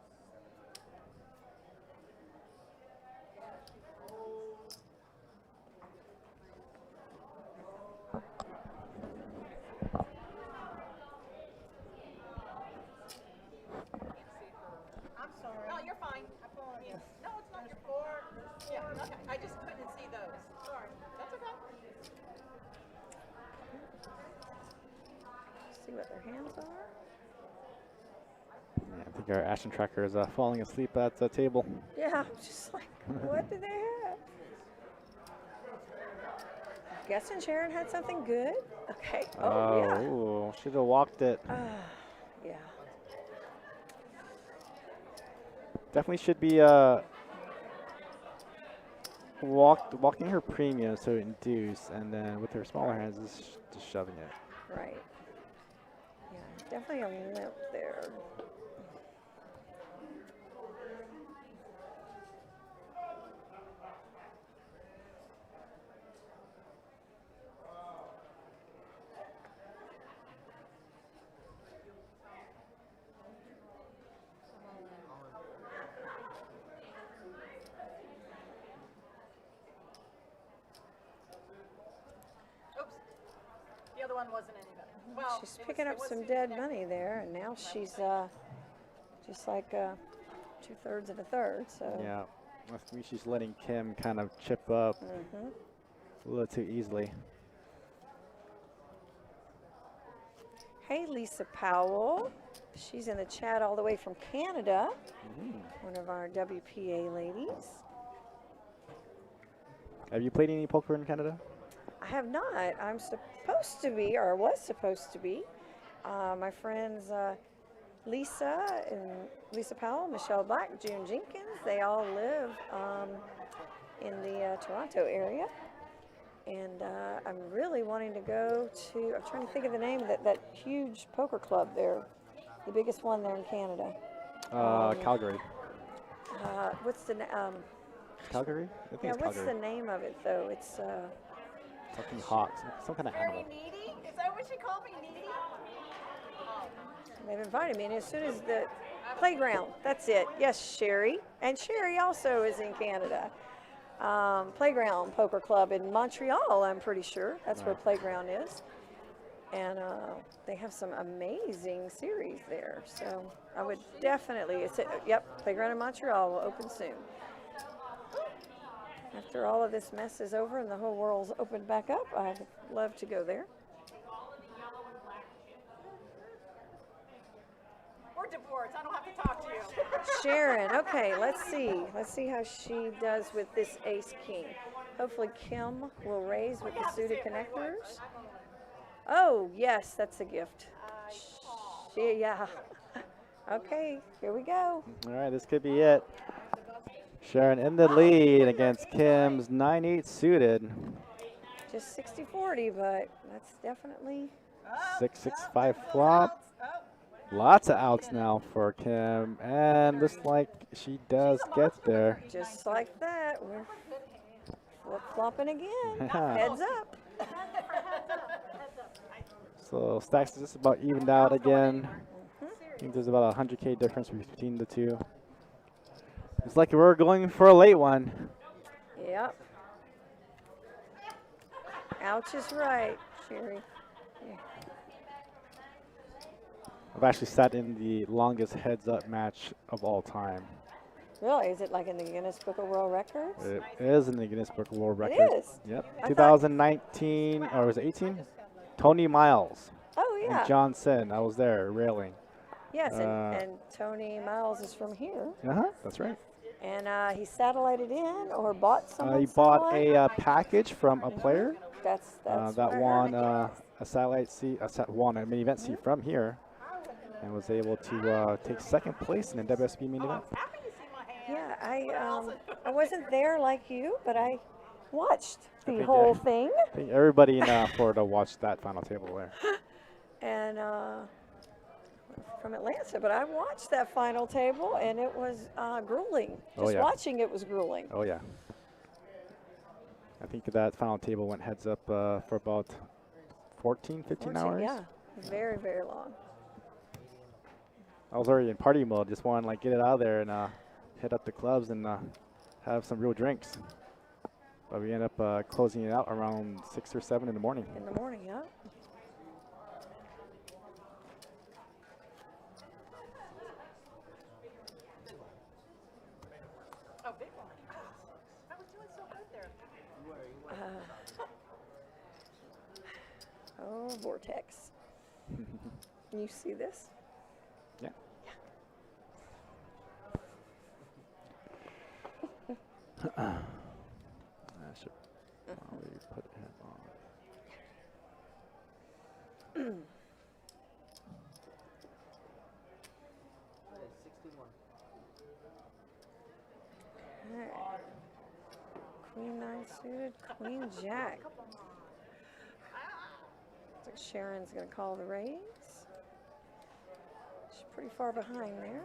I'm sorry. No, you're fine. No, it's not your fault. Yeah, okay. I just couldn't see those. Sorry. That's okay. See what their hands are. Yeah, I think our action tracker is falling asleep at the table. Yeah, just like, what do they have? Guessing Sharon had something good. Okay. Oh, yeah. Ooh, should have walked it. Yeah. Definitely should be walking her premium so induce, and then with her smaller hands, just shoving it. Right. Yeah, definitely a limp there. The other one wasn't any better. Well, She's picking up some dead money there, and now she's just like 2/3 of a third. So Yeah, I think she's letting Kim kind of chip up a little too easily. Hey, Lisa Powell. She's in the chat all the way from Canada. One of our WPA ladies. Have you played any poker in Canada? I have not. I'm supposed to be, or was supposed to be. My friends Lisa and Lisa Powell, Michelle Black, June Jenkins, they all live in the Toronto area. And I'm really wanting to go to, I'm trying to think of the name of that huge poker club there, the biggest one there in Canada. Calgary. What's the name? Calgary? I think it's what's Calgary. the name of it though? It's Something hot, some kind of animal. needy? Is that what she called me, needy? They've invited me, and as soon as the playground, that's it. Yes, Sherry. And Sherry also is in Canada. Playground Poker Club in Montreal, I'm pretty sure. That's where Playground is. And they have some amazing series there. So I would definitely, yep, Playground in Montreal will open soon. After all of this mess is over and the whole world's opened back up, I'd love to go there. We're divorced. I don't have to talk to you. Sharon, okay, let's see. Let's see how she does with this ace king. Hopefully Kim will raise with the suited connectors. Oh, yes, that's a gift. Yeah. Okay, here we go. All right, this could be it. Sharon in the lead against Kim's 9-8 suited. Just 60-40, but that's definitely 6-6-5 flop. Lots of outs now for Kim, and looks like she does get there. just like that. We're flip-flopping again. Yeah. Heads up. So stacks is just about evened out again. I think there's about a 100K difference between the two. It's like we're going for a late one. Yep. Ouch is right, Sherry. Yeah. I've actually sat in the longest heads-up match of all time. Really? Is it like in the Guinness Book of World Records? It is in the Guinness Book of World It Records. is? Yep. I 2019, or was it 18? Tony Miles. Oh, yeah. And John Sin. I was there railing. Yes, and Tony Miles is from here. That's right. And he satellited in or bought some. He bought a package from a player That's that won a satellite seat, won a main event seat from here, and was able to take second place in the WSB main event. Yeah, I wasn't there like you, but I watched the whole thing. I think everybody in Florida watched that final table there. And from Atlanta, but I watched that final table, and it was grueling. Just watching it was grueling. Oh, yeah. I think that final table went heads up for about 14, 15 hours. Yeah, very, very long. I was already in party mode, just wanted to like get it out of there and hit up the clubs and have some real drinks. But we ended up closing it out around 6 or 7 in the morning. In the morning, yeah. Oh, Vortex. Can you see this? Yeah. I should probably put it on. 61. Alright. Queen 9 suited, Queen Jack. Looks like Sharon's going to call the raise. She's pretty far behind there.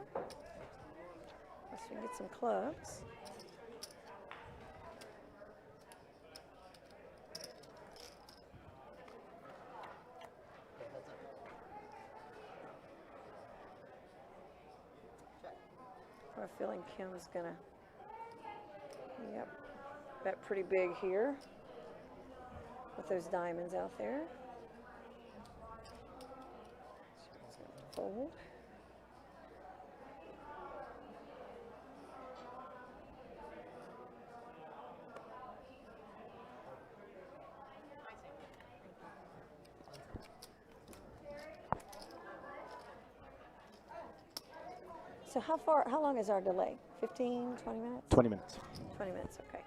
Unless we can get some clubs. I have a feeling Kim's going to, yep, bet pretty big here with those diamonds out there. Fold. So how long is our delay? 15, 20 minutes? 20 minutes. 20 minutes, okay.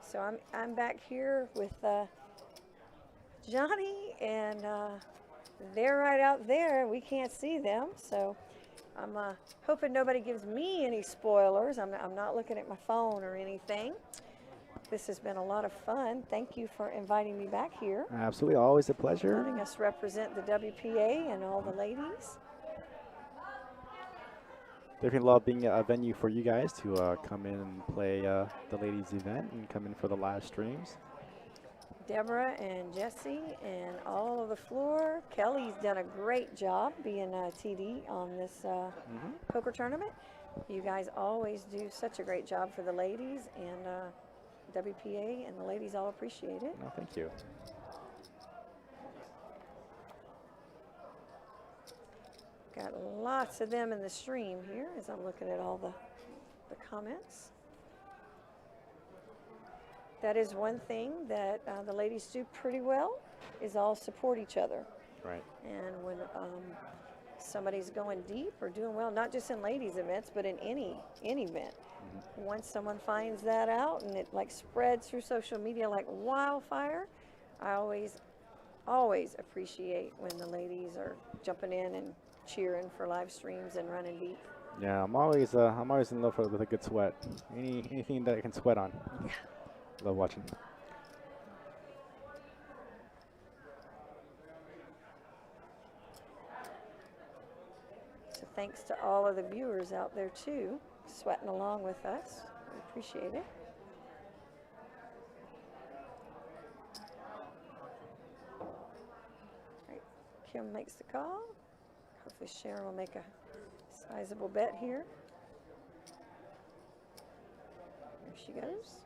So I'm back here with Johnny, and they're right out there. We can't see them, so I'm hoping nobody gives me any spoilers. I'm not looking at my phone or anything. This has been a lot of fun. Thank you for inviting me back here. Absolutely, always a pleasure. Letting us represent the WPA and all the ladies. Definitely love being a venue for you guys to come in and play the ladies event and come in for the live streams. Deborah and Jesse and all of the floor. Kelly's done a great job being a TD on this poker tournament. You guys always do such a great job for the ladies, and WPA and the ladies all appreciate it. No, thank you. Got lots of them in the stream here as I'm looking at all the comments. That is one thing that the ladies do pretty well, is all support each other. Right. And when somebody's going deep or doing well, not just in ladies events, but in any event, once someone finds that out and it like spreads through social media like wildfire, I always appreciate when the ladies are jumping in and cheering for live streams and running deep. Yeah, I'm always in love with a good sweat. Anything that I can sweat on. Yeah. Love watching. So thanks to all of the viewers out there too, sweating along with us. We appreciate it. Right. Kim makes the call. Hopefully Sharon will make a sizable bet here. There she goes.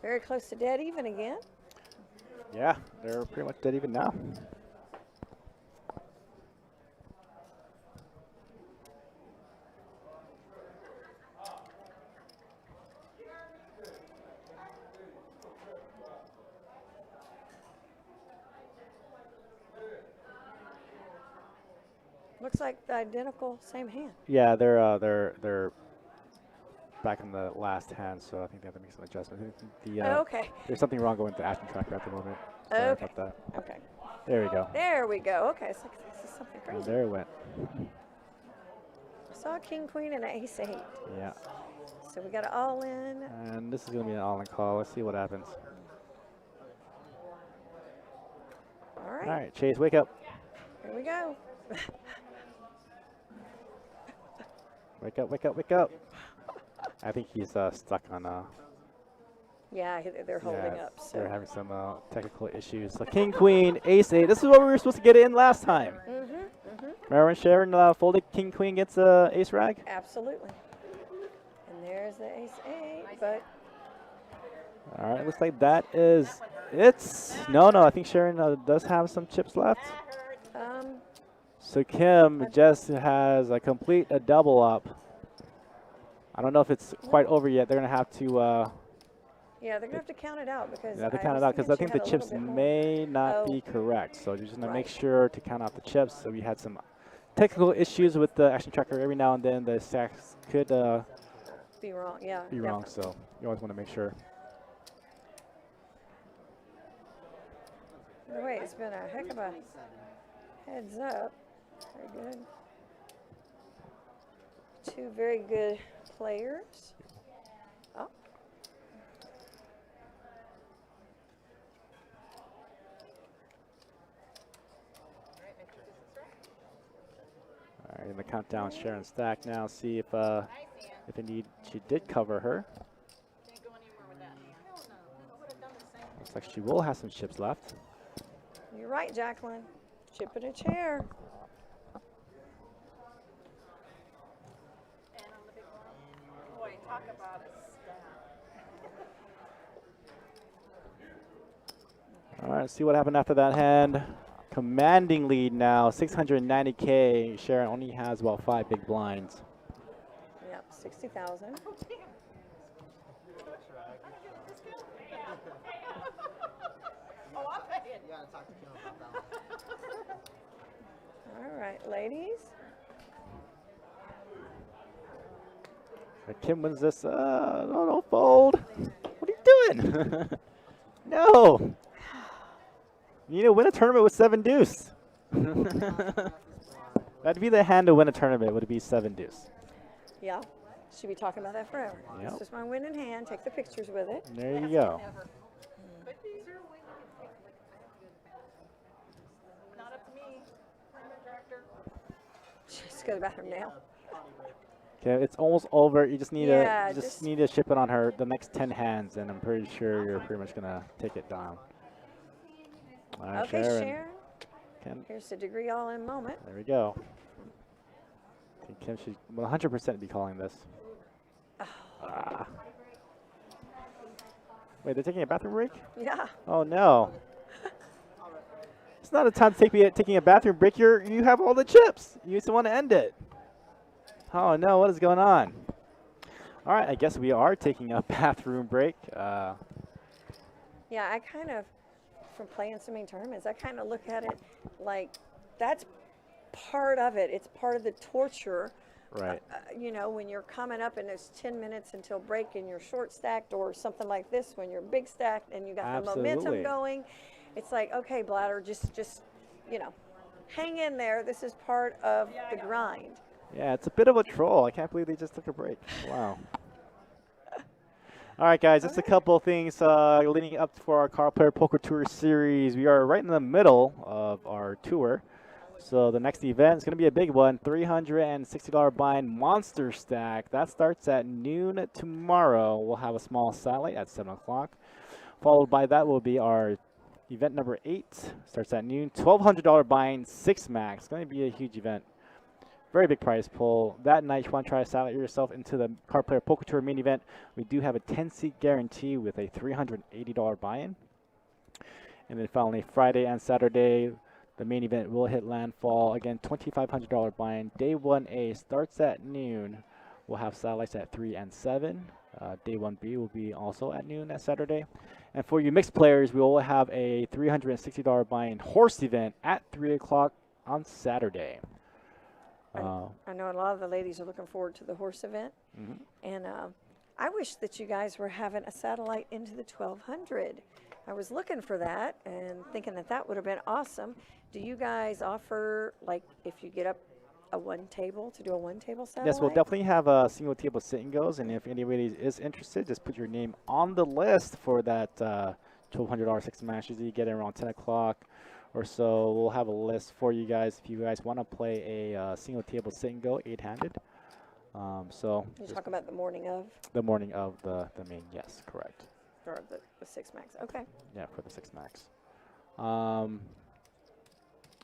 Very close to dead even again. Yeah, they're pretty much dead even now. Looks like the identical same hand. Yeah, they're back in the last hand, so I think they have to make some adjustments. Okay. There's something wrong with the action tracker at the moment. Sorry Okay. about that. Okay. There we go. There we go. Okay, it's like this is something And crazy. there it went. I saw king, queen, and ace 8. Yeah. So we got it all in. And this is going to be an all-in call. Let's see what happens. All right. All right, Chase, wake up. Here we go. Wake up, wake up, wake up. I think he's stuck on... Yeah, they're holding up. So They're having some technical issues. So king, queen, ace 8. This is what we were supposed to get in last time. Remember when Sharon folded king, queen against ace rag? Absolutely. And there's the ace 8, but All right, looks like that is it. No, I think Sharon does have some chips left. So Kim just has a complete double up. I don't know if it's quite over yet. They're going to have to... yeah, they're going to have to count it out because I think the chips may not be correct. So you're just going to make sure to count out the chips. So we had some technical issues with the action tracker. Every now and then the stacks could be wrong. Yeah, be wrong. So you always want to make sure. By the way, it's been a heck of a heads up. Very good. Two very good players. Oh. All right, in the countdown, Sharon stack now. See if indeed she did cover her. Looks like she will have some chips left. You're right, Jacqueline. Chip in a chair. Boy, talk about a stack. All right, see what happened after that hand. Commanding lead now, 690K. Sharon only has about 5 big blinds. Yep, 60,000. All right, ladies. Kim wins this. No, don't fold. What are you doing? No. You need to win a tournament with 7 deuce. That'd be the hand to win a tournament, would be 7 deuce. Yeah, should be talking about that forever. Yep. This is my winning hand. Take the pictures with it. There you go. Not up to me. Just go to the bathroom now. Okay, it's almost over. You just need Yeah, to just need to ship it on her the next 10 hands, and I'm pretty sure you're pretty much gonna take it down. All right, Okay, Sharon. Kim. Here's the degree all-in moment. There we go. I think Kim should 100% be calling this. Ah. Wait, they're taking a bathroom break? Yeah. Oh no. It's not a time to taking a bathroom break. You have all the chips. You just want to end it. Oh no, what is going on? All right, I guess we are taking a bathroom break. Yeah, I kind of, from playing so many tournaments, I kind of look at it like that's part of it. It's part of the torture. Right. You know, when you're coming up and there's 10 minutes until break and you're short stacked, or something like this when you're big stacked and you got Absolutely. the momentum going. It's like, okay, Bladder, just you know, hang in there. This is part of the grind. Yeah, it's a bit of a troll. I can't believe they just took a break. Wow. All right, guys, just a couple of things leading up for our Card Player Poker Tour series. We are right in the middle of our tour. So the next event is going to be a big one, $360 buy-in Monster Stack. That starts at noon tomorrow. We'll have a small satellite at 7 o'clock. Followed by that will be our event number 8. Starts at noon, $1,200 buy-in 6 max. It's going to be a huge event. Very big prize pool. That night, you want to try to satellite yourself into the Card Player Poker Tour main event. We do have a 10-seat guarantee with a $380 buy-in. And then finally, Friday and Saturday, the main event will hit landfall. Again, $2,500 buy-in. Day 1A starts at noon. We'll have satellites at 3 and 7. Day 1B will be also at noon that Saturday. And for you mixed players, we will have a $360 buy-in horse event at 3 o'clock on Saturday. I know a lot of the ladies are looking forward to the horse event. And I wish that you guys were having a satellite into the 1200. I was looking for that and thinking that that would have been awesome. Do you guys offer, like, if you get up a one table, to do a one table satellite? Yes, we'll definitely have a single table sit and goes. And if anybody is interested, just put your name on the list for that $1,200 6 match. Usually you get it around 10 o'clock or so. We'll have a list for you guys if you guys want to play a single table sit and go 8-handed. So you're talking about the morning of? The morning of the main, yes, correct. Or the 6 max, okay. Yeah, for the 6 max.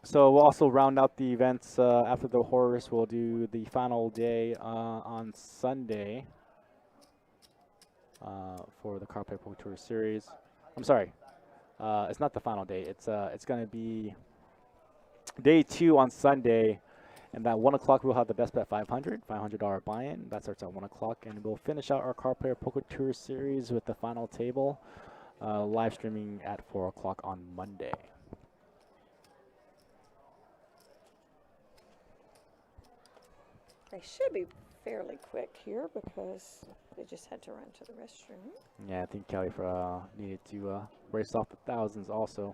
So we'll also round out the events after the horse. We'll do the final day on Sunday for the Card Player Poker Tour series. I'm sorry, it's not the final day. It's going to be day 2 on Sunday, and at 1 o'clock we'll have the best bet $500 buy-in. That starts at 1 o'clock, and we'll finish out our Card Player Poker Tour series with the final table, live streaming at 4 o'clock on Monday. They should be fairly quick here because they just had to run to the restroom. Yeah, I think Kelly needed to race off the thousands also.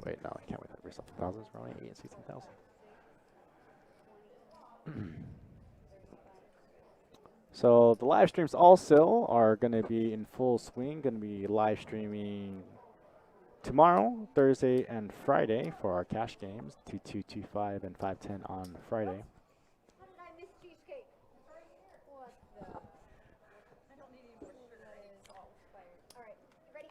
Wait, no, I can't wait to race off the thousands. We're only 8 and 16,000. So the live streams also are going to be in full swing. Going to be live streaming tomorrow, Thursday, and Friday for our cash games, 2-2, 2-5, and 5-10 on Friday. How did I miss cheesecake? What the? I don't need any more sugar. It's all expired. All right, ready?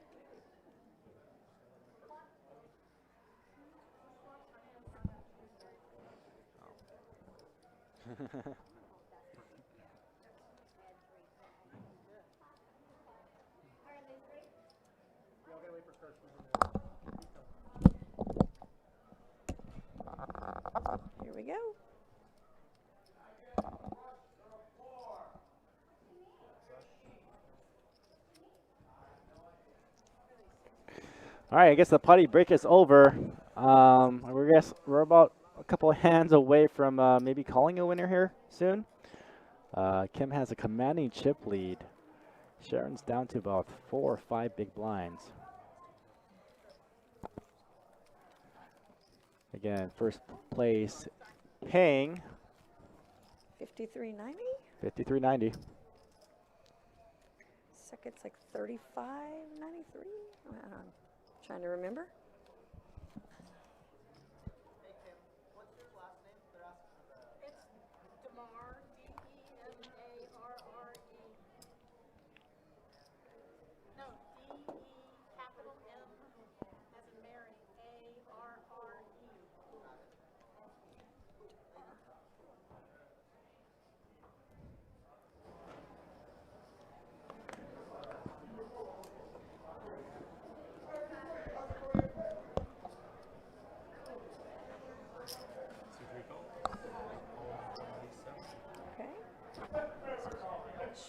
Here we go. All right, I guess the potty break is over. We're about a couple of hands away from maybe calling a winner here soon. Kim has a commanding chip lead. Sharon's down to about 4 or 5 big blinds. Again, first place paying $53.90. $53.90. Second's like $35.93. I'm trying to remember.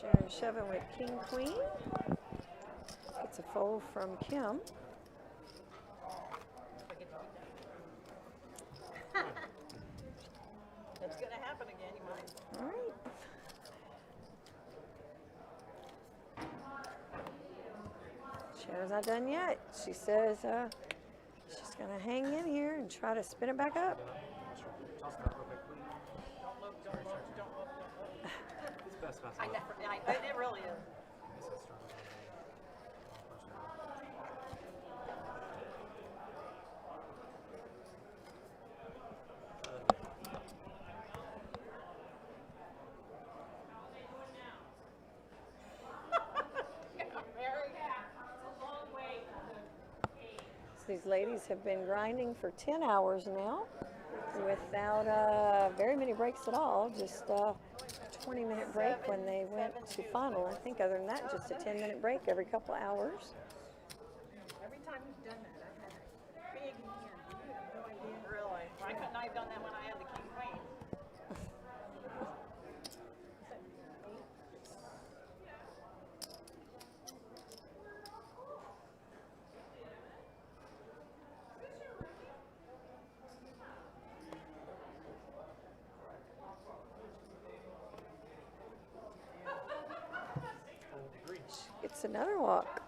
Sharon shoving with King Queen. It's a fold from Kim. Sharon's not done yet. She says she's going to hang in here and try to spin it back up. It really is. So these ladies have been grinding for 10 hours now without very many breaks at all, just a 20-minute break when they went to final. I think other than that, just a 10-minute break every couple of hours. Every time you've done that, I've had a big hand. You have no idea. Really? Why couldn't I have done that when I had the king queen? It's another walk.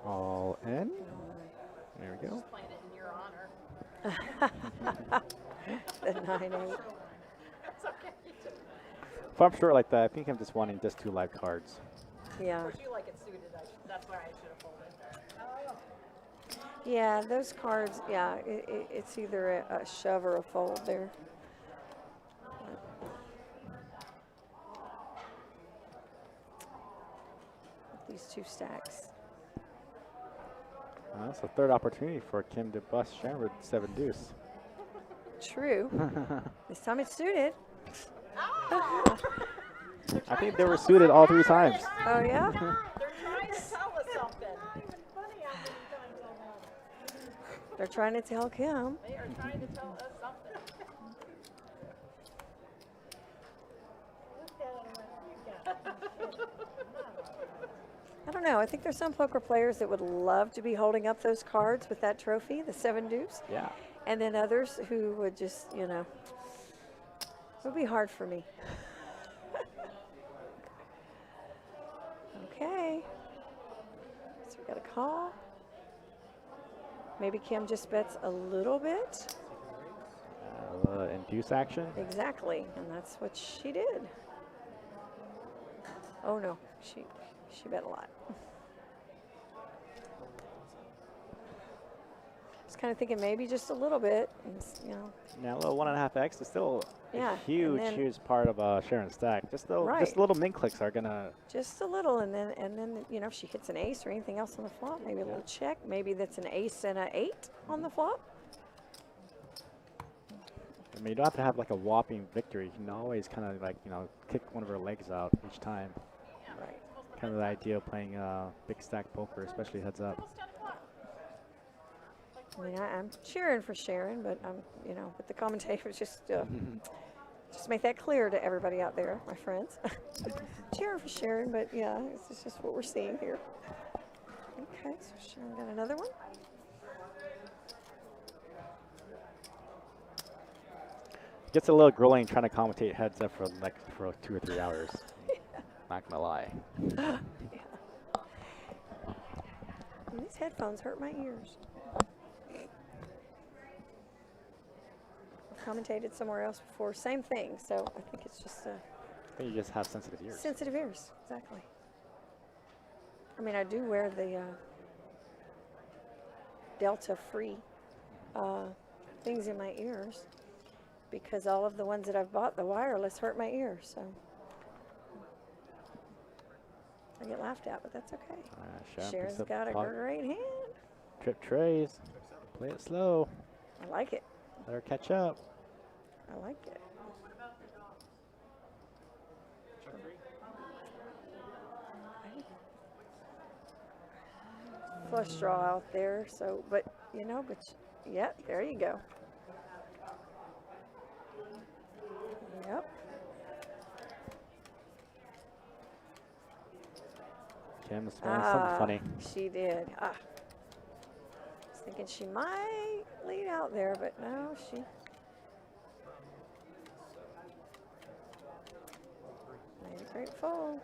All in. There we go. Just playing it in your honor. The 9-8. That's okay. If I'm short like that, I think I'm just wanting just 2 live cards. Yeah. Of course, you like it suited. That's why I should have pulled it. Oh. Yeah, those cards, yeah, it's either a shove or a fold there. These 2 stacks. That's the 3rd opportunity for Kim to bust Sharon with 7 deuce. True. This time it's suited. I think they were suited all 3 times. Oh, yeah? They're trying to tell us something. They're trying to tell Kim. They are trying to tell us something. I don't know. I think there's some poker players that would love to be holding up those cards with that trophy, the 7 deuce. Yeah. And then others who would just, you know, it would be hard for me. Okay. So we got a call. Maybe Kim just bets a little bit. Induce action. Exactly, and that's what she did. Oh no, she bet a lot. I was kind of thinking maybe just a little bit, and, you know. Now a little 1.5x is still Yeah, a huge, and then- huge part of Sharon's stack. Just Right. little min clicks are gonna. Just a little, and then you know, if she hits an ace or anything else on the flop, maybe a little check. Maybe that's an ace and an 8 on the flop. I mean, you don't have to have like a whopping victory. You can always kind of like, you know, kick one of her legs out each time. Right. Kind of the idea of playing big stack poker, especially heads up. I mean, I'm cheering for Sharon, but I'm, you know, but the commentators just make that clear to everybody out there, my friends. Cheering for Sharon, but yeah, this is just what we're seeing here. Okay, so Sharon got another one. Gets a little grueling trying to commentate heads up for 2 or 3 hours. Not gonna lie. Yeah. And these headphones hurt my ears. I've commentated somewhere else before, same thing. So I think it's just I think you just have sensitive ears. sensitive ears, exactly. I mean, I do wear the Delta-free things in my ears because all of the ones that I've bought, the wireless, hurt my ears. So I get laughed at, but that's okay. Sharon's got a great hand. Trip trays. Play it slow. I like it. Let her catch up. I like it. flush draw out there. So, but you know, yeah, there you go. Yep. Kim smelling something funny. She did. I was thinking she might lead out there, but no, she. Made a great fold.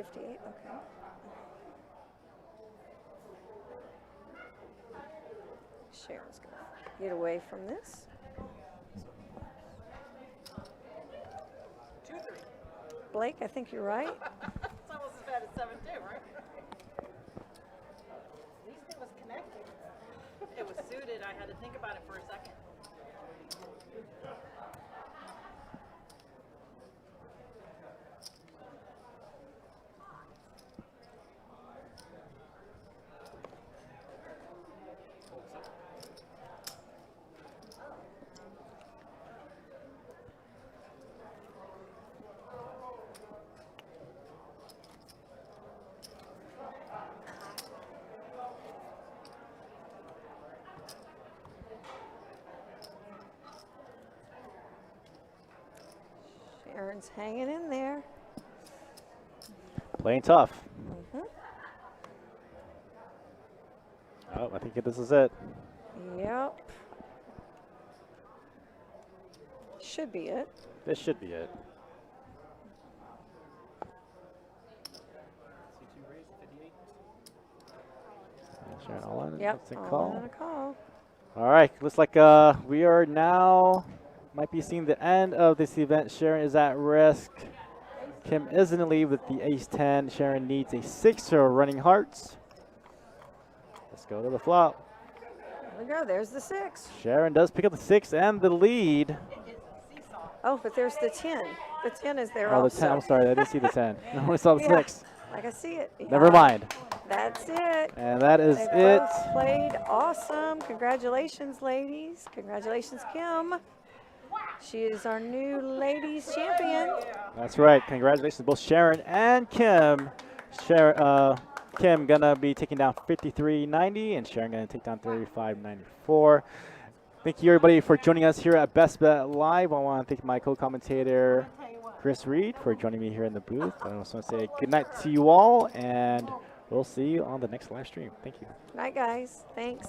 Okay. Sharon's going to get away from this. 2-3. Blake, I think you're right. It's almost as bad as 7-2, right? At least it was connected. It was suited. I had to think about it for a second. Sharon's hanging in there. Playing tough. Mm-hmm. Oh, I think this is it. Yep. Should be it. This should be it. Sharon all in. Yep. That's a All call. in a call. All right, looks like we are now might be seeing the end of this event. Sharon is at risk. Kim is in the lead with the ace-10. Sharon needs a 6 to running hearts. Let's go to the flop. There we go. There's the 6. Sharon does pick up the 6 and the lead. Oh, but there's the 10. The 10 is there Oh, the also. 10. I'm sorry, I didn't see the 10. I only saw the 6. Like I see it. Never mind. That's it. And that is They it. both played awesome. Congratulations, ladies. Congratulations, Kim. She is our new ladies champion. That's right. Congratulations to both Sharon and Kim. Kim gonna be taking down 53.90 and Sharon gonna take down 35.94. Thank you everybody for joining us here at Best Bet Live. I want to thank my co-commentator Chris Reed for joining me here in the booth. I also want to say good night to you all, and we'll see you on the next live stream. Thank you. Night, guys. Thanks.